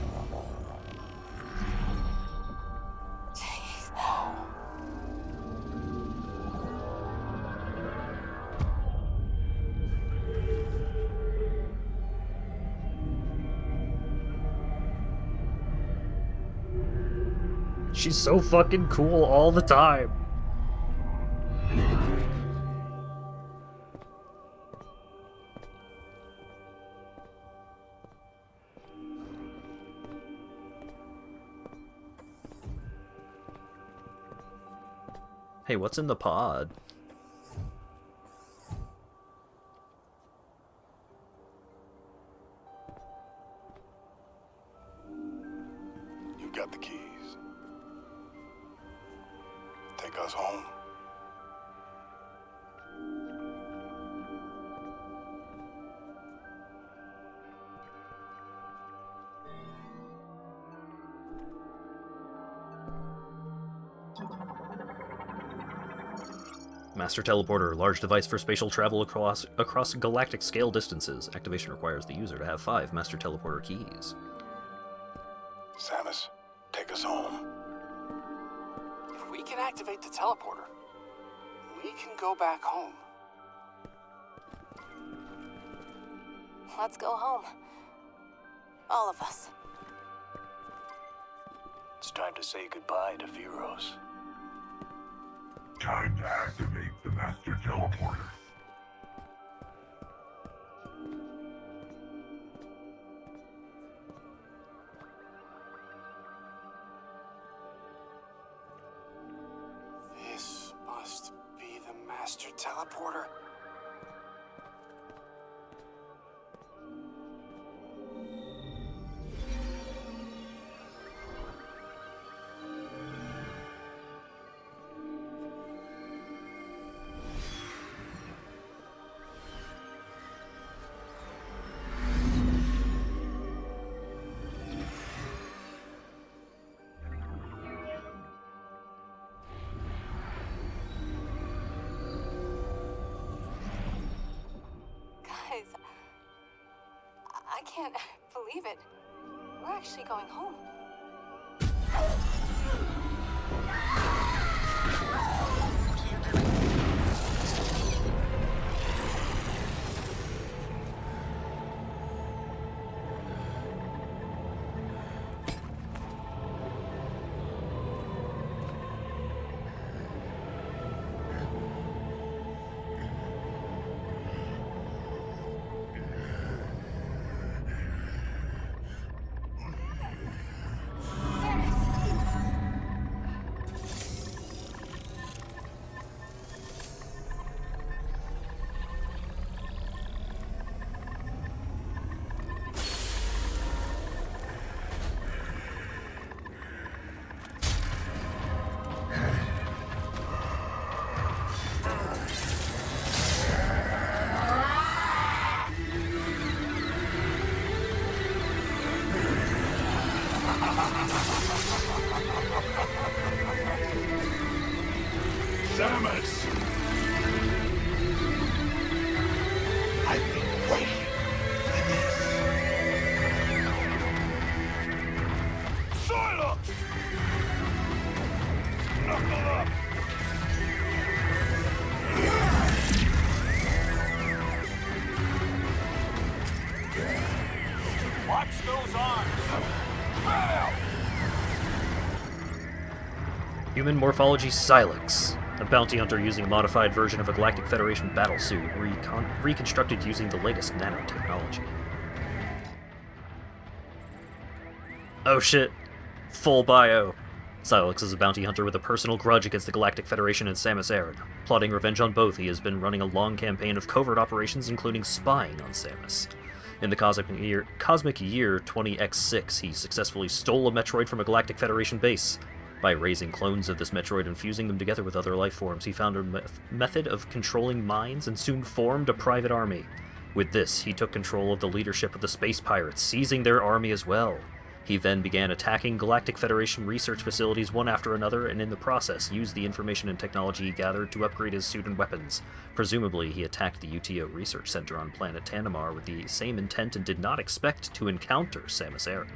Jeez. She's so fucking cool all the time. Hey, what's in the pod? You've got the keys. Take us home. Master Teleporter, large device for spatial travel across galactic scale distances. Activation requires the user to have 5 Master Teleporter keys. Samus, take us home. If we can activate the teleporter, we can go back home. Let's go home. All of us. It's time to say goodbye to Viros. Time to activate the Master Teleporter. This must be the Master Teleporter. Guys, I can't believe it. We're actually going home. Samus! I've been waiting for this. Silence! Knuckle up! Watch those arms! Fail! Human morphology Silex. A bounty hunter using a modified version of a Galactic Federation battlesuit, reconstructed using the latest nanotechnology. Oh shit. Full bio. Silex is a bounty hunter with a personal grudge against the Galactic Federation and Samus Aran. Plotting revenge on both, he has been running a long campaign of covert operations, including spying on Samus. In the Cosmic Year 20X6, he successfully stole a Metroid from a Galactic Federation base. By raising clones of this Metroid and fusing them together with other life forms, he found a method of controlling minds and soon formed a private army. With this, he took control of the leadership of the space pirates, seizing their army as well. He then began attacking Galactic Federation research facilities one after another, and in the process used the information and technology he gathered to upgrade his suit and weapons. Presumably, he attacked the UTO research center on planet Tanimar with the same intent and did not expect to encounter Samus Aran.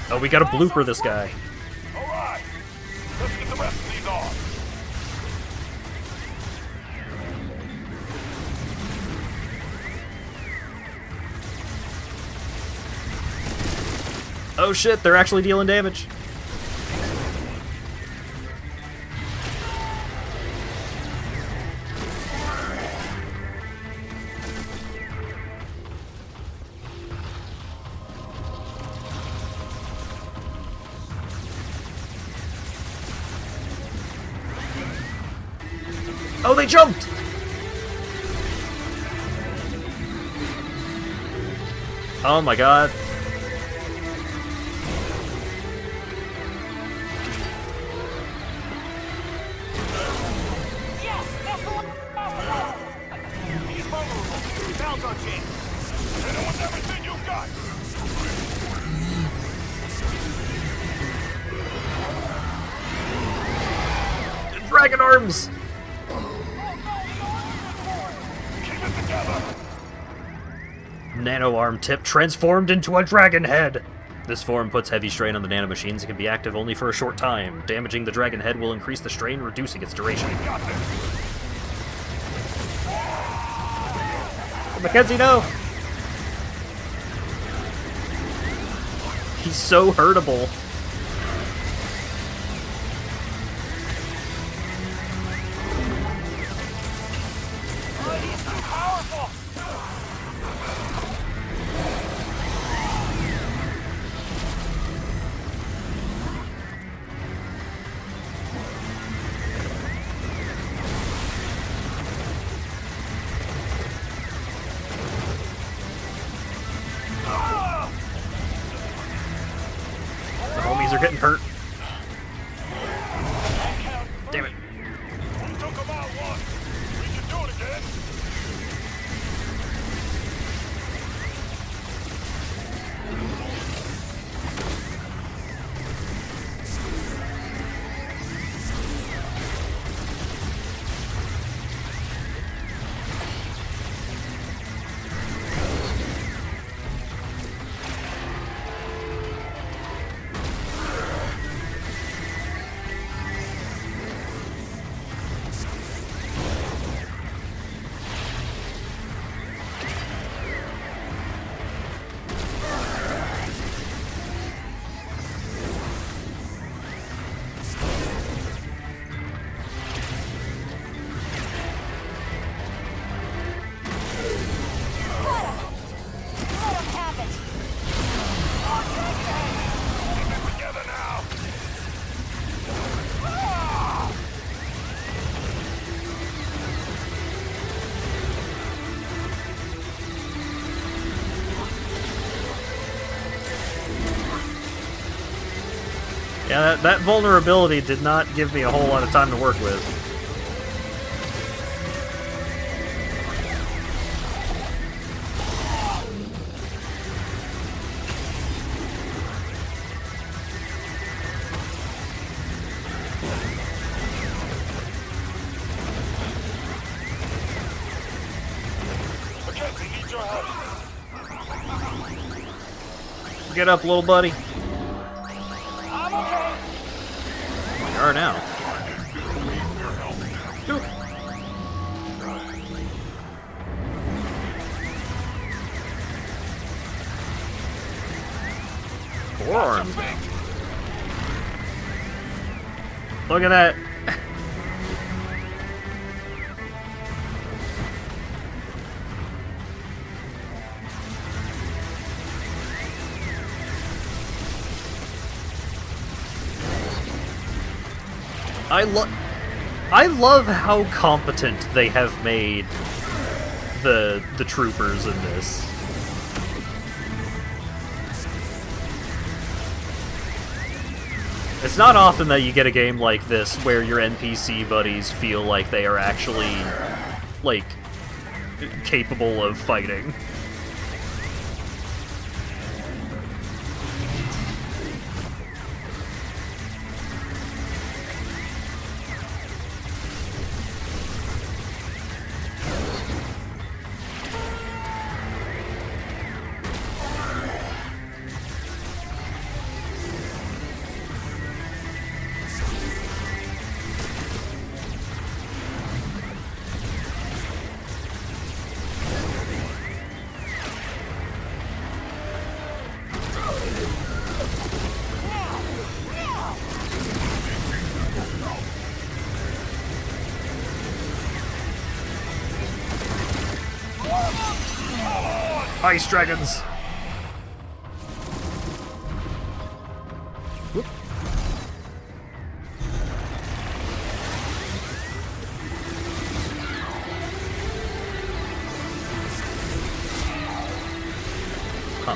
Oh, we gotta blooper this guy. Alright, let's get the rest of these on. Oh shit, they're actually dealing damage. Oh, they jumped! Oh my god. He's vulnerable. Now's our chance. Hit him with everything you got. Dragon arms! Keep it together. Nano arm tip transformed into a dragon head! This form puts heavy strain on the nanomachines and can be active only for a short time. Damaging the dragon head will increase the strain, reducing its duration. Got this. Mackenzie, no! He's so hurtable. He's too powerful. The homies are getting hurt. Damn it. We took him out once. We can do it again. Together now. Yeah, that vulnerability did not give me a whole lot of time to work with. Mackenzie, need your help. Get up, little buddy. I'm okay. You are now. Ooh. Forearms. Look at that. I love how competent they have made the troopers in this. It's not often that you get a game like this where your NPC buddies feel like they are actually, like, capable of fighting. Ice dragons! Whoop. Huh.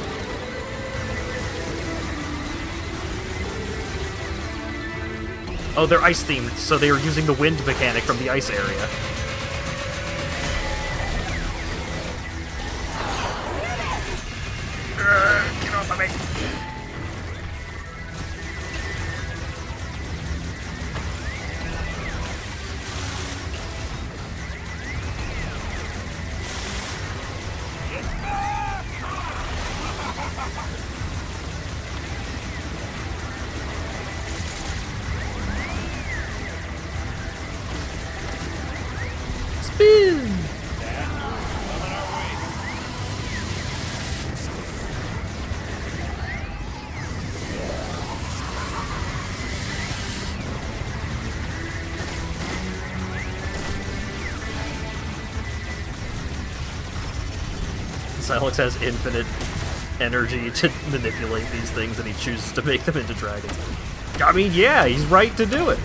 Oh, they're ice themed, so they were using the wind mechanic from the ice area. Get off of me! Spin! Silex has infinite energy to manipulate these things, and he chooses to make them into dragons. I mean, yeah, he's right to do it.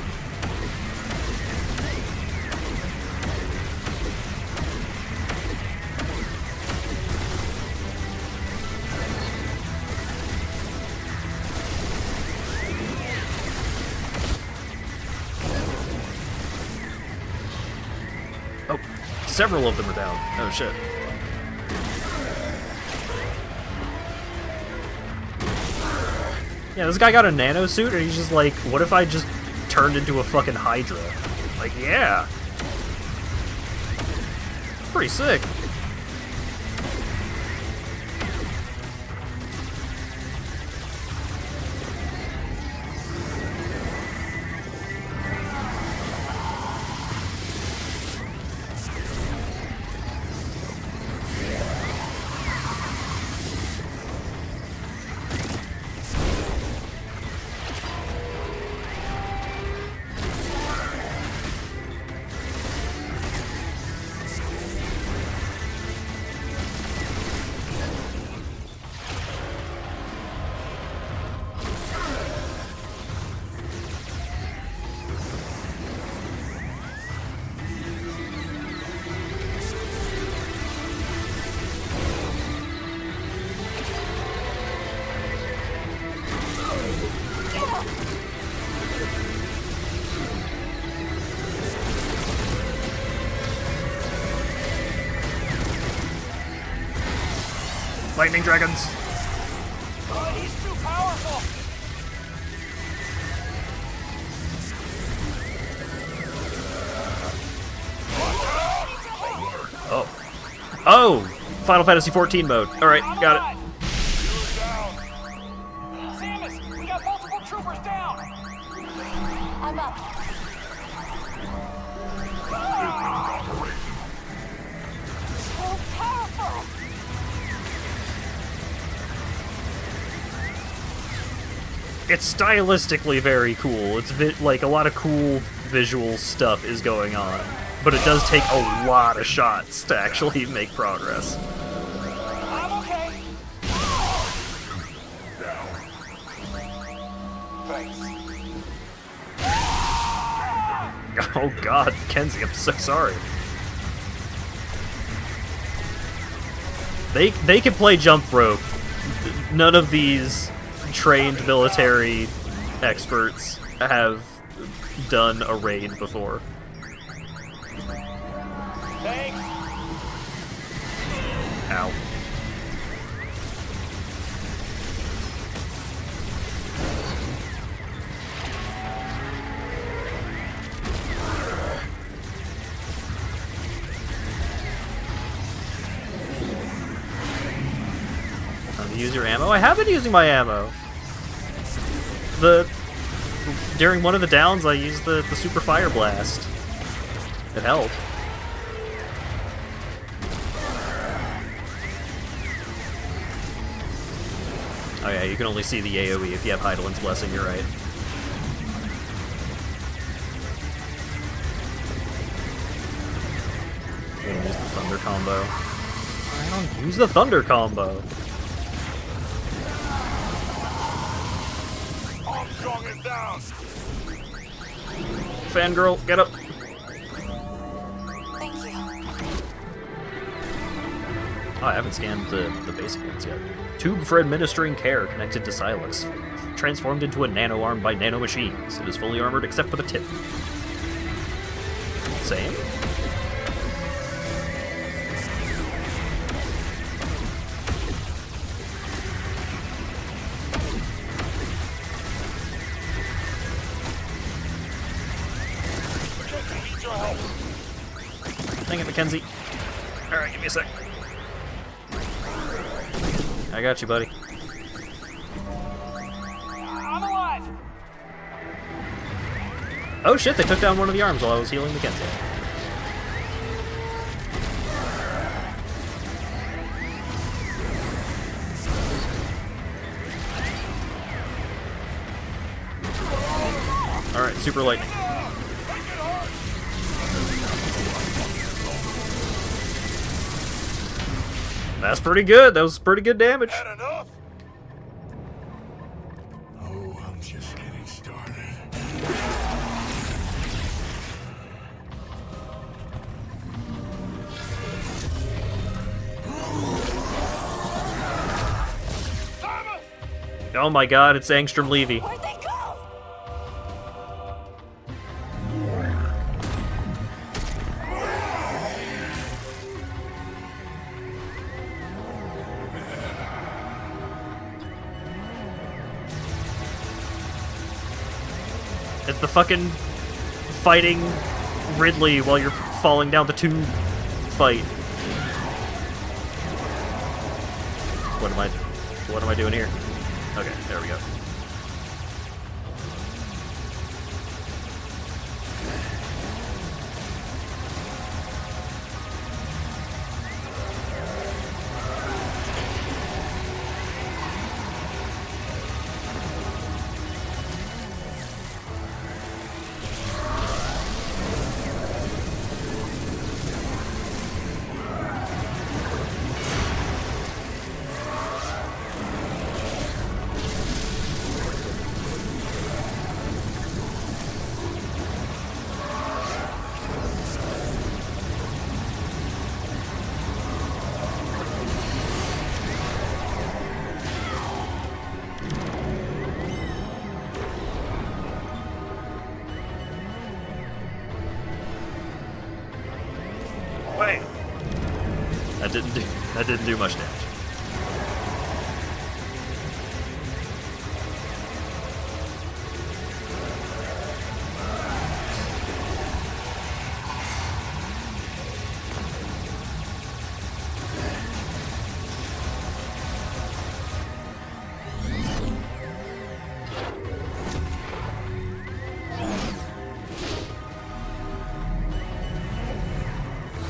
Oh, several of them are down. Oh, shit. Yeah, this guy got a nano suit, and he's just like, what if I just turned into a fucking Hydra? Like, yeah. It's pretty sick. Lightning dragons. Oh, he's too powerful. Oh. Oh! Final Fantasy XIV mode. Alright, got it. Samus, we got multiple troopers down. I'm up. So powerful. it's stylistically very cool. It's like a lot of cool visual stuff is going on, but it does take a lot of shots to actually make progress. I'm okay. Thanks. Oh god, Kenzie, I'm so sorry. They can play jump rope. None of these trained military experts have done a raid before. Thanks. Ow. Use your ammo? I have been using my ammo. During one of the downs, I used the super fire blast. It helped. Oh yeah, you can only see the AoE if you have Heidelin's Blessing, you're right. I don't use the Thunder combo. I don't use the Thunder combo. Armstrong is down. Fangirl, get up. Thank you. Oh, I haven't scanned the basic ones yet. Tube for administering care connected to Silex. Transformed into a nano arm by nano machines. It is fully armored except for the tip. Same? Dang it, Mackenzie. Alright, give me a sec. I got you, buddy. I'm alive. Oh shit, they took down one of the arms while I was healing Mackenzie. Alright, super light. That's pretty good. That was pretty good damage. Had enough? Oh, I'm just getting started. Oh my god, it's Angstrom Levy. Where'd they go? It's the fucking fighting Ridley while you're falling down the tube fight. What am I doing here? Okay, there we go. Wait. That didn't do much damage.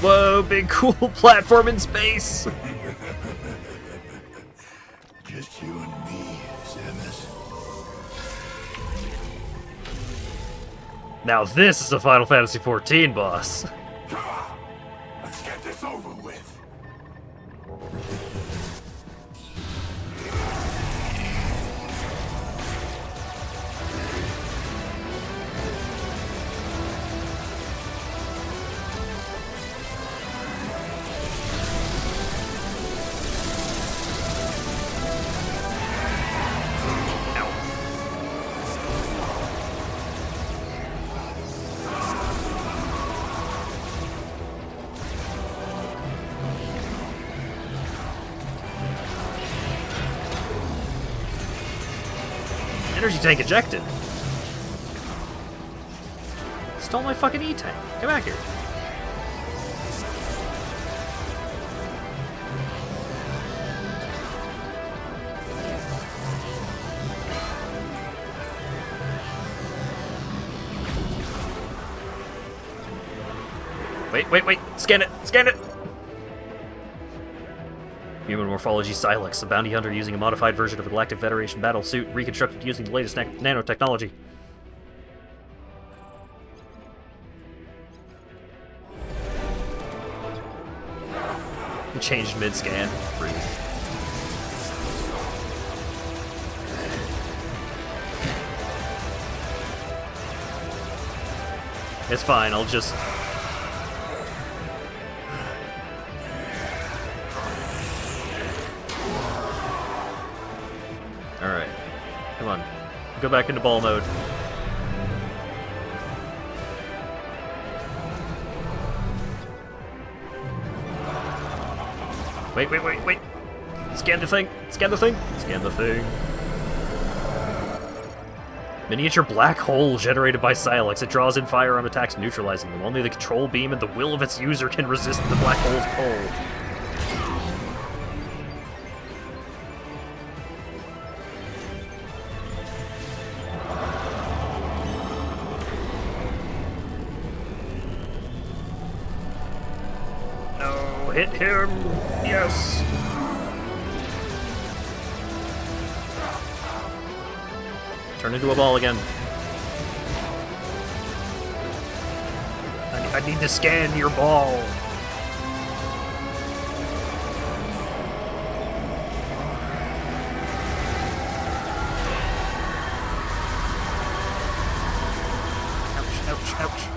Whoa, big cool platform in space! Just you and me, Samus. Now this is a Final Fantasy XIV boss. Come on! Let's get this over with! Energy tank ejected. Stole my fucking E-tank. Come back here. Wait. Scan it. Human morphology Silex, a bounty hunter using a modified version of a Galactic Federation battle suit, reconstructed using the latest nanotechnology. Changed mid-scan. Rude. It's fine, I'll just... Alright. Come on. Go back into ball mode. Wait. Scan the thing. Miniature black hole generated by Silex. It draws in firearm attacks, neutralizing them. Only the control beam and the will of its user can resist the black hole's pull. Hit him! Yes! Turn into a ball again. I need to scan your ball. Ouch.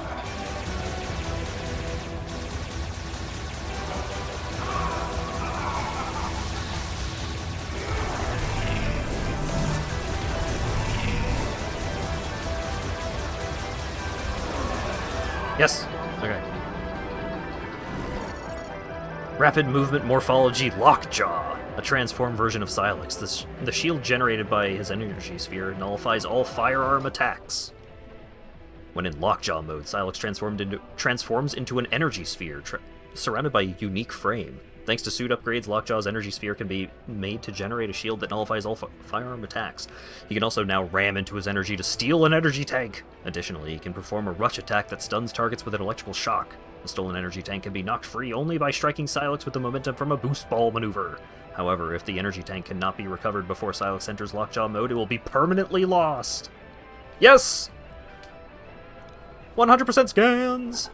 Yes. Okay. Rapid movement morphology Lockjaw, a transformed version of Silex. The shield generated by his energy sphere nullifies all firearm attacks. When in Lockjaw mode, Silex transforms into an energy sphere surrounded by a unique frame. Thanks to suit upgrades, Lockjaw's energy sphere can be made to generate a shield that nullifies all firearm attacks. He can also now ram into his energy to steal an energy tank. Additionally, he can perform a rush attack that stuns targets with an electrical shock. The stolen energy tank can be knocked free only by striking Silex with the momentum from a boost ball maneuver. However, if the energy tank cannot be recovered before Silex enters Lockjaw mode, it will be permanently lost. Yes! 100% scans!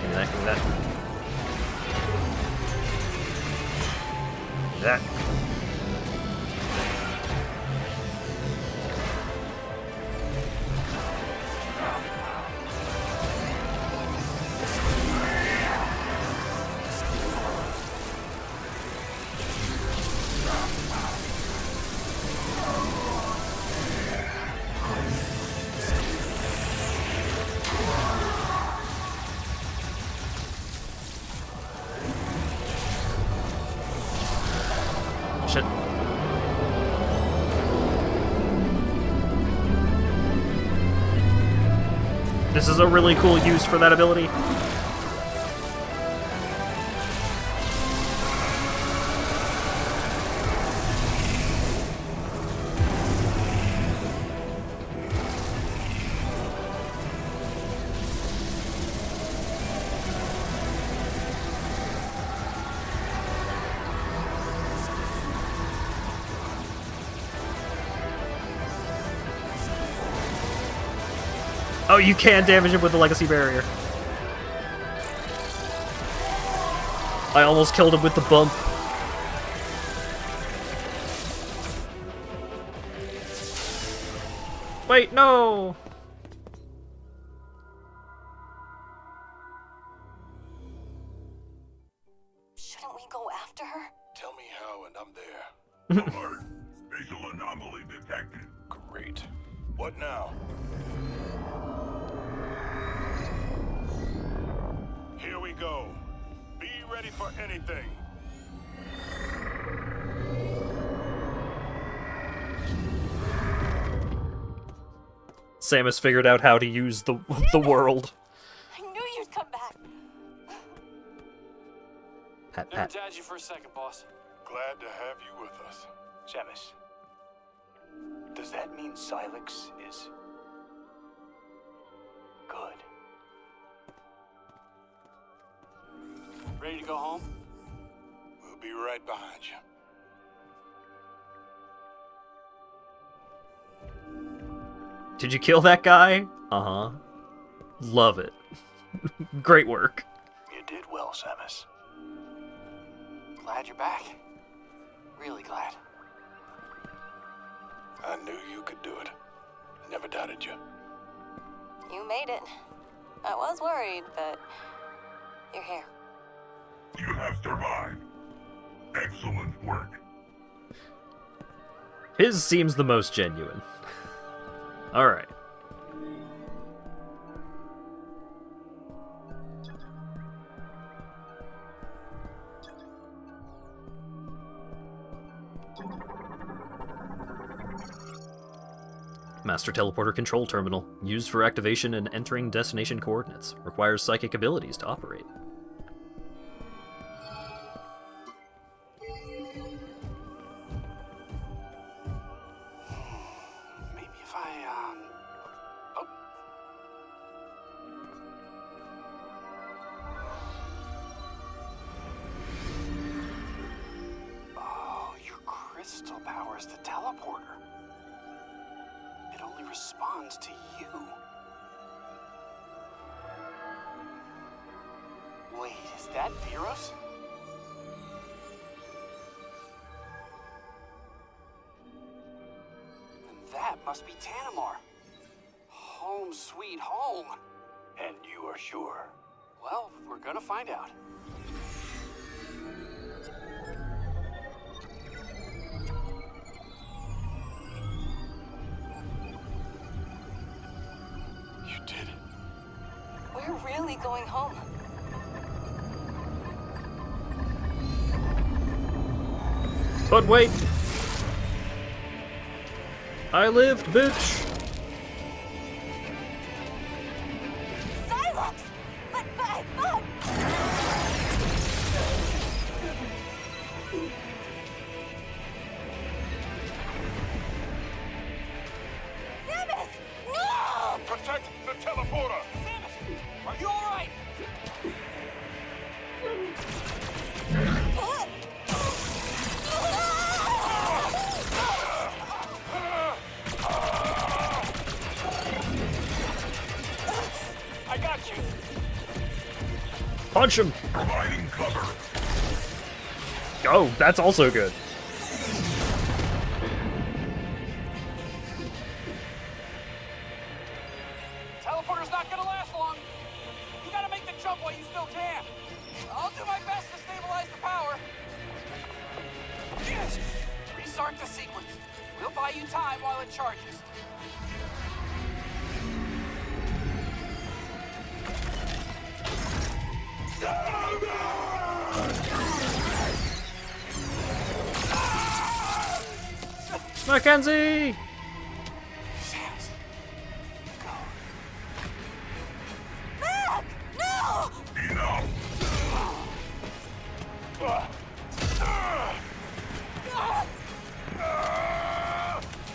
Give me that. Shit. This is a really cool use for that ability. No, you can't damage him with the legacy barrier. I almost killed him with the bump. Wait, no! Shouldn't we go after her? Tell me how and I'm there. Alert. Spatial anomaly detected. Great. What now? Here we go. Be ready for anything. Samus figured out how to use the world. I knew you'd come back. Pat, Never pat. doubted you for a second, boss. Glad to have you with us. Samus, does that mean Silex is good? Ready to go home? We'll be right behind you. Did you kill that guy? Uh-huh. Love it. Great work. You did well, Samus. Glad you're back. Really glad. I knew you could do it. Never doubted you. You made it. I was worried, but you're here. You have survived. Excellent work. His seems the most genuine. Alright. Master Teleporter Control Terminal. Used for activation and entering destination coordinates. Requires psychic abilities to operate. Maybe if I, Oh. Oh, your crystal powers the teleporter. It only responds to you. Wait, is that Viros? And that must be Tanamar. Home sweet home. And you are sure? Well, we're gonna find out. You did it. We're really going home. But wait! I lived, bitch! Silex! But. Samus! No! Protect the teleporter! Samus, are you alright? I got you. Punch him! Providing cover. Oh, that's also good. Teleporter's not gonna last long. You gotta make the jump while you still can. I'll do my best to stabilize the power. Yes! Restart the sequence. We'll buy you time while it charges. Mackenzie! Samus, go. Mac! No! Enough.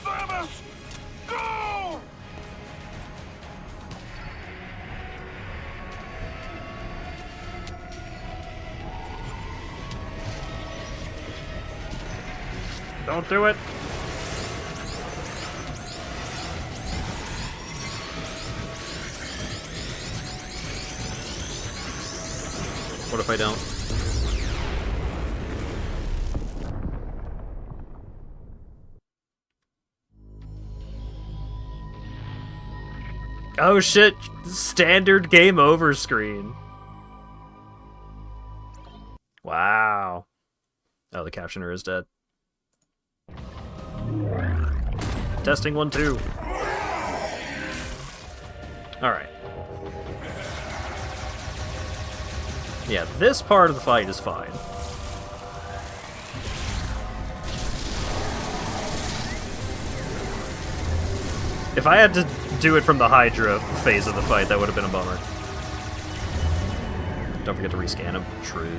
Samus! Go! Don't do it! if I don't? Oh shit! Standard game over screen. Wow. Oh, the captioner is dead. Testing 1, 2. Alright. Yeah, this part of the fight is fine. If I had to do it from the Hydra phase of the fight, that would have been a bummer. Don't forget to rescan him. True.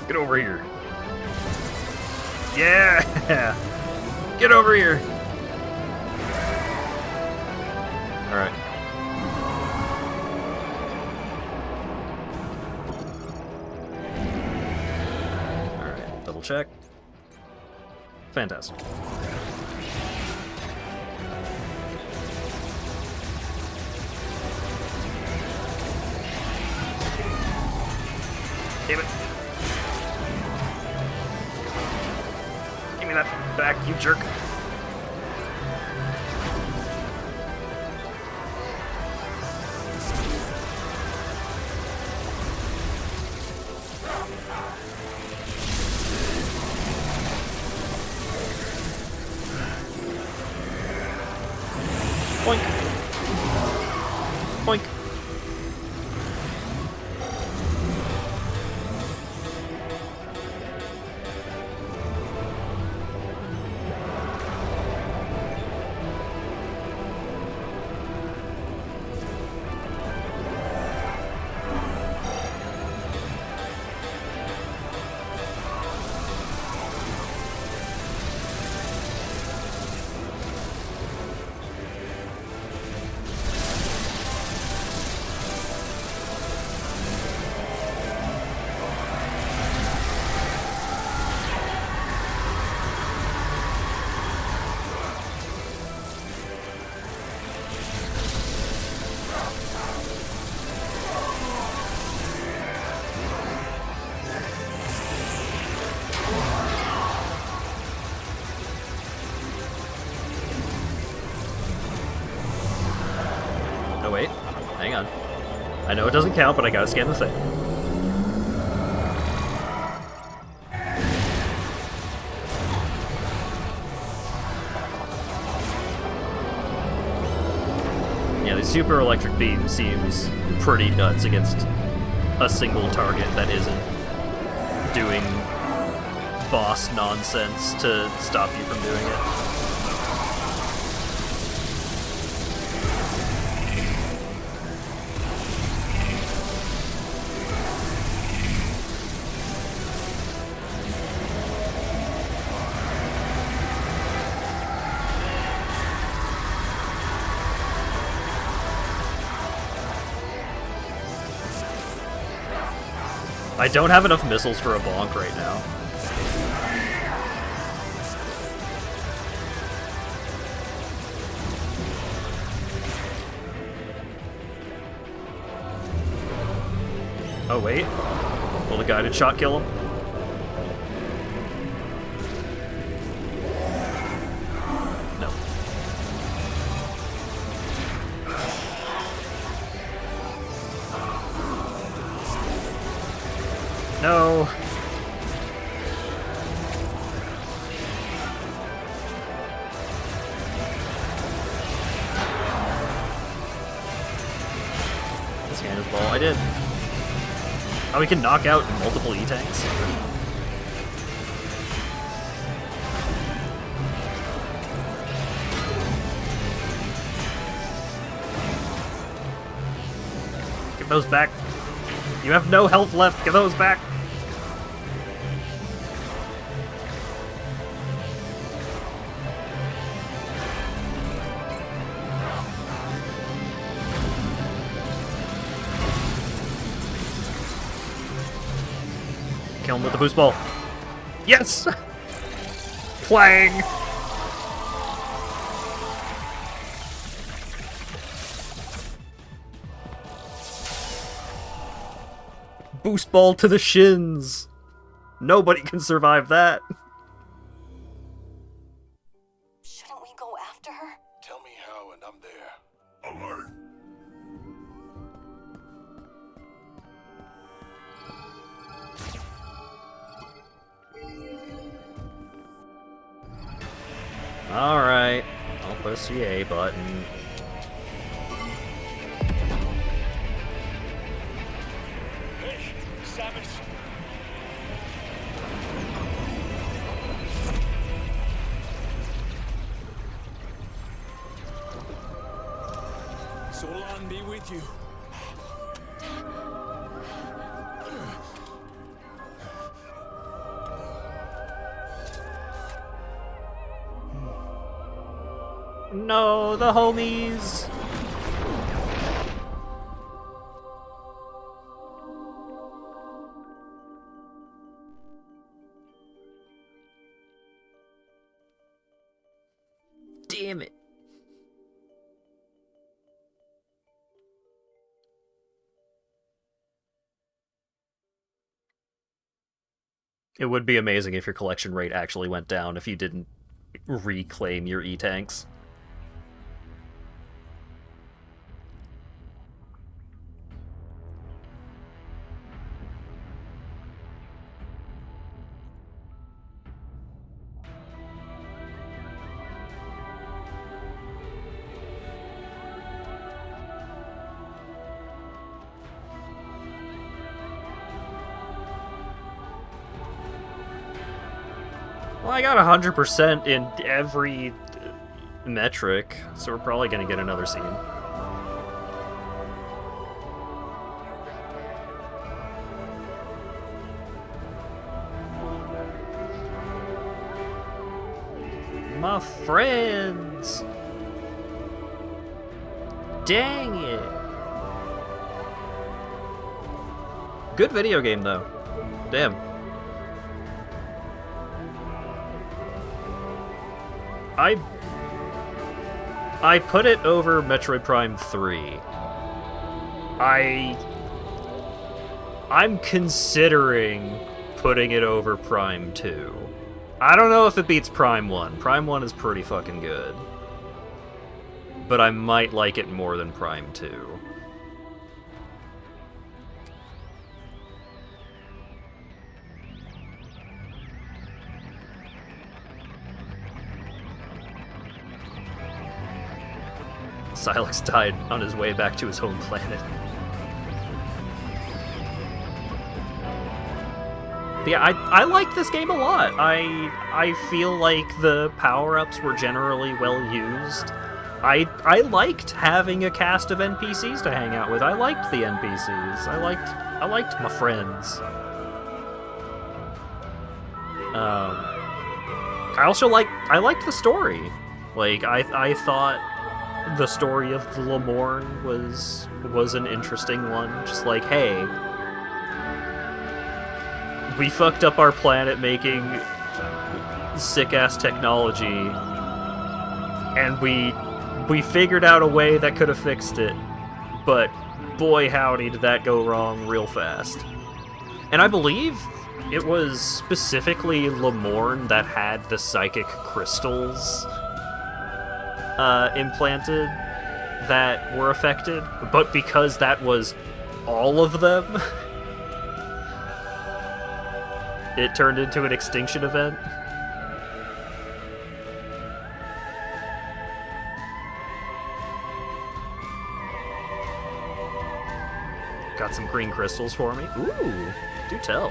Get over here. Yeah! Get over here! Alright. Alright, double check. Fantastic. Damn it. Give me that back, you jerk. Boink. Boink. Oh wait, hang on. I know it doesn't count, but I gotta scan the thing. Yeah, the super electric beam seems pretty nuts against a single target that isn't doing boss nonsense to stop you from doing it. I don't have enough missiles for a bonk right now. Oh wait, will the guided shot kill him? No. No. Cannonball. I did. Oh, we can knock out multiple E-tanks? Give those back. You have no health left. Give those back. Kill him with the boost ball. Yes! Clang! Boost ball to the shins! Nobody can survive that. Shouldn't we go after her? Tell me how and I'm there. Alert. Alright, I'll press the A button. Hey, Savage. Solon be with you. No, the homies! Damn it. It would be amazing if your collection rate actually went down if you didn't reclaim your E-tanks. Well, I got 100% in every metric, so we're probably gonna get another scene. My friends! Dang it! Good video game, though. Damn. I put it over Metroid Prime 3. I'm considering putting it over Prime 2. I don't know if it beats Prime 1. Prime 1 is pretty fucking good. But I might like it more than Prime 2. Silex died on his way back to his home planet. Yeah, I like this game a lot. I feel like the power-ups were generally well used. I liked having a cast of NPCs to hang out with. I liked the NPCs. I liked my friends. I liked the story. Like I thought the story of the Lemorne was an interesting one. Just like, hey, we fucked up our planet making sick-ass technology, and we figured out a way that could have fixed it, but boy howdy did that go wrong real fast. And I believe it was specifically Lemorne that had the psychic crystals implanted that were affected, but because that was all of them, it turned into an extinction event. Got some green crystals for me. Ooh, do tell.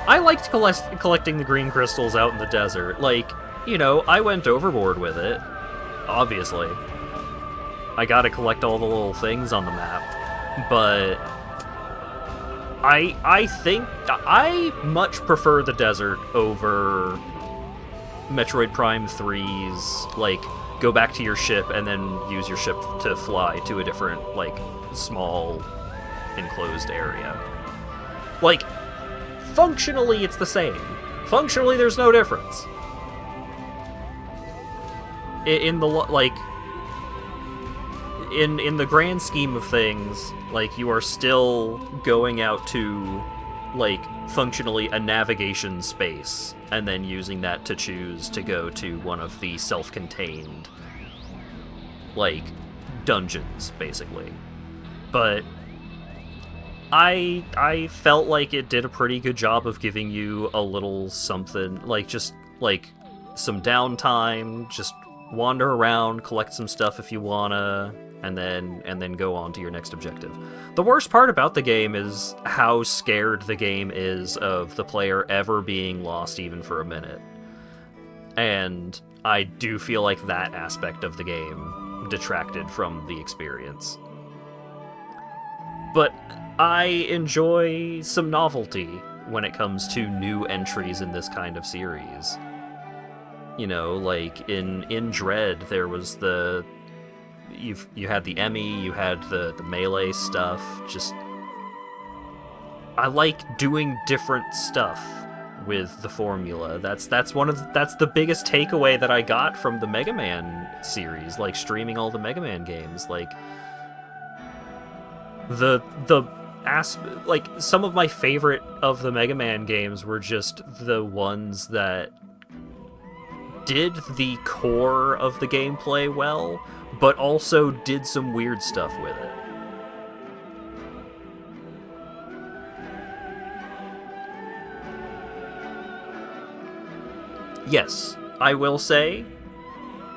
I liked collecting the green crystals out in the desert. Like, you know, I went overboard with it, obviously. I gotta collect all the little things on the map, but I think I much prefer the desert over Metroid Prime 3's, like, go back to your ship and then use your ship to fly to a different, like, small enclosed area. Like, functionally it's the same. Functionally there's no difference. In the, like, in the grand scheme of things, like, you are still going out to, like, functionally a navigation space, and then using that to choose to go to one of the self-contained, like, dungeons, basically. But I felt like it did a pretty good job of giving you a little something, like, just, like, some downtime, just wander around, collect some stuff if you wanna, and then go on to your next objective. The worst part about the game is how scared the game is of the player ever being lost even for a minute. And I do feel like that aspect of the game detracted from the experience. But I enjoy some novelty when it comes to new entries in this kind of series. You know, like in Dread, there was you had the Emmy, you had the melee stuff. Just, I like doing different stuff with the formula. That's the biggest takeaway that I got from the Mega Man series, like streaming all the Mega Man games. Like like some of my favorite of the Mega Man games were just the ones that did the core of the gameplay well, but also did some weird stuff with it. Yes, I will say,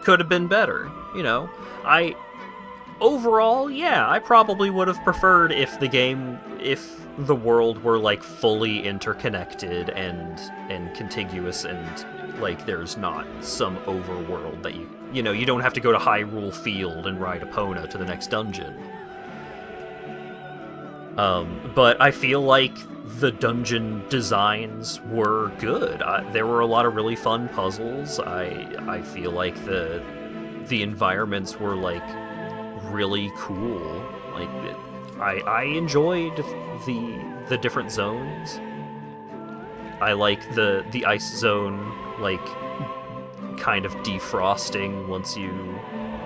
could have been better. You know, overall, yeah, I probably would have preferred if the world were, like, fully interconnected and contiguous, and, like, there's not some overworld that you know, you don't have to go to Hyrule Field and ride Epona to the next dungeon. But I feel like the dungeon designs were good. There were a lot of really fun puzzles. I feel like the environments were, like, really cool. Like, I enjoyed the different zones. I like the ice zone, like, kind of defrosting once you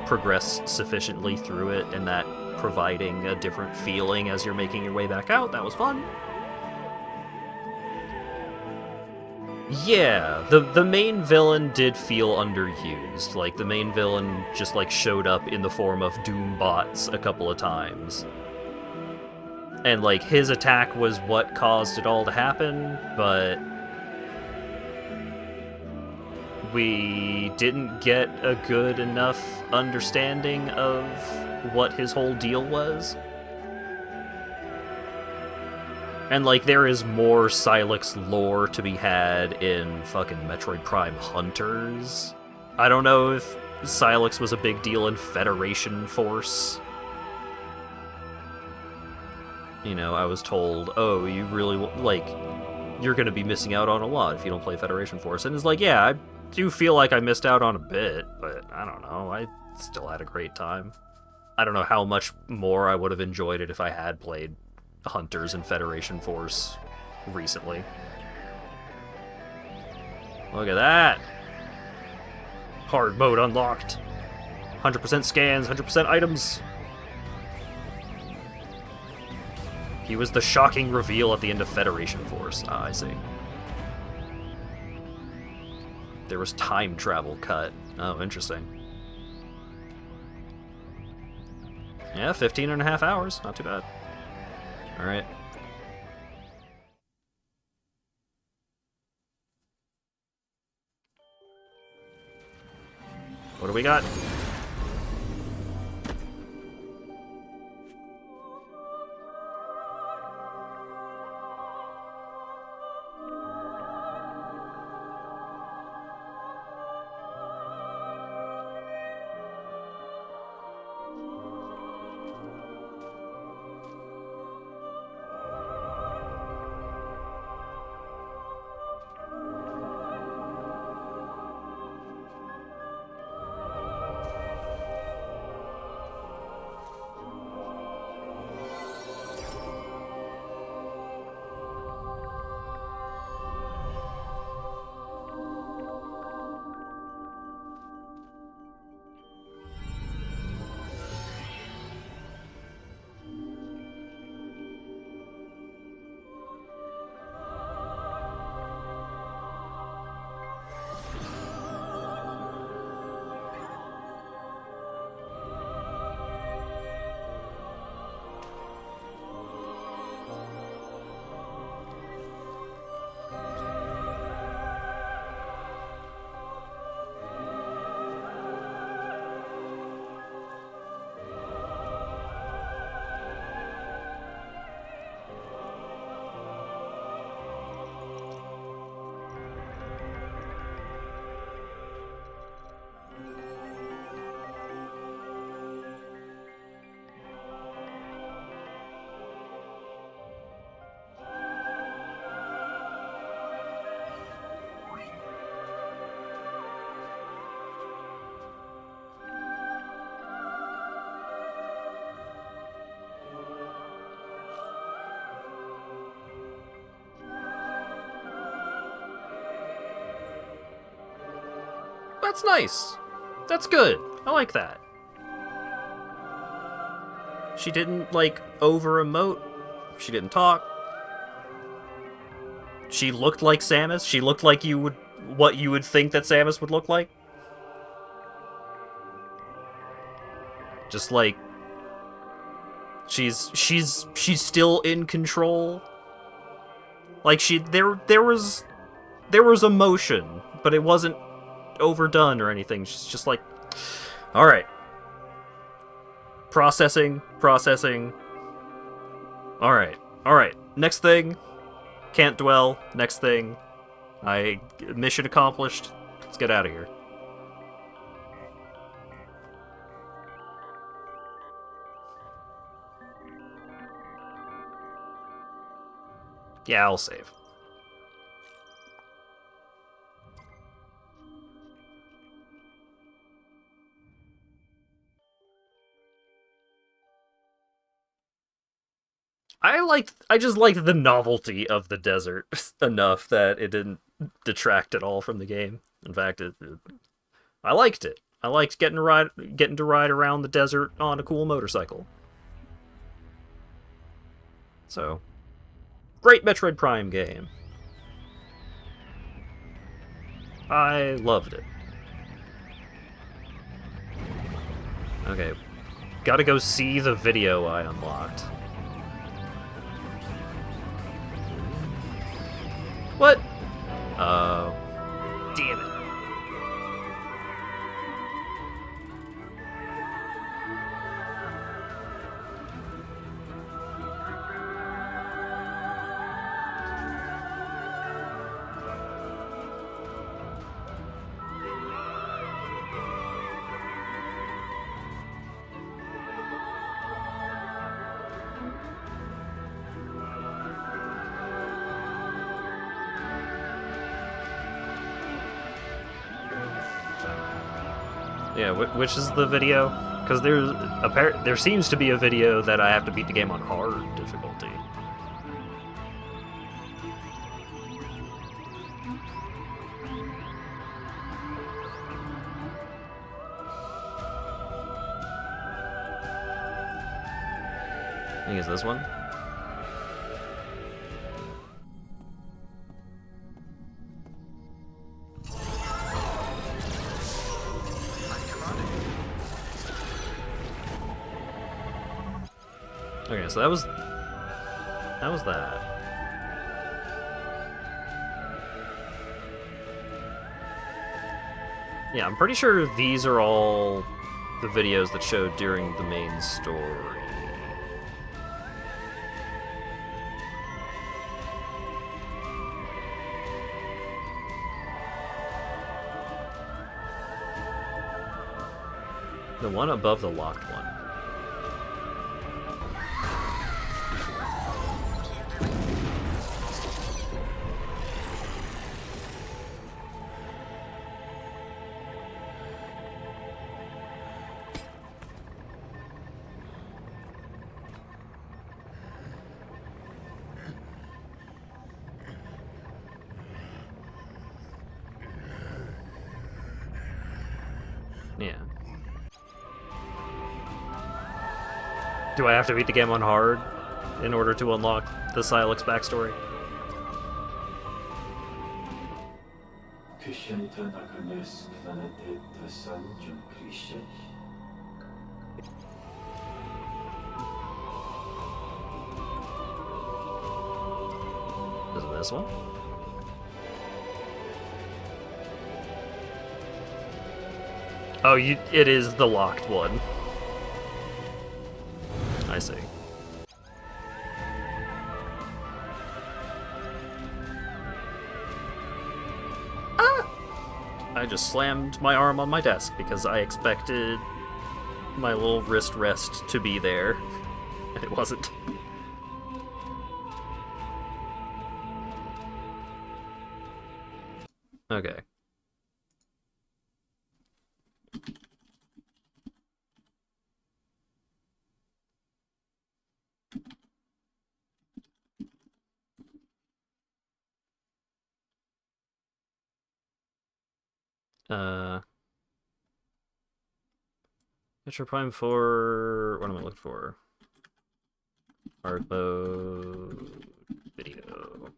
progress sufficiently through it, and that providing a different feeling as you're making your way back out. That was fun. Yeah, the main villain did feel underused. Like, the main villain just, like, showed up in the form of Doom bots a couple of times. And, like, his attack was what caused it all to happen, but we didn't get a good enough understanding of what his whole deal was. And, like, there is more Sylux lore to be had in fucking Metroid Prime Hunters. I don't know if Sylux was a big deal in Federation Force. You know, I was told, oh, you really, like, you're gonna be missing out on a lot if you don't play Federation Force. And it's like, yeah, I do feel like I missed out on a bit, but I don't know, I still had a great time. I don't know how much more I would have enjoyed it if I had played Hunters and Federation Force recently. Look at that! Hard mode unlocked. 100% scans, 100% items. He was the shocking reveal at the end of Federation Force. Ah, I see. There was time travel cut. Oh, interesting. Yeah, 15 and a half hours. Not too bad. Alright. What do we got? That's nice. That's good. I like that. She didn't, like, over-emote. She didn't talk. She looked like Samus. She looked like what you would think that Samus would look like. Just like she's still in control. Like there was emotion, but it wasn't overdone or anything. She's just like, all right, processing. All right. Next thing, can't dwell. Next thing, mission accomplished. Let's get out of here. Yeah, I'll save. I just liked the novelty of the desert enough that it didn't detract at all from the game. In fact, I liked it. I liked getting to ride around the desert on a cool motorcycle. So, great Metroid Prime game. I loved it. Okay, gotta go see the video I unlocked. What? Oh. Damn it. Yeah, which is the video? Because there seems to be a video that I have to beat the game on hard difficulty. I think it's this one. Okay, so that was that. Yeah, I'm pretty sure these are all the videos that showed during the main story. The one above the locked one. Yeah. Do I have to beat the game on hard in order to unlock the Silex backstory? Is it this one? Oh, it is the locked one. I see. Ah! I just slammed my arm on my desk because I expected my little wrist rest to be there, and it wasn't. Okay. Metroid Prime 4... What am I looking for? Hard mode... Video.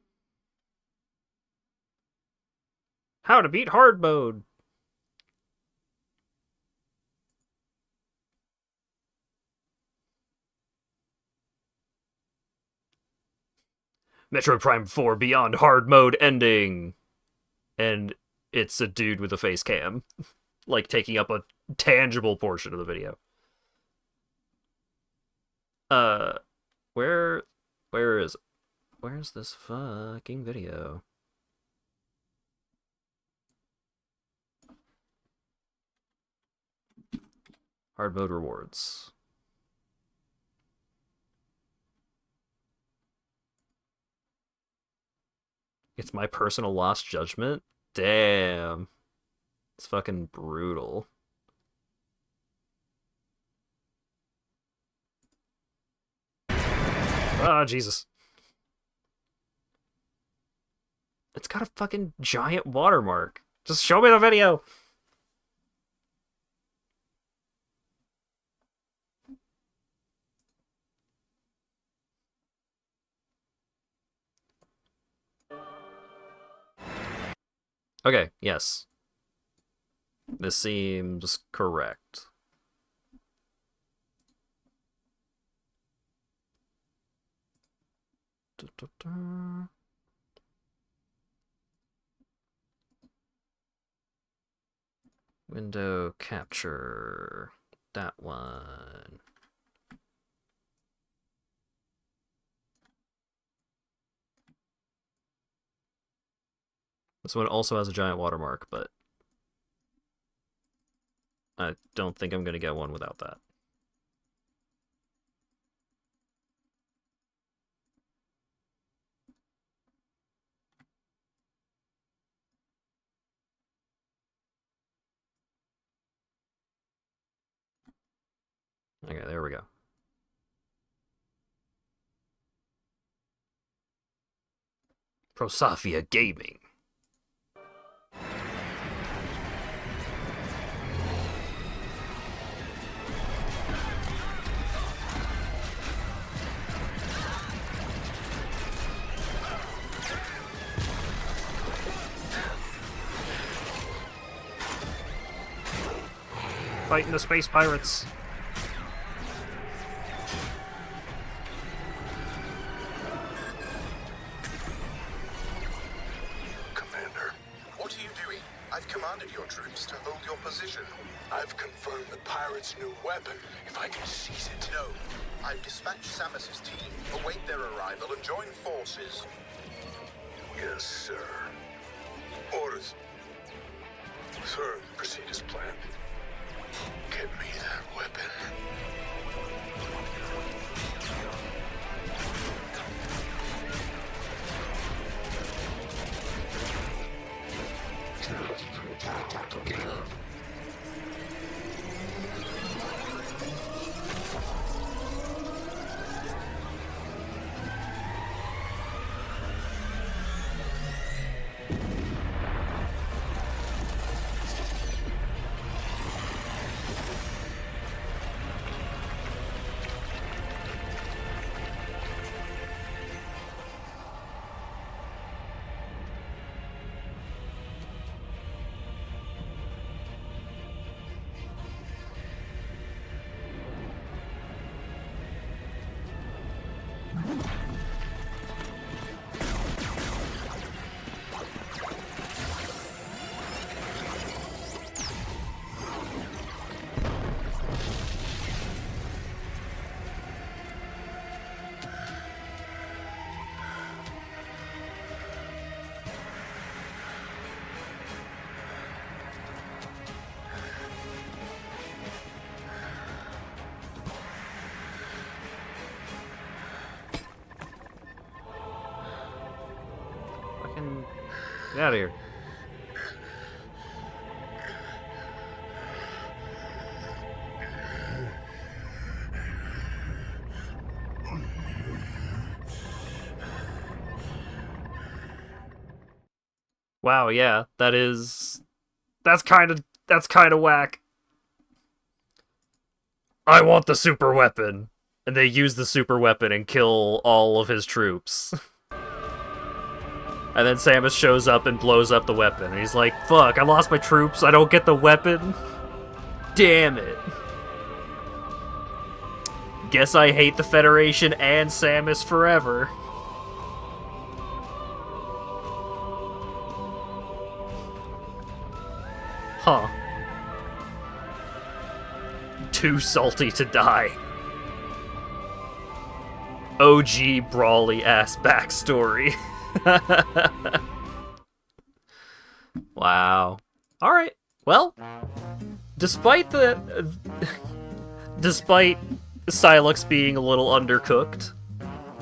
How to beat hard mode! Metroid Prime 4 Beyond Hard Mode ending! And it's a dude with a face cam. Like, taking up a tangible portion of the video. Where is it? Where's this fucking video? Hard mode rewards. It's my personal lost judgment? Damn. It's fucking brutal. Ah, Jesus. It's got a fucking giant watermark. Just show me the video! Okay, yes. This seems correct. Window capture. That one. This one also has a giant watermark, but I don't think I'm going to get one without that. Okay, there we go. Prosafia Gaming. Fighting the space pirates. Commander, what are you doing? I've commanded your troops to hold your position. I've confirmed the pirates' new weapon. If I can seize it. No. I've dispatched Samus's team. Await their arrival and join forces. Yes, sir. Orders. Sir, proceed as planned. Get me that weapon. Get out of here. Wow, yeah, that's kind of whack. I want the super weapon. And they use the super weapon and kill all of his troops. And then Samus shows up and blows up the weapon. And he's like, fuck, I lost my troops, I don't get the weapon. Damn it. Guess I hate the Federation and Samus forever. Huh. Too salty to die. OG brawly-ass backstory. Wow. Alright. Well, despite Silex being a little undercooked,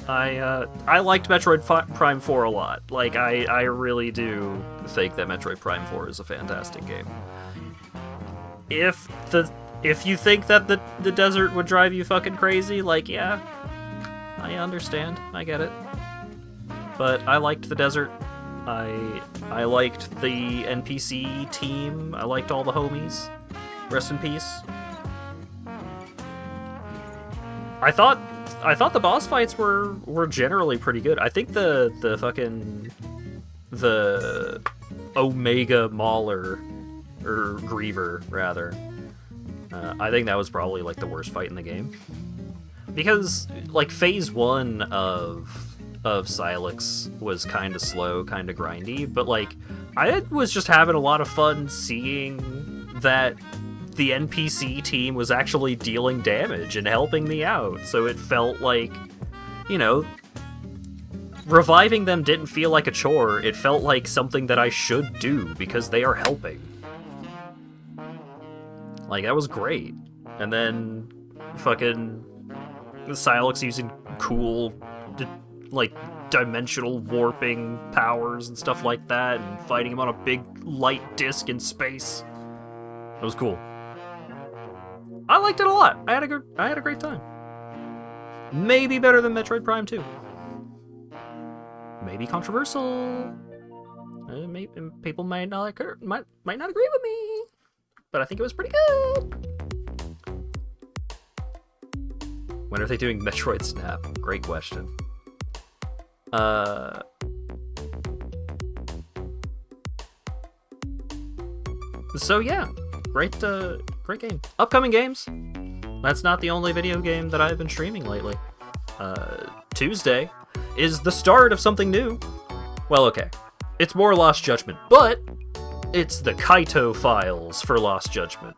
I liked Metroid Prime 4 a lot. Like, I really do think that Metroid Prime 4 is a fantastic game. If you think that the desert would drive you fucking crazy, like, yeah, I understand. I get it. But I liked the desert. I liked the NPC team. I liked all the homies. Rest in peace. I thought the boss fights were generally pretty good. I think the Omega Mauler, or Griever rather. I think that was probably like the worst fight in the game. Because like phase 1 of Silex was kind of slow, kind of grindy, but like I was just having a lot of fun seeing that the NPC team was actually dealing damage and helping me out. So it felt like, you know, reviving them didn't feel like a chore. It felt like something that I should do because they are helping. Like, that was great. And then fucking Silex using cool, like, dimensional warping powers and stuff like that, and fighting him on a big light disc in space. It was cool. I liked it a lot. I had a great time. Maybe better than Metroid Prime 2. Maybe controversial. People might not agree with me, but I think it was pretty good. When are they doing Metroid Snap? Great question. So yeah, great game. Upcoming games. That's not the only video game that I've been streaming lately. Tuesday is the start of something new. Well, okay, it's more Lost Judgment, but it's the Kaito files for Lost Judgment.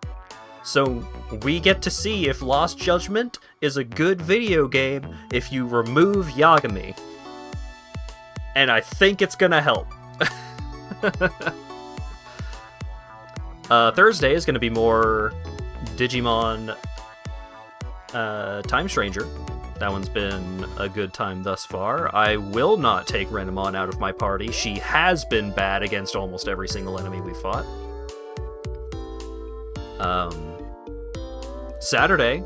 So we get to see if Lost Judgment is a good video game if you remove Yagami. And I think it's gonna help. Thursday is gonna be more Digimon Time Stranger. That one's been a good time thus far. I will not take Renamon out of my party. She has been bad against almost every single enemy we fought. Saturday,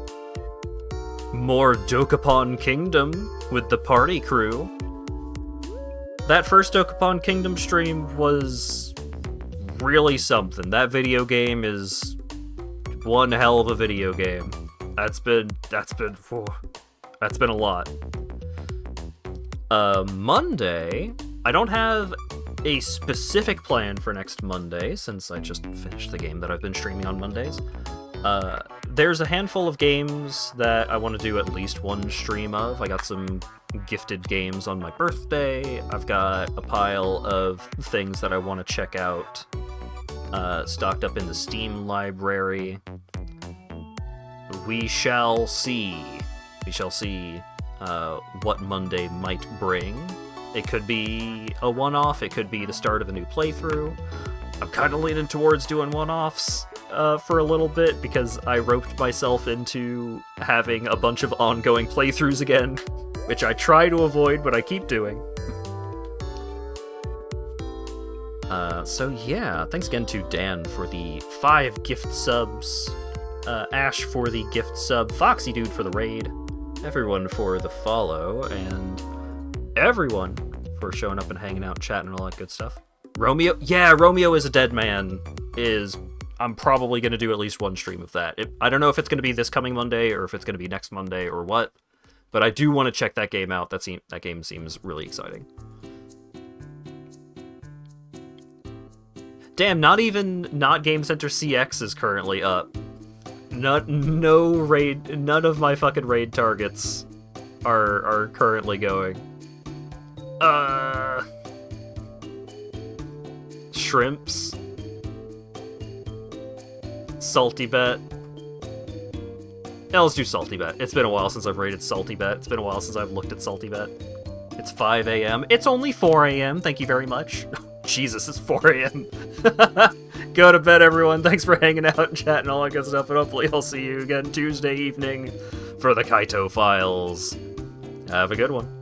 more Dokapon Kingdom with the party crew. That first Dokapon Kingdom stream was really something. That video game is one hell of a video game. That's been a lot. Monday, I don't have a specific plan for next Monday since I just finished the game that I've been streaming on Mondays. There's a handful of games that I want to do at least one stream of. I got some gifted games on my birthday. I've got a pile of things that I want to check out stocked up in the Steam library. We shall see. We shall see what Monday might bring. It could be a one-off, it could be the start of a new playthrough. I'm kind of leaning towards doing one-offs for a little bit because I roped myself into having a bunch of ongoing playthroughs again, which I try to avoid, but I keep doing. So yeah, thanks again to Dan for the 5 gift subs, Ash for the gift sub, Foxy Dude for the raid, everyone for the follow, and everyone for showing up and hanging out, chatting, and all that good stuff. Romeo, yeah, Romeo is a dead man is I'm probably going to do at least one stream of that. I don't know if it's going to be this coming Monday or if it's going to be next Monday or what, but I do want to check that game out. That game seems really exciting. Damn, not Game Center CX is currently up. None of my fucking raid targets are currently going. Shrimps. Salty Bet. Yeah, let's do Salty Bet. It's been a while since I've rated Salty Bet. It's been a while since I've looked at Salty Bet. It's 5 a.m. It's only 4 a.m. Thank you very much. Jesus, it's 4 a.m. Go to bed, everyone. Thanks for hanging out and chatting, all that good stuff, and hopefully I'll see you again Tuesday evening for the Kaito Files. Have a good one.